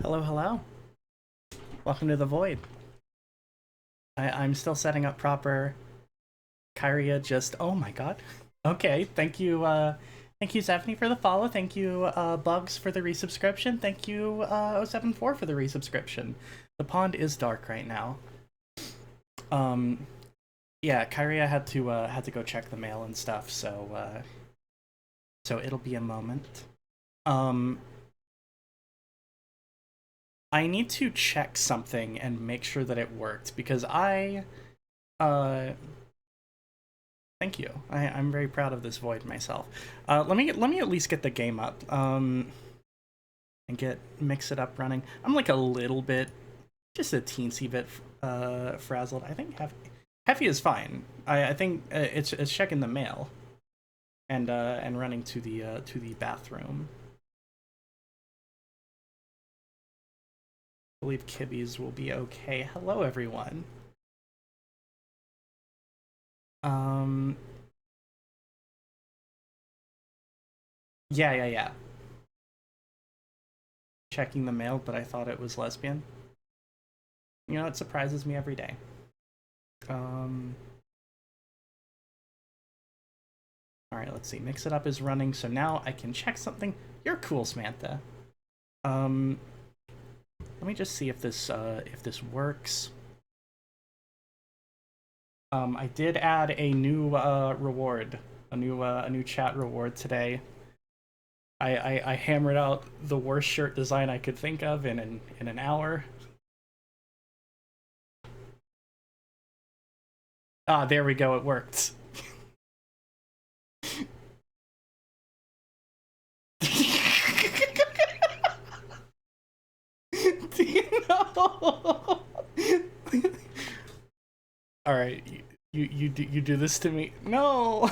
Hello, hello. Welcome to the Void. I'm still setting up proper. Kyria just. Oh my god. Okay, thank you. Thank you, Stephanie, for the follow. Thank you, Bugs, for the resubscription. Thank you, 074 for the resubscription. The pond is dark right now. Um, yeah, Kyria had to go check the mail and stuff, so it'll be a moment. Um, I need to check something and make sure that it worked because uh thank you. I'm very proud of this void myself. Let me at least get the game up. And mix it up running. I'm like a little bit, just a teensy bit frazzled. I think Heffy is fine. I think it's checking the mail and running to the bathroom. I believe Kibbies will be okay. Hello, everyone. Yeah. Checking the mail, but I thought it was lesbian. You know, it surprises me every day. Alright, let's see. Mix it up is running, so now I can check something. You're cool, Samantha. Let me just see if this works. I did add a new reward, a new chat reward today. I hammered out the worst shirt design I could think of in an hour. Ah, there we go. It worked. Do you know? All right, you do this to me. No.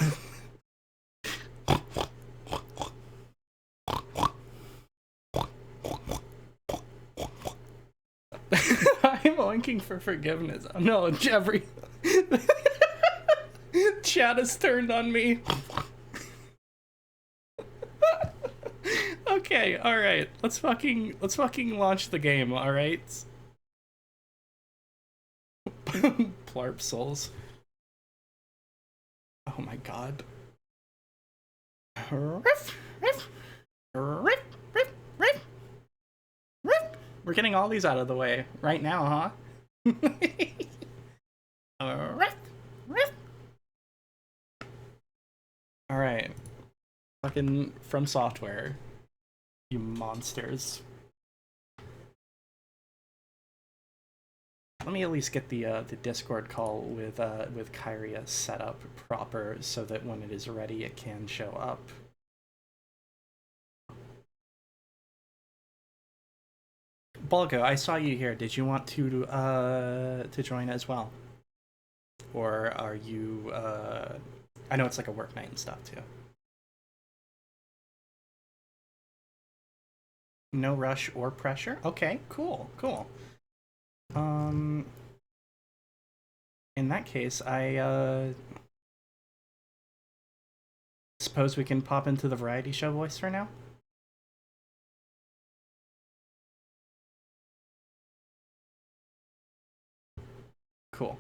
I'm oinking for forgiveness. No, Jeffrey. Chat has turned on me. Okay, all right. Let's fucking launch the game. All right. Plarp souls. Oh my god. We're getting all these out of the way right now, huh? All right. Fucking From Software. You monsters. Let me at least get the Discord call with Kyria set up proper so that when it is ready, it can show up. Balgo, I saw you here. Did you want to join as well, or are you? I know it's like a work night and stuff too. No rush or pressure. Okay, cool. In that case, I suppose we can pop into the variety show voice for now. Cool.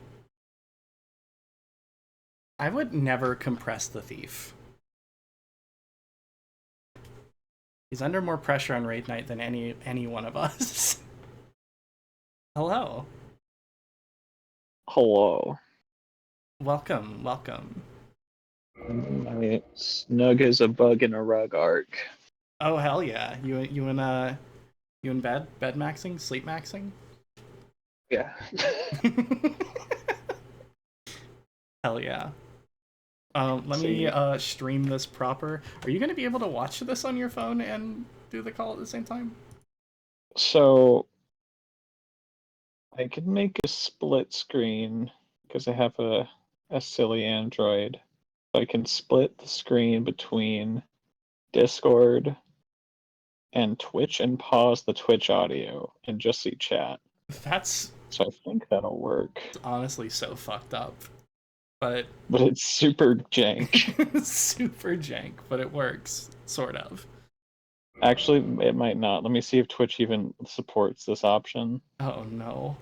I would never compress the thief. He's under more pressure on raid night than any one of us. Hello. Hello. Welcome. I mean, snug as a bug in a rug arc. Oh hell yeah! You in bed maxing, sleep maxing? Yeah. Hell yeah. Let me stream this proper. Are you gonna be able to watch this on your phone and do the call at the same time? So I could make a split screen because I have a silly Android. So I can split the screen between Discord and Twitch and pause the Twitch audio and just see chat. That's So I think that'll work. honestly so fucked up. But it's super jank. super jank, but it works, sort of. Actually, it might not. Let me see if Twitch even supports this option. Oh no.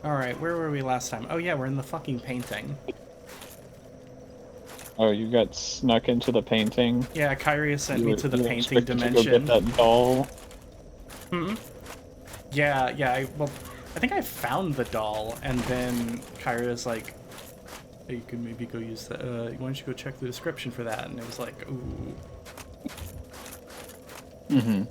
Alright, where were we last time? Oh yeah, we're in the fucking painting. Oh, you got snuck into the painting? Yeah, Kyria sent me to the You were painting expected to go dimension. get that doll? Hmm? Yeah, well, I think I found the doll, and then Kyria's like, hey, you can maybe go use that, why don't you go check the description for that? And it was like, ooh. Mm-hmm.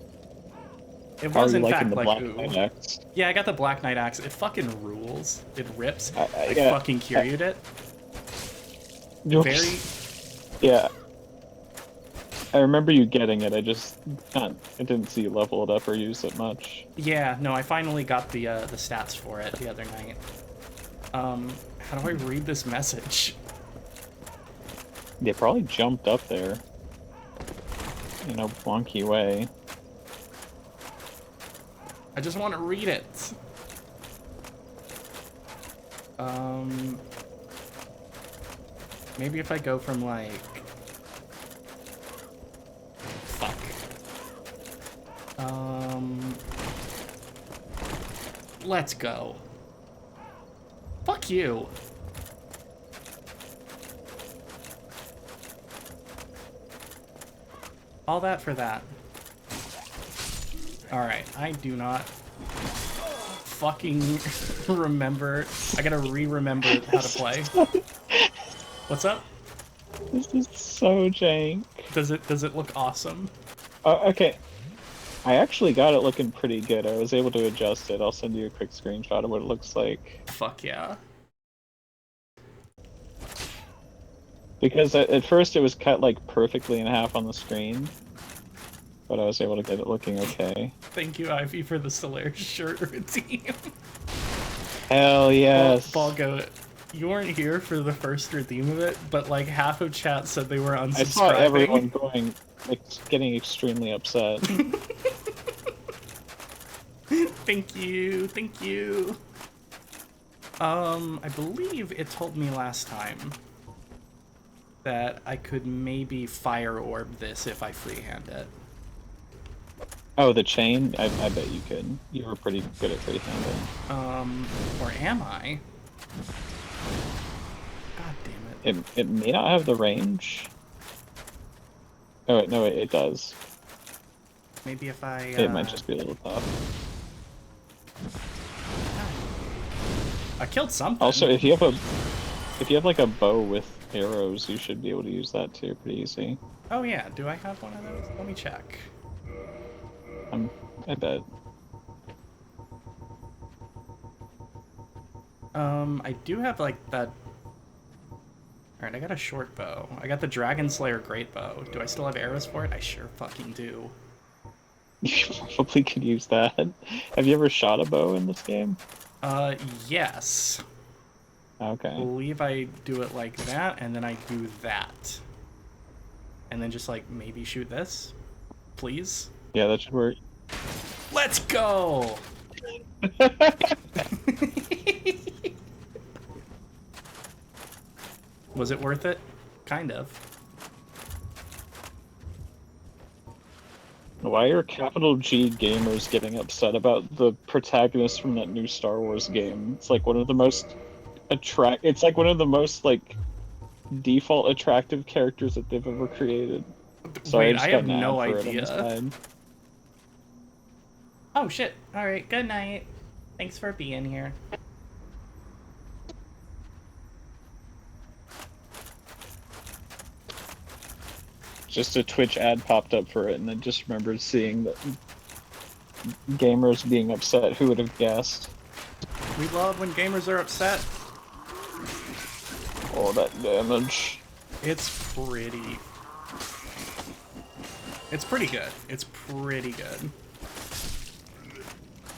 It How are was you in liking fact the like, Black ooh. Knight Axe? Yeah, I got the Black Knight axe. It fucking rules. It rips. I Yeah, fucking cured it. Very... Yeah. I remember you getting it, I didn't see you level it up or use it much. Yeah, no, I finally got the stats for it the other night. How do I read this message? They probably jumped up there in a wonky way. I just want to read it. Maybe if I go from like... Fuck. Let's go. Fuck you. All that for that. Alright, I do not fucking remember. I gotta re-remember how to play. What's up? This is so jank. Does it look awesome? Okay. I actually got it looking pretty good. I was able to adjust it. I'll send you a quick screenshot of what it looks like. Fuck yeah. Because at first it was cut like perfectly in half on the screen. But I was able to get it looking okay. Thank you, Ivy, for the Solaire shirt routine. Hell yes. Balgo, you weren't here for the first redeem of it, but like half of chat said they were unsubscribing. I saw everyone getting extremely upset. Thank you. I believe it told me last time that I could maybe fire orb this if I freehand it. Oh, the chain? I bet you could. You were pretty good at freehanding. Or am I? God damn it. It may not have the range. Oh, no, it does. Maybe if I, It might just be a little tough. I killed something. Also, if you have like a bow with arrows, you should be able to use that too pretty easy. Oh yeah, do I have one of those? Let me check. I bet. I do have like that. Alright, I got a short bow. I got the Dragon Slayer great bow. Do I still have arrows for it? I sure fucking do. You probably could use that. Have you ever shot a bow in this game? Yes. Okay. I believe I do it like that, and then I do that. And then just like maybe shoot this? Please? Yeah, that should work. Let's go! Was it worth it? Kind of. Why are capital G gamers getting upset about the protagonist from that new Star Wars game? It's like one of the most it's like one of the most like default attractive characters that they've ever created. Sorry, Wait, I have no idea. Oh shit. Alright, good night. Thanks for being here. Just a Twitch ad popped up for it, and I just remembered seeing that gamers being upset. Who would have guessed? We love when gamers are upset. All that damage. It's pretty... It's pretty good. It's pretty good.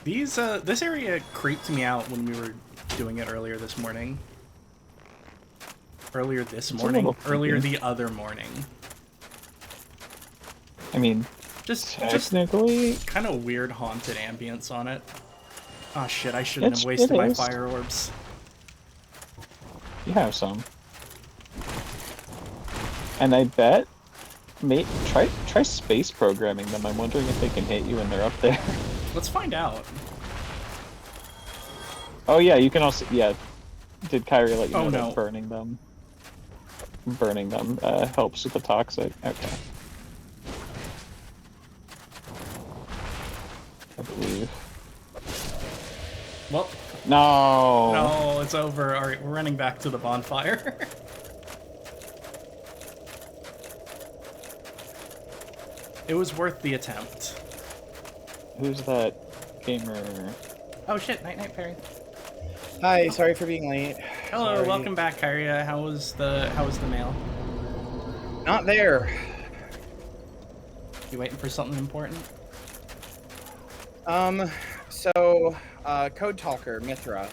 These, this area creeped me out when we were doing it earlier this morning. Earlier the other morning. I mean, just technically, kind of weird haunted ambience on it. Oh shit, I shouldn't have wasted my fire orbs. You have some. And I bet, try space programming them. I'm wondering if they can hit you when they're up there. Let's find out. Oh yeah, you can also, yeah. Did Kyrie let you know no. that burning them helps with the toxic? Okay. I believe. Well. No. No, it's over. All right, we're running back to the bonfire. It was worth the attempt. Who's that gamer? Oh shit! Night, night, Perry. Hi, sorry for being late. Hello, Sorry. welcome back, Kyria. How was the mail? Not there. You waiting for something important? Code Talker, Mithra.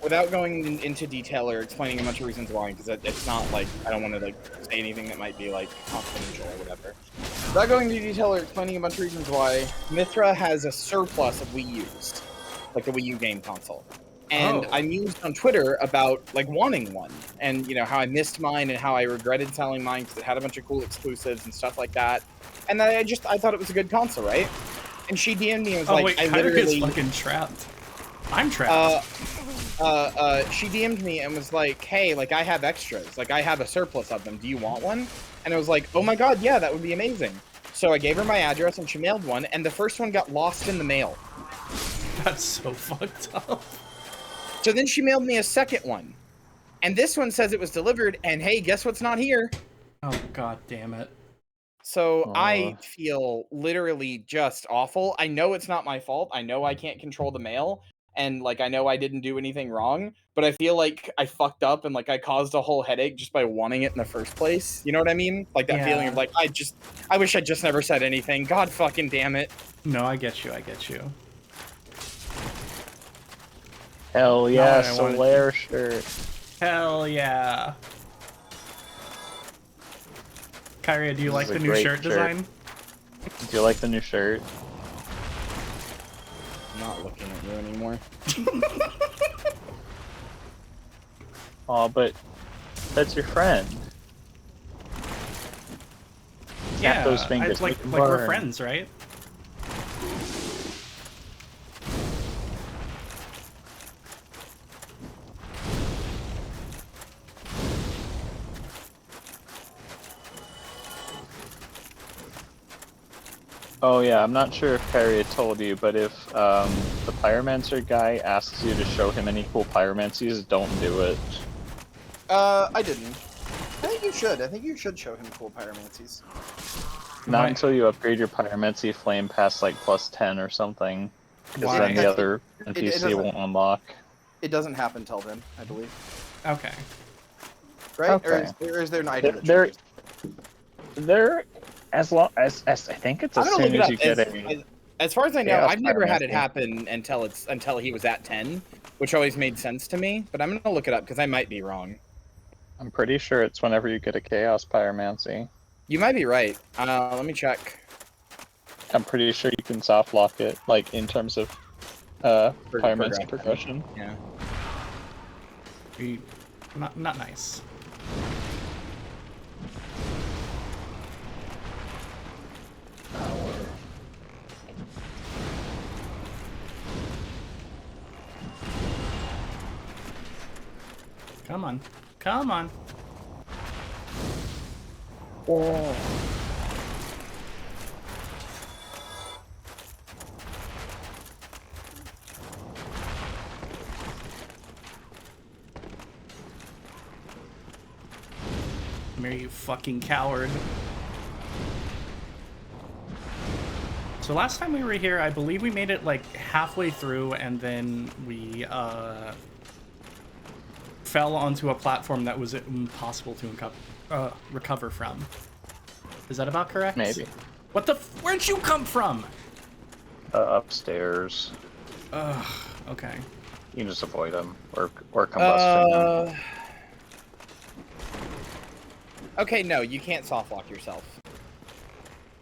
Without going into detail or explaining a bunch of reasons why, because it's not like, I don't want to like say anything that might be like confidential or whatever. Without going into detail or explaining a bunch of reasons why, Mithra has a surplus of Wii U's, like the Wii U game console. And I mused on Twitter about like wanting one, and you know how I missed mine and how I regretted selling mine because it had a bunch of cool exclusives and stuff like that. And then I thought it was a good console, right? And she DM'd me and was like, wait, I Kyria's literally fucking trapped. I'm trapped. She DM'd me and was like, hey, like I have extras, like I have a surplus of them. Do you want one? And I was like, oh my god, yeah, that would be amazing. So I gave her my address and she mailed one, and the first one got lost in the mail. That's so fucked up. So then she mailed me a second one. And this one says it was delivered, and hey, guess what's not here? Oh god damn it. So I feel literally just awful. I know it's not my fault. I know I can't control the mail. And like I know I didn't do anything wrong, but I feel like I fucked up and like I caused a whole headache just by wanting it in the first place. You know what I mean? Like that feeling of like I wish I just never said anything. God fucking damn it. No, I get you, I get you. Hell yeah, Solaire shirt. Hell yeah. Kyria, do you like the new shirt design? Do you like the new shirt? I'm not looking at you anymore. Aw, but that's your friend. Yeah, those fingers. like we're friends, right? Oh yeah, I'm not sure if Perry had told you, but if the Pyromancer guy asks you to show him any cool pyromancies, don't do it. I didn't. I think you should. I think you should show him cool pyromancies. Not until you upgrade your pyromancy flame past like +10 or something, because then the other NPC won't unlock. It doesn't happen till then, I believe. Okay. Right? Okay. Or is there an item? They're as long as I think it's as soon as you get a. As far as I know, Chaos I've never had it pyromancy. happen until he was at 10, which always made sense to me. But I'm gonna look it up because I might be wrong. I'm pretty sure it's whenever you get a Chaos Pyromancy. You might be right. Let me check. I'm pretty sure you can soft lock it, like in terms of Pyromancy progression. Yeah. Not nice. Come on. Come on. Whoa. Come here, you fucking coward. So last time we were here, I believe we made it like halfway through, and then we fell onto a platform that was impossible to recover from. Is that about correct? Maybe. What the? Where'd you come from? Upstairs. Ugh. Okay. You can just avoid them or combustion. Okay, no, you can't soft lock yourself.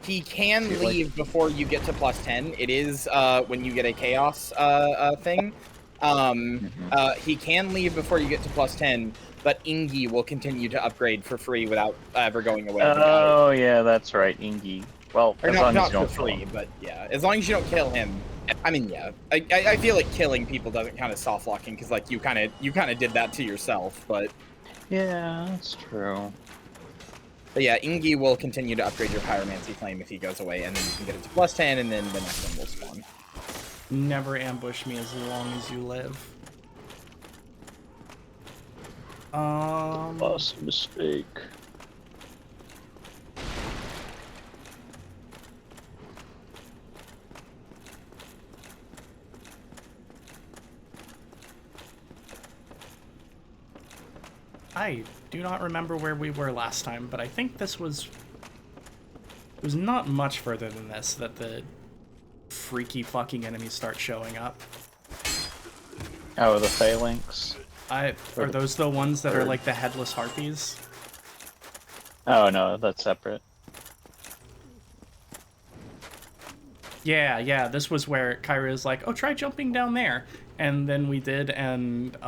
He can leave before you get to +10. It is when you get a chaos thing. He can leave before you get to +10, but Ingi will continue to upgrade for free without ever going away. Oh yeah, that's right, Ingi. Well, Or as not, long as not you for don't kill free, him. but yeah, as long as you don't kill him. I mean, yeah, I feel like killing people doesn't count as soft locking because like you kind of did that to yourself, but Yeah, that's true. But yeah, Ingi will continue to upgrade your Pyromancy Flame if he goes away, and then you can get it to +10, and then the next one will spawn. Never ambush me as long as you live. Lost mistake. I do not remember where we were last time, but I think this was... It was not much further than this that the freaky fucking enemies start showing up. Oh, the phalanx. Are those the ones that are like the headless harpies? Oh no, that's separate. Yeah, this was where Kyra is like, oh, try jumping down there. And then we did, and it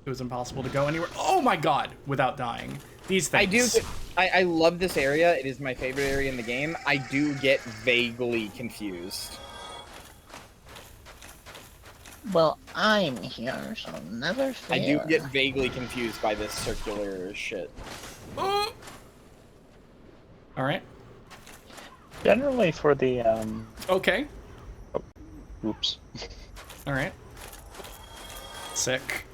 was impossible to go anywhere. Oh my god, without dying. These things. I love this area. It is my favorite area in the game. I do get vaguely confused. Well, I'm here, so never fear. I do get vaguely confused by this circular shit. Alright. Generally for the, Okay. Oh, oops. Alright. Sick.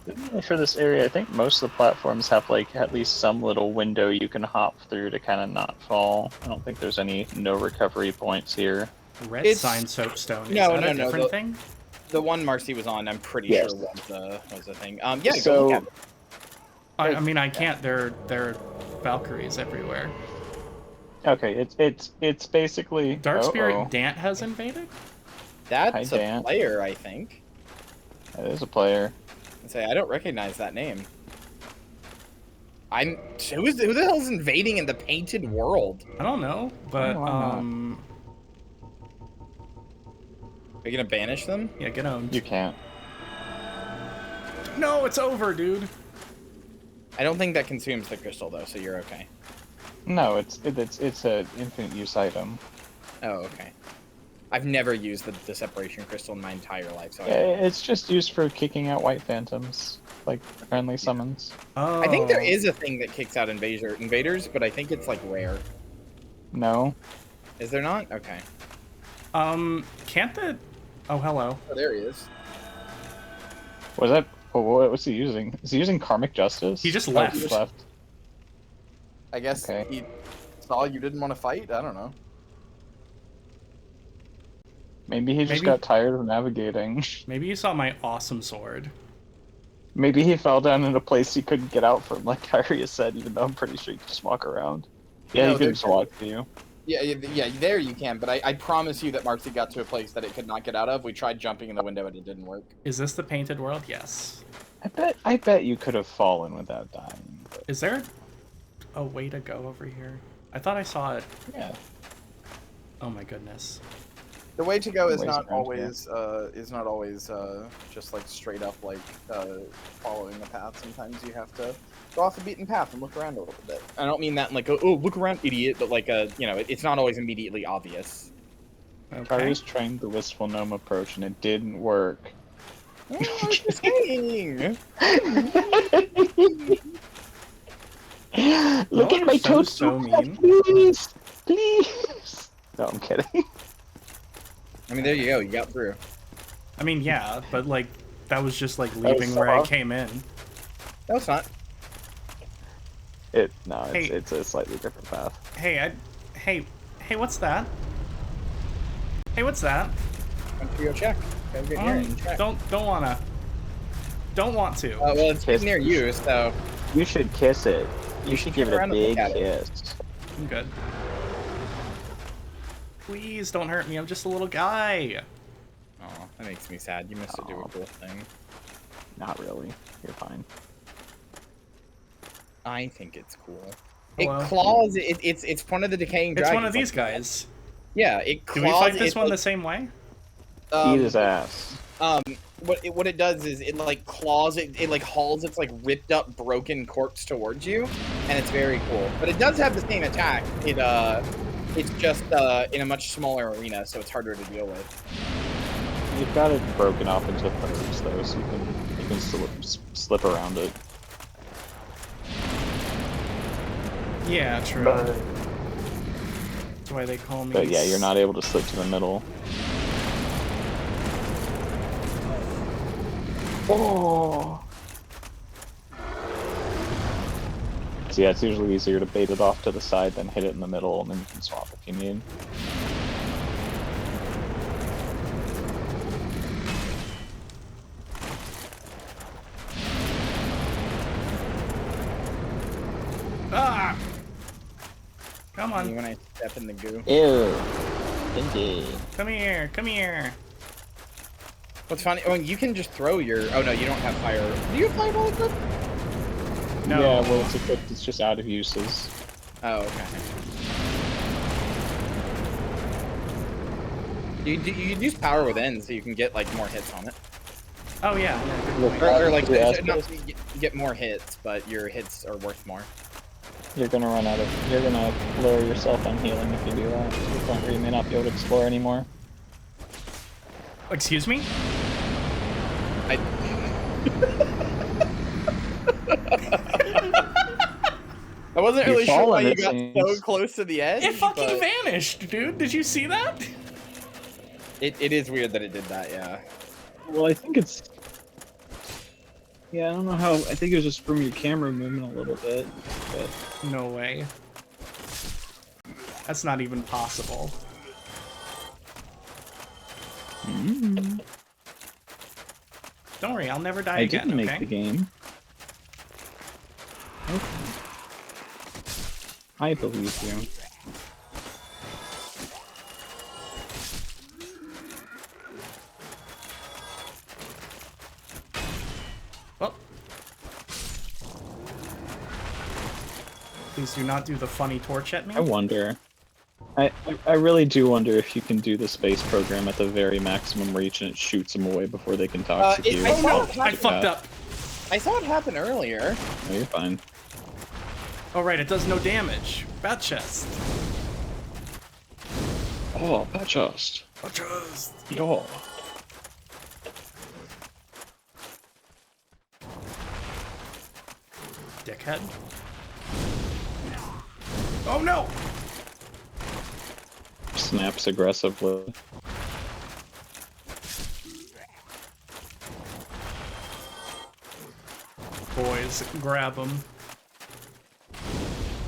Generally for this area, I think most of the platforms have, like, at least some little window you can hop through to kind of not fall. I don't think there's any no recovery points here. Red sign soapstone. Is No, that no, a no, different thing? The one Marcy was on, I'm pretty Yes. sure was the thing. Yeah, So- go look at it. I mean, I can't. There are Valkyries everywhere. Okay, it's basically... Dark Spirit Uh-oh. Dant has invaded? That's Hi, a Dan. player, I think. That is a player. I don't recognize that name. Who the hell is invading in the painted world? I don't know, but Oh, why Are you gonna banish them? yeah, get owned. You can't. No, it's over, dude. I don't think that consumes the crystal though, so you're okay. No, it's a infinite use item. Oh, okay. I've never used the separation crystal in my entire life, so It's just used for kicking out white phantoms, like friendly summons. Oh. I think there is a thing that kicks out invaders, but I think it's like rare. No. Is there not? Okay. Can't the... Oh, hello. Oh, there he is. Was that... What's he using? Is he using Karmic Justice? He just Oh, left. he left. I guess Okay. he saw you didn't want to fight? I don't know. Maybe he just Maybe- got tired of navigating. Maybe you saw my awesome sword. Maybe he fell down in a place he couldn't get out from, like Kyrie said, even though I'm pretty sure you can just walk around. Yeah, No, he can there's- just walk to you. Yeah, there you can, but I promise you that Marcy got to a place that it could not get out of. We tried jumping in the window and it didn't work. Is this the painted world? Yes. I bet you could have fallen without dying. But Is there a way to go over here? I thought I saw it. yeah. Oh my goodness. The way to go is Ways not around always just like straight up like following the path. Sometimes you have to go off the beaten path and look around a little bit. I don't mean that in like oh look around idiot, but like it's not always immediately obvious. Okay. Kyrie's trying the wistful gnome approach and it didn't work. Oh, I was just saying. Look Y'all at my are so toadstool, mean. please! Please! No, I'm kidding. I mean, there you go. You got through. I mean, yeah, but like that was just like leaving so where I off. came in. No, it's not. Hey. It's a slightly different path. Hey, hey, what's that? Hey, what's that? Why don't you go check? Go get near it and check. Don't want to. Well, it's near you, so You should kiss it. You should give it a around and big look at it. kiss. I'm good. Please don't hurt me. I'm just a little guy. oh, that makes me sad. You missed to do a cool thing. Not really. You're fine. I think it's cool. Hello? It claws. It's one of the decaying It's dragons. one of these like- guys. Yeah, it Do claws. we fight this it's one like, the same way? Eat his ass. what it does is it like claws it like hauls its like ripped up broken corpse towards you, and it's very cool. But it does have the same attack. It's just in a much smaller arena, so it's harder to deal with. You've got it broken off into thirds though, so you can slip around it. Yeah, true. That's why they call me. But yeah, you're not able to slip to the middle. Oh. So yeah, it's usually easier to bait it off to the side than hit it in the middle, and then you can swap if you need. Ah! Come on. When I step in the goo. Ew. Stinky. Come here. Come here. What's funny? Oh, you can just throw your. Oh no, you don't have fire. Do you have fireball equipped? No. Yeah, well, it's equipped. It's just out of uses. Oh, okay. You use power within, so you can get like more hits on it. Oh yeah. Or like Yeah, not, you get more hits, but your hits are worth more. You're gonna run out of. You're gonna lower yourself on healing if you do that. To the point where you may not be able to explore anymore. Excuse me? I wasn't really sure why you got so close to the edge. It fucking but vanished, dude. Did you see that? it is weird that it did that, yeah. Well, I think it's. Yeah, I don't know how. I think it was just from your camera movement a little bit. But... No way. That's not even possible. Don't worry, I'll never die again. Didn't make okay? the game. Okay. I believe you. Well, please do not do the funny torch at me. I wonder. I really do wonder if you can do the space program at the very maximum reach and it shoots them away before they can toxic you. I saw I fucked up. I saw it happen earlier. No, you're fine. Oh right, it does no damage. Bat chest. Oh, bat chest. Bat chest. Yo. Dickhead. Oh no! Snaps aggressively. Boys, grab them.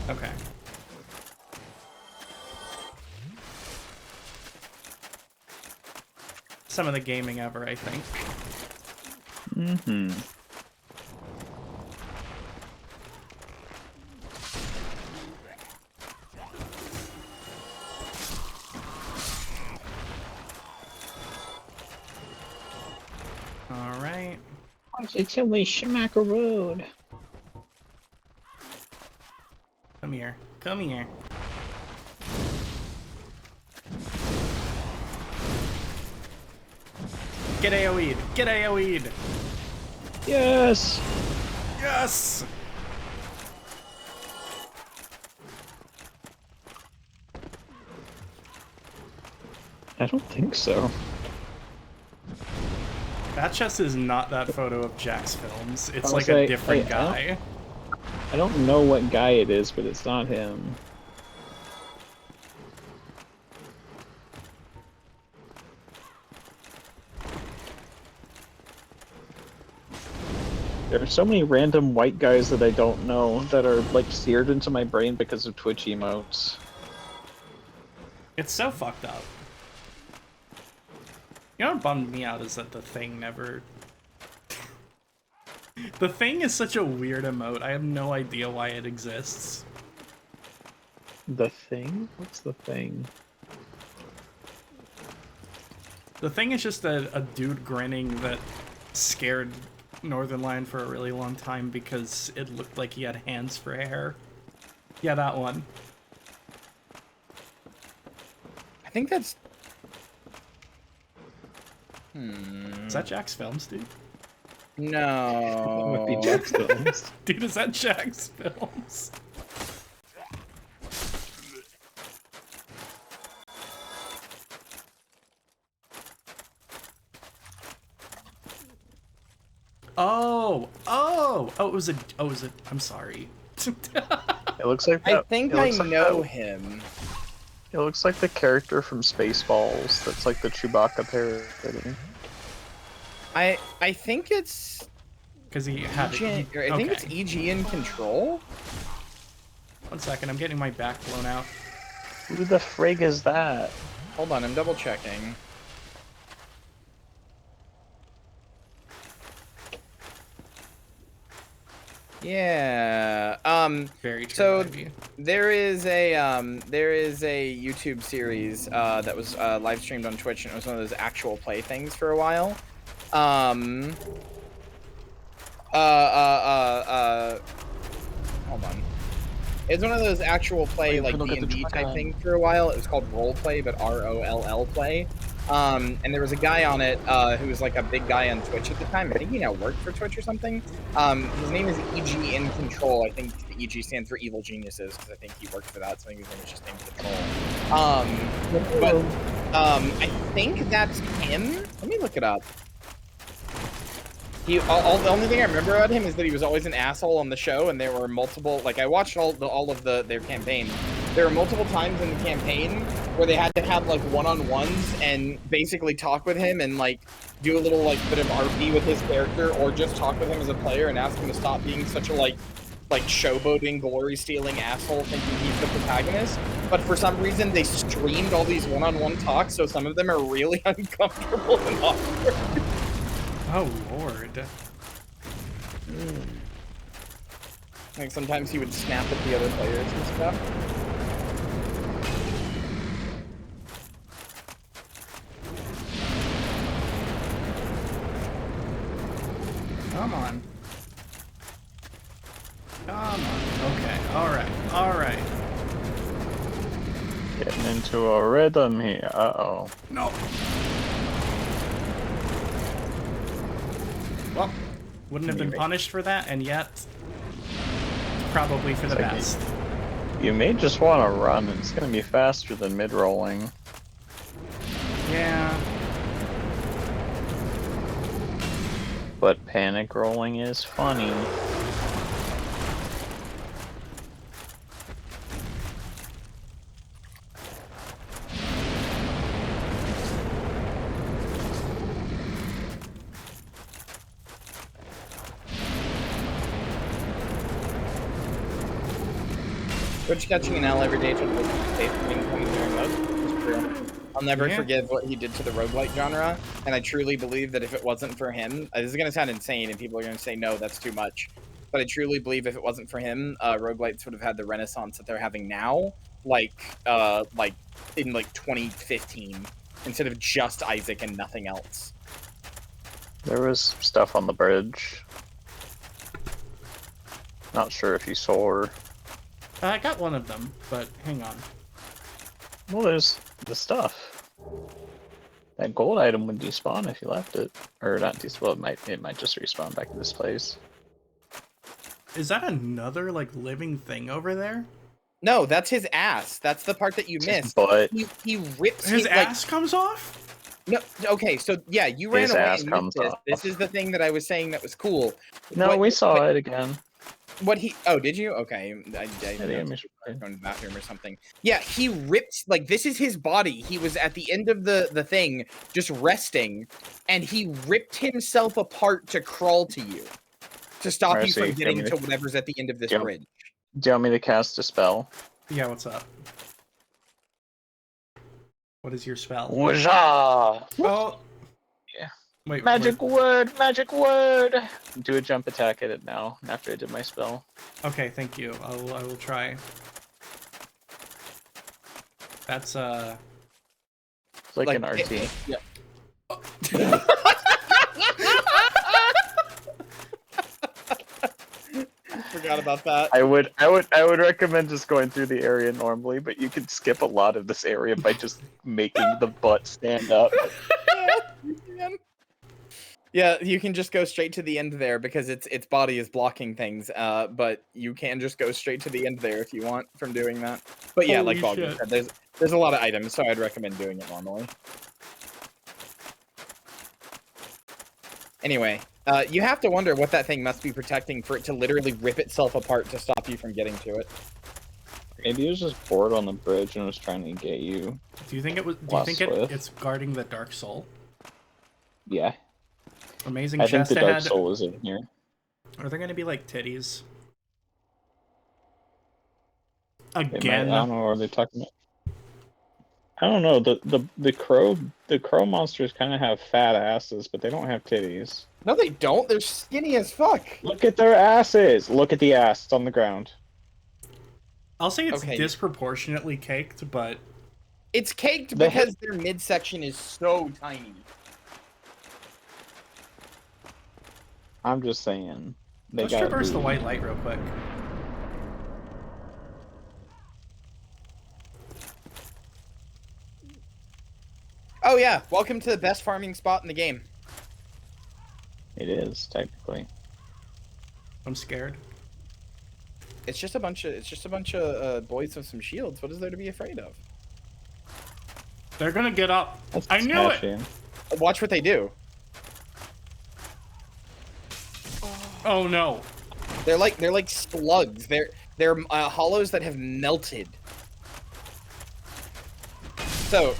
Okay. Some of the gaming ever, I think. Mm-hmm. Alright. It's only Shamaka Road. Come here. Come here. Get AoE'd. Get AoE'd. Yes! Yes! I don't think so. That chest is not that photo of Jack's films. It's I like was a like, different I guy. I don't know what guy it is, but it's not him. There are so many random white guys that I don't know that are like seared into my brain because of Twitch emotes. It's so fucked up. You know what bummed me out is that the thing never... The thing is such a weird emote. I have no idea why it exists. The thing? What's the thing? The thing is just a dude grinning that scared Northern Lion for a really long time because it looked like he had hands for hair. Yeah, that one. I think that's... Is that Jack's Films, dude? No. Would be Jack's Films. Dude, is that Jack's Films? Oh, it was a, I'm sorry. It looks like I that. think it I looks like know that- him. It looks like the character from Spaceballs. That's like the Chewbacca parody. I think it's Because he had EG, or I think it's EG in Control. 1 second, I'm getting my back blown out. Who the frig is that? Hold on, I'm double checking. Yeah. Very So true. there is a YouTube series that was live streamed on Twitch, and it was one of those actual play things for a while. Hold on. It's one of those actual play like D&D type things for a while. It was called Roll Play, but ROLL Play. And there was a guy on it who was like a big guy on Twitch at the time. I think he now worked for Twitch or something. His name is EG in Control. I think the EG stands for Evil Geniuses because I think he worked for that. So I think his name was just named Control. I think that's him. Let me look it up. The only thing I remember about him is that he was always an asshole on the show, and there were multiple. Like I watched all of their campaign. There were multiple times in the campaign where they had to have like one-on-ones and basically talk with him and like do a little like bit of RP with his character, or just talk with him as a player and ask him to stop being such a like showboating, glory-stealing asshole thinking he's the protagonist. But for some reason, they streamed all these one-on-one talks, so some of them are really uncomfortable and awkward. Oh lord. Like sometimes he would snap at the other players and stuff. Come on. Come on. Okay. Alright. Getting into a rhythm here. Uh-oh. No. Well, wouldn't have been punished for that, and yet probably for the It's like best. You may just want to run. It's going to be faster than mid-rolling. Yeah. But panic rolling is funny. Twitch catching an L every day to the safe from being coming during mode. It's true. I'll never forgive what he did to the roguelite genre, and I truly believe that if it wasn't for him, this is going to sound insane, and people are going to say, no, that's too much. But I truly believe if it wasn't for him, roguelites would have had the renaissance that they're having now, like in like 2015, instead of just Isaac and nothing else. There was stuff on the bridge. Not sure if you saw her. I got one of them, but hang on. Well, there's the stuff. That gold item would despawn if you left it, or not despawn. It might just respawn back to this place. Is that another like living thing over there? No, that's his ass. That's the part that you missed. But he rips His ass comes off? No, okay, so yeah, you ran His away ass and comes missed this. off. This is the thing that I was saying that was cool. no, we saw it again. What he? Oh, did you? Okay, I going to the bathroom or something. Yeah, he ripped like this is his body. He was at the end of the thing, just resting, and he ripped himself apart to crawl to you, to stop you from getting to whatever's at the end of this bridge. Do you want me to cast a spell? Yeah, what's up? What is your spell? Wajah! Oh. Yeah. Wait. Magic word! Magic word! Do a jump attack at it now, after I did my spell. Okay, thank you. I will try. That's It's like an RT. Yeah. Forgot about that. I would recommend just going through the area normally, but you can skip a lot of this area by just making the butt stand up. Yeah, Yeah, you can just go straight to the end there because its body is blocking things. But you can just go straight to the end there if you want from doing that. But yeah, Holy like Bogdan shit. said, there's a lot of items, so I'd recommend doing it normally. Anyway, you have to wonder what that thing must be protecting for it to literally rip itself apart to stop you from getting to it. Maybe it was just bored on the bridge and was trying to get you. Do you think it was? Do you Lost think Swift. it's guarding the Dark Soul? Yeah, Amazing I think chest the Dark ahead. Soul is in here. Are there gonna be like titties? They Again. might, I don't know. Are they talking about? I don't know. The crow monsters kind of have fat asses, but they don't have titties. No, they don't. They're skinny as fuck. Look at their asses. Look at the ass on the ground. I'll say it's Okay. disproportionately caked, but It's caked The because their midsection is so tiny. I'm just saying. They let's got traverse the boobs. white light real quick. Oh yeah, welcome to the best farming spot in the game. It is technically. I'm scared. It's just a bunch of boys with some shields. What is there to be afraid of? They're gonna get up. That's I knew it. smashing. Watch what they do. Oh no. They're like slugs. They're hollows that have melted. So,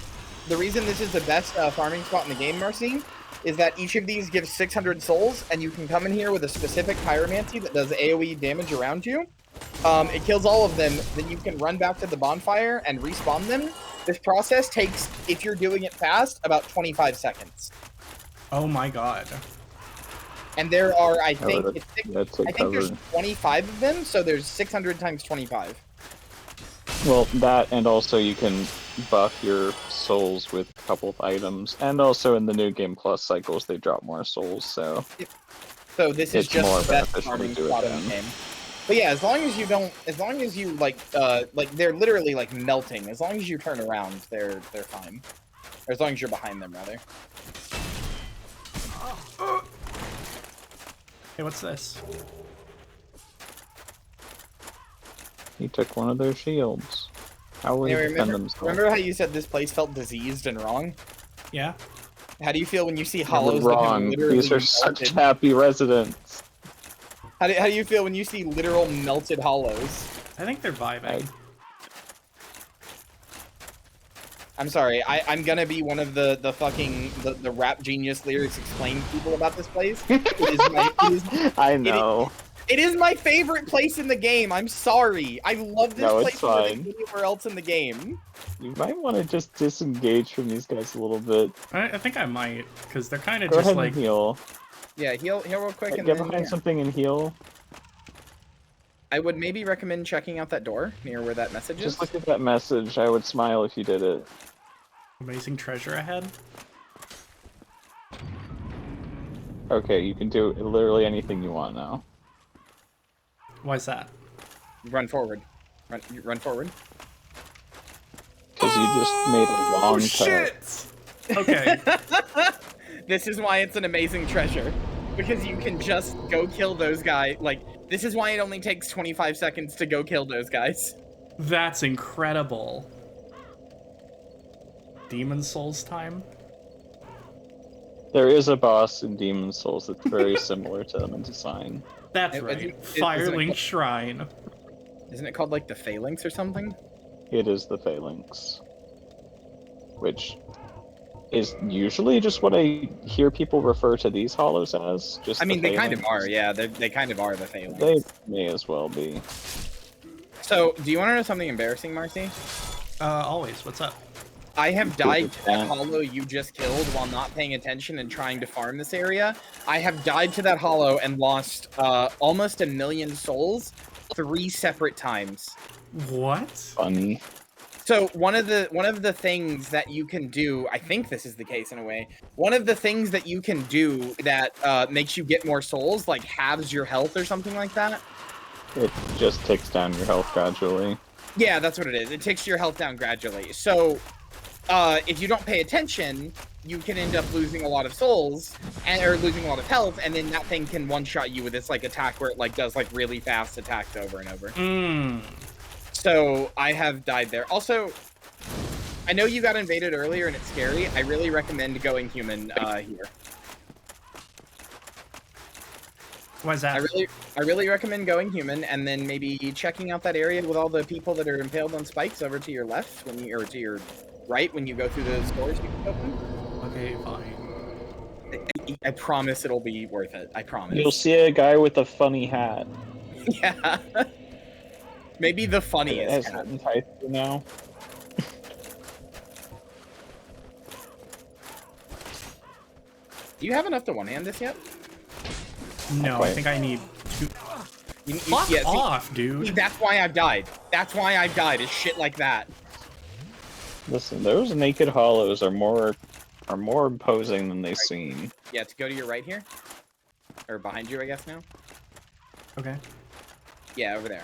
the reason this is the best farming spot in the game, Marcy, is that each of these gives 600 souls, and you can come in here with a specific pyromancy that does AoE damage around you. It kills all of them, then you can run back to the bonfire and respawn them. This process takes, if you're doing it fast, about 25 seconds. Oh my god. And there are, I Oh, think, that's a I think there's cover. 25 of them, so there's 600 times 25. Well, that and also you can buff your souls with a couple of items, and also in the new Game Plus cycles they drop more souls. So So this is It's more just the best beneficial to farming do it spot in the then. game. But yeah, as long as you don't, as long as you like they're literally like melting. As long as you turn around, they're fine. Or as long as you're behind them, rather. Hey, what's this? he took one of their shields. How will he Anyway, defend remember, himself? remember how you said this place felt diseased and wrong? Yeah. How do you feel when you see You're hollows that have wrong. literally These are such melted? happy residents. How do you feel when you see literal melted hollows? I think they're vibing. I'm sorry, I'm gonna be one of the fucking the rap genius lyrics explain people about this place. I know. It is my favorite place in the game. I'm sorry. I love this No, place it's more than fine. anywhere else in the game. You might want to just disengage from these guys a little bit. I think I might, because they're kind of Go just ahead like. and heal. Yeah, heal real quick. And Get then, behind yeah. something and heal. I would maybe recommend checking out that door near where that message is. Just look at that message. I would smile if you did it. Amazing treasure ahead. Okay, you can do literally anything you want now. Why's that? Run forward. Run forward. Because you just made a long cut. Okay. This is why it's an amazing treasure. Because you can just go kill those guys. Like, this is why it only takes 25 seconds to go kill those guys. That's incredible. Demon Souls time? There is a boss in Demon Souls that's very similar to them in design. That's Isn't right. it Firelink called- Shrine. Isn't it called, like, the Phalanx or something? It is the Phalanx. Which is usually just what I hear people refer to these hollows as. Just I mean, the they kind of Phalanx. are, yeah. They kind of are the Phalanx. They may as well be. So, do you want to know something embarrassing, Marcy? Always. What's up? I have died to that Yeah. hollow you just killed while not paying attention and trying to farm this area. I have died to that hollow and lost almost 1 million souls 3 separate times. What? Funny. So one of the things that you can do, I think this is the case in a way. One of the things that you can do that makes you get more souls, like halves your health or something like that. It just takes down your health gradually. Yeah, that's what it is. It takes your health down gradually. So if you don't pay attention, you can end up losing a lot of souls or losing a lot of health, and then that thing can one-shot you with its like attack where it like does like really fast attacks over and over. So I have died there. Also, I know you got invaded earlier and it's scary. I really recommend going human here. Why is that? I really recommend going human and then maybe checking out that area with all the people that are impaled on spikes over to your left when you or to your right when you go through those doors you can open. Okay, fine. I promise it'll be worth it. I promise. You'll see a guy with a funny hat. Yeah. Maybe the funniest hat. Now. Do you have enough to one-hand this yet? No, I think I need two. Fuck off, dude. That's why I've died. That's why I've died, is shit like that. Listen, those naked hollows are more imposing than they seem. Yeah, to go to your right here. Or behind you, I guess now. Okay. Yeah, over there.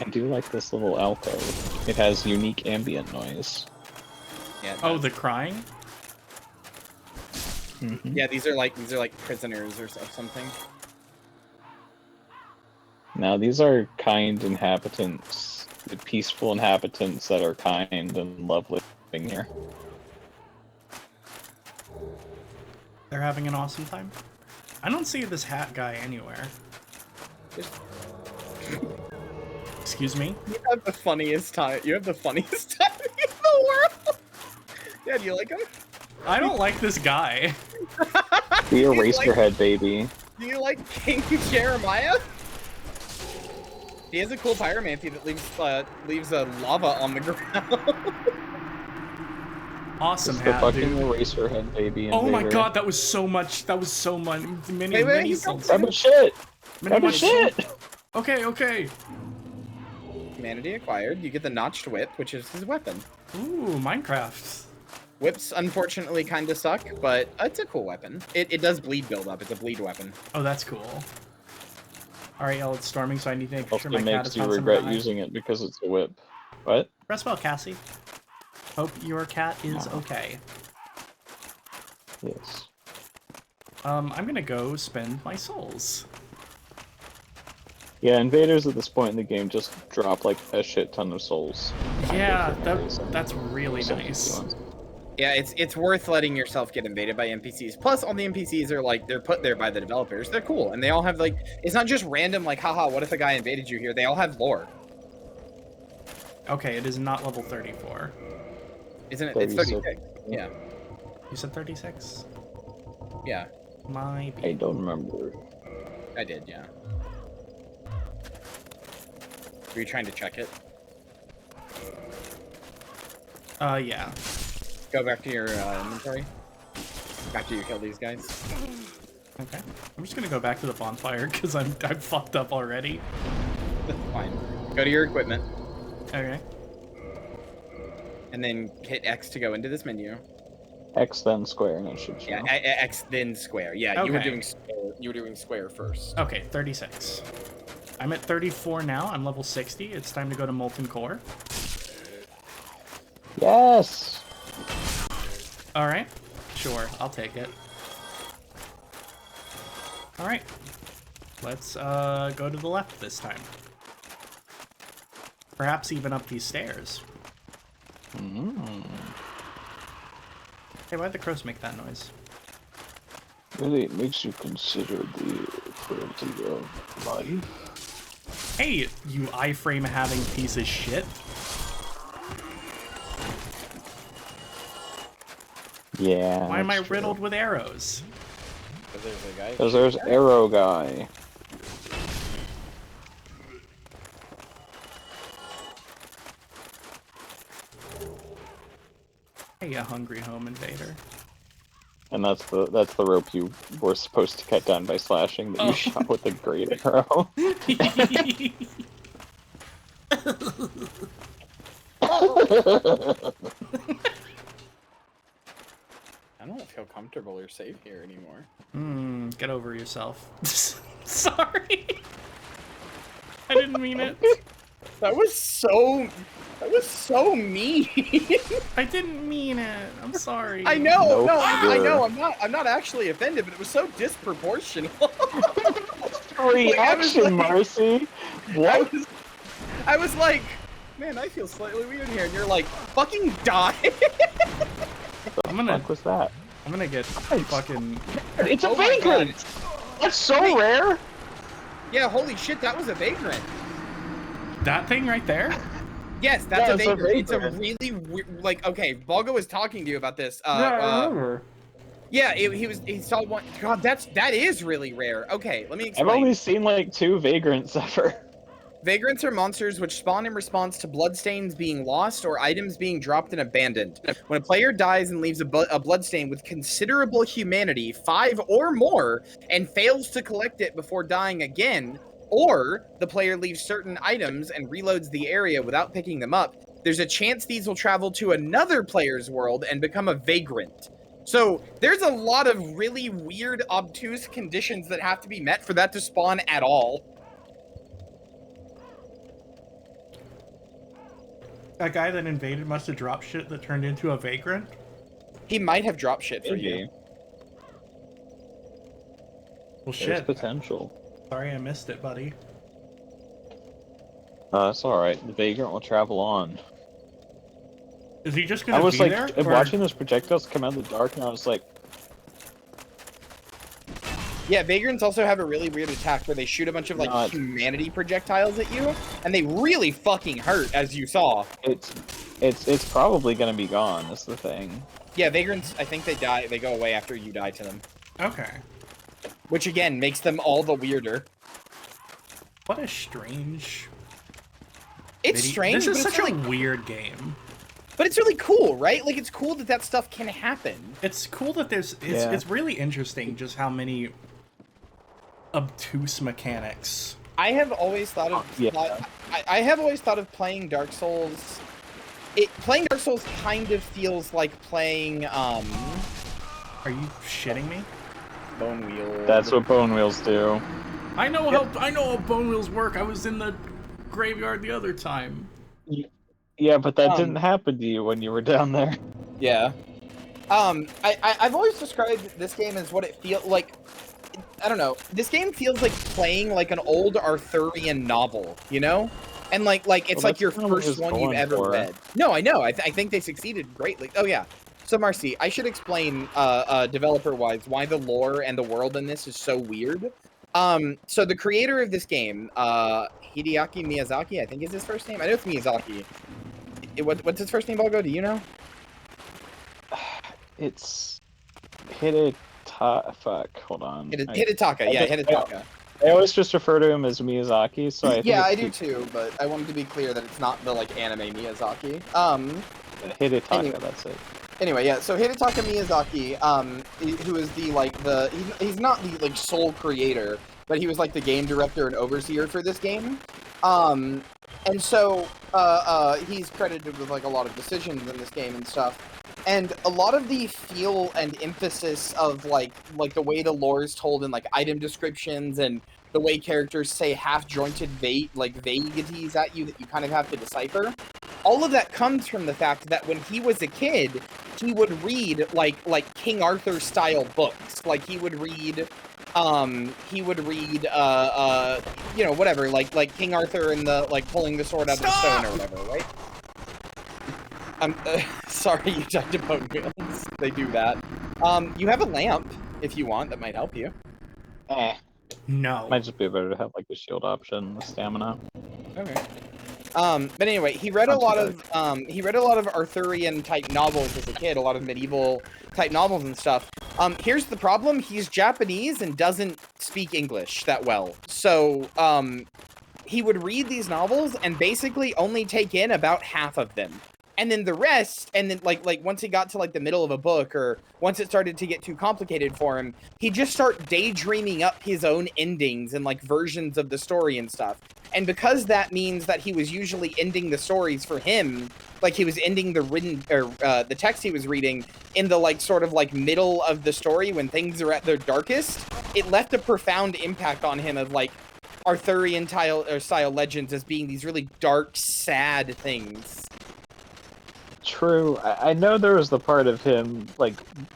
I do like this little alcove. It has unique ambient noise. Yeah. Oh, the crying? Mm-hmm. Yeah, these are like prisoners or something. Now these are kind inhabitants, the peaceful inhabitants that are kind and love living here. They're having an awesome time. I don't see this hat guy anywhere. Excuse me? You have the funniest time. You have the funniest time in the world. Yeah, do you like him? I don't like this guy. We erased your head, baby. Do you like King Jeremiah? He has a cool pyromancy that leaves lava on the ground. Awesome It's the hat, fucking dude. eraser head, baby. Oh my invader. god, that was so much. That was so much. Many, Wait, many he's souls. Grab a shit! Grab a much- shit! Okay, okay. Humanity acquired. You get the notched whip, which is his weapon. Ooh, Minecraft. Whips, unfortunately, kind of suck, but it's a cool weapon. It does bleed buildup. It's a bleed weapon. Oh, that's cool. Alright, y'all, it's storming, so I need to make Also sure my cat makes is you not regret somewhere. using it because it's a whip. What? Rest well, Cassie. Hope your cat is okay. Yes. I'm gonna go spend my souls. Yeah, invaders at this point in the game just drop like a shit ton of souls. Yeah, that's really nice. Yeah, it's worth letting yourself get invaded by NPCs. Plus, all the NPCs are like, they're put there by the developers. They're cool, and they all have like, it's not just random like, haha, what if a guy invaded you here? They all have lore. Okay, it is not level 34. Isn't it? It's 36. 36. Yeah. You said 36? Yeah, My I don't remember. I did, yeah. Were you trying to check it? Yeah. Go back to your inventory. After you kill these guys. Okay. I'm just gonna go back to the bonfire because I'm fucked up already. That's fine. Go to your equipment, Okay. and then hit X to go into this menu. X then square and it should show. Yeah, X then square. Yeah, you were Okay. doing square, you were doing square first. Okay, 36. I'm at 34 now. I'm level 60. It's time to go to Molten Core. Yes! Alright. Sure, I'll take it. Alright. Let's go to the left this time. Perhaps even up these stairs. Hey, why'd the crows make that noise? Really, it makes you consider the frailty of life. Hey, you iframe having piece of shit. Yeah. Why am I that's true. riddled with arrows? Because there's a guy. Because there's Arrow Guy. Hey, you hungry home invader. And that's the rope you were supposed to cut down by slashing that Oh. you shot with a great arrow. I don't feel comfortable or safe here anymore. Get over yourself. Sorry. I didn't mean it. That was so mean. I didn't mean it. I'm sorry. I know, No, I you're- know. I'm not actually offended, but it was so disproportional. Reaction, Marcy. What? I was like, man, I feel slightly weird here, and you're like, fucking die. I'm gonna. What was that? I'm gonna get fucking. It's a Oh my God. vagrant. That's so rare. Yeah, holy shit, that was a vagrant. That thing right there. Yes, that's Yeah, a it's a vagrant. It's a vagrant. really weird, like, okay, Balgo was talking to you about this. I remember. Yeah, he saw one. God, that is really rare. Okay, let me I've explain. only seen like 2 vagrants ever. Vagrants are monsters which spawn in response to bloodstains being lost or items being dropped and abandoned. When a player dies and leaves a bloodstain with considerable humanity, 5 or more, and fails to collect it before dying again, or the player leaves certain items and reloads the area without picking them up, there's a chance these will travel to another player's world and become a vagrant. So there's a lot of really weird, obtuse conditions that have to be met for that to spawn at all. That guy that invaded must have dropped shit that turned into a vagrant. He might have dropped shit for Maybe. you. Well, There's shit. potential. Sorry, I missed it, buddy. That's alright. The vagrant will travel on. Is he just I gonna was be like there? or- watching those projectiles come out of the dark, and I was like, Yeah, vagrants also have a really weird attack where they shoot a bunch of like Not- humanity projectiles at you, and they really fucking hurt, as you saw. it's probably gonna be gone. That's the thing. Yeah, vagrants, I think they die. They go away after you die to them, Okay. which again makes them all the weirder. What a strange. It's video- strange, This is but it's such really, a weird game. but it's really cool, right? Like it's cool that that stuff can happen. It's cool that there's. Yeah. It's really interesting just how many obtuse mechanics. I have always thought of Yeah. I have always thought of playing Dark Souls. Playing Dark Souls kind of feels like playing Are you shitting me? Bone Wheel. That's what bone wheels do. I know how bone wheels work. I was in the graveyard the other time. Yeah, but that didn't happen to you when you were down there. Yeah. I've always described this game as what it feels like. I don't know. This game feels like playing like an old Arthurian novel, you know? And like it's Well, like your that's kind of what it first was one you've going ever for. read. No, I know. I think they succeeded greatly. Oh yeah. So Marcy, I should explain developer-wise why the lore and the world in this is so weird. So the creator of this game, Hideaki Miyazaki, I think is his first name. I know it's Miyazaki. What's his first name, Balgo? Do you know? It's Fuck, hold on. Hidetaka, yeah, Hidetaka. I always just refer to him as Miyazaki, so I think Yeah, I it's do too, but I wanted to be clear that it's not the like anime Miyazaki. Hidetaka, Anyway. that's it. Anyway, yeah. So Hidetaka Miyazaki, who is the like he's not the like sole creator, but he was like the game director and overseer for this game. And so he's credited with like a lot of decisions in this game and stuff. And a lot of the feel and emphasis of like the way the lore is told in like item descriptions and the way characters say half-jointed vaguities at you that you kind of have to decipher. All of that comes from the fact that when he was a kid, he would read like King Arthur style books. Like he would read you know, whatever, like King Arthur and the like pulling the sword out of the stone or whatever, right? I'm sorry, you died to bone wheels. They do that. You have a lamp if you want. That might help you. No. Might just be better to have like the shield option, the stamina. Okay. But anyway, he read a lot of Arthurian type novels as a kid, a lot of medieval type novels and stuff. Here's the problem: he's Japanese and doesn't speak English that well. So, he would read these novels and basically only take in about half of them. And then the rest, and then like once he got to like the middle of a book, or once it started to get too complicated for him, he'd just start daydreaming up his own endings and like versions of the story and stuff. And because that means that he was usually ending the stories for him, like he was ending the written or the text he was reading in the like sort of like middle of the story when things are at their darkest, it left a profound impact on him of like Arthurian style legends as being these really dark, sad things. True. I know there was the part of him like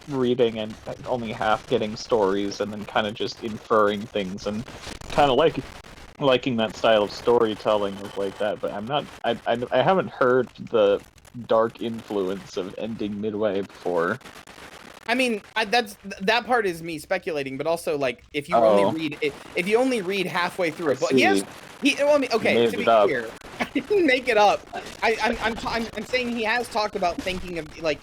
reading and only half getting stories, and then kind of just inferring things, and kind of liking that style of storytelling like that. But I haven't heard the dark influence of ending midway before. I mean, that part is me speculating, but also like if you only read halfway through a book, okay. To be clear, I didn't make it up. I'm saying he has talked about thinking of like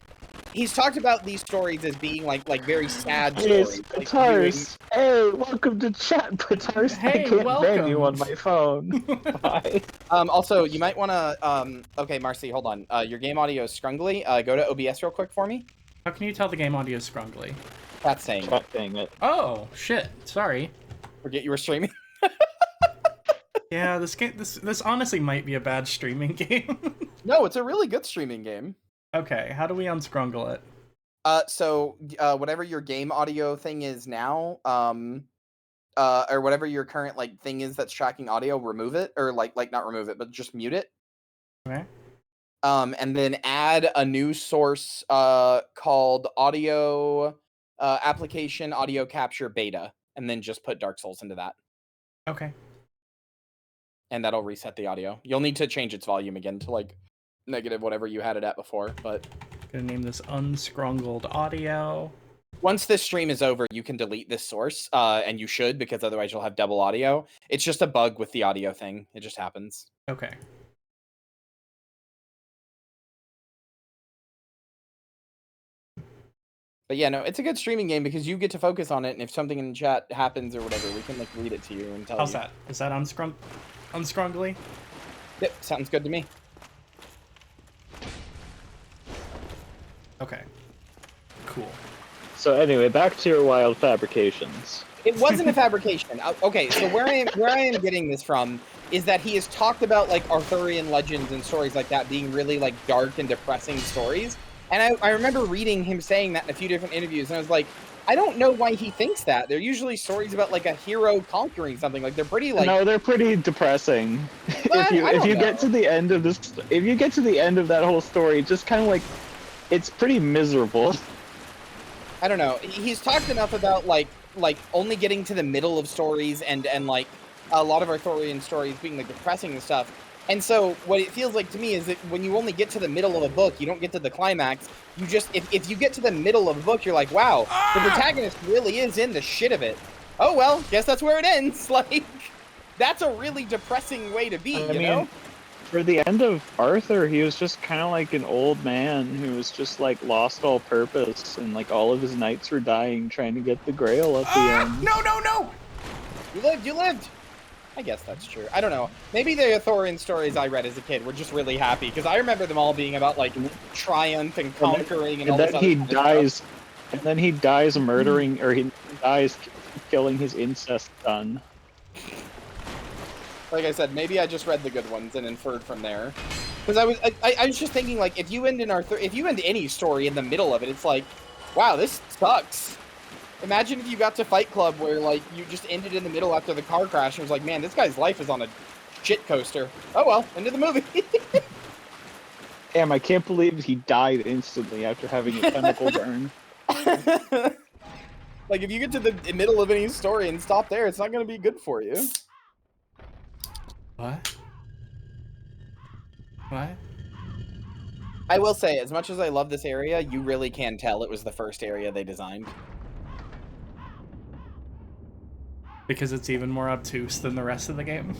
he's talked about these stories as being like very sad stories. Petars. Hey, welcome to chat, Petars. Hey, I can't welcome. name you on my phone. Bye. Also, you might want to okay, Marcy, hold on. Your game audio is scrungly. Go to OBS real quick for me. How can you tell the game audio is scrungly? That's saying Chat saying it. Oh, shit. Sorry. Forget you were streaming. Yeah, this honestly might be a bad streaming game. No, it's a really good streaming game. Okay, how do we unscrungle it? So whatever your game audio thing is now, or whatever your current like thing is that's tracking audio, remove it, or like not remove it, but just mute it. Okay. And then add a new source called audio application audio capture beta, and then just put Dark Souls into that. Okay. And that'll reset the audio. You'll need to change its volume again to like negative whatever you had it at before, but Gonna name this unscrungled audio. once this stream is over, you can delete this source, and you should, because otherwise you'll have double audio. It's just a bug with the audio thing. It just happens. Okay. But yeah, no, it's a good streaming game because you get to focus on it, and if something in the chat happens or whatever, we can like read it to you and tell How's you. that? Is that unscrungly? Yep, sounds good to me. Okay. Cool. So anyway, back to your wild fabrications. It wasn't a fabrication. Okay, so where I am getting this from is that he has talked about like Arthurian legends and stories like that being really like dark and depressing stories. And I remember reading him saying that in a few different interviews, and I was like, I don't know why he thinks that. They're usually stories about like a hero conquering something. Like they're pretty like No, they're pretty depressing. What? if you get to the end of this, if you get to the end of that whole story, just kind of like it's pretty miserable. I don't know. He's talked enough about like only getting to the middle of stories and like a lot of Arthurian stories being like depressing and stuff. And so what it feels like to me is that when you only get to the middle of a book, you don't get to the climax. You just if you get to the middle of a book, you're like, wow, the protagonist really is in the shit of it. Oh well, guess that's where it ends. Like that's a really depressing way to be, you know? For the end of Arthur, he was just kind of like an old man who was just like lost all purpose, and like all of his knights were dying trying to get the Grail at the end. No! You lived. I guess that's true. I don't know. Maybe the Arthurian stories I read as a kid were just really happy, because I remember them all being about like triumph and conquering and all this other stuff. And then he dies murdering, or he dies killing his incest son. Like I said, maybe I just read the good ones and inferred from there. Because I was just thinking, like, if you end any story in the middle of it, it's like, wow, this sucks. Imagine if you got to Fight Club where, like, you just ended in the middle after the car crash and was like, man, this guy's life is on a shit coaster. Oh well, end of the movie. Damn, I can't believe he died instantly after having a chemical burn. Like, if you get to the middle of any story and stop there, it's not going to be good for you. What? What? I will say, as much as I love this area, you really can tell it was the first area they designed. Because it's even more obtuse than the rest of the game?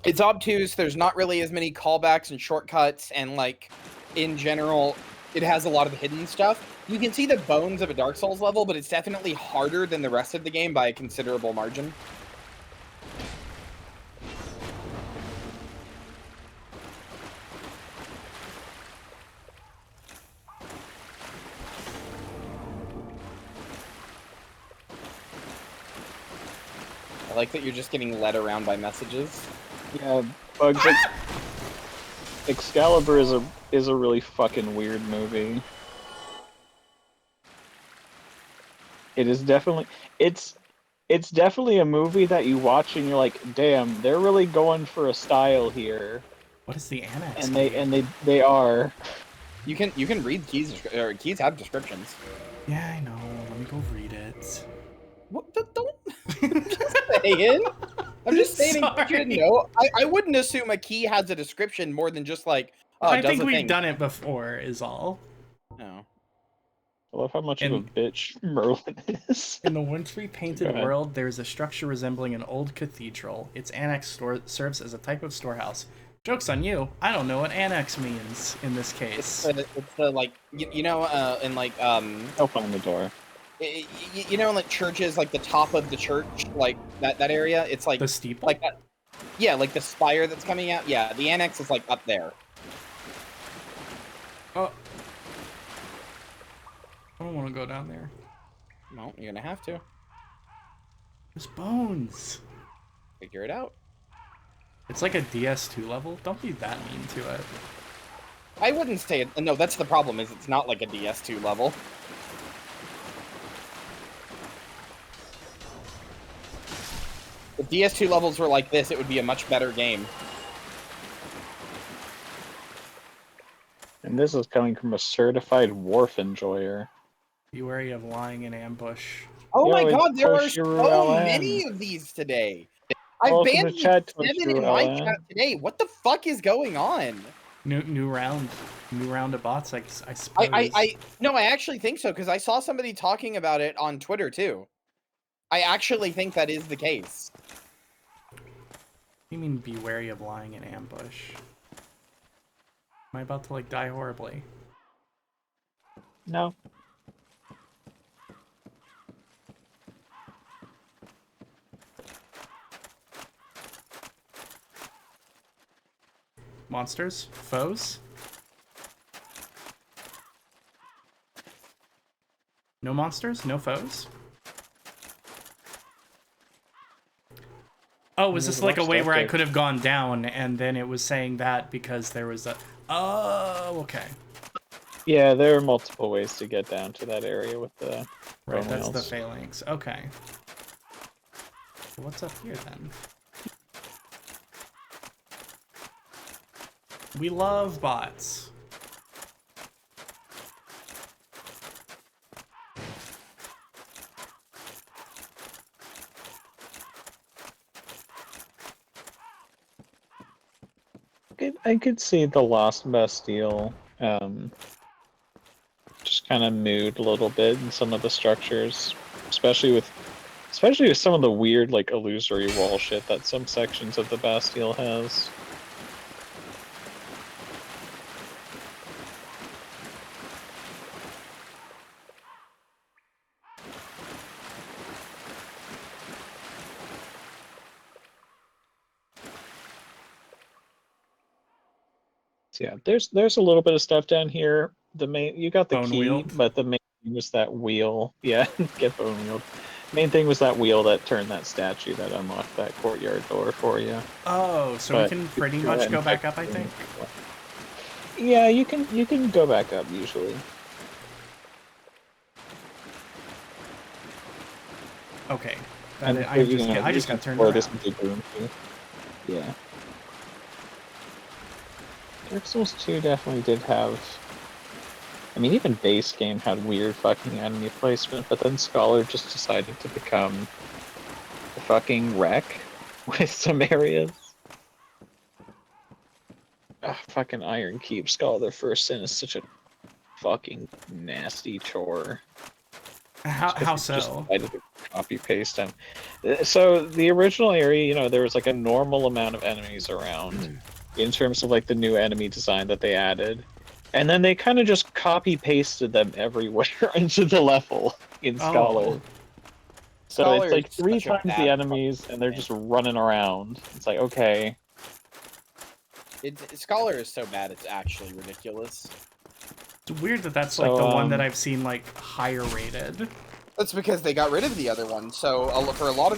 It's obtuse, there's not really as many callbacks and shortcuts, and like, in general, it has a lot of hidden stuff. You can see the bones of a Dark Souls level, but it's definitely harder than the rest of the game by a considerable margin. I like that you're just getting led around by messages. Yeah, Bugs. Excalibur is a really fucking weird movie. It is definitely it's definitely a movie that you watch and you're like, damn, they're really going for a style here. What is the annex? And mean? they are. You can read keys, or keys have descriptions. Yeah, I know. Let me go read it. What? Don't. I'm just saying. I'm just stating that you didn't know. I wouldn't assume a key has a description more than just like, oh, I it does think a we've thing. done it before, is all. No. I love how much of a And bitch Merlin is. in the wintry Go painted ahead. world, there is a structure resembling an old cathedral. Its annex serves as a type of storehouse. Joke's on you. I don't know what annex means in this case. It's the like you know in like I'll find the door. you know in like churches, like the top of the church, like that area, it's like The steeple? like that. Yeah, like the spire that's coming out. Yeah, the annex is like up there. Oh. I don't want to go down there. Well, you're gonna have to There's bones. figure it out. It's like a DS2 level. Don't be that mean to it. I wouldn't say it. No, that's the problem. Is it's not like a DS2 level. If DS2 levels were like this, it would be a much better game. And this is coming from a certified wharf enjoyer. Be wary of lying in ambush. Oh Yo, my it's god, there are Toshiru so LN. many of these today. I've Welcome to banned chat, like 7 Toshiru in my LN. chat today. What the fuck is going on? New round of bots. I suppose. No, I actually think so because I saw somebody talking about it on Twitter too. I actually think that is the case. You mean be wary of lying in ambush? Am I about to like die horribly? No. Monsters? Foes? No monsters? No foes? Oh, was There's this a like a bunch way stuff where I there. could have gone down and then it was saying that because there was a... Oh, okay. Yeah, there are multiple ways to get down to that area with the Right, bone that's the wheels. phalanx. Okay. So what's up here then? We love bots. I could see the Lost Bastille just kind of mood a little bit in some of the structures, especially with some of the weird like illusory wall shit that some sections of the Bastille has. So yeah, there's a little bit of stuff down here. You got the Bone key, wheeled. but the main thing was that wheel. Yeah, get bone wheeled. Main thing was that wheel that turned that statue that unlocked that courtyard door for you. Oh, so But we can pretty go much ahead go and back check up, I the think. Yeah, you can go back up usually. Okay. And I just got turned around. this into room too. Yeah. Dark Souls 2 definitely did have. I mean, even base game had weird fucking enemy placement, but then Scholar just decided to become the fucking wreck with some areas. Ugh, fucking Iron Keep Scholar First Sin is such a fucking nasty chore. How Just so? decided to copy paste them. So the original area, you know, there was like a normal amount of enemies around in terms of like the new enemy design that they added. And then they kind of just copy pasted them everywhere into the level in Scholar. Oh. So Scholar it's like is 3 such a times the bad enemies and they're game. just running around. It's like, okay. Scholar is so bad, it's actually ridiculous. It's weird that that's So, like the one that I've seen like higher rated. That's because they got rid of the other one. So for a lot of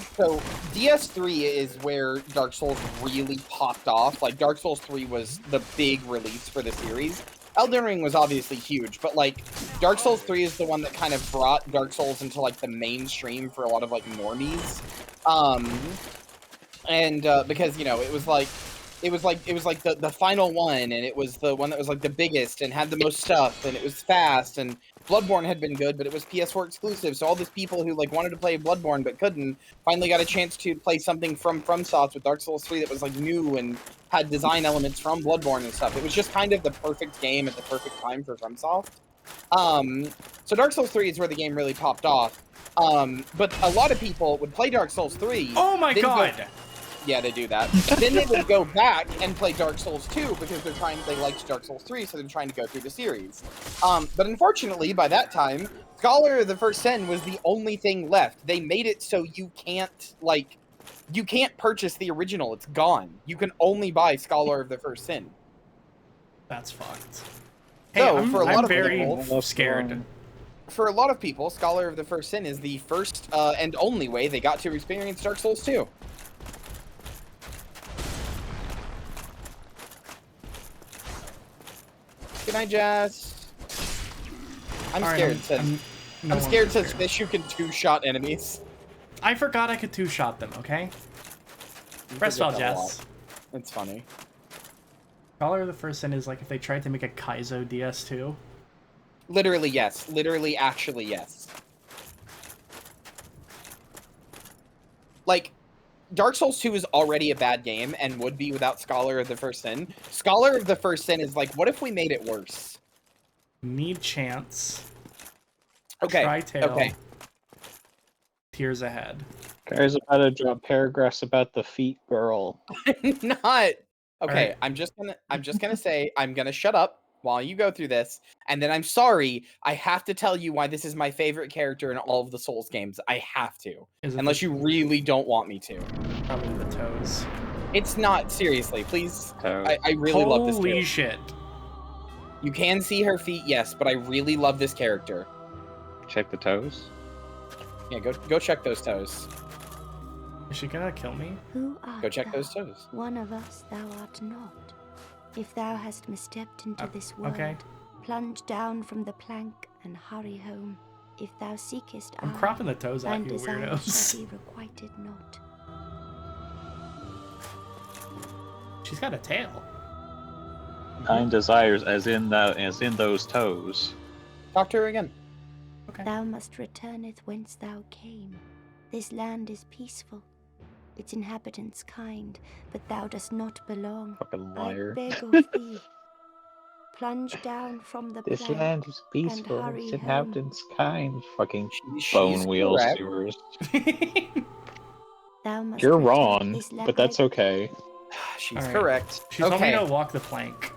DS3 is where Dark Souls really popped off. Like Dark Souls 3 was the big release for the series. Elden Ring was obviously huge, but like Dark Souls 3 is the one that kind of brought Dark Souls into like the mainstream for a lot of like normies. Because you know it was like the final one, and it was the one that was like the biggest and had the most stuff, and it was fast, and Bloodborne had been good, but it was PS4 exclusive, so all these people who like wanted to play Bloodborne but couldn't finally got a chance to play something from FromSoft with Dark Souls 3 that was like new and had design elements from Bloodborne and stuff. It was just kind of the perfect game at the perfect time for FromSoft. So Dark Souls 3 is where the game really popped off. But a lot of people would play Dark Souls 3. Oh my god! Yeah, they do that. Then they would go back and play Dark Souls 2 because they liked Dark Souls 3, so they're trying to go through the series. But unfortunately, by that time, Scholar of the First Sin was the only thing left. They made it so you can't purchase the original. It's gone. You can only buy Scholar of the First Sin. That's fucked. Hey, so, I'm very scared. For a lot of people, Scholar of the First Sin is the first and only way they got to experience Dark Souls 2. Can I just... I'm scared, I'm scared since Fish you can two-shot enemies. I forgot I could two-shot them, okay? Press spell, Jess. It's funny. Scholar of the First Sin is like if they tried to make a Kaizo DS2. Literally, yes. Literally, actually, yes. Like, Dark Souls 2 is already a bad game and would be without Scholar of the First Sin. Scholar of the First Sin is like, what if we made it worse? Need chance. Okay. Tri-tail. Okay. Tears ahead. Guys about to drop paragraphs about the feet girl. I'm not. Okay, Right. I'm just gonna say I'm gonna shut up while you go through this, and then I'm sorry, I have to tell you why this is my favorite character in all of the Souls games. I have to. Unless you really don't want me to. Probably the toes. It's not, seriously, please. Toes. I really love this character. Holy shit. You can see her feet, yes, but I really love this character. Check the toes. Yeah, go check those toes. Is she gonna kill me? Who art Go check thou? those toes. One of us thou art not. If thou hast misstepped into this world, okay. plunge down from the plank and hurry home. If thou seekest I'm eye, cropping the toes out, thine you desire weirdos. shall be requited not. She's got a tail. 9 desires, as in those toes. Talk to her again. Okay. Thou must returneth whence thou came. This land is peaceful, its inhabitants kind, but thou dost not belong. Fucking I liar. beg of thee, plunge down from the This plank land is peaceful, hurry its home. inhabitants kind. Fucking She's bone wheel correct. sewers. Thou must You're protect wrong, this land. but that's okay. She's All right. correct. She told me Okay. to walk the plank.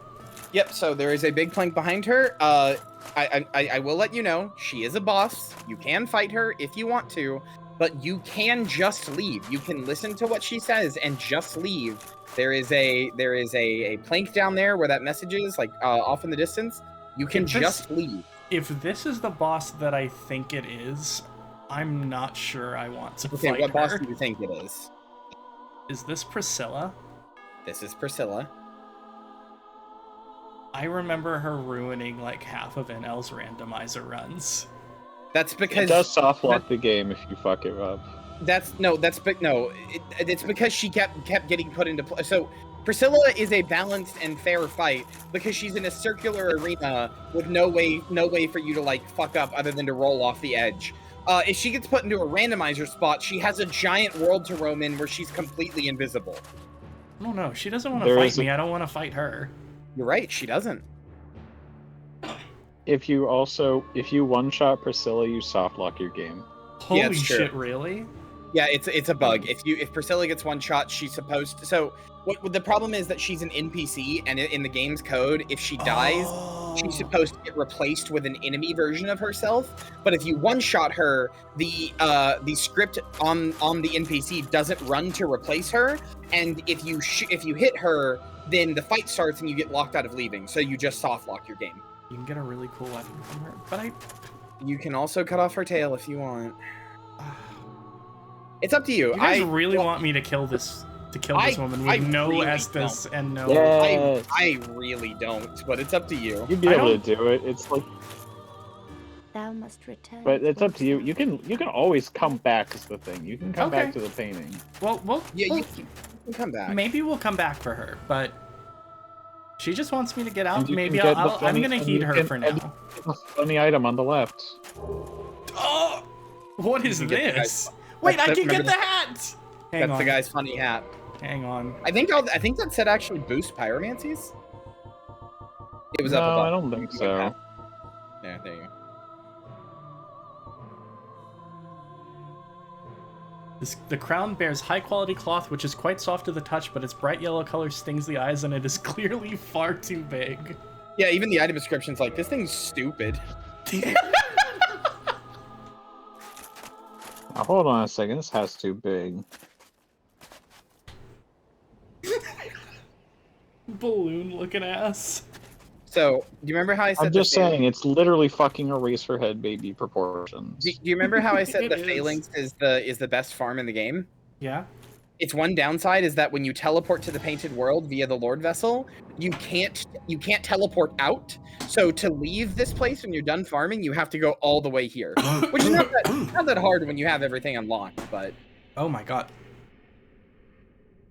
Yep, so there is a big plank behind her. I will let you know, she is a boss. You can fight her if you want to, but you can just leave. You can listen to what she says and just leave. There is a plank down there where that message is, like off in the distance. You can If this- just leave. If this is the boss that I think it is, I'm not sure I want to Okay, fight what boss her. do you think it is? Is this Priscilla? This is Priscilla. I remember her ruining like half of NL's randomizer runs. That's It because does soft lock the game if you fuck it up. it's because she kept getting put into play. So Priscilla is a balanced and fair fight because she's in a circular arena with no way for you to like fuck up other than to roll off the edge. If she gets put into a randomizer spot, she has a giant world to roam in where she's completely invisible. I don't know. She doesn't want to There fight is a- me. I don't want to fight her. You're right, she doesn't. If you one-shot Priscilla, you soft lock your game. Holy it's true. shit! Really? Yeah, it's a bug. If Priscilla gets one shot, she's supposed to. So what the problem is that she's an NPC, and in the game's code, if she dies, she's supposed to get replaced with an enemy version of herself. But if you one shot her, the script on the NPC doesn't run to replace her, and if you hit her, then the fight starts and you get locked out of leaving. So you just soft lock your game. You can get a really cool weapon from her, but You can also cut off her tail if you want. It's up to you. You guys really want me to kill this woman with no really Estus and no... Yes. I really don't, but it's up to you. You'd be able to do it. It's like, Thou must return. but it's up whence to you. thou You can always come back is the thing. You can come back to the painting. Well, Yeah, you can come back. maybe we'll come back for her, but she just wants me to get out. And you Maybe can get the I'm funny- gonna and heed you her can- for and now. you can get the funny item on the left. Oh, what is You can get the this? Wait, I can get remember the hat. Hang That's on. the guy's funny hat. Hang on. I think that set actually boosts pyromancies. It was No, up above. I don't think so. Yeah, there you go. The crown bears high-quality cloth, which is quite soft to the touch, but its bright yellow color stings the eyes, and it is clearly far too big. Yeah, even the item description's like, this thing's stupid. Now, hold on a second. This hat's too big. Balloon-looking ass. So, do you remember how I said I'm just saying, it's literally fucking Eraserhead baby proportions. Do you remember how I said It the is. Phalanx is the best farm in the game? Yeah? Its one downside is that when you teleport to the Painted World via the Lord Vessel, you can't teleport out. So to leave this place when you're done farming, you have to go all the way here, which is not that hard when you have everything unlocked. But Oh my god.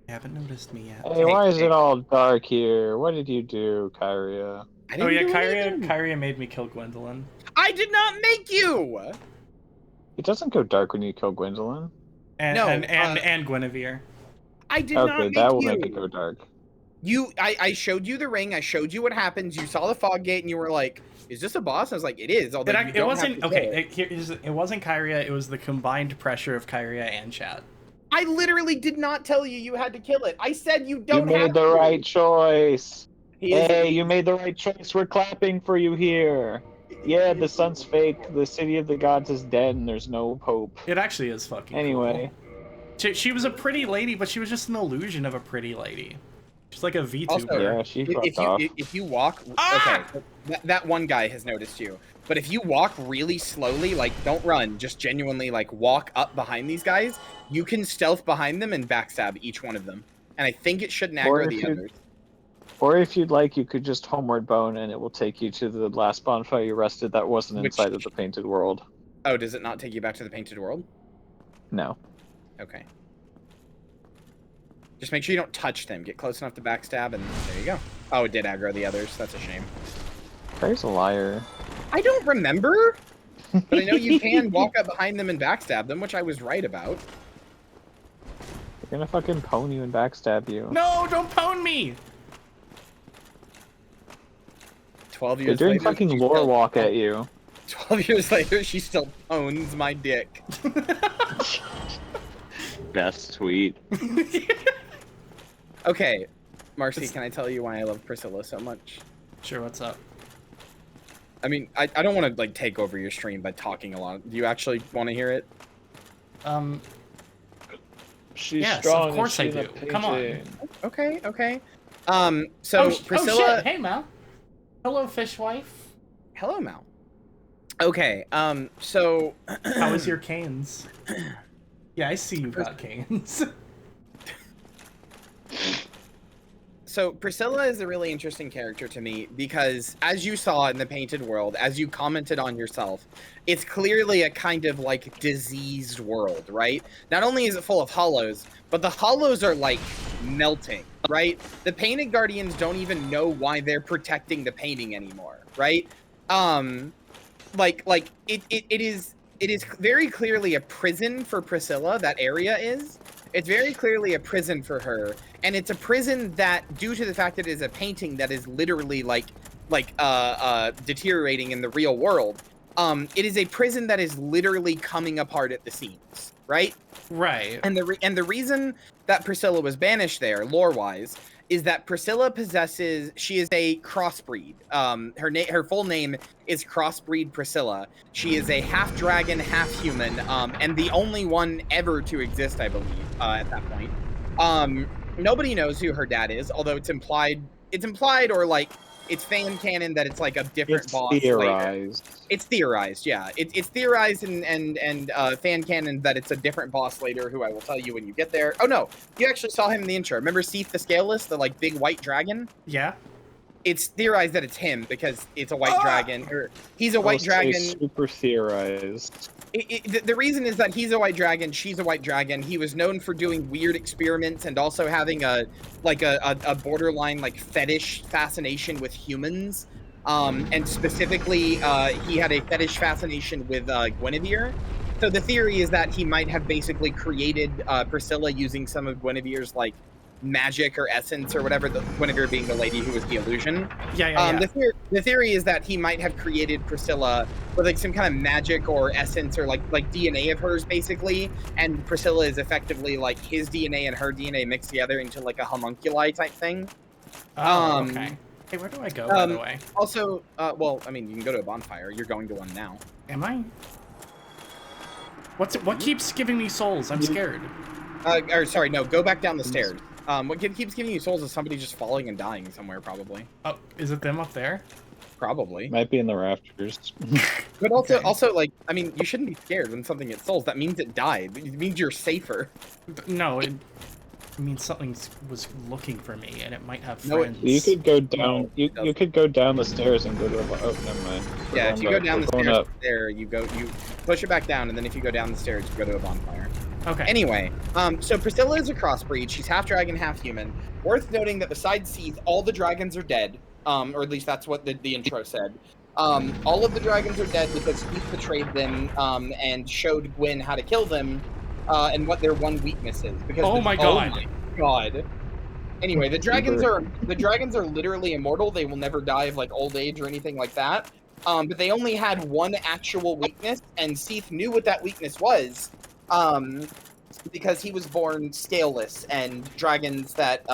You haven't noticed me yet. Hey, why is it all dark here? What did you do, Kyria? I Oh didn't yeah, do Kyria anything. made me kill Gwendolyn. I did not make you. It doesn't go dark when you kill Gwendolyn. And No, and Guinevere. I did not Okay, make that will you. make it go dark. I showed you the ring. I showed you what happens. You saw the fog gate, and you were like, "Is this a boss?" I was like, "It is." Although you It don't wasn't have to kill okay. It wasn't Kyria. It was the combined pressure of Kyria and Chat. I literally did not tell you you had to kill it. I said you You don't have made the to. right choice. He is- Hey, you made the right choice. We're clapping for you here. Yeah, the sun's fake. The city of the gods is dead, and there's no hope. It actually is fucking. Anyway, cool. She was a pretty lady, but she was just an illusion of a pretty lady. She's like a VTuber. Also, yeah, she fucked off. If you walk, Ah! okay, that one guy has noticed you. But if you walk really slowly, like don't run, just genuinely like walk up behind these guys, you can stealth behind them and backstab each one of them. And I think it shouldn't Or aggro if the you- others. Or if you'd like, you could just homeward bone, and it will take you to the last bonfire you rested that wasn't Which- inside of the Painted World. Oh, does it not take you back to the Painted World? No. Okay. Just make sure you don't touch them. Get close enough to backstab, and there you go. Oh, it did aggro the others. That's a shame. Barry's a liar. I don't remember, but I know you can walk up behind them and backstab them, which I was right about. They're gonna fucking pwn you and backstab you. No, don't pwn me. 12 They're years doing later, fucking she lore still- walk at you. 12 years later, she still owns my dick. Best tweet. Okay, Marcy, can I tell you why I love Priscilla so much? Sure, what's up? I mean, I don't want to like take over your stream by talking a lot. Do you actually want to hear it? She's Yes, strong. of course I do. Come on. Okay, okay. So Priscilla. Oh shit! Hey, Mal. Hello, fishwife. Hello, Mal. Okay, so How is your canes? Yeah, I see you got canes. So Priscilla is a really interesting character to me because, as you saw in the Painted World, as you commented on yourself, it's clearly a kind of like diseased world, right? Not only is it full of hollows, but the hollows are like melting, right? The Painted Guardians don't even know why they're protecting the painting anymore, right? It is very clearly a prison for Priscilla. That area is. It's very clearly a prison for her, and it's a prison that, due to the fact that it is a painting that is literally deteriorating in the real world, it is a prison that is literally coming apart at the seams, right? Right. And the reason that Priscilla was banished there, lore-wise, is that Priscilla she is a crossbreed. Her full name is Crossbreed Priscilla. She is a half dragon, half human, and the only one ever to exist, I believe, at that point. Nobody knows who her dad is, although it's implied or like it's fan canon that it's like a different It's boss later. theorized. It's theorized, yeah. It's theorized and fan canon that it's a different boss later, who I will tell you when you get there. Oh no, you actually saw him in the intro. Remember Seath the Scaleless, the like big white dragon? Yeah. It's theorized that it's him because it's a white dragon, or he's a white dragon. Super theorized. The reason is that he's a white dragon, she's a white dragon. He was known for doing weird experiments and also having a borderline like fetish fascination with humans. And specifically, he had a fetish fascination with Guinevere. So the theory is that he might have basically created Priscilla using some of Guinevere's like magic or essence or whatever, the Guinevere being the lady who was the illusion. Yeah. The theory is that he might have created Priscilla with like some kind of magic or essence or like DNA of hers basically, and Priscilla is effectively like his DNA and her DNA mixed together into like a homunculi type thing. Oh, okay. Hey, where do I go, by the way? Also, well, I mean, you can go to a bonfire. You're going to one now. Am I? What keeps giving me souls? I'm scared. Or sorry, no, go back down the stairs. What keeps giving you souls is somebody just falling and dying somewhere, probably. Oh, is it them up there? Probably. Might be in the rafters. But also, Okay. also, like, I mean, you shouldn't be scared when something gets souls. That means it died. It means you're safer. No, it means something was looking for me, and it might have No, friends. You could go down. No, You could go down the stairs and go to. Oh, never mind. We're Yeah, going if you go back. down We're the going stairs up. there, you push it back down, and then if you go down the stairs, you go to a bonfire. Okay. Anyway, so Priscilla is a crossbreed. She's half dragon, half human. Worth noting that besides Seath, all the dragons are dead. Or at least that's what the intro said. All of the dragons are dead because Seath betrayed them and showed Gwyn how to kill them and what their one weakness is. Because Oh my god. Oh my god. Anyway, the dragons are literally immortal. They will never die of like old age or anything like that. But they only had one actual weakness, and Seath knew what that weakness was. Because he was born scaleless, and dragons that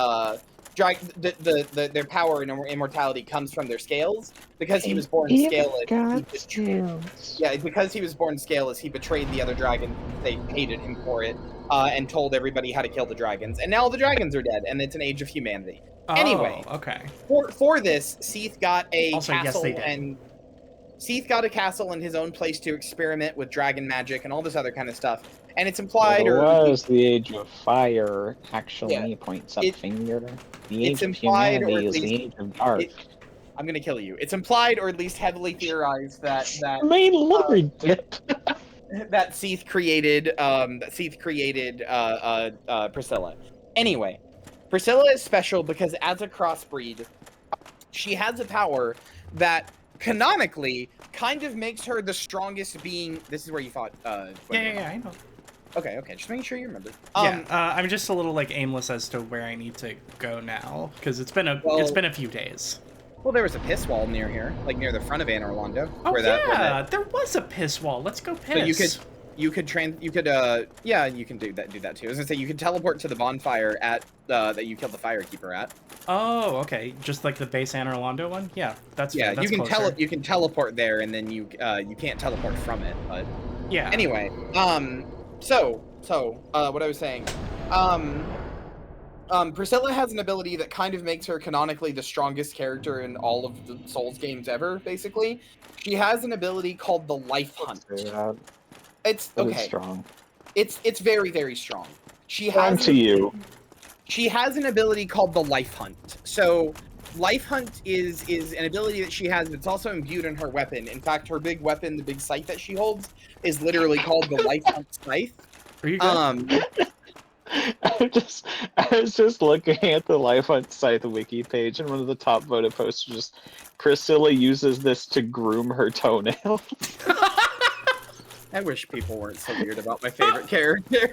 their power and immortality comes from their scales. Because he was born scaleless, because he was born scaleless, he betrayed the other dragon. They hated him for it, and told everybody how to kill the dragons. And now all the dragons are dead, and it's an age of humanity. Oh, Anyway, okay. For this, Seath got a Also, yes, castle they did. and Seath got a castle in his own place to experiment with dragon magic and all this other kind of stuff. And it's implied, It or was the age of fire. Actually, Yeah. points up finger. The it's age of implied, or humanity at is the least age of dark. I'm gonna kill you. It's implied, or at least heavily theorized, that I mean, Lord dip. that Seath created Priscilla. Anyway, Priscilla is special because as a crossbreed, she has a power that canonically kind of makes her the strongest being. This is where you thought. Yeah, I know. Okay, just making sure you remember. I'm just a little like aimless as to where I need to go now because it's been a few days. Well, there was a piss wall near here, like near the front of Anor Londo. Oh there was a piss wall. Let's go piss. So you can do that too. I was gonna say you could teleport to the bonfire at that you killed the firekeeper at. Oh, okay. Just like the base Anor Londo one? Yeah, that's Yeah, that's you can closer. you can teleport there, and then you can't teleport from it. But Yeah. anyway, so what I was saying, Priscilla has an ability that kind of makes her canonically the strongest character in all of the Souls games ever. Basically, she has an ability called the Life Hunt. It's That is okay. strong. It's very, very strong. She On has to you. She has an ability called the Life Hunt. So, Life Hunt is an ability that she has that's also imbued in her weapon. In fact, her big weapon, the big scythe that she holds, is literally called the Life Hunt Scythe. Are you good? I was just looking at the Life Hunt Scythe wiki page, and one of the top voted posts was just Priscilla uses this to groom her toenails. I wish people weren't so weird about my favorite character.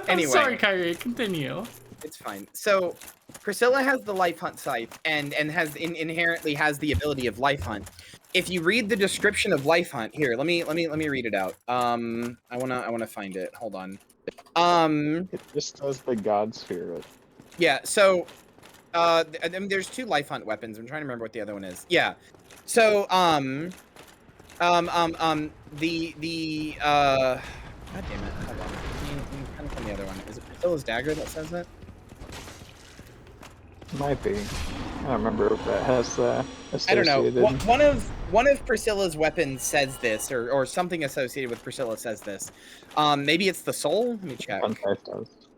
Anyway. I'm sorry, Kyrie. Continue. It's fine. So, Priscilla has the Life Hunt Scythe and has inherently has the ability of Life Hunt. If you read the description of Life Hunt, here, let me read it out. I wanna find it. Hold on. It just does the God Spirit. Yeah. So, I mean, there's two Life Hunt weapons. I'm trying to remember what the other one is. Yeah. So, God damn it. Hold on. Let me kind of find the other one. Is it Priscilla's dagger that says that? Might be. I don't remember if that has I don't know. associated. One of Priscilla's weapons says this, or something associated with Priscilla says this. Maybe it's the soul. Let me check. Fun fact does.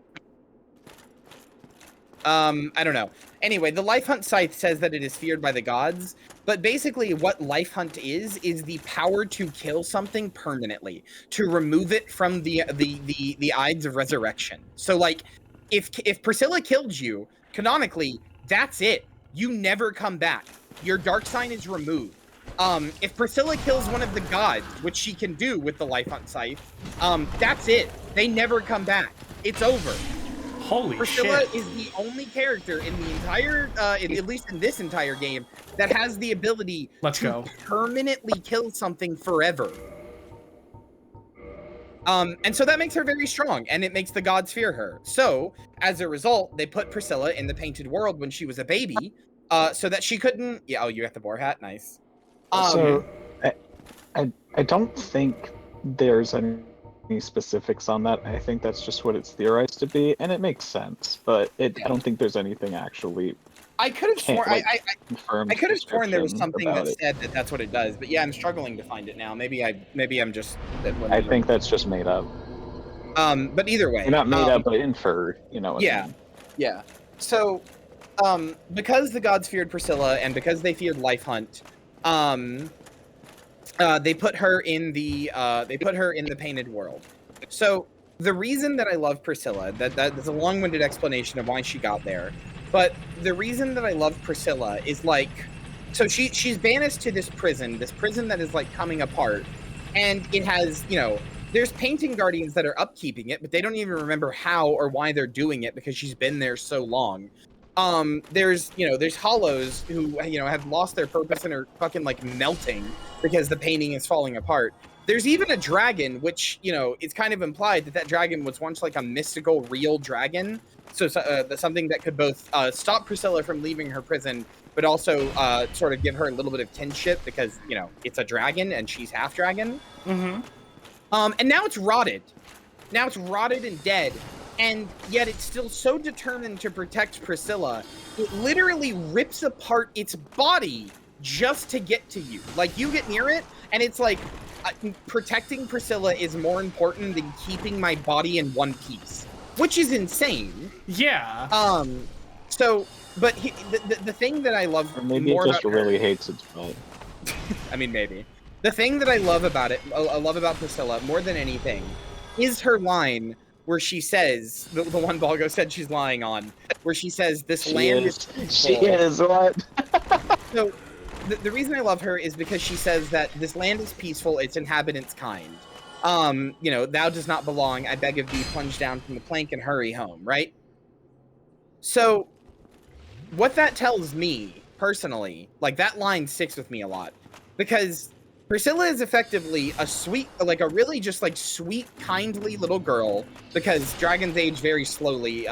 I don't know. Anyway, the Life Hunt Scythe says that it is feared by the gods, but basically what Life Hunt is the power to kill something permanently, to remove it from the Ides of Resurrection. So like, if Priscilla killed you, canonically, that's it. You never come back. Your dark sign is removed. If Priscilla kills one of the gods, which she can do with the Life Hunt Scythe, that's it. They never come back. It's over. Holy Priscilla shit. is the only character in the entire, at least in this entire game, that has the ability to permanently kill something forever. And so that makes her very strong, and it makes the gods fear her. So, as a result, they put Priscilla in the Painted World when she was a baby, so that she couldn't... Yeah, oh, you got the boar hat? Nice. So, I don't think there's any specifics on that. I think that's just what it's theorized to be, and it makes sense, but I don't think there's anything actually... I could have sworn I could have sworn there was description something about that it. said that that's what it does, but yeah, I'm struggling to find it now. Maybe I'm just... I think that's just made up. But either way... Not made up, but inferred, you know what I mean. Yeah. So, because the gods feared Priscilla, and because they feared Life Hunt, they put her in the Painted World. So the reason that I love Priscilla, that's a long-winded explanation of why she got there, but the reason that I love Priscilla is like, so she's banished to this prison that is like coming apart, and it has, you know, there's painting guardians that are upkeeping it, but they don't even remember how or why they're doing it because she's been there so long. There's hollows who, you know, have lost their purpose and are fucking like melting because the painting is falling apart. There's even a dragon, which, you know, it's kind of implied that dragon was once like a mystical real dragon. So something that could both stop Priscilla from leaving her prison, but also sort of give her a little bit of kinship because, you know, it's a dragon and she's half dragon. Mm-hmm. And now it's rotted. Now it's rotted and dead. And yet it's still so determined to protect Priscilla, it literally rips apart its body just to get to you. Like, you get near it, and it's like, protecting Priscilla is more important than keeping my body in one piece, which is insane. Yeah. So, but the thing that I love or maybe more it just about really hates its butt. I mean, maybe. The thing that I love about Priscilla more than anything is her line where she says, the one Balgo said she's lying on, where she says, this land is peaceful. She is, what? So, the reason I love her is because she says that this land is peaceful, its inhabitants kind. You know, thou does not belong, I beg of thee, plunge down from the plank and hurry home, right? So, what that tells me, personally, like, that line sticks with me a lot. Because Priscilla is effectively a sweet, like a really just like sweet, kindly little girl, because dragons age very slowly,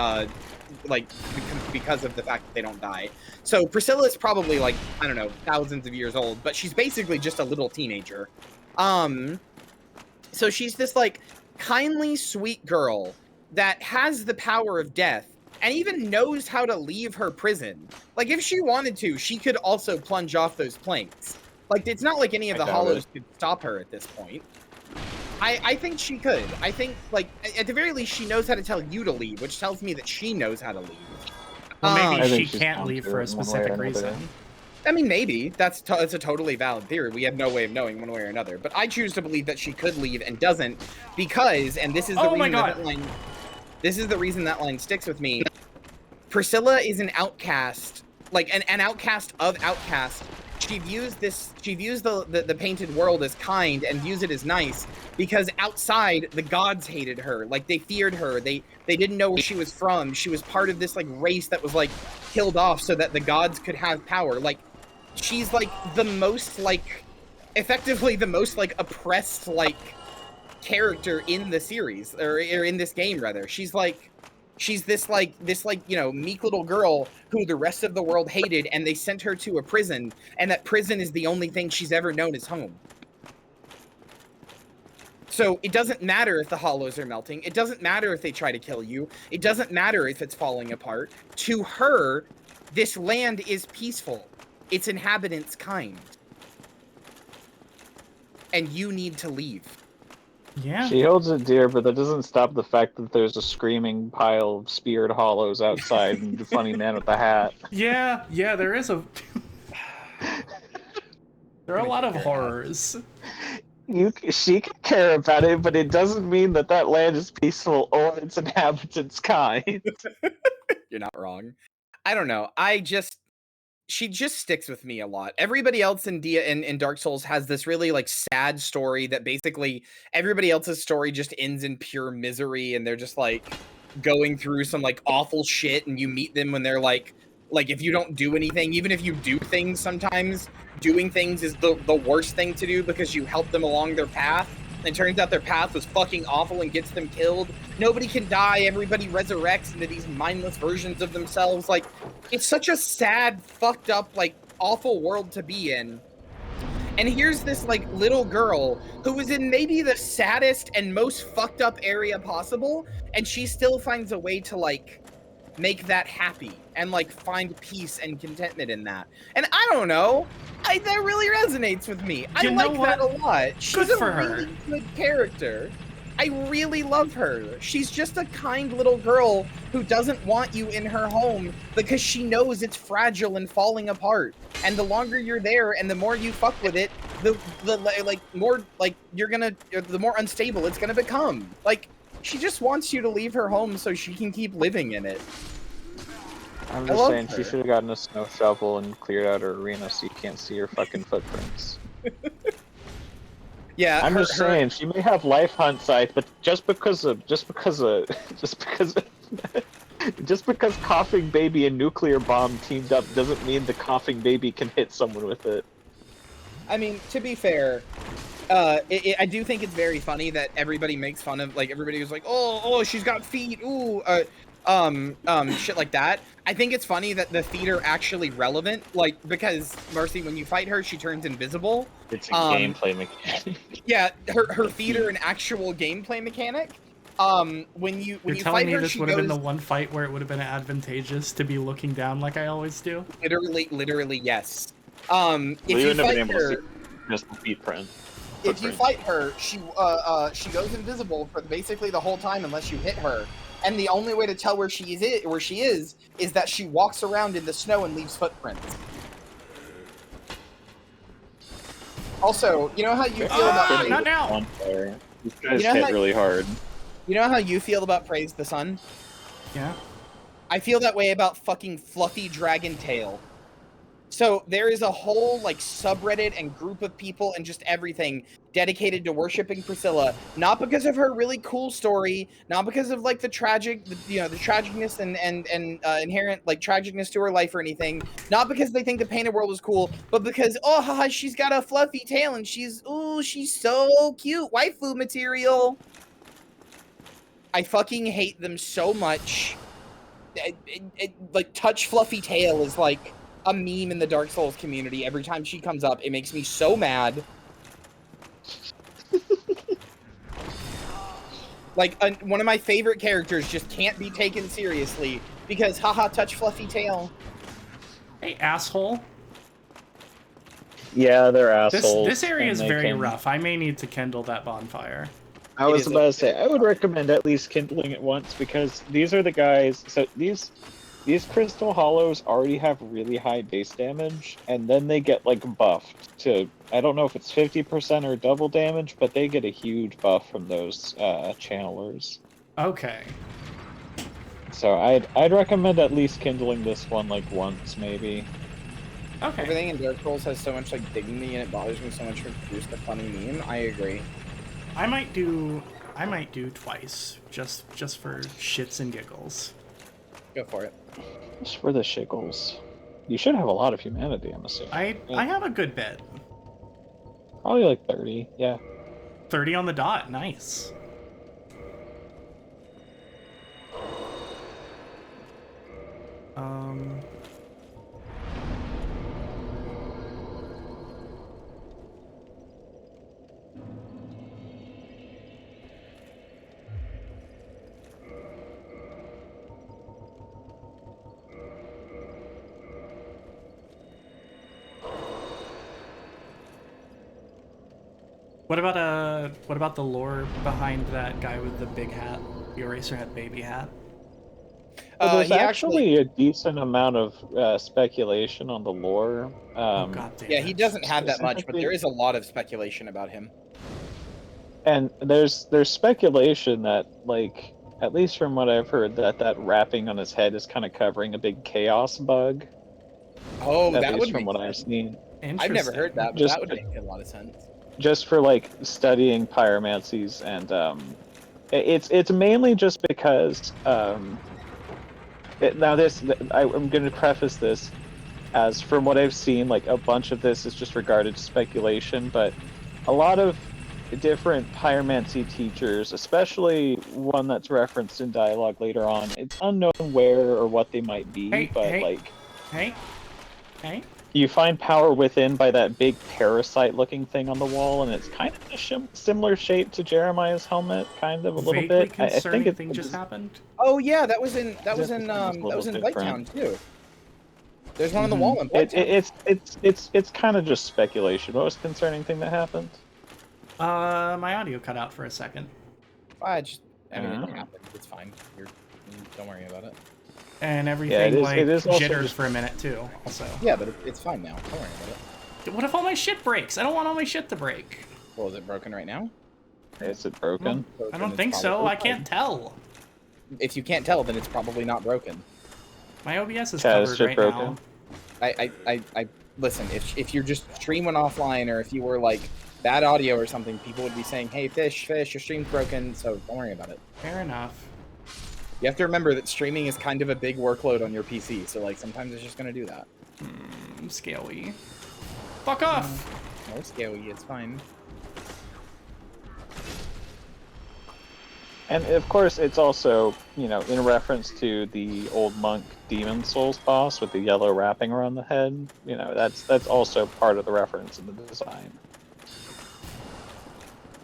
like because of the fact that they don't die. So Priscilla is probably like, I don't know, thousands of years old, but she's basically just a little teenager. So she's this like kindly, sweet girl that has the power of death and even knows how to leave her prison. Like, if she wanted to, she could also plunge off those planks. Like, it's not like any of the hollows could stop her at this point. I think she could. I think, like, at the very least, she knows how to tell you to leave, which tells me that she knows how to leave. Well, maybe she she's can't leave for a specific reason. I mean, maybe. That's a totally valid theory. We have no way of knowing one way or another. But I choose to believe that she could leave and doesn't because, and this is the reason that line... This is the reason that line sticks with me. Priscilla is an outcast, like an outcast of outcasts. She views the Painted World as kind and views it as nice because outside the gods hated her. Like, they feared her. They didn't know where she was from. She was part of this like race that was like killed off so that the gods could have power. Like, she's like the most like, effectively the most like oppressed like character in the series or in this game rather. She's this you know, meek little girl who the rest of the world hated, and they sent her to a prison, and that prison is the only thing she's ever known as home. So it doesn't matter if the hollows are melting. It doesn't matter if they try to kill you. It doesn't matter if it's falling apart. To her, this land is peaceful. Its inhabitants kind. And you need to leave. Yeah. She holds it dear, but that doesn't stop the fact that there's a screaming pile of speared hollows outside and the funny man with the hat. Yeah, there is a... There are a lot of horrors. She can care about it, but it doesn't mean that that land is peaceful or its inhabitants kind. You're not wrong. I don't know. She just sticks with me a lot. Everybody else in Dark Souls has this really like sad story that basically everybody else's story just ends in pure misery, and they're just like going through some like awful shit, and you meet them when they're like if you don't do anything, even if you do things, sometimes doing things is the worst thing to do because you help them along their path. And it turns out their path was fucking awful and gets them killed. Nobody can die. Everybody resurrects into these mindless versions of themselves. Like, it's such a sad, fucked up, like, awful world to be in. And here's this, like, little girl who is in maybe the saddest and most fucked up area possible, and she still finds a way to, like, make that happy and like find peace and contentment in that. And I don't know, that really resonates with me. I like that a lot. She's a really good character. I really love her. She's just a kind little girl who doesn't want you in her home because she knows it's fragile and falling apart. And the longer you're there and the more you fuck with it, the more like the more unstable it's gonna become. Like, she just wants you to leave her home so she can keep living in it. I'm just saying she should have gotten a snow shovel and cleared out her arena so you can't see her fucking footprints. Yeah, I'm just saying she may have life hunt sight, but just because coughing baby and nuclear bomb teamed up doesn't mean the coughing baby can hit someone with it. I mean, to be fair, I do think it's very funny that everybody makes fun of, like, everybody was like, oh, she's got feet, ooh, shit like that. I think it's funny that the feet are actually relevant, like, because Mercy, when you fight her, she turns invisible. It's a gameplay mechanic. Yeah, her feet are an actual gameplay mechanic. When you telling fight me her, this would have been the one fight where it would have been advantageous to be looking down like I always do? Literally, yes. If you fight her, just the feet print. If you fight her, she goes invisible for basically the whole time unless you hit her. And the only way to tell where she is that she walks around in the snow and leaves footprints. Also, you know how you feel about not now. These guys hit really hard. You know how you feel about Praise the Sun? Yeah. I feel that way about fucking Fluffy Dragon Tail. So there is a whole like subreddit and group of people and just everything dedicated to worshiping Priscilla, not because of her really cool story, not because of like the tragicness and inherent like tragicness to her life or anything, not because they think the painted world is cool, but because she's got a fluffy tail and she's so cute, waifu material. I fucking hate them so much. Like Touch Fluffy Tail is like a meme in the Dark Souls community. Every time she comes up, it makes me so mad. Like, one of my favorite characters just can't be taken seriously because, haha, Touch Fluffy Tail. Hey, asshole. Yeah, they're assholes. This area is very rough. I may need to kindle that bonfire. I was about to say, I would recommend at least kindling it once because these are the guys. So these crystal hollows already have really high base damage, and then they get like buffed to, I don't know if it's 50% or double damage, but they get a huge buff from those channelers. Okay. So I'd recommend at least kindling this one like once maybe. Okay. Everything in Dark Souls has so much like dignity, and it bothers me so much to produce the funny meme. I agree. I might do twice, just for shits and giggles. Go for it. Just for the shiggles. You should have a lot of humanity, I'm assuming. I have a good bit. Probably like 30, yeah. 30 on the dot, nice. what about the lore behind that guy with the big hat, the Eraserhead baby hat? Well, there's He actually a decent amount of speculation on the lore. Oh god damn Yeah, it. he doesn't have that much, but specifically- there is a lot of speculation about him. And there's speculation that, like, at least from what I've heard, that wrapping on his head is kind of covering a big chaos bug. Oh, At that least would from make what I've sense. seen. I've never heard that, but Just- that would make a lot of sense. Just for like studying pyromancies, and it's mainly just because I'm going to preface this as, from what I've seen, like a bunch of this is just regarded to speculation, but a lot of different pyromancy teachers, especially one that's referenced in dialogue later on, it's unknown where or what they might be, Hey. you find power within by that big parasite-looking thing on the wall, and it's kind of a similar shape to Jeremiah's helmet, kind of a little Vaguely bit. concerning I think thing just happened. Oh yeah, that was in different. Blighttown too. There's one on the wall in Blighttown. It's kind of just speculation. What was the concerning thing that happened? My audio cut out for a second. I mean, Oh. it happened. It's fine. Don't worry about it. And everything it is also jitters just- for a minute too, also. Yeah, but it's fine now. Don't worry about it. What if all my shit breaks? I don't want all my shit to break. Well, is it broken right now? Is it broken? So I then don't it's think so. probably I can't tell. If you can't tell, then it's probably not broken. My OBS is Chad, is covered shit right broken? now. I listen. If you're just streaming offline, or if you were like bad audio or something, people would be saying, "Hey, fish, your stream's broken." So don't worry about it. Fair enough. You have to remember that streaming is kind of a big workload on your PC, so like sometimes it's just gonna do that. Scaly. Fuck off! No, scary, it's fine. And of course, it's also, in reference to the old monk Demon Souls boss with the yellow wrapping around the head. That's also part of the reference in the design.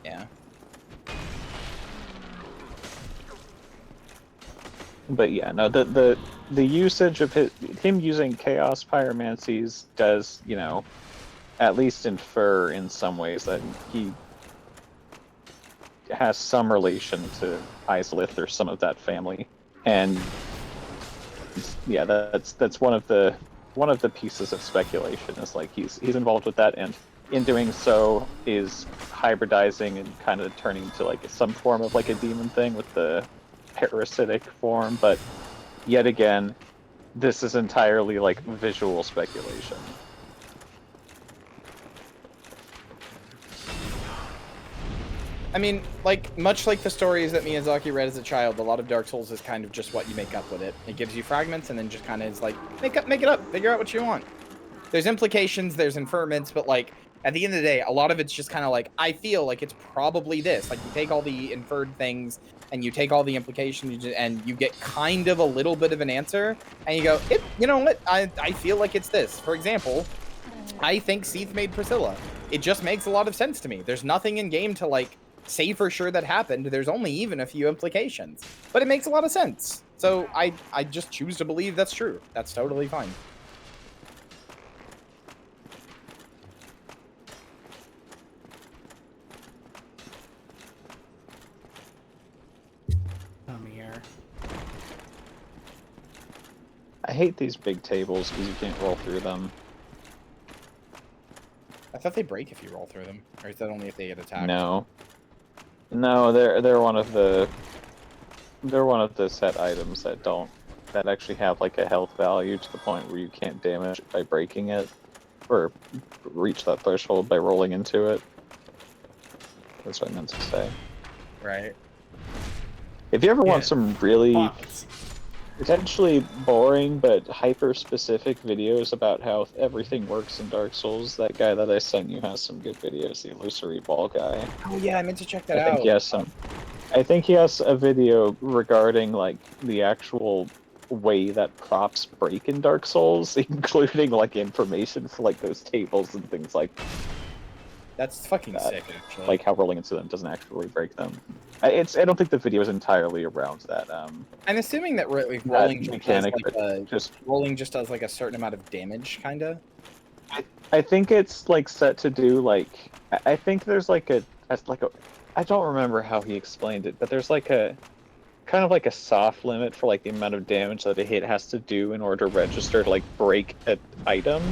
Yeah. But yeah, no, the usage of him using chaos pyromancies does, at least infer in some ways that he has some relation to Islith or some of that family, and yeah, that's one of the pieces of speculation is like he's involved with that, and in doing so is hybridizing and kind of turning into like some form of like a demon thing with the parasitic form. But yet again, this is entirely like visual speculation. I mean, much like the stories that Miyazaki read as a child, a lot of Dark Souls is kind of just what you make up with it. It gives you fragments and then just kind of is like, make it up, figure out what you want. There's implications, there's inferments, but like, at the end of the day, a lot of it's just kind of like, I feel like it's probably this. Like, you take all the inferred things and you take all the implications and you get kind of a little bit of an answer, and you go, you know what, I feel like it's this. For example, I think Seath made Priscilla. It just makes a lot of sense to me. There's nothing in game to like say for sure that happened. There's only even a few implications, but it makes a lot of sense. So I just choose to believe that's true. That's totally fine. Come here. I hate these big tables because you can't roll through them. I thought they break if you roll through them, or is that only if they get attacked? No, they're one of the set items that actually have like a health value to the point where you can't damage it by breaking it, or reach that threshold by rolling into it. That's what I meant to say. Right. If you ever want Yeah. some really Pots. potentially boring but hyper-specific videos about how everything works in Dark Souls, that guy that I sent you has some good videos, the illusory ball guy. Oh yeah, I meant to check that I out. think he has some. I think he has a video regarding like the actual way that props break in Dark Souls, including like information for like those tables and things like That's fucking that. sick, actually. Like how rolling into them doesn't actually break them. I don't think the video is entirely around that. I'm assuming that rolling just mechanic, does, like, just rolling just does like a certain amount of damage, kind of. I think it's like set to do like I think there's like as like a, I don't remember how he explained it, but there's like a kind of like a soft limit for like the amount of damage that a hit has to do in order to register to like break an item.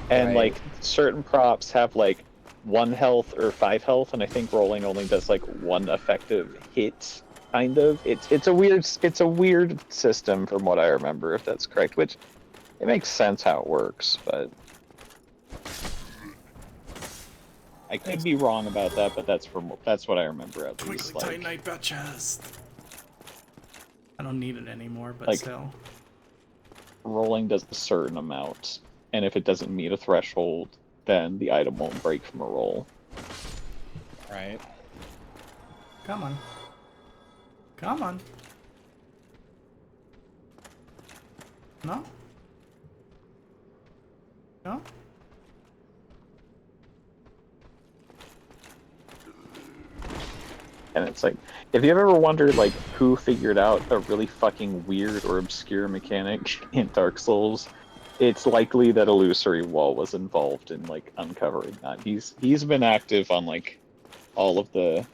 And Right. like certain props have like 1 health or 5 health, and I think rolling only does like 1 effective hit. Kind of. It's a weird system from what I remember, if that's correct. Which it makes sense how it works, but I could be wrong about that. But that's what I remember at least. Twinkling Titanite bat chest. I don't need it anymore, but Like, still. rolling does a certain amount, and if it doesn't meet a threshold, then the item won't break from a roll. Right. Come on. Come on. No? No? And it's like, if you've ever wondered like who figured out a really fucking weird or obscure mechanic in Dark Souls, it's likely that Illusory Wall was involved in like uncovering that. He's been active on like all of the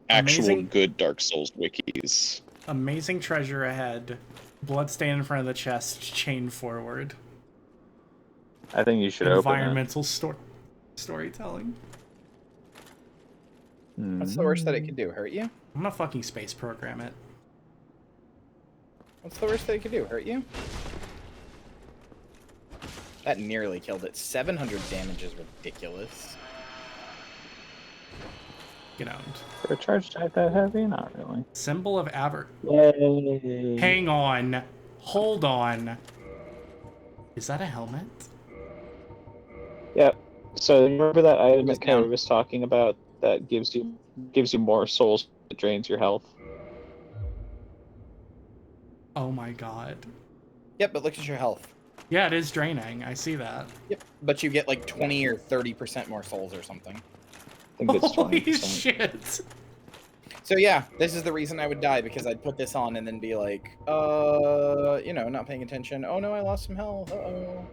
actual Amazing. good Dark Souls wikis. Amazing treasure ahead. Bloodstain in front of the chest, chain forward. I think you should open it. Environmental storytelling. What's the worst that it could do? Hurt you? I'm gonna fucking space program it. What's the worst that it could do? Hurt you? That nearly killed it. 700 damage is ridiculous. Get owned. For a charge type that heavy? Not really. Symbol of Aver. Yay. Hang on. Hold on. Is that a helmet? Yep. So remember that item It's that Kyrie down. was talking about that gives you more souls, that drains your health? Oh my god. Yep, but look at your health. Yeah, it is draining. I see that. Yep, but you get like 20 or 30% more souls or something. I think it's Holy 20%. shit. So yeah, this is the reason I would die, because I'd put this on and then be like, you know, not paying attention. Oh no, I lost some health. Uh-oh.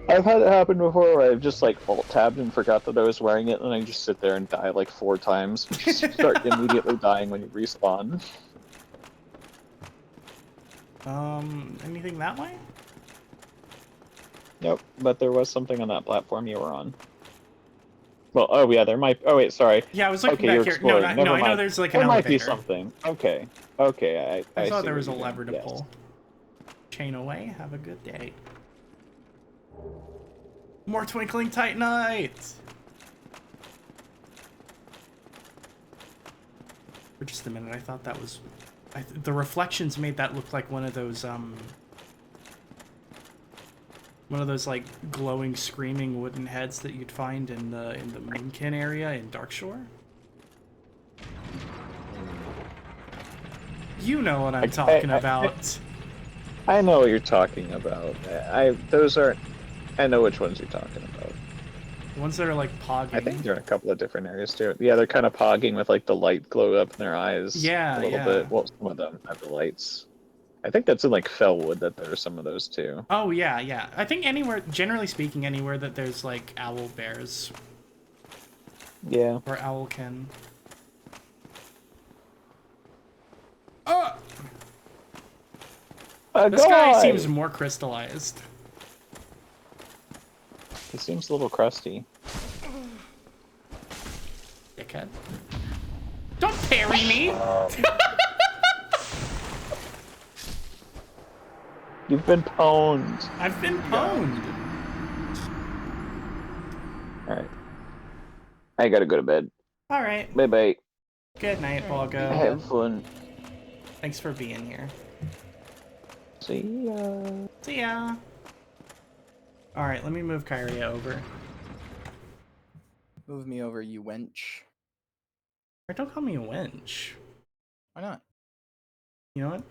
I've had it happen before where I've just like alt-tabbed and forgot that I was wearing it, and I just sit there and die like 4 times. Just start immediately dying when you respawn. Anything that way? Nope, but there was something on that platform you were on. Well, oh yeah, there might. Oh wait, sorry. Yeah, I was looking Okay, you're back here. No, exploring. no, Never I know mind. there's like an There might be elevator. something. Okay, okay, I thought see there what was a you're doing. lever to Yes. pull. Chain away. Have a good day. More twinkling titanite. For just a minute, I thought that was. The reflections made that look like one of those like glowing, screaming wooden heads that you'd find in the Moonkin area in Darkshore. You know what I'm talking about. I know what you're talking about. I know which ones you're talking about. The ones that are like pogging. I think they're in a couple of different areas too. Yeah, they're kind of pogging with like the light glow up in their eyes. Yeah, a little yeah. bit. Well, some of them have the lights. I think that's in like Fellwood that there are some of those too. Oh yeah, yeah. I think anywhere, generally speaking, anywhere that there's like owl bears Yeah. or owlkin. Oh! This guy seems more crystallized. He seems a little crusty. Dickhead. Don't parry me! You've been pwned. I've been pwned. Alright. I gotta go to bed. Alright. Bye bye. Good night, Balgo. Have fun. Thanks for being here. See ya. See ya. Alright, let me move Kyria over. Move me over, you wench. Or don't call me a wench. Why not? You know what?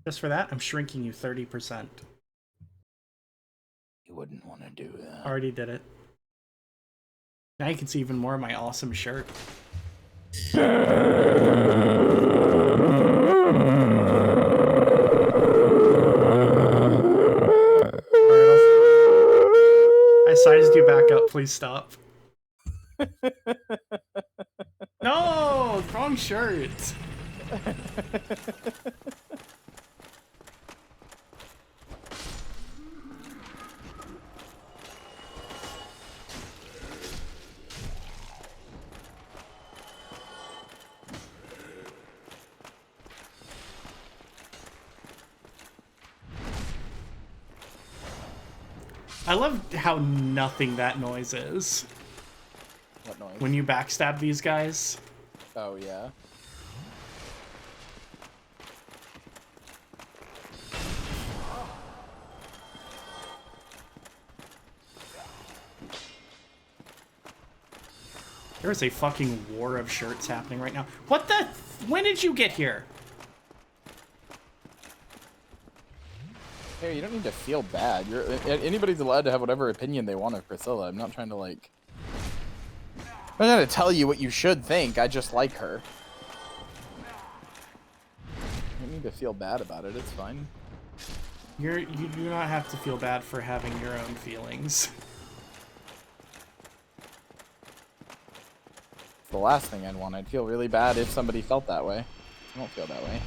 Just for that, I'm shrinking you 30%. You wouldn't want to do that. Already did it. Now you can see even more of my awesome shirt. I sized you back up. Please stop. No, wrong shirt. I love how nothing that noise is. What noise? When you backstab these guys. Oh, yeah. There is a fucking war of shirts happening right now. What the? When did you get here? Hey, you don't need to feel bad. Anybody's allowed to have whatever opinion they want of Priscilla. I'm not trying to, like... I'm not going to tell you what you should think. I just like her. You don't need to feel bad about it. It's fine. You do not have to feel bad for having your own feelings. It's the last thing I'd want. I'd feel really bad if somebody felt that way. I don't feel that way.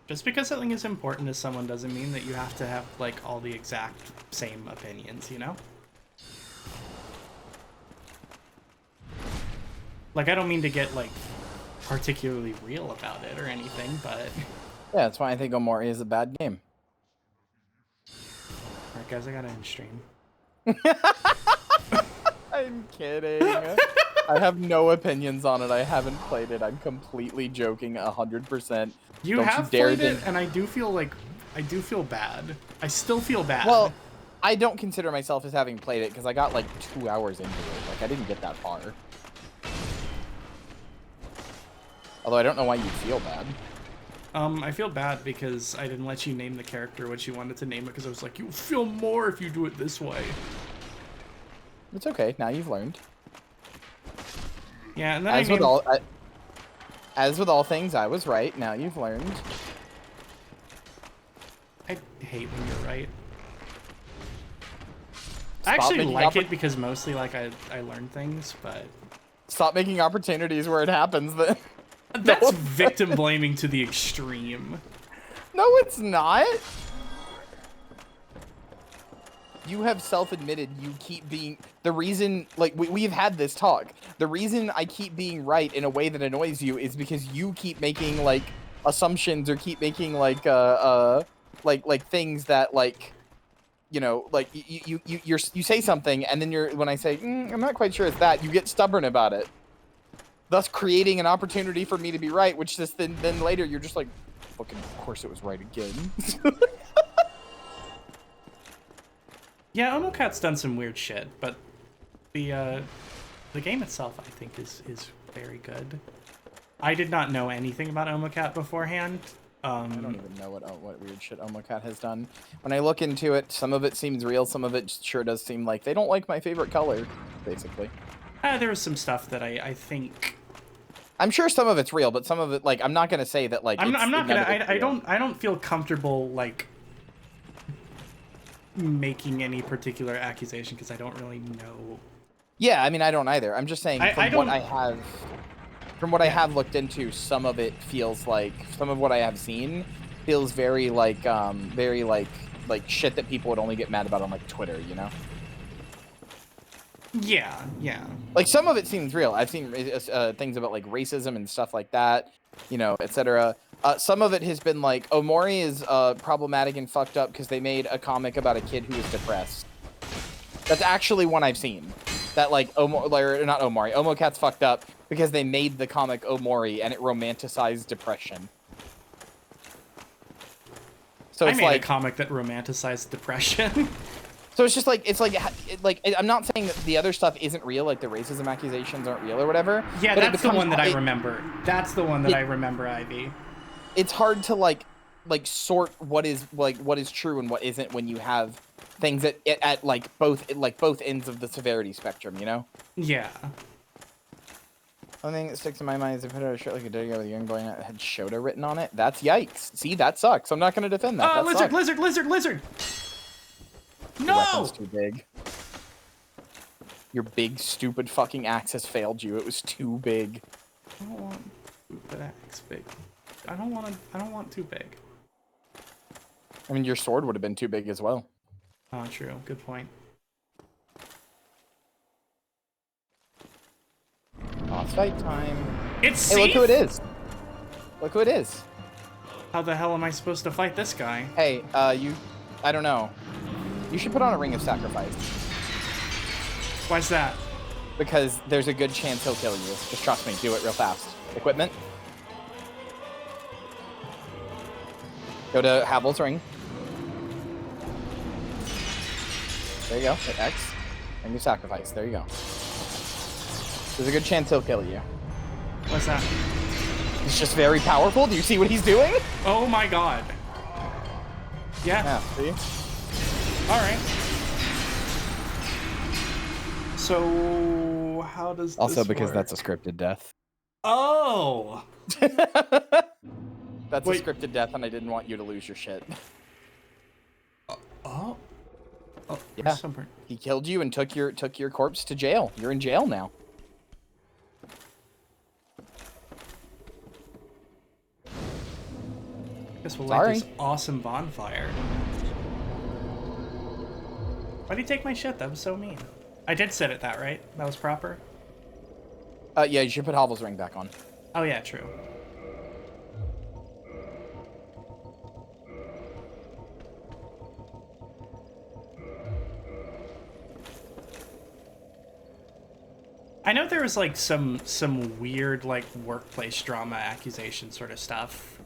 Just because something is important to someone doesn't mean that you have to have, like, all the exact same opinions, you know? Like, I don't mean to get, like, particularly real about it or anything, but... Yeah, that's why I think Omori is a bad game. Alright, guys, I gotta end stream. I'm kidding. I have no opinions on it. I haven't played it. I'm completely joking 100%. You have played it, and I do feel bad. I still feel bad. Well, I don't consider myself as having played it because I got like 2 hours into it. Like, I didn't get that far. Although I don't know why you feel bad. I feel bad because I didn't let you name the character what you wanted to name it because I was like, you'll feel more if you do it this way. It's okay. Now you've learned. Yeah, and then as with all things, I was right. Now you've learned. I hate when you're right. I actually like it because mostly, like, I learn things, but... Stop making opportunities where it happens, then. That's victim blaming to the extreme. No, it's not. You have self-admitted you keep being... The reason... Like, we've had this talk. The reason I keep being right in a way that annoys you is because you keep making, like, assumptions or keep making, like, things that, like... You know, like, you say something, and then when I say, I'm not quite sure it's that, you get stubborn about it. Thus creating an opportunity for me to be right, which just then later you're just like, fucking, of course it was right again. Yeah, Omocat's done some weird shit, but the game itself, I think, is very good. I did not know anything about Omocat beforehand. I don't even know what weird shit Omocat has done. When I look into it, some of it seems real, some of it sure does seem like they don't like my favorite color, basically. There was some stuff that I think... I'm sure some of it's real, but some of it, like, I'm not gonna say that, like, I'm not gonna... I don't feel comfortable, like, making any particular accusation because I don't really know. Yeah, I mean, I don't either. I'm just saying from what I have looked into, some of it feels like, some of what I have seen feels very like shit that people would only get mad about on, like, Twitter, you know? Yeah, yeah. Like, some of it seems real. I've seen things about, like, racism and stuff like that, you know, etc. Some of it has been like, Omori is problematic and fucked up because they made a comic about a kid who is depressed. That's actually one I've seen. That, like, Omocat's fucked up because they made the comic Omori and it romanticized depression. So it's I made like a comic that romanticized depression. So it's just like, it's like I'm not saying that the other stuff isn't real, like the racism accusations aren't real or whatever. Yeah, that's the one that I remember. That's the one that I remember, Ivy. It's hard to like sort what is true and what isn't when you have things at both ends of the severity spectrum, you know? Yeah. One thing that sticks in my mind is they put out a shirt like a dirty guy with a young boy and it had Shota written on it. That's yikes. See, that sucks. I'm not gonna defend that. Lizard, lizard, lizard, lizard. Your No! weapon's too big. Your big, stupid fucking axe has failed you. It was too big. I don't want stupid axe big. I don't want too big. I mean, your sword would have been too big as well. Oh, true. Good point. Boss fight time. It's Hey, Seath! look who it is. Look who it is. How the hell am I supposed to fight this guy? Hey, I don't know. You should put on a ring of sacrifice. Why's that? Because there's a good chance he'll kill you. Just trust me. Do it real fast. Equipment. Go to Havel's ring. There you go. Hit X. Ring of sacrifice. There you go. There's a good chance he'll kill you. What's that? He's just very powerful. Do you see what he's doing? Oh my god. Yeah. Yeah, see? Alright. So, how does this Also because work? that's a scripted death. Oh! That's Wait. a scripted death, and I didn't want you to lose your shit. Oh? Oh, Yeah. somewhere. He killed you and took your corpse to jail. You're in jail now. Guess we'll Sorry. light this awesome bonfire. Why'd he take my shit? That was so mean. I did set it that, right? That was proper? Yeah, you should put Havel's ring back on. Oh yeah, true. I know there was like some weird like workplace drama accusation sort of stuff,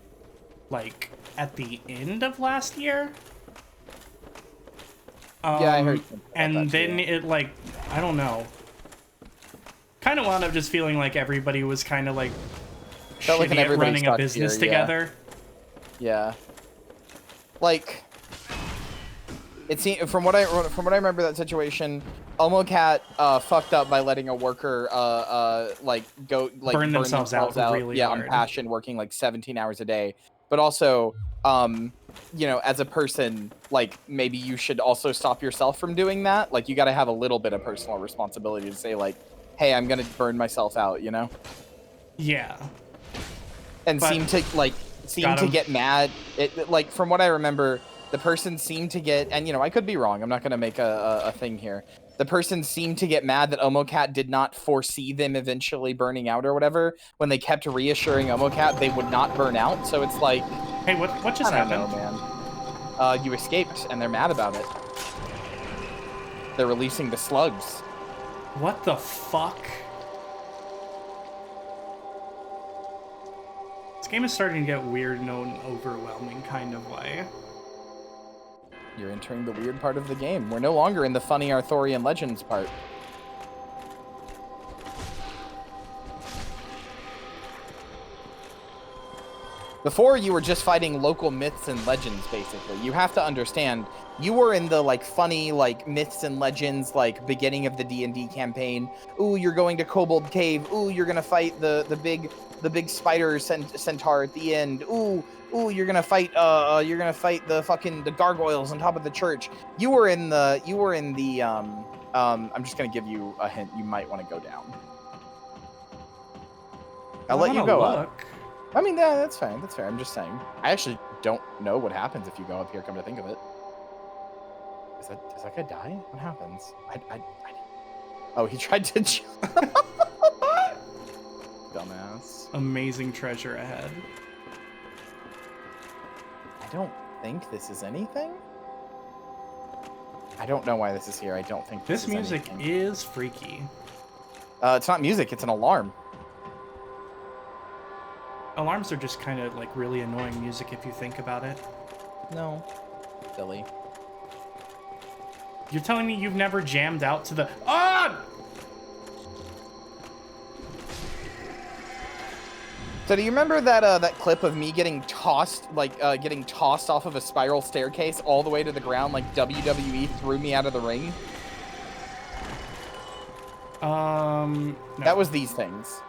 like at the end of last year. Yeah, I heard something about And that then too. it like, I don't know. Kind of wound up just feeling like everybody was kind of like Felt like an shitty at everybody running a sucks business year, yeah. together. Yeah. Like, it seemed from what I remember that situation, Omocat fucked up by letting a worker like go like Burn themselves out really yeah, hard. on passion, working like 17 hours a day. But also, you know, as a person, like maybe you should also stop yourself from doing that. Like you got to have a little bit of personal responsibility to say like, hey, I'm gonna burn myself out, you know? Yeah. And But- seem Got to him. get mad. Like from what I remember, the person seemed to get, and you know, I could be wrong. I'm not gonna make a thing here. The person seemed to get mad that Omocat did not foresee them eventually burning out or whatever. When they kept reassuring Omocat they would not burn out. So it's like, Hey, what just I don't happened? know, man. You escaped, and they're mad about it. They're releasing the slugs. What the fuck? This game is starting to get weird in an overwhelming kind of way. You're entering the weird part of the game. We're no longer in the funny Arthurian legends part. Before, you were just fighting local myths and legends, basically. You have to understand, you were in the, like, funny, like, myths and legends, like, beginning of the D&D campaign. Ooh, you're going to Kobold Cave. Ooh, you're gonna fight the big spider centaur at the end. Ooh, you're gonna fight the gargoyles on top of the church. You were in the I'm just gonna give you a hint. You might want to go down. I'll let you go up. I mean, yeah, that's fine. That's fair. I'm just saying. I actually don't know what happens if you go up here, come to think of it. Does that guy die? What happens? Oh, he tried to dumbass. Amazing treasure ahead. I don't think this is anything. I don't know why this is here. I don't think This is music anything. is freaky. It's not music. It's an alarm. Alarms are just kind of like really annoying music if you think about it. No. Silly. You're telling me you've never jammed out to the... Ah! So do you remember that that clip of me getting tossed off of a spiral staircase all the way to the ground, like WWE threw me out of the ring? No. That was these things.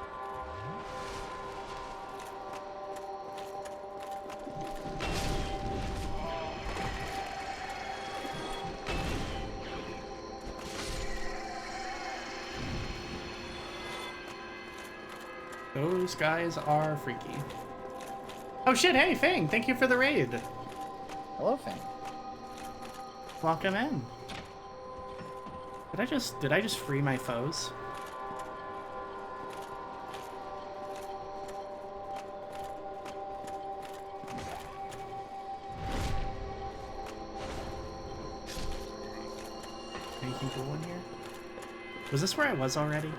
Those guys are freaky. Oh shit, hey Fang, thank you for the raid. Hello, Fang. Welcome in. Did I just free my foes? Anything cool in here? Was this where I was already?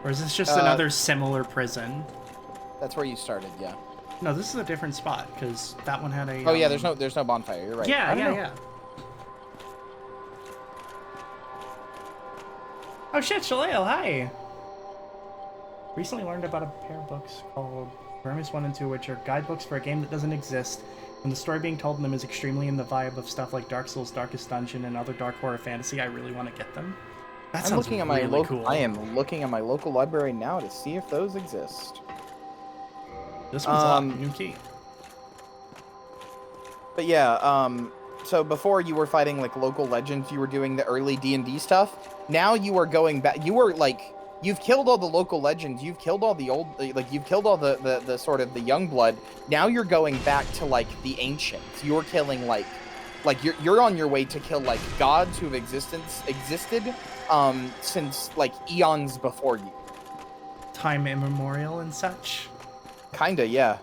Or is this just another similar prison? That's where you started, yeah. No, this is a different spot, because that one had a... Oh yeah, there's no bonfire, you're right. Yeah, yeah. Oh shit, Shalale, hi! Recently learned about a pair of books called Vermis 1 and 2, which are guidebooks for a game that doesn't exist, and the story being told in them is extremely in the vibe of stuff like Dark Souls, Darkest Dungeon, and other dark horror fantasy. I really want to get them. That sounds really cool. I am looking at my local library now to see if those exist. This one's locked, new key. But yeah, so before you were fighting like local legends, you were doing the early D&D stuff. Now you are going back. You were like, you've killed all the local legends. You've killed all the old, like you've killed all the sort of the young blood. Now you're going back to like the ancients. You're killing like you're on your way to kill like gods who have existed since like eons before you. Time immemorial and such. Kinda, yeah.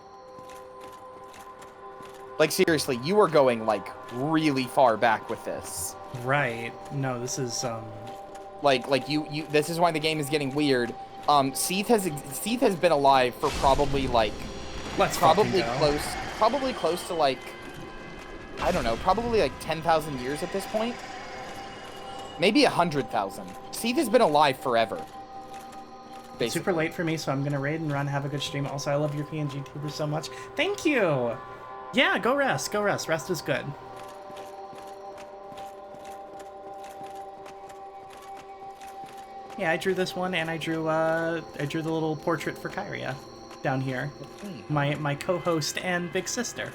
Like seriously, you are going like really far back with this. Right. No, this is Like you this is why the game is getting weird. Seath has been alive for probably like probably close to like I don't know, probably like 10,000 years at this point. Maybe 100,000. Seath has been alive forever. It's super late for me, so I'm gonna raid and run. Have a good stream. Also, I love your PNG tubers so much. Thank you. Yeah, go rest. Go rest. Rest is good. Yeah, I drew this one, and I drew the little portrait for Kyria down here. My co-host and big sister.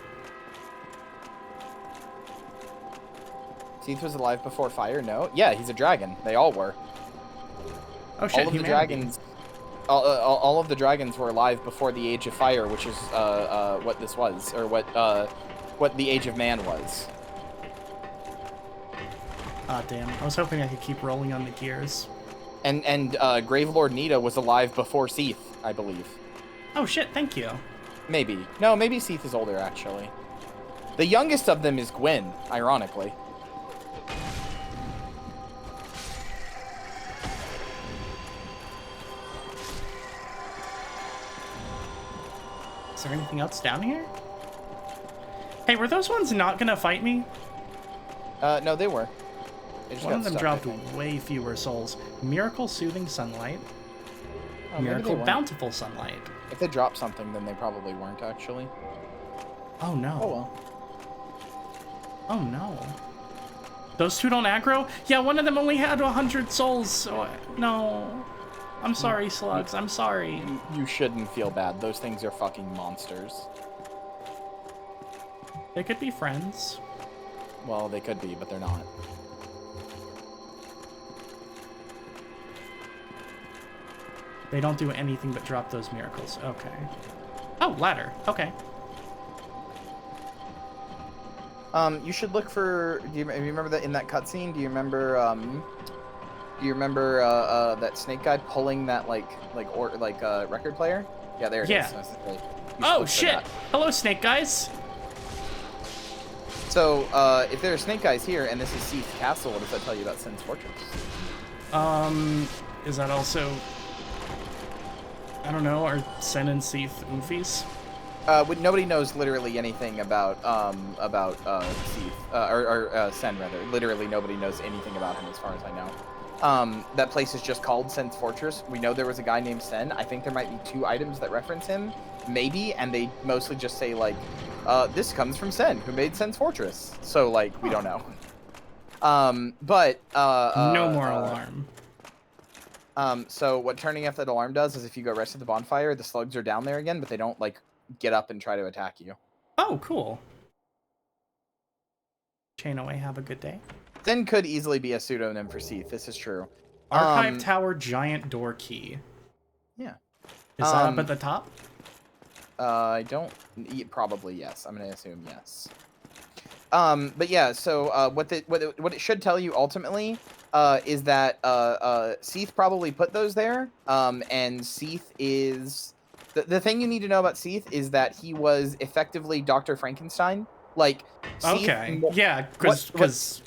Seath was alive before fire? No. Yeah, he's a dragon. They all were. Oh shit, all of the dragons. All of the dragons were alive before the Age of Fire, which is what this was, or what the Age of Man was. Ah, damn. I was hoping I could keep rolling on the gears. And Gravelord Nita was alive before Seath, I believe. Oh shit, thank you. Maybe. No, maybe Seath is older, actually. The youngest of them is Gwyn, ironically. Is there anything else down here? Hey, were those ones not gonna fight me? No, they were. They just One got of them stuck, dropped way fewer souls. Miracle Soothing Sunlight. Oh, Miracle Bountiful Sunlight. If they dropped something, then they probably weren't, actually. Oh no. Oh well. Oh no. Those two don't aggro? Yeah, one of them only had 100 souls, so no. I'm sorry, Slugs. I'm sorry. You shouldn't feel bad. Those things are fucking monsters. They could be friends. Well, they could be, but they're not. They don't do anything but drop those miracles. Okay. Oh, ladder. Okay. You should look for. Do you remember that in that cutscene? Do you remember? That snake guy pulling that record player? Yeah, there it is. Oh shit! Hello, snake guys. So, if there are snake guys here, and this is Seath Castle, what does that tell you about Sen's Fortress? Is that also? I don't know. Are Sen and Seath oofies? Nobody knows literally anything about Seath, or Sen rather. Literally nobody knows anything about him as far as I know. That place is just called Sen's Fortress. We know there was a guy named Sen. I think there might be 2 items that reference him, maybe, and they mostly just say like, this comes from Sen, who made Sen's Fortress. So like, we don't know. No more alarm. So what turning off that alarm does is if you go rest at the bonfire, the slugs are down there again, but they don't like get up and try to attack you. Oh, cool. Chain away, have a good day. Sen could easily be a pseudonym for Seath, this is true. Archive Tower Giant Door Key. Yeah. Is that up at the top? I don't. Probably yes. I'm gonna assume yes. But yeah. So what it should tell you ultimately is that Seath probably put those there. And Seath is the thing you need to know about Seath is that he was effectively Dr. Frankenstein. Like Seath. Okay. Yeah, What? because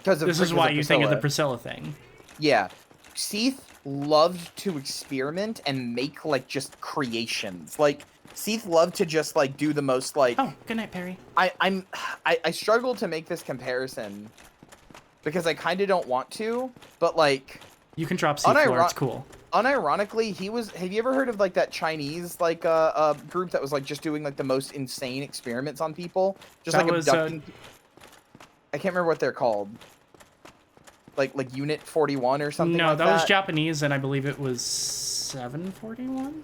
this is why you think of the Priscilla thing. Yeah. Seath loved to experiment and make like just creations. Like Seath loved to just like do the most like Oh, good night, Perry. I struggle to make this comparison because I kind of don't want to, but like You can drop seafloor, it's cool. Unironically, have you ever heard of like that Chinese like group that was like just doing like the most insane experiments on people? Just That like was, abducting I can't remember what they're called. Like Unit 41 or something No, like that. that was Japanese, and I believe it was 741?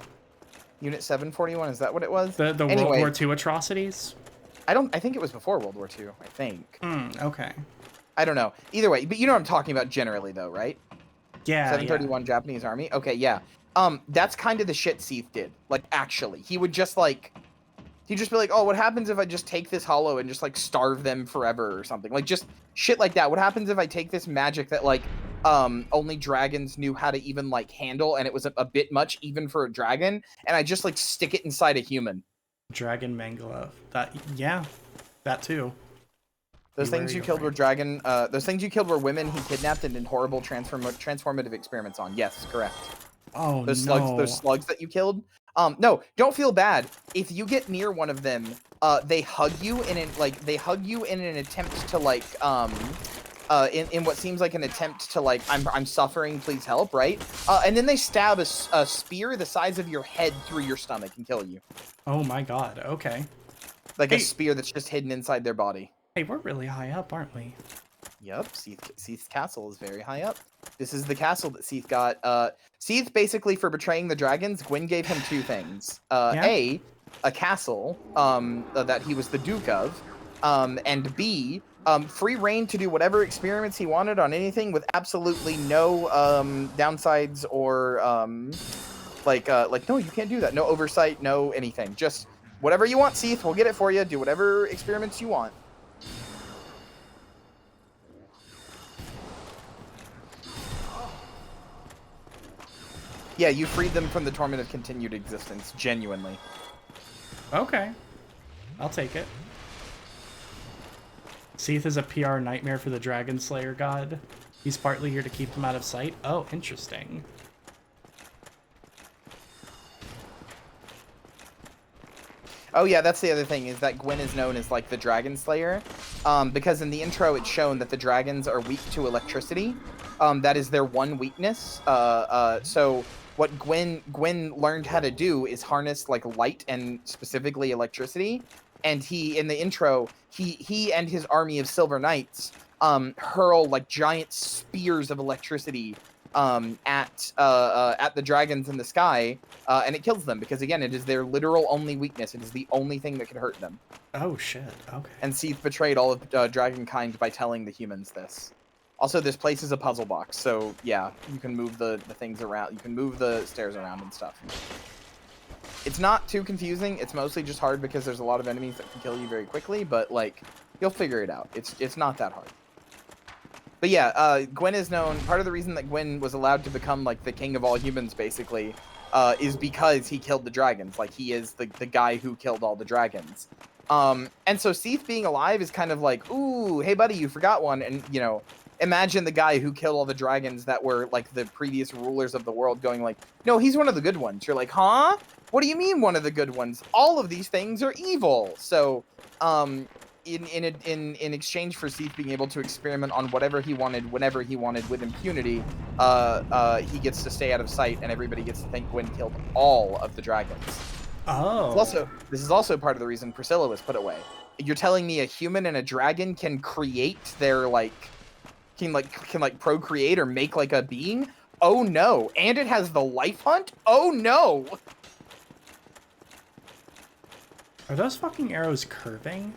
Unit 741, is that what it was? The Anyway, World War II atrocities? I think it was before World War II, I think. Okay. I don't know. Either way, but you know what I'm talking about generally though, right? Yeah, 731 Japanese Army. Okay, yeah. That's kind of the shit Seath did. Like actually, he'd just be like, "Oh, what happens if I just take this hollow and just like starve them forever or something?" Like just shit like that. What happens if I take this magic that like only dragons knew how to even like handle, and it was a bit much even for a dragon, and I just like stick it inside a human. Dragon Mangala. Yeah, that too. Those things you killed were dragon. Those things you killed were women he kidnapped and did horrible transformative experiments on. Yes, correct. Oh, those no. slugs, those slugs that you killed. No, don't feel bad. If you get near one of them, they hug you in an attempt to like in what seems like an attempt to like I'm suffering, please help, right? And then they stab a spear the size of your head through your stomach and kill you. Oh my god. Okay. Like a spear that's just hidden inside their body. Hey, we're really high up, aren't we? Yep, Seath's castle is very high up. This is the castle that Seath got. Seath, basically, for betraying the dragons, Gwyn gave him two things. A castle that he was the Duke of, and B, free reign to do whatever experiments he wanted on anything with absolutely no downsides or no, you can't do that. No oversight, no anything. Just whatever you want, Seath, we'll get it for you. Do whatever experiments you want. Yeah, you freed them from the torment of continued existence, genuinely. Okay. I'll take it. Seath is a PR nightmare for the Dragon Slayer god. He's partly here to keep them out of sight. Oh, interesting. Oh yeah, that's the other thing, is that Gwyn is known as like the Dragon Slayer, because in the intro it's shown that the dragons are weak to electricity. That is their one weakness. So what Gwyn learned how to do is harness like light and specifically electricity. And he, in the intro, he and his army of Silver Knights hurl like giant spears of electricity at the dragons in the sky, and it kills them because again, it is their literal only weakness. It is the only thing that can hurt them. Oh shit. Okay. And Seath betrayed all of dragonkind by telling the humans this. Also, this place is a puzzle box, so yeah, you can move the things around. You can move the stairs around and stuff. It's not too confusing. It's mostly just hard because there's a lot of enemies that can kill you very quickly, but like you'll figure it out. It's not that hard. But yeah, Gwyn is known. Part of the reason that Gwyn was allowed to become like the king of all humans, basically, is because he killed the dragons. Like he is the guy who killed all the dragons. And so Seath being alive is kind of like, ooh, hey buddy, you forgot one. And you know, imagine the guy who killed all the dragons that were like the previous rulers of the world going like, no, he's one of the good ones. You're like, huh? What do you mean one of the good ones? All of these things are evil. So, in exchange for Seath being able to experiment on whatever he wanted, whenever he wanted, with impunity, he gets to stay out of sight, and everybody gets to think Gwyn killed all of the dragons. Oh. This is also part of the reason Priscilla was put away. You're telling me a human and a dragon can create their can procreate or make like a being? Oh no! And it has the life hunt? Oh no! Are those fucking arrows curving?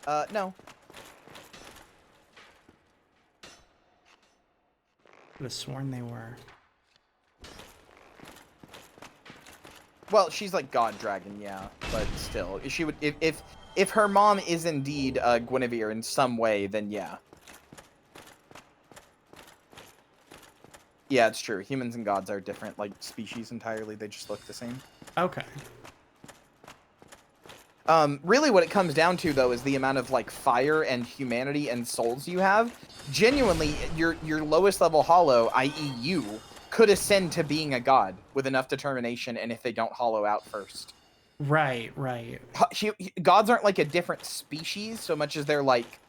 No. I could have sworn they were. Well, she's like god dragon, yeah, but still, she would if her mom is indeed Guinevere in some way, then yeah. Yeah, it's true. Humans and gods are different, like species entirely. They just look the same. Okay. Really, what it comes down to though is the amount of like fire and humanity and souls you have. Genuinely, your lowest level hollow, i.e., you, could ascend to being a god with enough determination, and if they don't hollow out first. Right, right. Gods aren't like a different species so much as they're like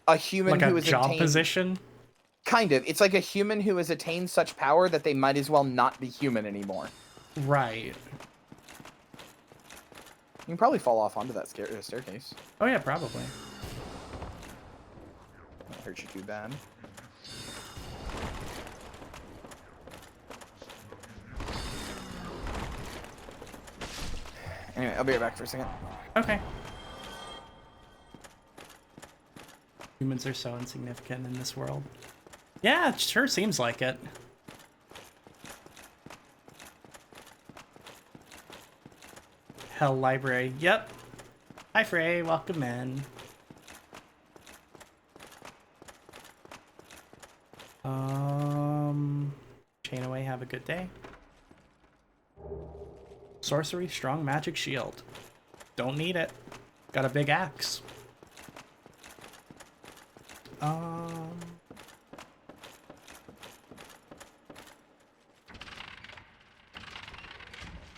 a human Like who a has job attained. position? Kind of. It's like a human who has attained such power that they might as well not be human anymore. Right. You can probably fall off onto that staircase. Oh yeah, probably. Won't hurt you too bad. Anyway, I'll be right back for a second. Okay. Humans are so insignificant in this world. Yeah, it sure seems like it. Hell Library. Yep. Hi, Frey. Welcome in. Chain away. Have a good day. Sorcery, strong magic shield. Don't need it. Got a big axe.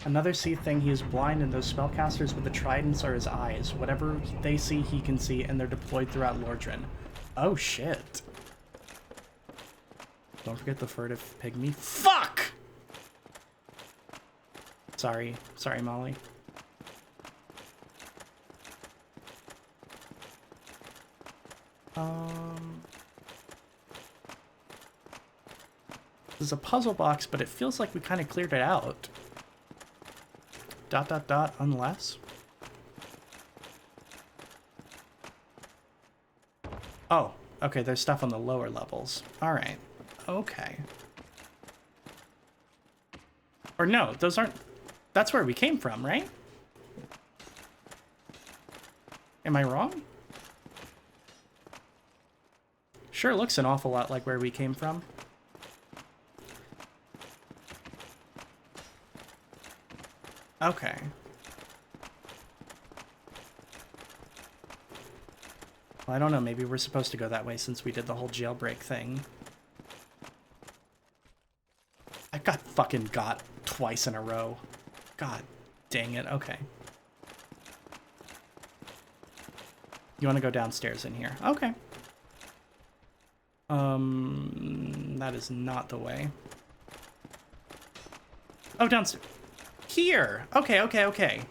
Another Seath thing, he is blind, and those spellcasters with the tridents are his eyes. Whatever they see, he can see, and they're deployed throughout Lordran. Oh, shit. Don't forget the furtive pygmy. Fuck! Sorry. Sorry, Molly. There's a puzzle box, but it feels like we kind of cleared it out. ... unless... Oh, okay, there's stuff on the lower levels. Alright. Okay. Or no, those aren't... That's where we came from, right? Am I wrong? Sure looks an awful lot like where we came from. Okay. Well, I don't know, maybe we're supposed to go that way since we did the whole jailbreak thing. I got fucking got twice in a row. God dang it, okay. You want to go downstairs in here? Okay. That is not the way. Oh, downstairs. Here! Okay, okay, okay.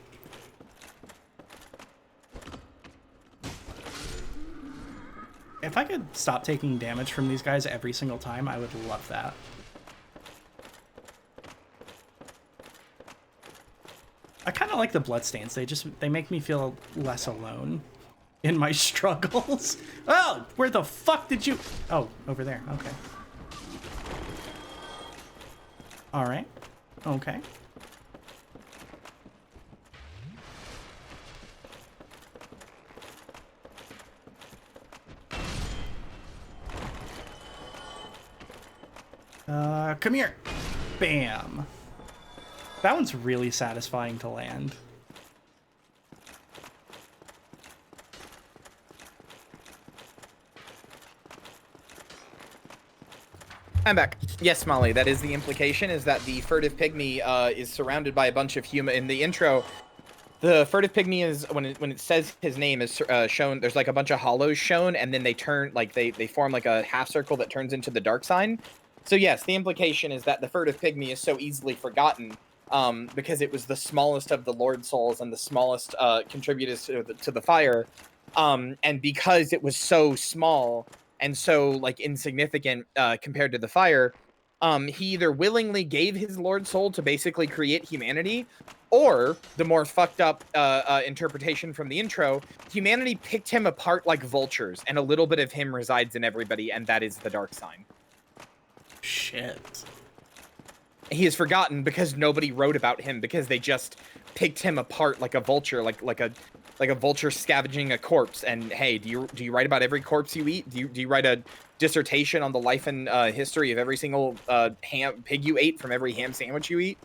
If I could stop taking damage from these guys every single time, I would love that. I kind of like the bloodstains. They make me feel less alone in my struggles. Oh, where the fuck did you... Oh, over there. Okay. All right. Okay. Come here. Bam. That one's really satisfying to land. I'm back. Yes, Molly, that is the implication, is that the furtive pygmy is surrounded by a bunch of human... In the intro, the furtive pygmy is, when it says his name is shown, there's like a bunch of hollows shown, and then they turn, like, they form like a half circle that turns into the dark sign. So yes, the implication is that the furtive pygmy is so easily forgotten because it was the smallest of the Lord Souls and the smallest contributors to the fire. And because it was so small and so like insignificant compared to the fire, he either willingly gave his Lord Soul to basically create humanity, or the more fucked up interpretation from the intro, humanity picked him apart like vultures, and a little bit of him resides in everybody, and that is the dark sign. Shit. he is forgotten because nobody wrote about him, because they just picked him apart like a vulture, like a vulture scavenging a corpse. And hey, do you write about every corpse you eat? Do you write a dissertation on the life and history of every single pig you ate from every ham sandwich you eat?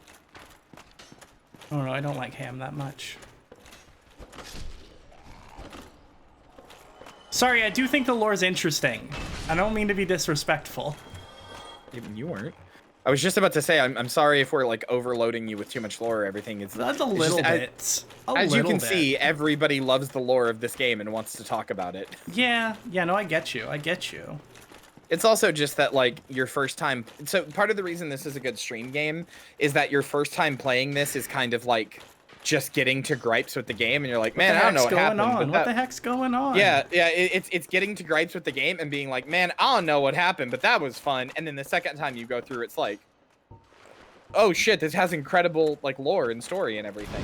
Oh no, I don't like ham that much. Sorry, I do think the lore's interesting. I don't mean to be disrespectful. Even you weren't. I was just about to say, I'm sorry if we're like overloading you with too much lore or everything. That's a little bit. As you can see, everybody loves the lore of this game and wants to talk about it. Yeah, no, I get you. I get you. It's also just that, like, your first time... So, part of the reason this is a good stream game is that your first time playing this is kind of, like, just getting to gripes with the game, and you're like, man, I don't know what happened. What the heck's going on? Yeah, it's getting to gripes with the game and being like, man, I don't know what happened, but that was fun. And then the second time you go through, it's like, oh, shit, this has incredible, like, lore and story and everything.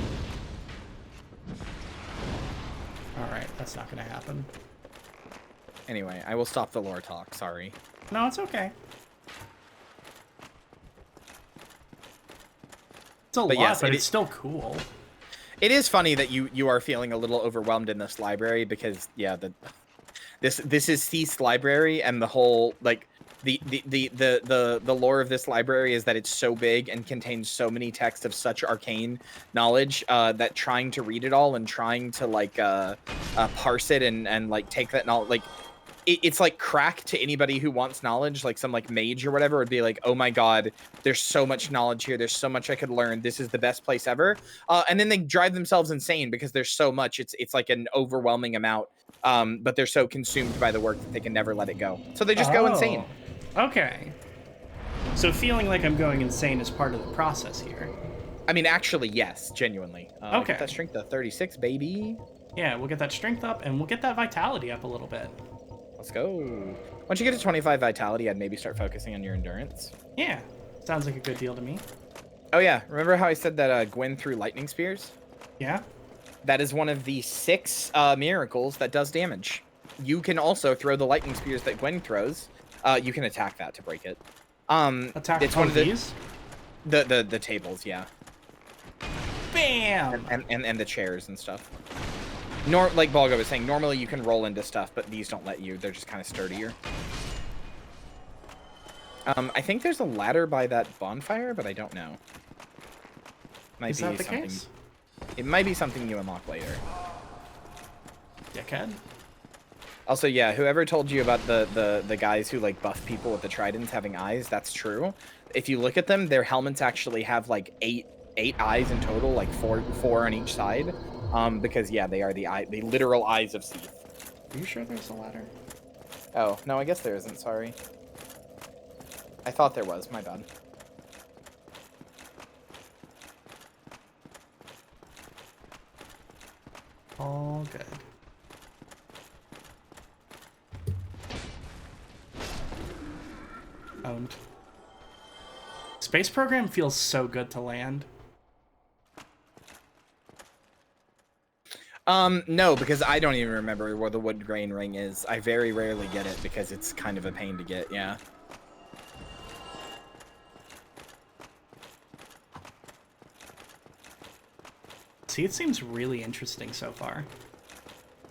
Alright, that's not gonna happen. Anyway, I will stop the lore talk. Sorry. No, it's okay. It's a lot, yes, but it's still cool. It is funny that you are feeling a little overwhelmed in this library because, yeah, this is Seath's library, and the whole, like, the lore of this library is that it's so big and contains so many texts of such arcane knowledge that trying to read it all and trying to, like, parse it and like take that knowledge, like, it's like crack to anybody who wants knowledge, like some like mage or whatever would be like, oh my god, there's so much knowledge here, there's so much I could learn, this is the best place ever, and then they drive themselves insane because there's so much, it's like an overwhelming amount, but they're so consumed by the work that they can never let it go, so they just go insane. Okay, so feeling like I'm going insane is part of the process here. I mean, actually, yes, genuinely. Okay, get that strength to 36, baby. Yeah, we'll get that strength up and we'll get that vitality up a little bit. Let's go. Once you get to 25 vitality, I'd maybe start focusing on your endurance. Yeah, sounds like a good deal to me. Oh yeah, remember how I said that Gwen threw lightning spears? Yeah. That is one of the 6 miracles that does damage. You can also throw the lightning spears that Gwen throws. You can attack that to break it. Attack it's one of these? The tables, yeah. Bam! And the chairs and stuff. Like Balgo was saying, normally you can roll into stuff, but these don't let you. They're just kind of sturdier. I think there's a ladder by that bonfire, but I don't know. Is that the case? It might be something you unlock later. Dickhead. Also, yeah, whoever told you about the guys who like buff people with the tridents having eyes, that's true. If you look at them, their helmets actually have like eight eyes in total, like four on each side. Because yeah, they are the literal eyes of Seath. Are you sure there's a ladder? Oh, no, I guess there isn't, sorry. I thought there was, my bad. All good. Owned. Space program feels so good to land. No, because I don't even remember where the wood grain ring is. I very rarely get it because it's kind of a pain to get, yeah. Seath seems really interesting so far.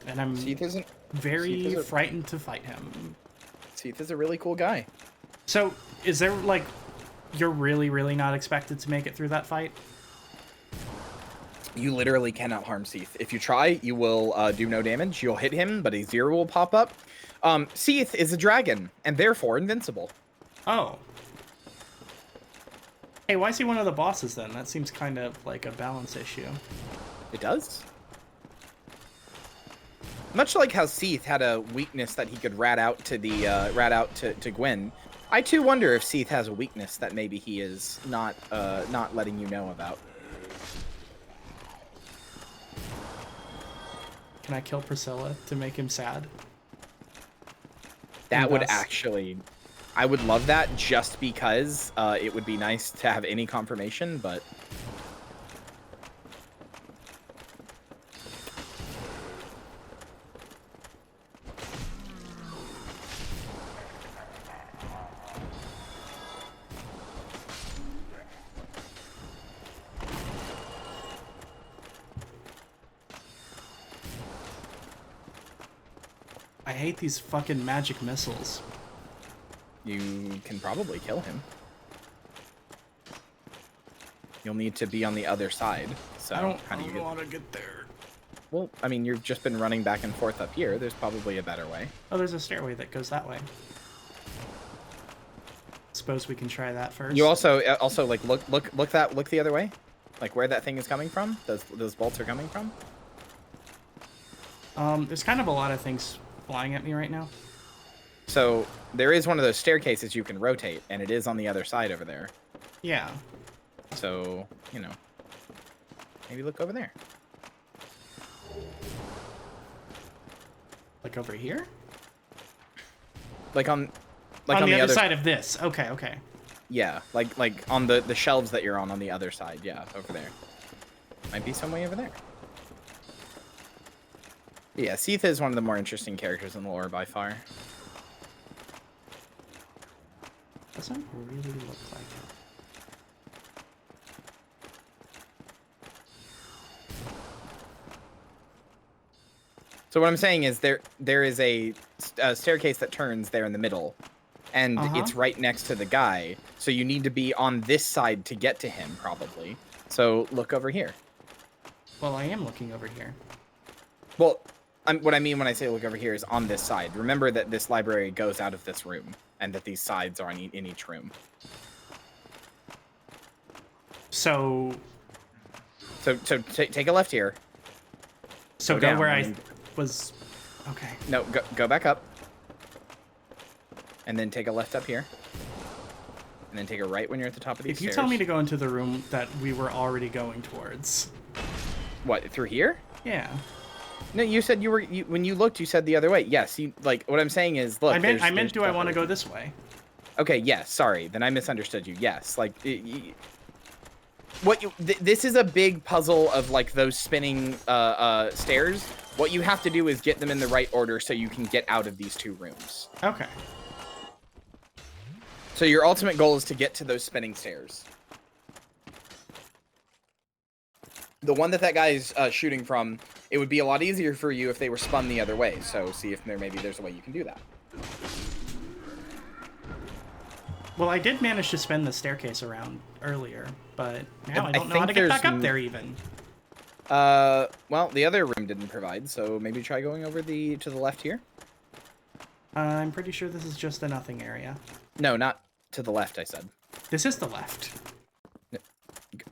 And I'm very frightened to fight him. Seath is a really cool guy. So, is there, like, you're really not expected to make it through that fight? You literally cannot harm Seath. If you try, you will do no damage. You'll hit him, but a 0 will pop up. Seath is a dragon, and therefore invincible. Oh. Hey, why is he one of the bosses then? That seems kind of like a balance issue. It does? Much like how Seath had a weakness that he could rat out to to Gwen, I too wonder if Seath has a weakness that maybe he is not letting you know about. Can I kill Priscilla to make him sad? That would actually... I would love that just because it would be nice to have any confirmation, but... I hate these fucking magic missiles. You can probably kill him. You'll need to be on the other side. So I how do you don't want to get there. Well, I mean, you've just been running back and forth up here. There's probably a better way. Oh, there's a stairway that goes that way. Suppose we can try that first. You also like look the other way, like where that thing is coming from. Those bolts are coming from. There's kind of a lot of things flying at me right now. So there is one of those staircases you can rotate, and it is on the other side over there. Yeah. So, you know, maybe look over there. Like over here? Like on the other side of this. Okay, okay. Yeah, like on the shelves that you're on the other side. Yeah, over there. Might be some way over there. Yeah, Seath is one of the more interesting characters in the lore by far. Doesn't really look like it. So what I'm saying is there is a staircase that turns there in the middle, and it's right next to the guy. So you need to be on this side to get to him, probably. So look over here. Well, I am looking over here. Well, what I mean when I say look over here is on this side. Remember that this library goes out of this room, and that these sides are in each room. So take a left here. So go where I was. Okay. No, go back up. And then take a left up here. And then take a right when you're at the top of these stairs. If you stairs. tell me to go into the room that we were already going towards. What, through here? Yeah. No, you said when you looked, you said the other way. Yes, like what I'm saying is, look. I meant, do I want to go this way? Okay, yes. Sorry, then I misunderstood you. Yes, like this is a big puzzle of like those spinning stairs. What you have to do is get them in the right order so you can get out of these two rooms. Okay. So your ultimate goal is to get to those spinning stairs. The one that guy is shooting from, it would be a lot easier for you if they were spun the other way. So see if maybe there's a way you can do that. Well, I did manage to spin the staircase around earlier, but now I don't know how to get back up there even. Well, the other room didn't provide, so maybe try going over to the left here. I'm pretty sure this is just a nothing area. No, not to the left, I said. This is the left.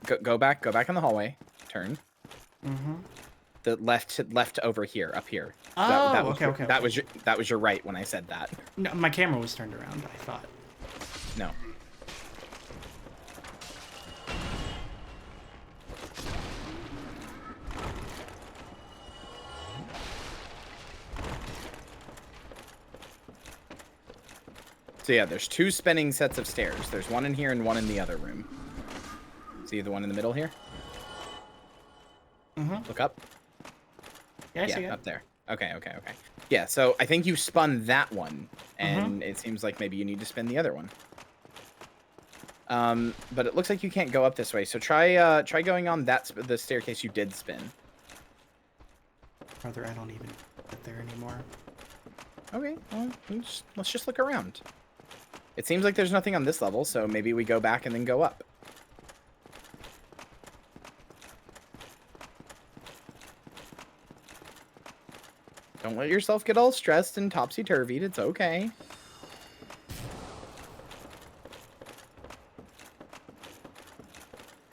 Go back in the hallway. Turn. Mm-hmm. The left over here, up here. Oh, okay. That was your right when I said that. No, my camera was turned around, I thought. No. So yeah, there's two spinning sets of stairs. There's one in here and one in the other room. See the one in the middle here? Mm-hmm. Look up. Yeah, I see it. Up there. Okay. Yeah, so I think you spun that one, and it seems like maybe you need to spin the other one. But it looks like you can't go up this way, so try going on the staircase you did spin. Brother, I don't even get there anymore. Okay, well, let's just look around. It seems like there's nothing on this level, so maybe we go back and then go up. Don't let yourself get all stressed and topsy-turvied. It's okay.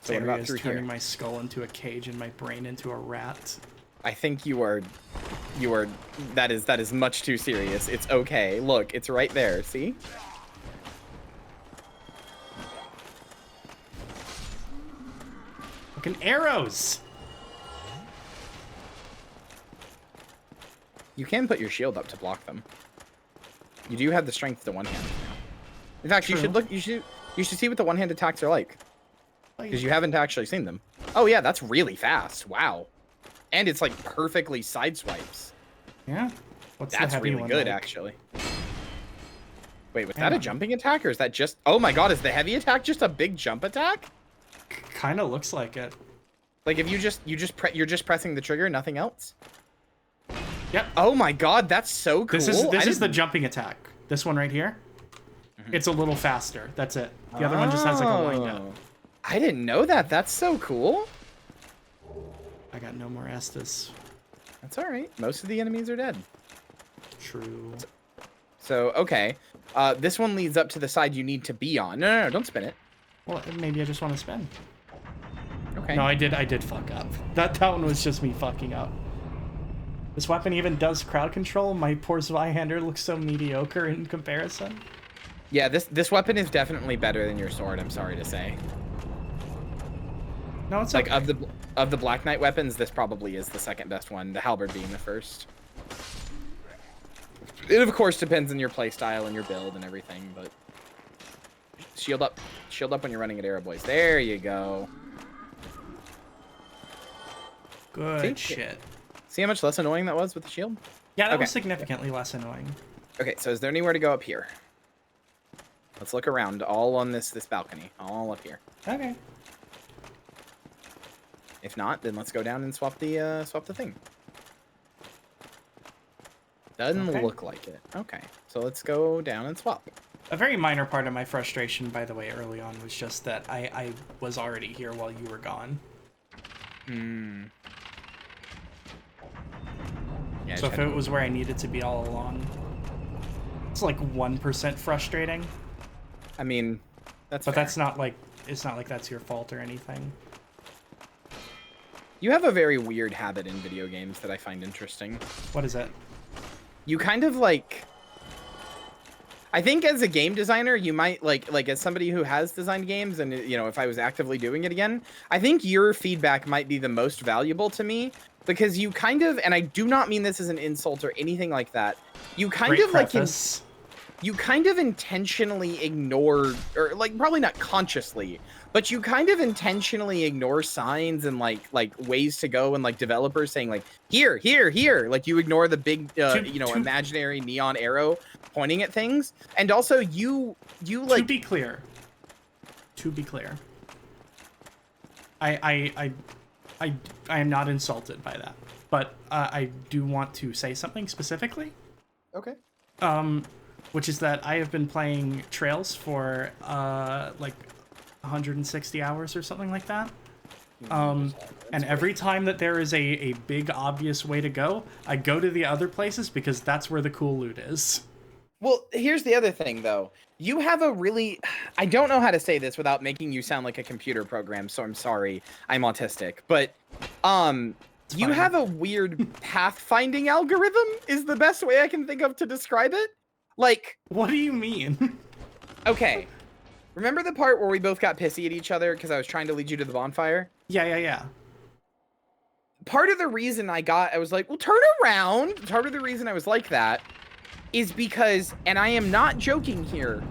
So what about through turning my skull into a cage and my brain into a rat. I think you are. That is much too serious. It's okay. Look, it's right there. See? Fucking arrows! You can put your shield up to block them. You do have the strength to one-hand now. In fact, you should look. You should see what the one-hand attacks are like, because you haven't actually seen them. Oh yeah, that's really fast. Wow, and it's like perfectly side swipes. Yeah, that's really good actually. Wait, was that a jumping attack or is that just? Oh my god, is the heavy attack just a big jump attack? Kind of looks like it. Like if you're just pressing the trigger, nothing else. Yep. Oh my god, that's so cool. This is the jumping attack. This one right here. It's a little faster. That's it. The other one just has like a wind up. I didn't know that. That's so cool. I got no more Estus. That's all right. Most of the enemies are dead. True. So, okay. This one leads up to the side you need to be on. No, don't spin it. Well, maybe I just want to spin. Okay. No, I did fuck up. That one was just me fucking up. This weapon even does crowd control. My poor Zweihander looks so mediocre in comparison. Yeah, this weapon is definitely better than your sword, I'm sorry to say. No, it's like okay. of the Black Knight weapons, this probably is the second best one, the halberd being the first. It of course depends on your playstyle and your build and everything, but shield up when you're running at arrow boys. There you go. Good shit. See how much less annoying that was with the shield? Yeah, that was significantly less annoying. Okay, so is there anywhere to go up here? Let's look around, all on this balcony, all up here. Okay. If not, then let's go down and swap the thing. Doesn't look like it. Okay, so let's go down and swap. A very minor part of my frustration, by the way, early on was just that I was already here while you were gone. Yeah, so if it was where I needed to be all along, it's like 1% frustrating. I mean, but fair. that's not like, it's not like that's your fault or anything. You have a very weird habit in video games that I find interesting. What is it? You kind of like, I think as a game designer, you might like as somebody who has designed games, and you know, if I was actively doing it again, I think your feedback might be the most valuable to me, because you kind of, and I do not mean this as an insult or anything like that, you kind of like you kind of intentionally ignore, or like probably not consciously, but you kind of intentionally ignore signs and like ways to go, and like developers saying like here, like you ignore the big imaginary neon arrow pointing at things. And also you like, to be clear, I am not insulted by that, but I do want to say something specifically. Okay. Which is that I have been playing Trails for like 160 hours or something like that. And every time that there is a big obvious way to go, I go to the other places because that's where the cool loot is. Well, here's the other thing though. You have a really, I don't know how to say this without making you sound like a computer program, so I'm sorry, I'm autistic, but you have a weird pathfinding algorithm is the best way I can think of to describe it. Like, what do you mean? Okay. Remember the part where we both got pissy at each other because I was trying to lead you to the bonfire? Yeah. Part of the reason I was like, well, turn around. Part of the reason I was like that is because, and I am not joking here,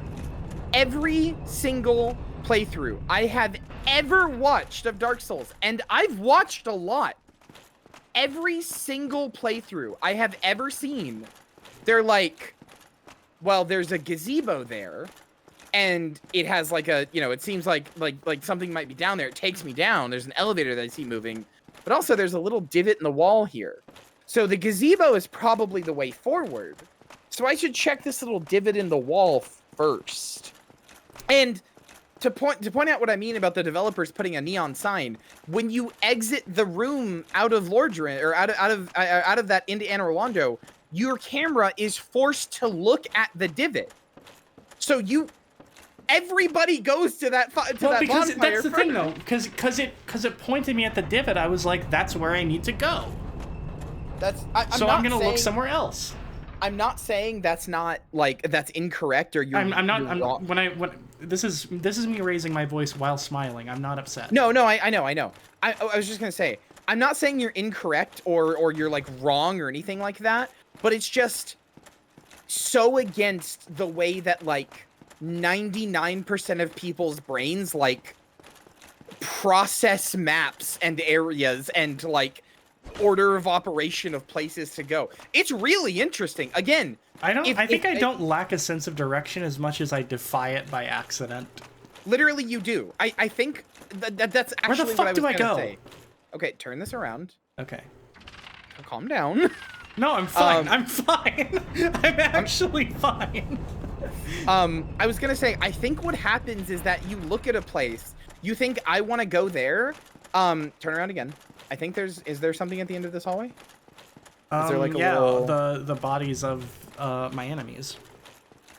every single playthrough I have ever watched of Dark Souls, and I've watched a lot, every single playthrough I have ever seen, they're like, well, there's a gazebo there, and it has like a, it seems like something might be down there. It takes me down. There's an elevator that I see moving, but also there's a little divot in the wall here. So the gazebo is probably the way forward. So I should check this little divot in the wall first. And to point out what I mean about the developers putting a neon sign, when you exit the room out of Lordran, or out of that into Anor Londo, your camera is forced to look at the divot. So everybody goes to that because bonfire that's the first. thing though, because it pointed me at the divot. I was like, that's where I need to go. I'm gonna look somewhere else. I'm not saying that's not that's incorrect or you're. This is me raising my voice while smiling. I'm not upset. No, I know. I was just gonna say, I'm not saying you're incorrect or you're like wrong or anything like that, but it's just so against the way that like 99% of people's brains like process maps and areas and like order of operation of places to go. It's really interesting. Again, I don't lack a sense of direction as much as I defy it by accident. Literally, you do. I think that's actually where the fuck what I was do I gonna go? say. Okay, turn this around. Okay. Calm down. No, I'm fine. I'm fine. I'm actually fine. I was gonna say, I think what happens is that you look at a place, you think I want to go there. Turn around again. I think is there something at the end of this hallway? Is there like a yeah, little... the bodies of my enemies.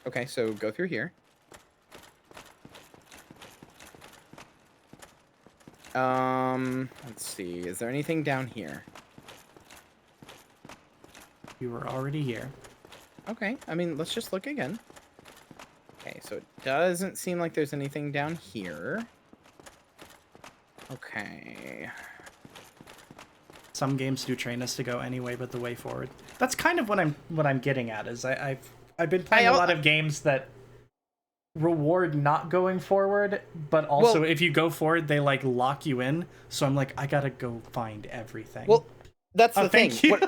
Okay, so go through here. Let's see. Is there anything down here? You were already here. Okay, I mean, let's just look again. Okay, so it doesn't seem like there's anything down here. Okay. Some games do train us to go anyway, but the way forward. That's kind of what I'm getting at. Is I've been playing a lot of games that reward not going forward, but also if you go forward, they like lock you in. So I'm like, I gotta go find everything. Well, that's the thing. Thank you.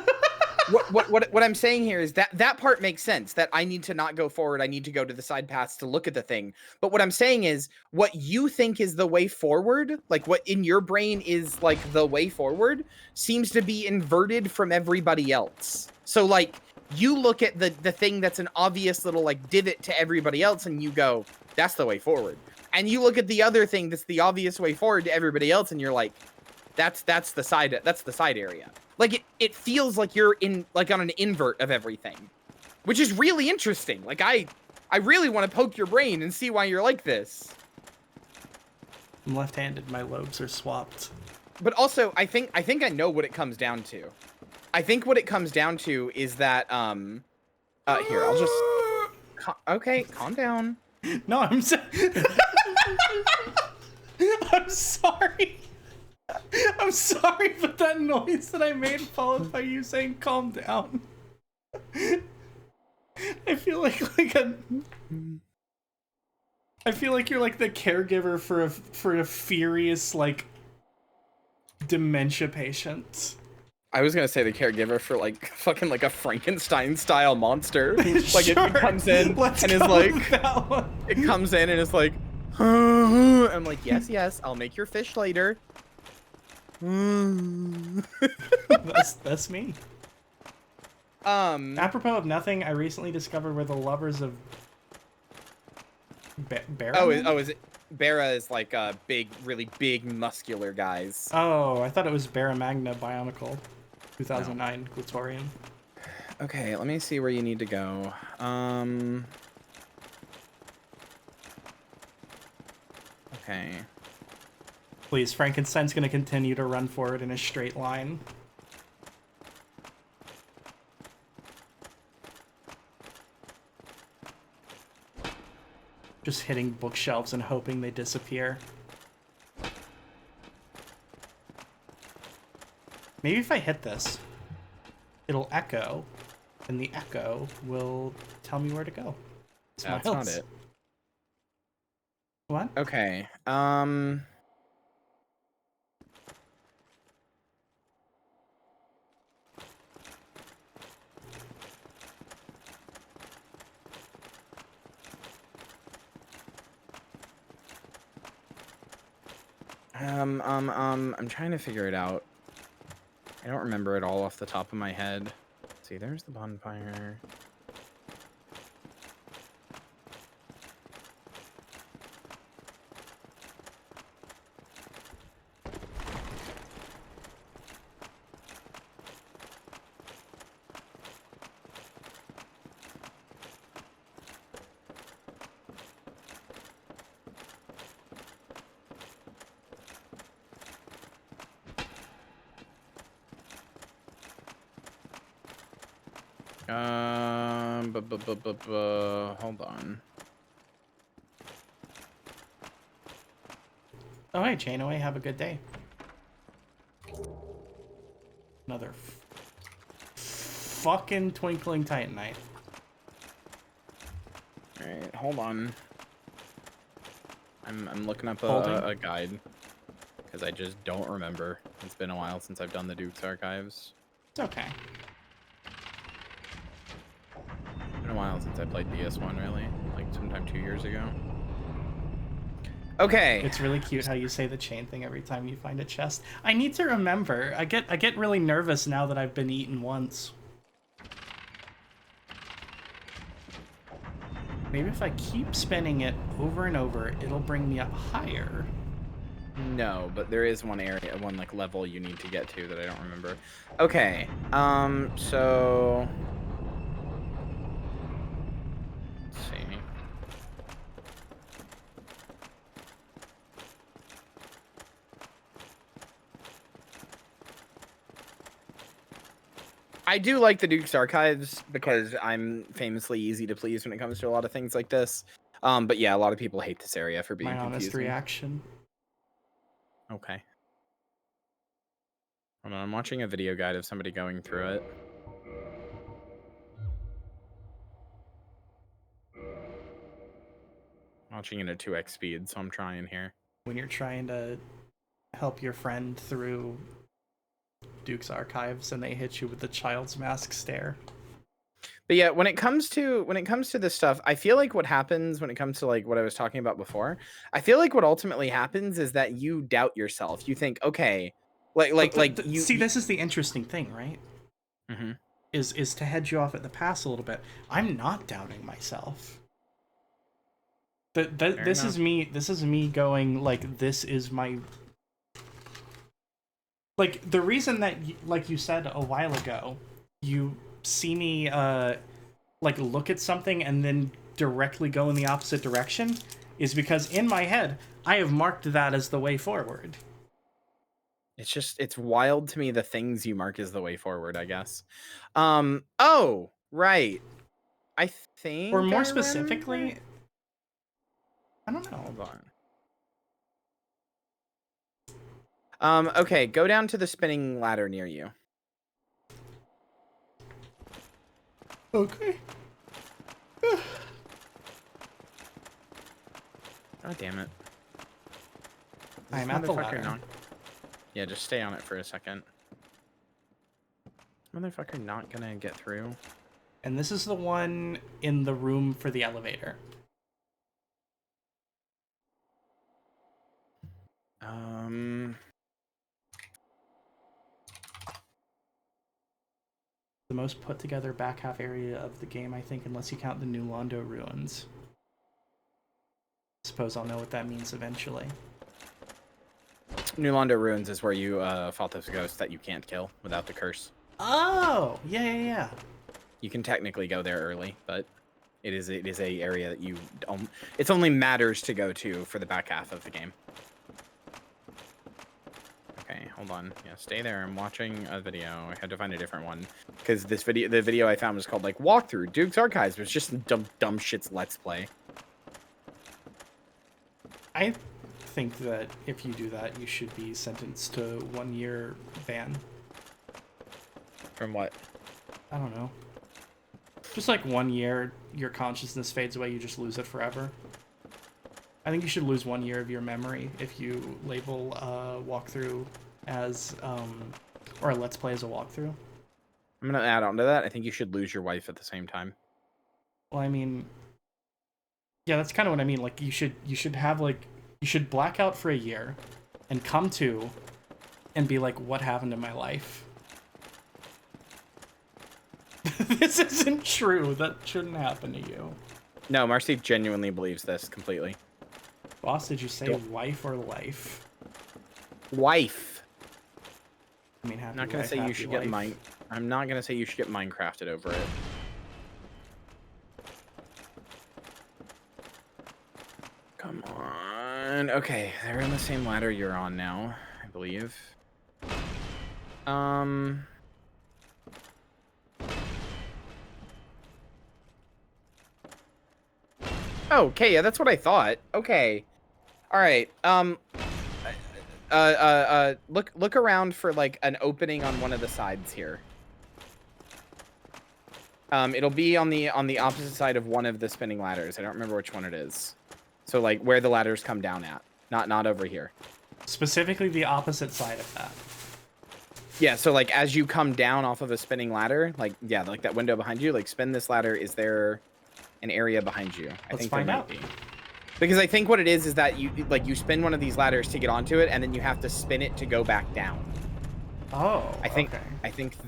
What I'm saying here is that part makes sense, that I need to not go forward. I need to go to the side paths to look at the thing. But what I'm saying is what you think is the way forward, like what in your brain is like the way forward, seems to be inverted from everybody else. So like you look at the thing that's an obvious little like divot to everybody else and you go, that's the way forward. And you look at the other thing that's the obvious way forward to everybody else and you're like, that's the side area. Like it feels like you're in like on an invert of everything, which is really interesting. Like I really want to poke your brain and see why you're like this. I'm left-handed. My lobes are swapped. But also, I think I know what it comes down to. I think what it comes down to is that here, I'll just okay, calm down. No, I'm I'm sorry. I'm sorry, but that noise that I made followed by you saying calm down. I feel like you're like the caregiver for a furious like dementia patient. I was gonna say the caregiver for like fucking like a Frankenstein style monster. Like Sure. it comes in Let's and is go like with that one. it comes in and it's like I'm like, yes, I'll make your fish later. That's me. Apropos of nothing, I recently discovered where the lovers of Bear. Is it? Bera is like really big, muscular guys. Oh, I thought it was Barra Magna Bionicle, 2009 Glatorian. Okay, let me see where you need to go. Okay. Please, Frankenstein's gonna continue to run forward in a straight line. Just hitting bookshelves and hoping they disappear. Maybe if I hit this, it'll echo, and the echo will tell me where to go. That's not it. What? Okay. I'm trying to figure it out. I don't remember it all off the top of my head. Let's see, there's the bonfire. Hold on. Oh, hey, Chainaway, have a good day. Another fucking Twinkling Titanite. Alright, hold on. I'm looking up Holding? a guide. Because I just don't remember. It's been a while since I've done the Duke's Archives. It's okay. It's been a while since I played DS1, really. Like sometime 2 years ago. Okay. It's really cute how you say the chain thing every time you find a chest. I need to remember. I get really nervous now that I've been eaten once. Maybe if I keep spinning it over and over, it'll bring me up higher. No, but there is one area, one like level you need to get to that I don't remember. Okay. So let's see. I do like the Duke's Archives because I'm famously easy to please when it comes to a lot of things like this. But yeah, a lot of people hate this area for being My honest confusing. reaction. Okay. Hold on, I'm watching a video guide of somebody going through it. Watching it at 2x speed, so I'm trying here. When you're trying to help your friend through Duke's Archives and they hit you with the child's mask stare. But yeah, when it comes to this stuff, I feel like what happens when it comes to like what I was talking about before, I feel like what ultimately happens is that you doubt yourself. You think, okay, see, this is the interesting thing, right? Mm-hmm. Is to head you off at the pass a little bit. I'm not doubting myself. This is me going like, this is my, like, the reason that like you said a while ago, you see me like look at something and then directly go in the opposite direction is because in my head I have marked that as the way forward. It's wild to me the things you mark as the way forward, I guess. Oh, right. I think, or more specifically, I don't know. Hold on. Okay, go down to the spinning ladder near you. Okay. God damn it. I'm at the ladder. Not... Yeah, just stay on it for a second. Motherfucker not gonna get through. And this is the one in the room for the elevator. The most put together back half area of the game, I think, unless you count the New Londo ruins. Suppose I'll know what that means eventually. New Londo ruins is where you fought those ghosts that you can't kill without the curse. Oh, yeah. You can technically go there early, but it is a area that you don't. It's only matters to go to for the back half of the game. Okay, hold on. Yeah, stay there. I'm watching a video. I had to find a different one because the video I found was called like walkthrough Duke's Archives. It was just dumb shit's let's play. I think that if you do that, you should be sentenced to 1 year ban. From what? I don't know. Just like 1 year, your consciousness fades away, you just lose it forever. I think you should lose 1 year of your memory if you label a walkthrough as, or a let's play as a walkthrough. I'm gonna add on to that. I think you should lose your wife at the same time. Well, I mean, yeah, that's kind of what I mean. Like, you should have, like, you should black out for a year and come to and be like, what happened in my life? This isn't true. That shouldn't happen to you. No, Marcy genuinely believes this completely. Boss, did you say wife or life? Wife. I mean, happy I'm not gonna life, say you happy should life. get I'm not gonna say you should get Minecrafted over it. Come on. Okay, they're in the same ladder you're on now, I believe. Oh, okay, yeah, that's what I thought. Okay. All right. Look around for like an opening on one of the sides here. It'll be on the opposite side of one of the spinning ladders. I don't remember which one it is. So like where the ladders come down at, not over here. Specifically the opposite side of that. Yeah, so like as you come down off of a spinning ladder, like yeah, like that window behind you, like spin this ladder. Is there an area behind you? I think there might be. Because I think what it is that you spin one of these ladders to get onto it, and then you have to spin it to go back down. Oh, I think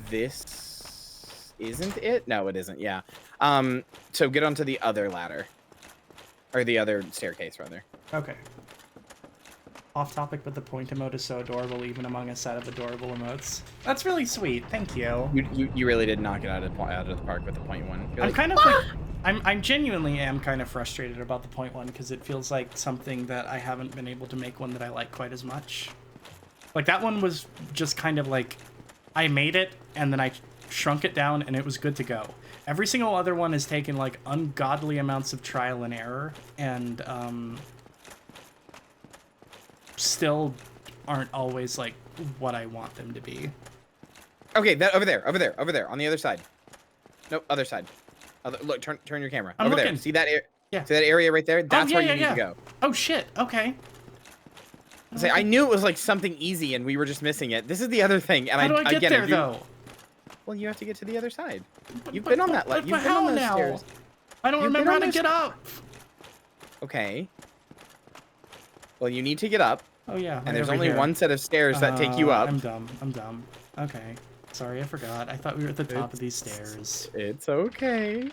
this isn't it. No, it isn't. Yeah. So get onto the other ladder. Or the other staircase, rather. Okay. Off topic, but the point emote is so adorable, even among a set of adorable emotes. That's really sweet. Thank you. You really did knock it out of the park with the point one. You're I'm like, kind of like, I'm genuinely am kind of frustrated about the point one because it feels like something that I haven't been able to make one that I like quite as much. Like that one was just kind of like, I made it and then I shrunk it down and it was good to go. Every single other one has taken like ungodly amounts of trial and error and still aren't always like what I want them to be. okay, that over there, on the other side. Nope, other side. Look, turn your camera. I'm over looking. there. See that Yeah. See that area right there? That's where you need to go. Oh shit. Okay. I knew it was like something easy and we were just missing it. This is the other thing. And How do I get there though? Well, you have to get to the other side. You've been on that. You've been on those stairs. I don't remember how to get up. Okay. Well, you need to get up. Oh yeah. And there's only one set of stairs that take you up. I'm dumb. Okay. Sorry, I forgot. I thought we were at the top of these stairs. It's okay.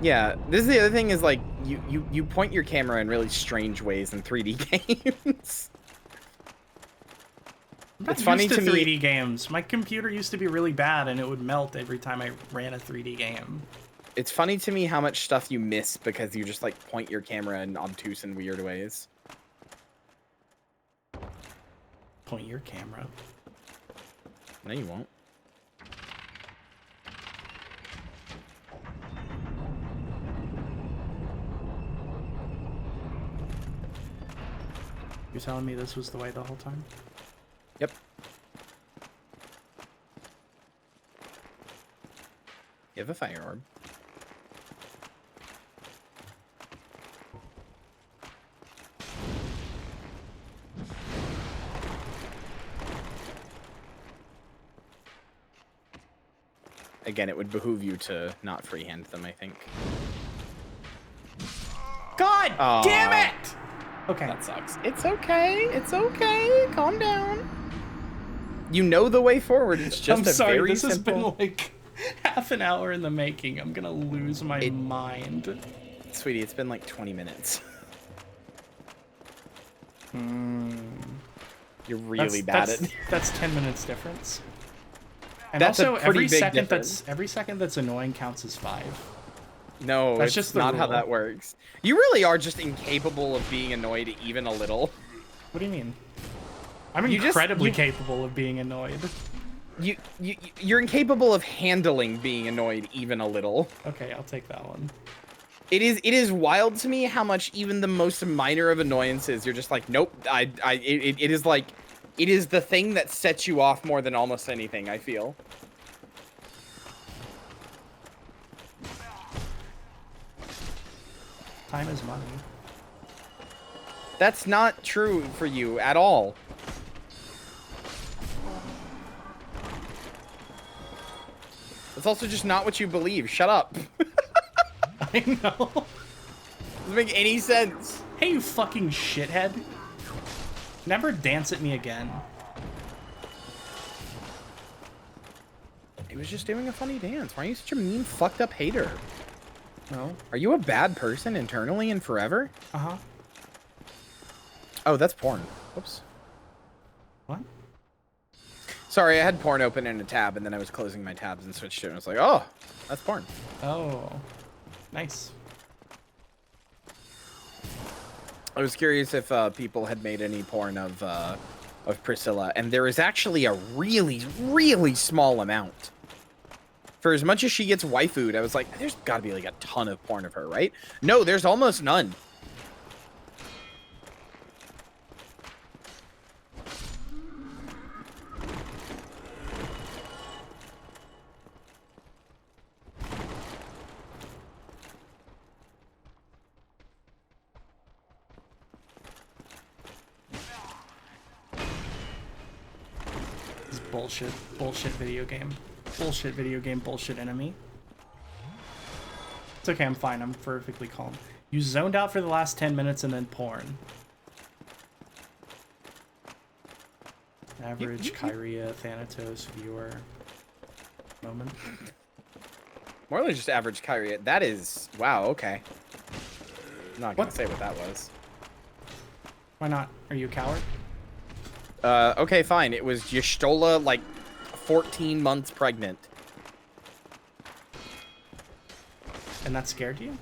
Yeah, this is the other thing is like you point your camera in really strange ways in 3D games. It's funny to 3D games. My computer used to be really bad and it would melt every time I ran a 3D game. It's funny to me how much stuff you miss because you just like point your camera in obtuse and weird ways. Point your camera. No, you won't. You're telling me this was the way the whole time? Yep. You have a fire orb. Again, it would behoove you to not freehand them, I think. God damn it! Okay. That sucks. It's okay. It's okay. Calm down. You know the way forward. It's just I'm sorry, very this simple... has been like half an hour in the making. I'm gonna lose my mind. Sweetie, it's been like 20 minutes. You're really bad at... That's 10 minutes difference. And that's also, a pretty every big second difference. every second that's annoying counts as 5. No, that's it's just the not how rule. that works. You really are just incapable of being annoyed even a little. What do you mean? I'm incredibly capable of being annoyed. You're incapable of handling being annoyed even a little. Okay, I'll take that one. It is wild to me how much even the most minor of annoyances you're just like, nope. It is like, it is the thing that sets you off more than almost anything, I feel. Time is money. That's not true for you at all. That's also just not what you believe. Shut up. I know. Doesn't make any sense. Hey, you fucking shithead. Never dance at me again. He was just doing a funny dance. Why are you such a mean, fucked up hater? No. Are you a bad person internally and forever? Uh-huh. Oh, that's porn. Whoops. What? Sorry, I had porn open in a tab, and then I was closing my tabs and switched to it, and I was like, oh, that's porn. Oh. Nice. I was curious if people had made any porn of Priscilla, and there is actually a really, really small amount. For as much as she gets waifu'd, I was like, there's got to be like a ton of porn of her, right? No, there's almost none. This is bullshit. Bullshit video game. Bullshit video game. Bullshit enemy. It's okay, I'm fine. I'm perfectly calm. You zoned out for the last 10 minutes and then porn. Average Kyria Thanatos viewer moment. More than just average Kyrie. That is... Wow, okay. I'm not going to say what that was. Why not? Are you a coward? Okay, fine. It was Y'shtola, like, 14 months pregnant. And that scared you?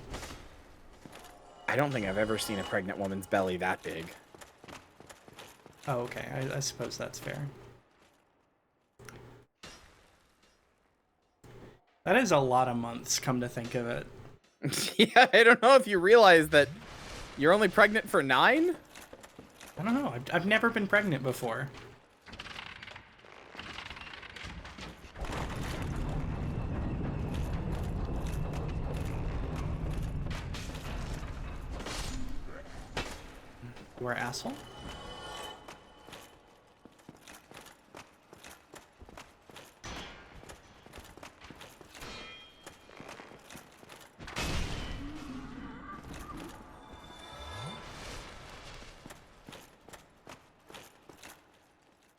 I don't think I've ever seen a pregnant woman's belly that big. Oh, okay. I suppose that's fair. That is a lot of months, come to think of it. Yeah, I don't know if you realize that you're only pregnant for 9? I don't know. I've never been pregnant before. You are asshole?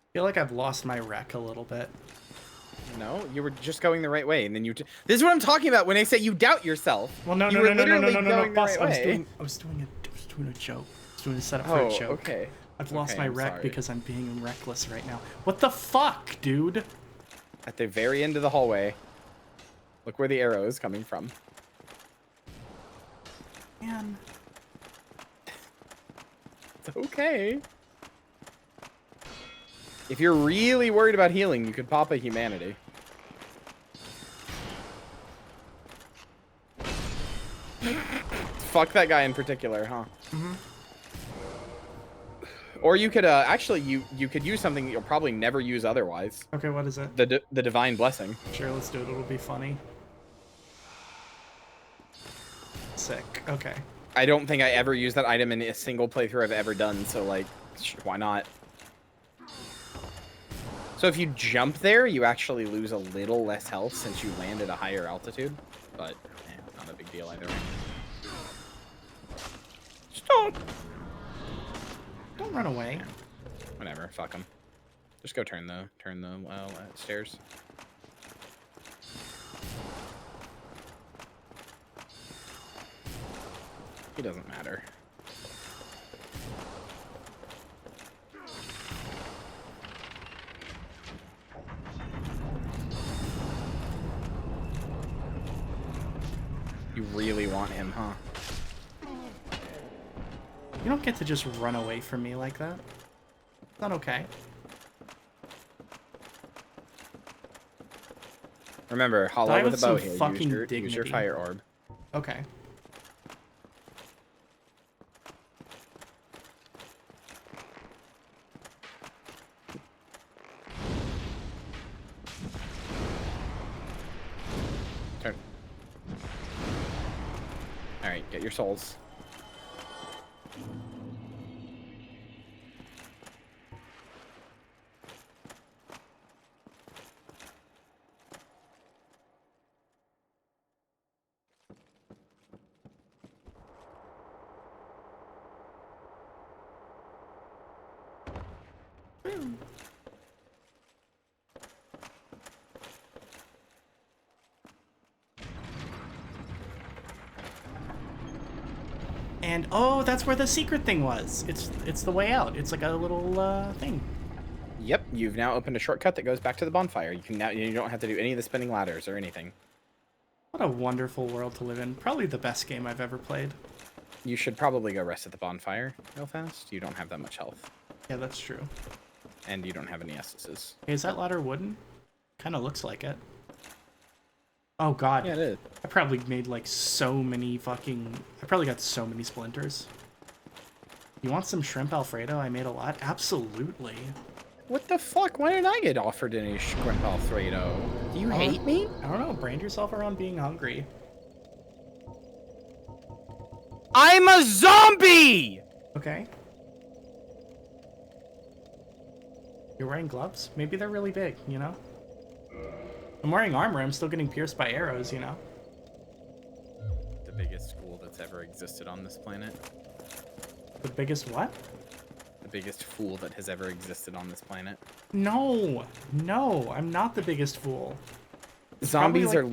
I feel like I've lost my rec a little bit. No, you were just going the right way, and then you... This is what I'm talking about when I say you doubt yourself. Well, no, You no, were no, no, no, no, literally no, no, going the boss. right I was way. doing a joke. I was doing a setup for a joke. Okay. I've lost Okay, my I'm rec sorry. because I'm being reckless right now. What the fuck, dude? At the very end of the hallway. Look where the arrow is coming from. Man. It's okay. If you're really worried about healing, you could pop a humanity. Fuck that guy in particular, huh? Mm-hmm. Or you could actually you could use something you'll probably never use otherwise. Okay, what is it? The divine blessing. Sure, let's do it. It'll be funny. Sick. Okay. I don't think I ever used that item in a single playthrough I've ever done, so like, why not? So if you jump there, you actually lose a little less health since you land at a higher altitude, but not a big deal either way. Stop! Don't run away. Whatever, fuck him. Just go turn the stairs. He doesn't matter. You really want him, huh? You don't get to just run away from me like that. It's not okay. Remember, hollow Die with with a bow some here. fucking Use your dignity. fire orb. Okay. Turn. Alright, get your souls. And oh, that's where the secret thing was. It's the way out. It's like a little thing. Yep, you've now opened a shortcut that goes back to the bonfire. You don't have to do any of the spinning ladders or anything. What a wonderful world to live in. Probably the best game I've ever played. You should probably go rest at the bonfire real fast. You don't have that much health. Yeah, that's true. And you don't have any essences. Hey, is that ladder wooden? Kind of looks like it. Oh god. Yeah, it is. I probably made like so many fucking... I probably got so many splinters. You want some shrimp Alfredo? I made a lot. Absolutely. What the fuck? Why didn't I get offered any shrimp Alfredo? Do you hate me? I don't know. Brand yourself around being hungry. I'm a zombie! Okay. You're wearing gloves? Maybe they're really big, you know? I'm wearing armor. I'm still getting pierced by arrows, you know? The biggest fool that's ever existed on this planet. The biggest what? The biggest fool that has ever existed on this planet. No! No, I'm not the biggest fool. Zombies like- are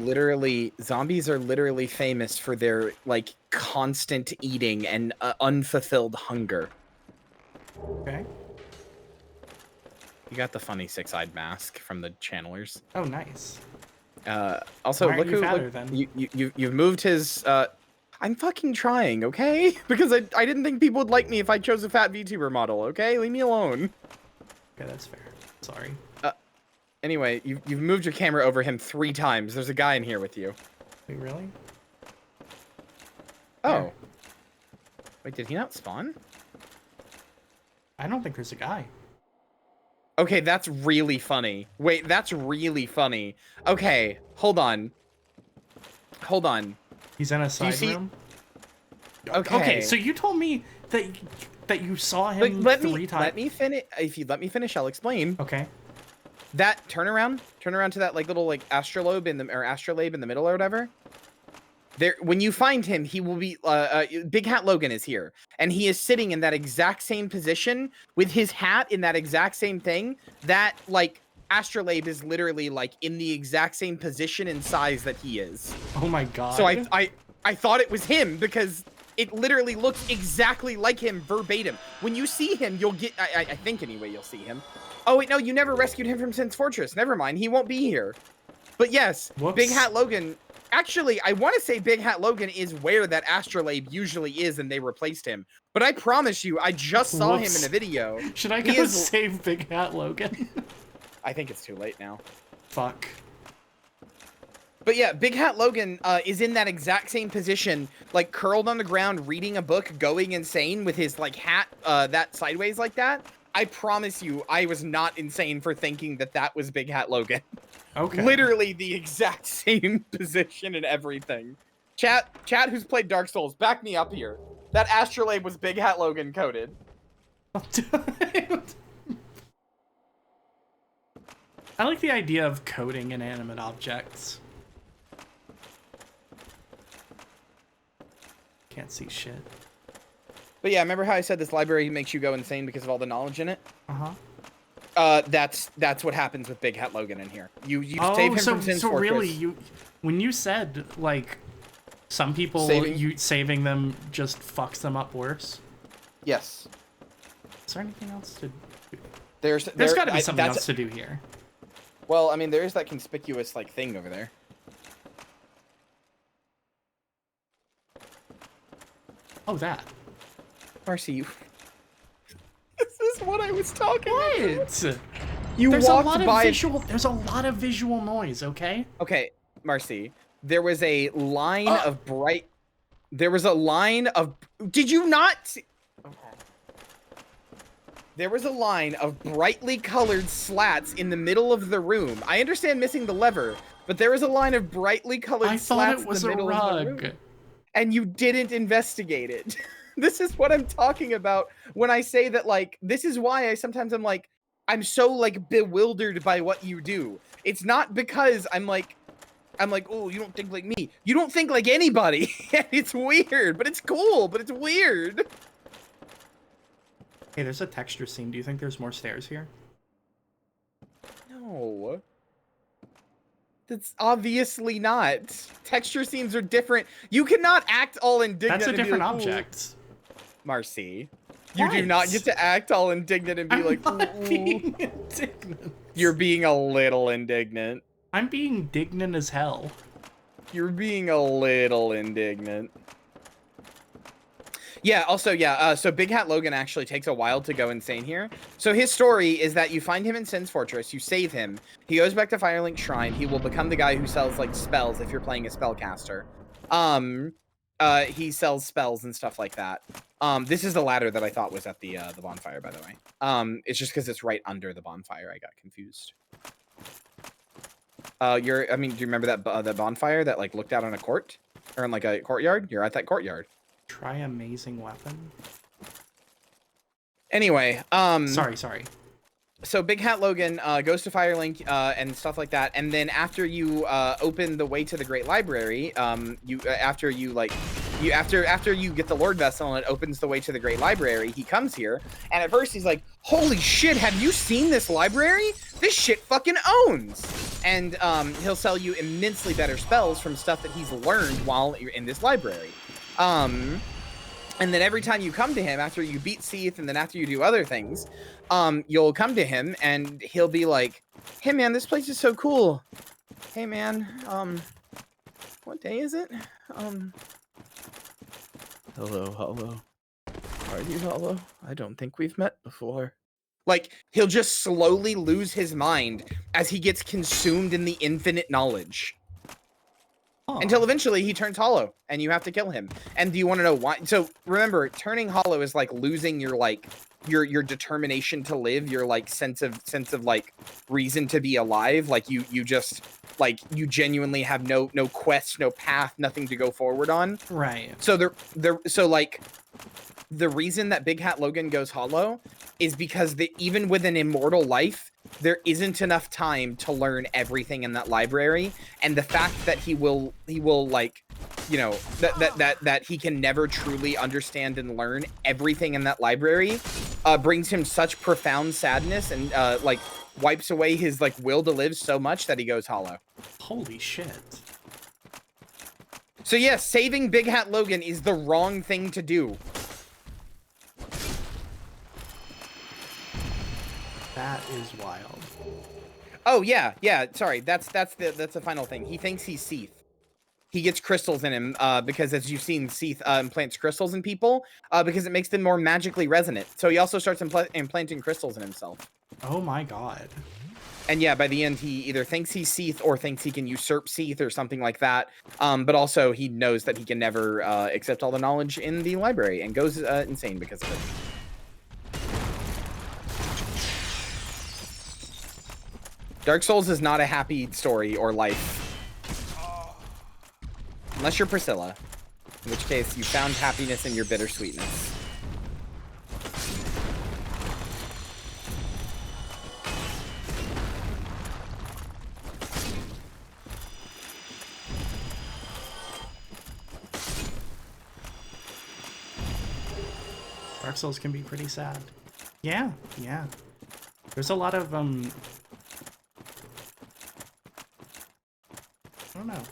literally famous for their like constant eating and unfulfilled hunger. Okay. You got the funny six-eyed mask from the channelers. Oh, nice. Also, Why aren't look you who fatter, look, then? you've moved his. I'm fucking trying, okay? Because I didn't think people would like me if I chose a fat VTuber model. Okay, leave me alone. Okay, that's fair. Sorry. Anyway, you've moved your camera over him 3 times. There's a guy in here with you. Wait, really? Oh. Where? Wait, did he not spawn? I don't think there's a guy. Okay, that's really funny. Wait, that's really funny. Okay, hold on. Hold on. He's in a side see- room. Okay. So you told me that you saw him Let 3 times. me finish. If you let me finish, I'll explain. Okay. That turn around to that like little like astrolabe in the middle or whatever. There, when you find him, he will be. Big Hat Logan is here, and he is sitting in that exact same position with his hat in that exact same thing. That like astrolabe is literally like in the exact same position and size that he is. Oh my god. So I thought it was him because it literally looks exactly like him verbatim. When you see him, you'll get. I think anyway, you'll see him. Oh wait, no, you never rescued him from Sin's Fortress. Never mind, he won't be here. But yes, Whoops. Big Hat Logan. Actually, I want to say Big Hat Logan is where that astrolabe usually is, and they replaced him. But I promise you, I just saw him in a video. Should I He go is- save Big Hat Logan? I think it's too late now. Fuck. But yeah, Big Hat Logan is in that exact same position, like curled on the ground, reading a book, going insane with his like hat that sideways like that. I promise you, I was not insane for thinking that that was Big Hat Logan. Okay. Literally the exact same position and everything. Chat who's played Dark Souls, back me up here. That astrolabe was Big Hat Logan coded. I like the idea of coding inanimate objects. Can't see shit. But yeah, remember how I said this library makes you go insane because of all the knowledge in it? Uh-huh. That's what happens with Big Hat Logan in here. You Oh, save him so, from Sin's so Fortress. really, when you said, like, some people, saving them just fucks them up worse? Yes. Is there anything else to do? There's Got to be something else to do here. Well, I mean, there is that conspicuous, like, thing over there. Oh, that. Marcy, you... This is what I was talking about. What? You There's a walked lot of by... There's a lot of visual noise, okay? Okay, Marcy, there was a line of bright... There was a line of... Did you not... See... Okay. There was a line of brightly colored slats in the middle of the room. I understand missing the lever, but there was a line of brightly colored slats in the middle of the room. And you didn't investigate it. This is what I'm talking about when I say that, like, this is why I sometimes I'm like, I'm so, like, bewildered by what you do. It's not because I'm like, oh, you don't think like me. You don't think like anybody. It's weird, but it's cool, but it's weird. Hey, there's a texture scene. Do you think there's more stairs here? No. That's obviously not. Texture scenes are different. You cannot act all indignant. That's a and be different like, object. Marcy, you do not get to act all indignant and be I'm like, not being indignant. You're being a little indignant. I'm being indignant as hell. You're being a little indignant. Yeah, also, yeah, so Big Hat Logan actually takes a while to go insane here. So his story is that you find him in Sin's Fortress, you save him, he goes back to Firelink Shrine, he will become the guy who sells, like, spells if you're playing a spellcaster. He sells spells and stuff like that. This is the ladder that I thought was at the bonfire, by the way. It's just because it's right under the bonfire, I got confused. Do you remember that bonfire that, like, looked out on a court? Or in, like, a courtyard? You're at that courtyard. Try amazing weapon. Anyway, Sorry. So Big Hat Logan goes to Firelink and stuff like that, and then after you open the way to the Great Library, after you like after you get the Lord Vessel and it opens the way to the Great Library, he comes here, and at first he's like, "Holy shit, have you seen this library? This shit fucking owns!" And he'll sell you immensely better spells from stuff that he's learned while you're in this library. And then every time you come to him after you beat Seath, and then after you do other things, you'll come to him and he'll be like, "Hey man, this place is so cool. Hey man, what day is it? Hello, Hollow. Are you Hollow? I don't think we've met before." Like, he'll just slowly lose his mind as he gets consumed in the infinite knowledge. Until eventually he turns hollow and you have to kill him. And do you want to know why? So remember, turning hollow is like losing your like your determination to live, your like sense of like reason to be alive. Like you just like you genuinely have no quest, no path, nothing to go forward on. Right. So the reason that Big Hat Logan goes hollow is because even with an immortal life, there isn't enough time to learn everything in that library, and the fact that he will like, you know, that he can never truly understand and learn everything in that library, brings him such profound sadness and like wipes away his like will to live so much that he goes hollow. Holy shit. So yes, saving Big Hat Logan is the wrong thing to do. That is wild. Oh yeah, sorry. That's the final thing. He thinks he's Seath. He gets crystals in him because, as you've seen, Seath implants crystals in people because it makes them more magically resonant. So he also starts implanting crystals in himself. Oh my god. And yeah, by the end, he either thinks he's Seath or thinks he can usurp Seath or something like that. But also, he knows that he can never accept all the knowledge in the library and goes insane because of it. Dark Souls is not a happy story or life. Unless you're Priscilla. In which case, you found happiness in your bittersweetness. Dark Souls can be pretty sad. Yeah. There's a lot of I don't know.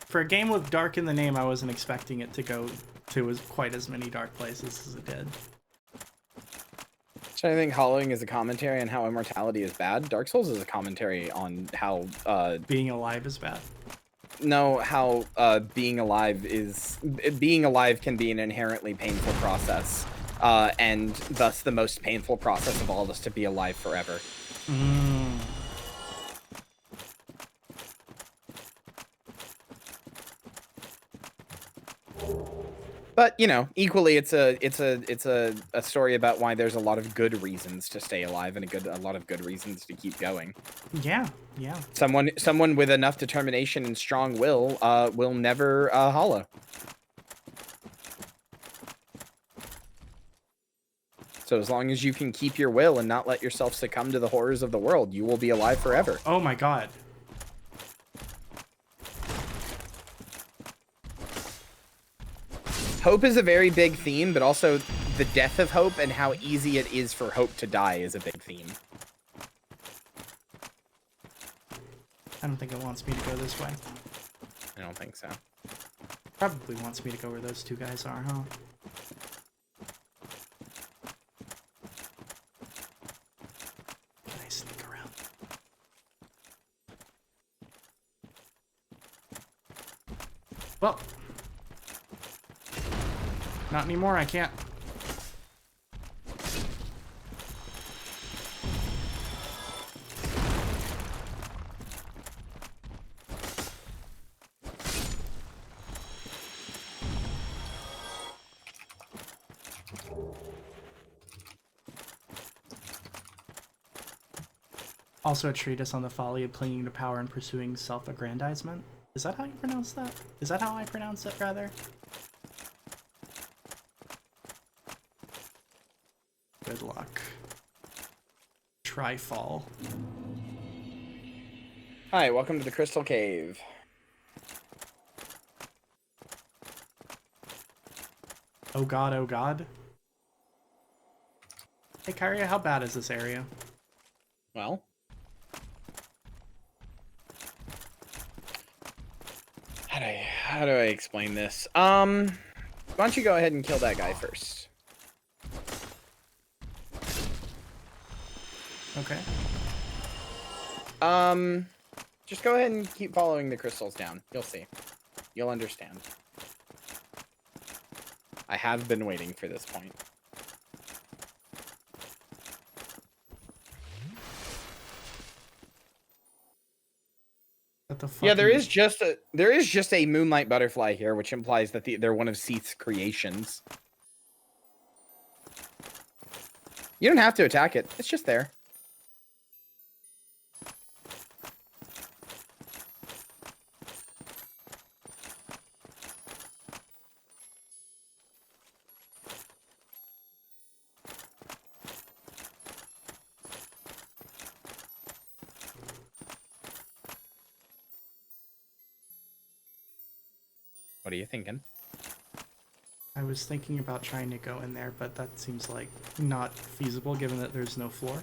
For a game with dark in the name, I wasn't expecting it to go to quite as many dark places as it did. So I think Hollowing is a commentary on how immortality is bad. Dark Souls is a commentary on how being alive is bad. No, how being alive can be an inherently painful process, and thus the most painful process of all is to be alive forever. But you know, equally, it's a story about why there's a lot of good reasons to stay alive and a lot of good reasons to keep going. Yeah. Someone with enough determination and strong will never hollow. So as long as you can keep your will and not let yourself succumb to the horrors of the world, you will be alive forever. Oh my god. Hope is a very big theme, but also the death of hope and how easy it is for hope to die is a big theme. I don't think it wants me to go this way. I don't think so. Probably wants me to go where those two guys are, huh? Can I sneak around? Well. Not anymore, I can't. Also a treatise on the folly of clinging to power and pursuing self-aggrandizement. Is that how you pronounce that? Is that how I pronounce it, rather? Good luck. Trifall. Hi, welcome to the Crystal Cave. Oh god, oh god. Hey, Kyria, how bad is this area? Well, how do I explain this? Why don't you go ahead and kill that guy first? Okay. Just go ahead and keep following the crystals down. You'll see. You'll understand. I have been waiting for this point. What the fuck? Yeah, there is just a moonlight butterfly here, which implies that they're one of Seath's creations. You don't have to attack it. It's just there. What are you thinking? I was thinking about trying to go in there, but that seems like not feasible given that there's no floor.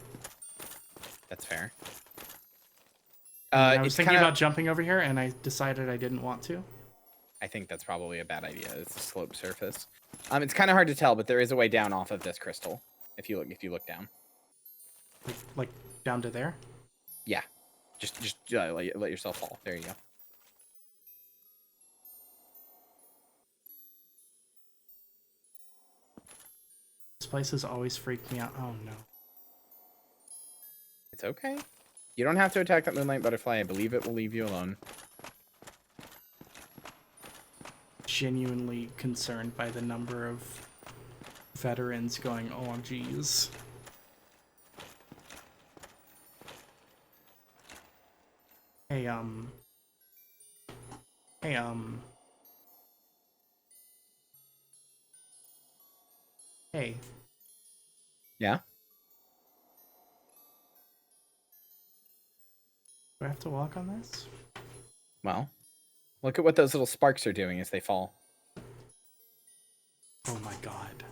That's fair. I was thinking kinda... about jumping over here, and I decided I didn't want to. I think that's probably a bad idea. It's a slope surface. It's kind of hard to tell, but there is a way down off of this crystal. If you look down. Like down to there? Yeah. Just let yourself fall. There you go. This place has always freaked me out. Oh no. It's okay. You don't have to attack that moonlight butterfly. I believe it will leave you alone. Genuinely concerned by the number of veterans going, oh geez. Hey, Hey. Yeah? Do I have to walk on this? Well, look at what those little sparks are doing as they fall. Oh my god.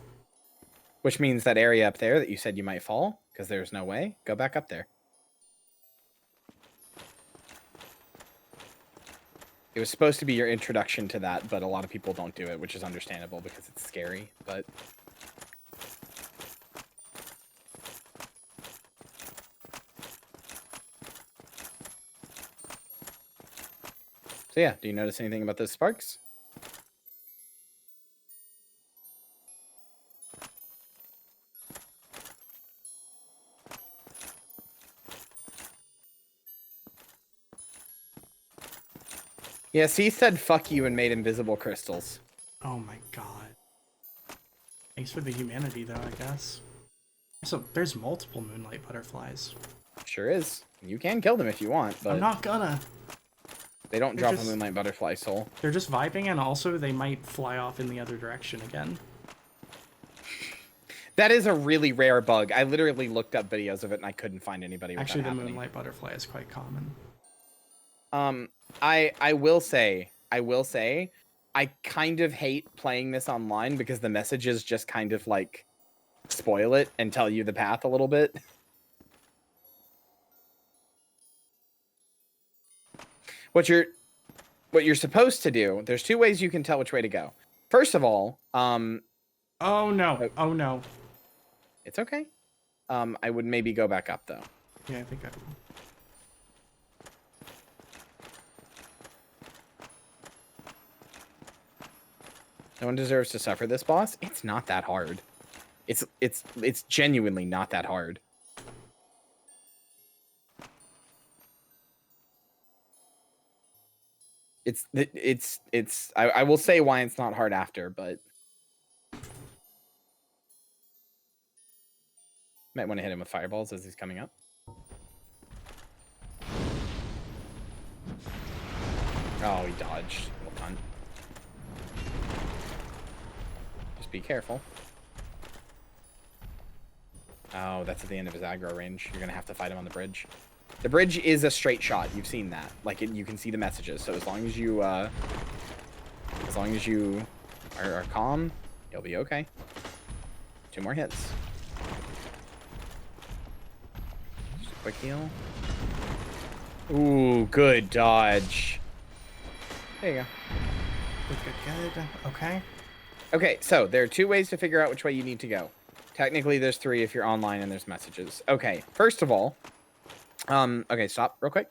Which means that area up there that you said you might fall, because there's no way, go back up there. It was supposed to be your introduction to that, but a lot of people don't do it, which is understandable because it's scary, but... So yeah, do you notice anything about those sparks? Yeah, Seath said fuck you and made invisible crystals. Oh my god. Thanks for the humanity though, I guess. So there's multiple moonlight butterflies. Sure is. You can kill them if you want, but I'm not gonna. they don't They're drop just... a moonlight butterfly soul. They're just vibing, and also they might fly off in the other direction again. That is a really rare bug. I literally looked up videos of it and I couldn't find anybody with Actually, that the happening. moonlight butterfly is quite common. I will say, I kind of hate playing this online because the messages just kind of like spoil it and tell you the path a little bit. What you're supposed to do, there's two ways you can tell which way to go. First of all, oh no. Oh no. It's okay. I would maybe go back up though. Yeah, I think I will. No one deserves to suffer this, boss. It's not that hard. It's genuinely not that hard. I will say why it's not hard after, but might want to hit him with fireballs as he's coming up. Oh, he dodged. Well done. Just be careful. Oh, that's at the end of his aggro range. You're gonna have to fight him on the bridge. The bridge is a straight shot. You've seen that. Like, you can see the messages. So as long as you are calm, You'll be okay. 2 more hits. Just a quick heal. Ooh, good dodge. There you go. Good. Okay. Okay, so there are 2 ways to figure out which way you need to go. Technically, there's 3 if you're online and there's messages. Okay, first of all, okay, stop real quick.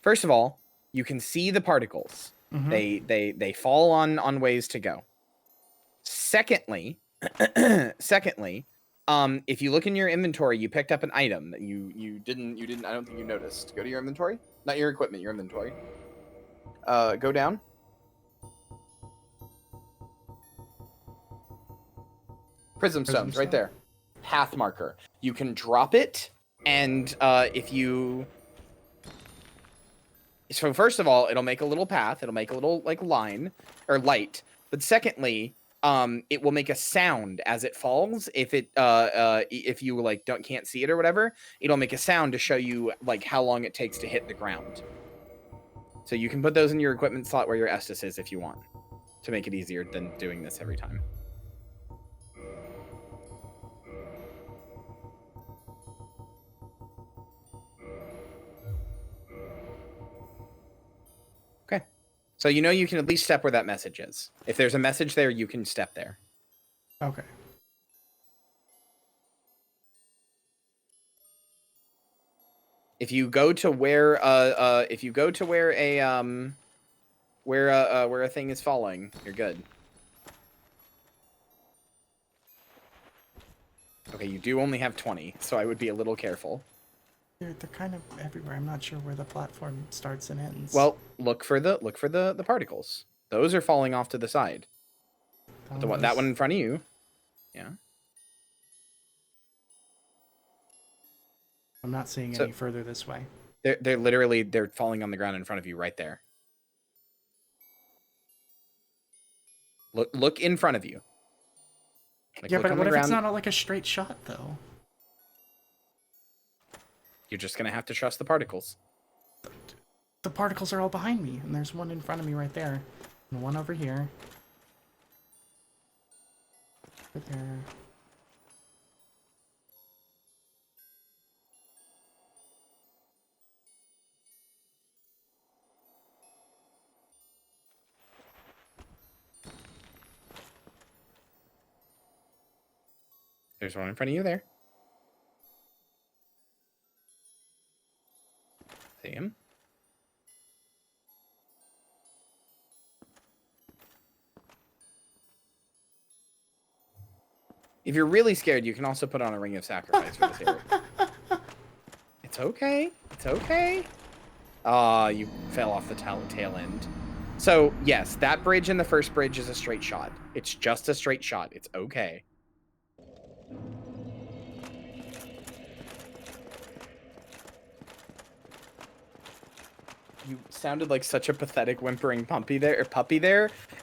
First of all, you can see the particles. They fall on ways to go. Secondly, if you look in your inventory, you picked up an item that you didn't. I don't think you noticed. Go to your inventory, not your equipment, your inventory. Go down. Prism stones, right there. Path marker. You can drop it, and if you. So first of all, it'll make a little path. It'll make a little like line or light. But secondly, it will make a sound as it falls. If you like can't see it or whatever, it'll make a sound to show you like how long it takes to hit the ground. So you can put those in your equipment slot where your Estus is if you want, to make it easier than doing this every time. Okay. So you know you can at least step where that message is. If there's a message there, you can step there. Okay. If you go to where a thing is falling, you're good. Okay, you do only have 20, so I would be a little careful. They're kind of everywhere. I'm not sure where the platform starts and ends. Well, look for the particles. Those are falling off to the side. That one in front of you. Yeah. I'm not seeing any further this way. They're falling on the ground in front of you right there. Look in front of you. Like, yeah, look but on what the if ground. it's not like a straight shot though? You're just gonna have to trust the particles. The particles are all behind me, and there's one in front of me right there, and one over here. Over there. There's one in front of you there. See him? If you're really scared, you can also put on a ring of sacrifice for this area. It's okay. It's okay. You fell off the tail end. So, yes, that bridge and the first bridge is a straight shot. It's just a straight shot. It's okay. You sounded like such a pathetic whimpering puppy there,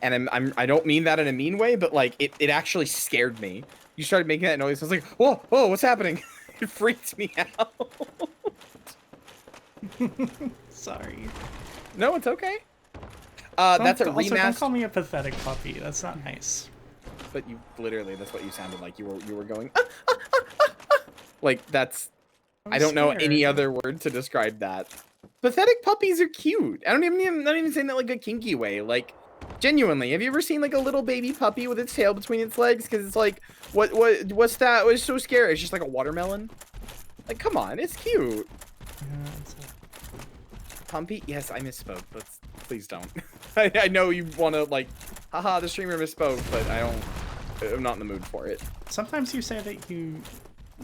and I don't mean that in a mean way, but like it actually scared me. You started making that noise. I was like, whoa, what's happening? It freaked me out. Sorry. No, it's okay. That's a also, don't call remaster. me a pathetic puppy. That's not nice. But you literally, that's what you sounded like. You were going like that's. I don't know any other word to describe that. Pathetic puppies are cute. I'm not even saying that like a kinky way. Like, genuinely, have you ever seen like a little baby puppy with its tail between its legs? Because it's like, what's that? What's so scary? It's just like a watermelon. Like, come on, it's cute. Pumpy? Yes, I misspoke. Please don't. I know you want to like, haha, the streamer misspoke, but I'm not in the mood for it. Sometimes you say that you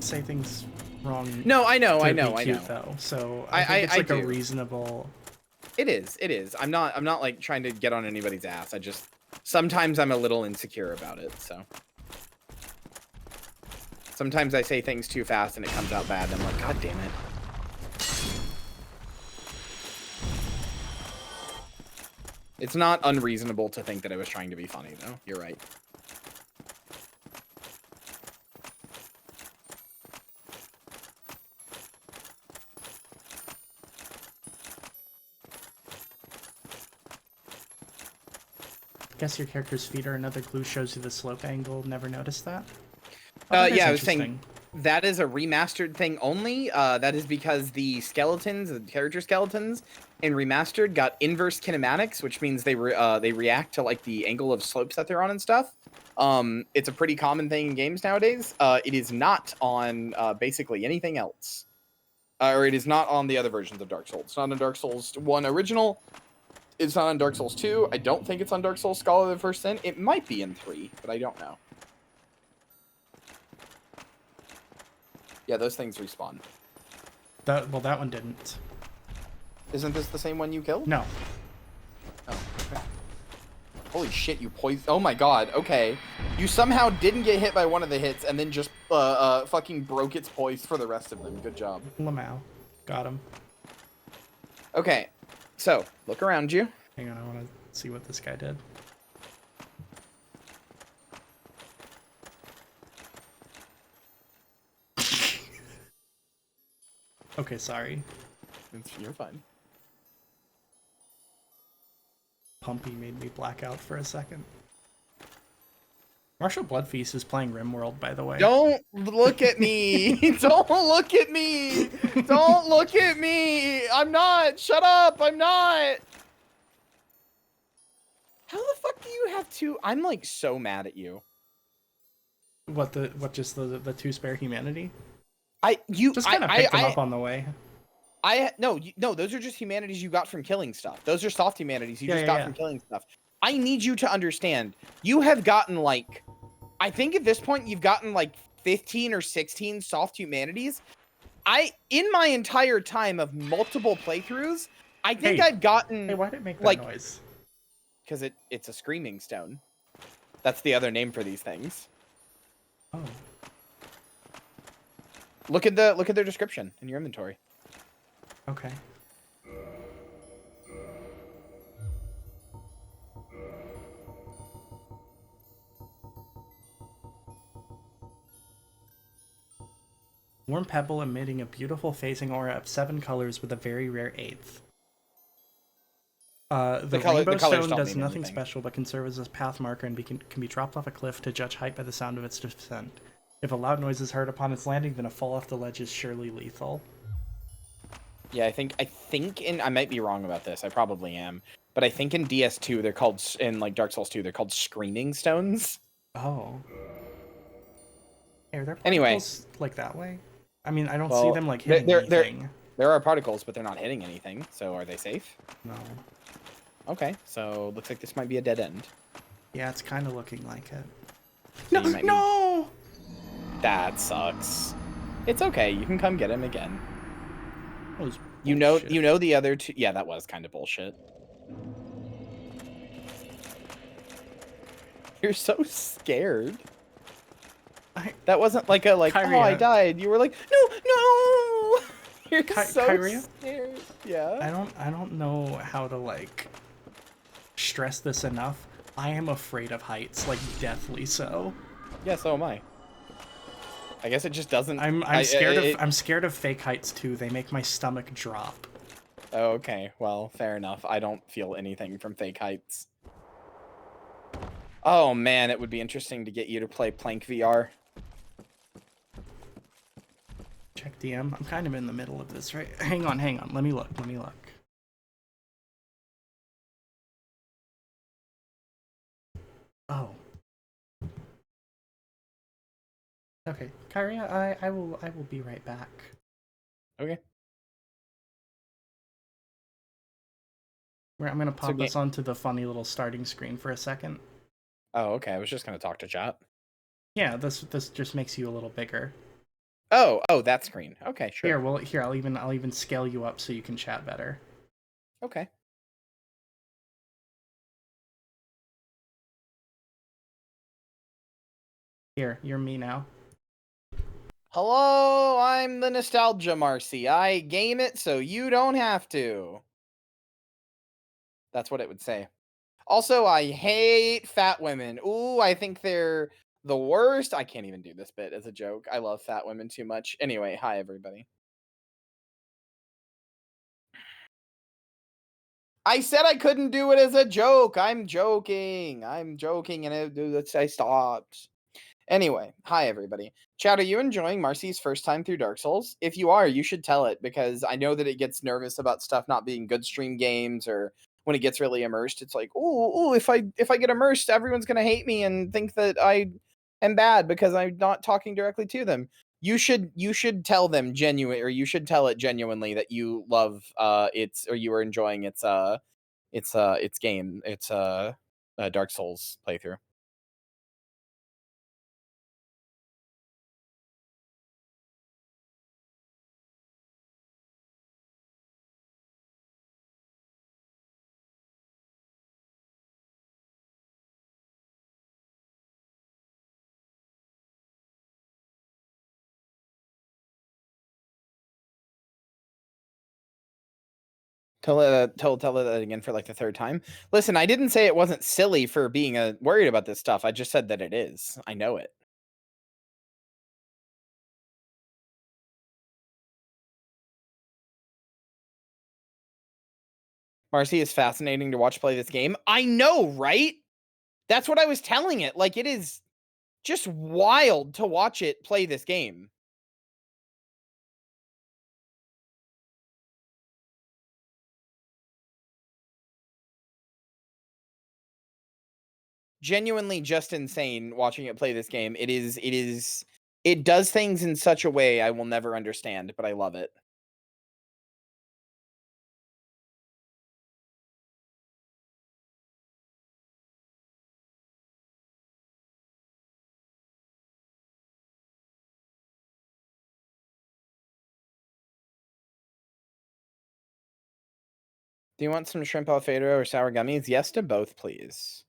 say things wrong. No, I know. Though, so I think it's like a reasonable. It is. I'm not like trying to get on anybody's ass. Sometimes I'm a little insecure about it. So sometimes I say things too fast and it comes out bad. And I'm like, God damn it. It's not unreasonable to think that I was trying to be funny, though. You're right. Guess your character's feet are another clue, shows you the slope angle. Never noticed that? Oh, that is Yeah, I was saying interesting. that is a remastered thing only. That is because the skeletons, the character skeletons in Remastered got inverse kinematics, which means they react to like the angle of slopes that they're on and stuff. It's a pretty common thing in games nowadays. It is not on basically anything else. Or it is not on the other versions of Dark Souls. It's not on Dark Souls 1 original. It's not on Dark Souls 2. I don't think it's on Dark Souls Scholar of the First Sin. It might be in 3, but I don't know. Yeah, those things respawn. That one didn't. Isn't this the same one you killed? No. Oh, okay. Holy shit, you poisoned. Oh my god, okay. You somehow didn't get hit by one of the hits and then just fucking broke its poise for the rest of them. Good job. Lamau. Got him. Okay, so look around you. Hang on, I want to see what this guy did. Okay, sorry. You're fine. Pumpy made me black out for a second. Martial Bloodfeast is playing RimWorld, by the way. Don't look at me. Don't look at me. Don't look at me. I'm not. Shut up. I'm not. How the fuck do you have two? I'm like so mad at you. What just the two spare humanity? Just kind of picked them up on the way. No, those are just humanities you got from killing stuff. Those are soft humanities you just got from killing stuff. I need you to understand. You have gotten like, I think at this point you've gotten like 15 or 16 soft humanities. In my entire time of multiple playthroughs, I think I've gotten. Hey, why did it make that noise? Because it's a screaming stone. That's the other name for these things. Oh. Look at their description in your inventory. Okay. Warm pebble emitting a beautiful phasing aura of 7 colors with a very rare 8th. The rainbow stone does nothing special, but can serve as a path marker and can be dropped off a cliff to judge height by the sound of its descent. If a loud noise is heard upon its landing, then a fall off the ledge is surely lethal. Yeah, I think I might be wrong about this. I probably am, but I think in DS2 they're called, in like Dark Souls 2 they're called screaming stones. Oh. Hey, are there particles anyway, like that way? I mean, I don't see them like hitting anything. There are particles, but they're not hitting anything. So are they safe? No. Okay, so looks like this might be a dead end. Yeah, it's kind of looking like it. So No! That sucks. It's okay. You can come get him again. That was you know the other two. Yeah, that was kind of bullshit. You're so scared. That wasn't like a Kyria. Oh, I died. You were like, no. You're so Kyria? scared. Yeah. I don't know how to like stress this enough. I am afraid of heights, like deathly so. Yeah, so am I. I guess it just doesn't. I'm scared of fake heights too. They make my stomach drop. Oh, okay. Well, fair enough. I don't feel anything from fake heights. Oh man, it would be interesting to get you to play Plank VR. Check DM. I'm kind of in the middle of this, right? Hang on. Let me look. Oh. Okay, Kyria, I will be right back. Okay. I'm gonna pop this onto the funny little starting screen for a second. Oh, okay. I was just gonna talk to chat. Yeah, this just makes you a little bigger. Oh, that screen. Okay, sure. Here, I'll even scale you up so you can chat better. Okay. Here, you're me now. Hello, I'm the Nostalgia Marcy. I game it so you don't have to. That's what it would say. Also, I hate fat women. Ooh, I think they're the worst. I can't even do this bit as a joke. I love fat women too much. Anyway, hi everybody. I said I couldn't do it as a joke. I'm joking. I'm joking, and I stopped. Anyway, hi everybody. Chad, are you enjoying Marcy's first time through Dark Souls? If you are, you should tell it, because I know that it gets nervous about stuff not being good stream games, or when it gets really immersed, it's like, ooh, if I get immersed, everyone's gonna hate me and think that I am bad because I'm not talking directly to them. You should tell them genuine, or you should tell it genuinely that you love its, or you are enjoying its game, its Dark Souls playthrough. Tell it that again for like the third time. Listen, I didn't say it wasn't silly for being worried about this stuff. I just said that it is. I know it. Marcy is fascinating to watch play this game. I know, right? That's what I was telling it. Like, it is just wild to watch it play this game. Genuinely just insane watching it play this game. It does things in such a way I will never understand, but I love it. Do you want some shrimp alfredo or sour gummies? Yes to both, please.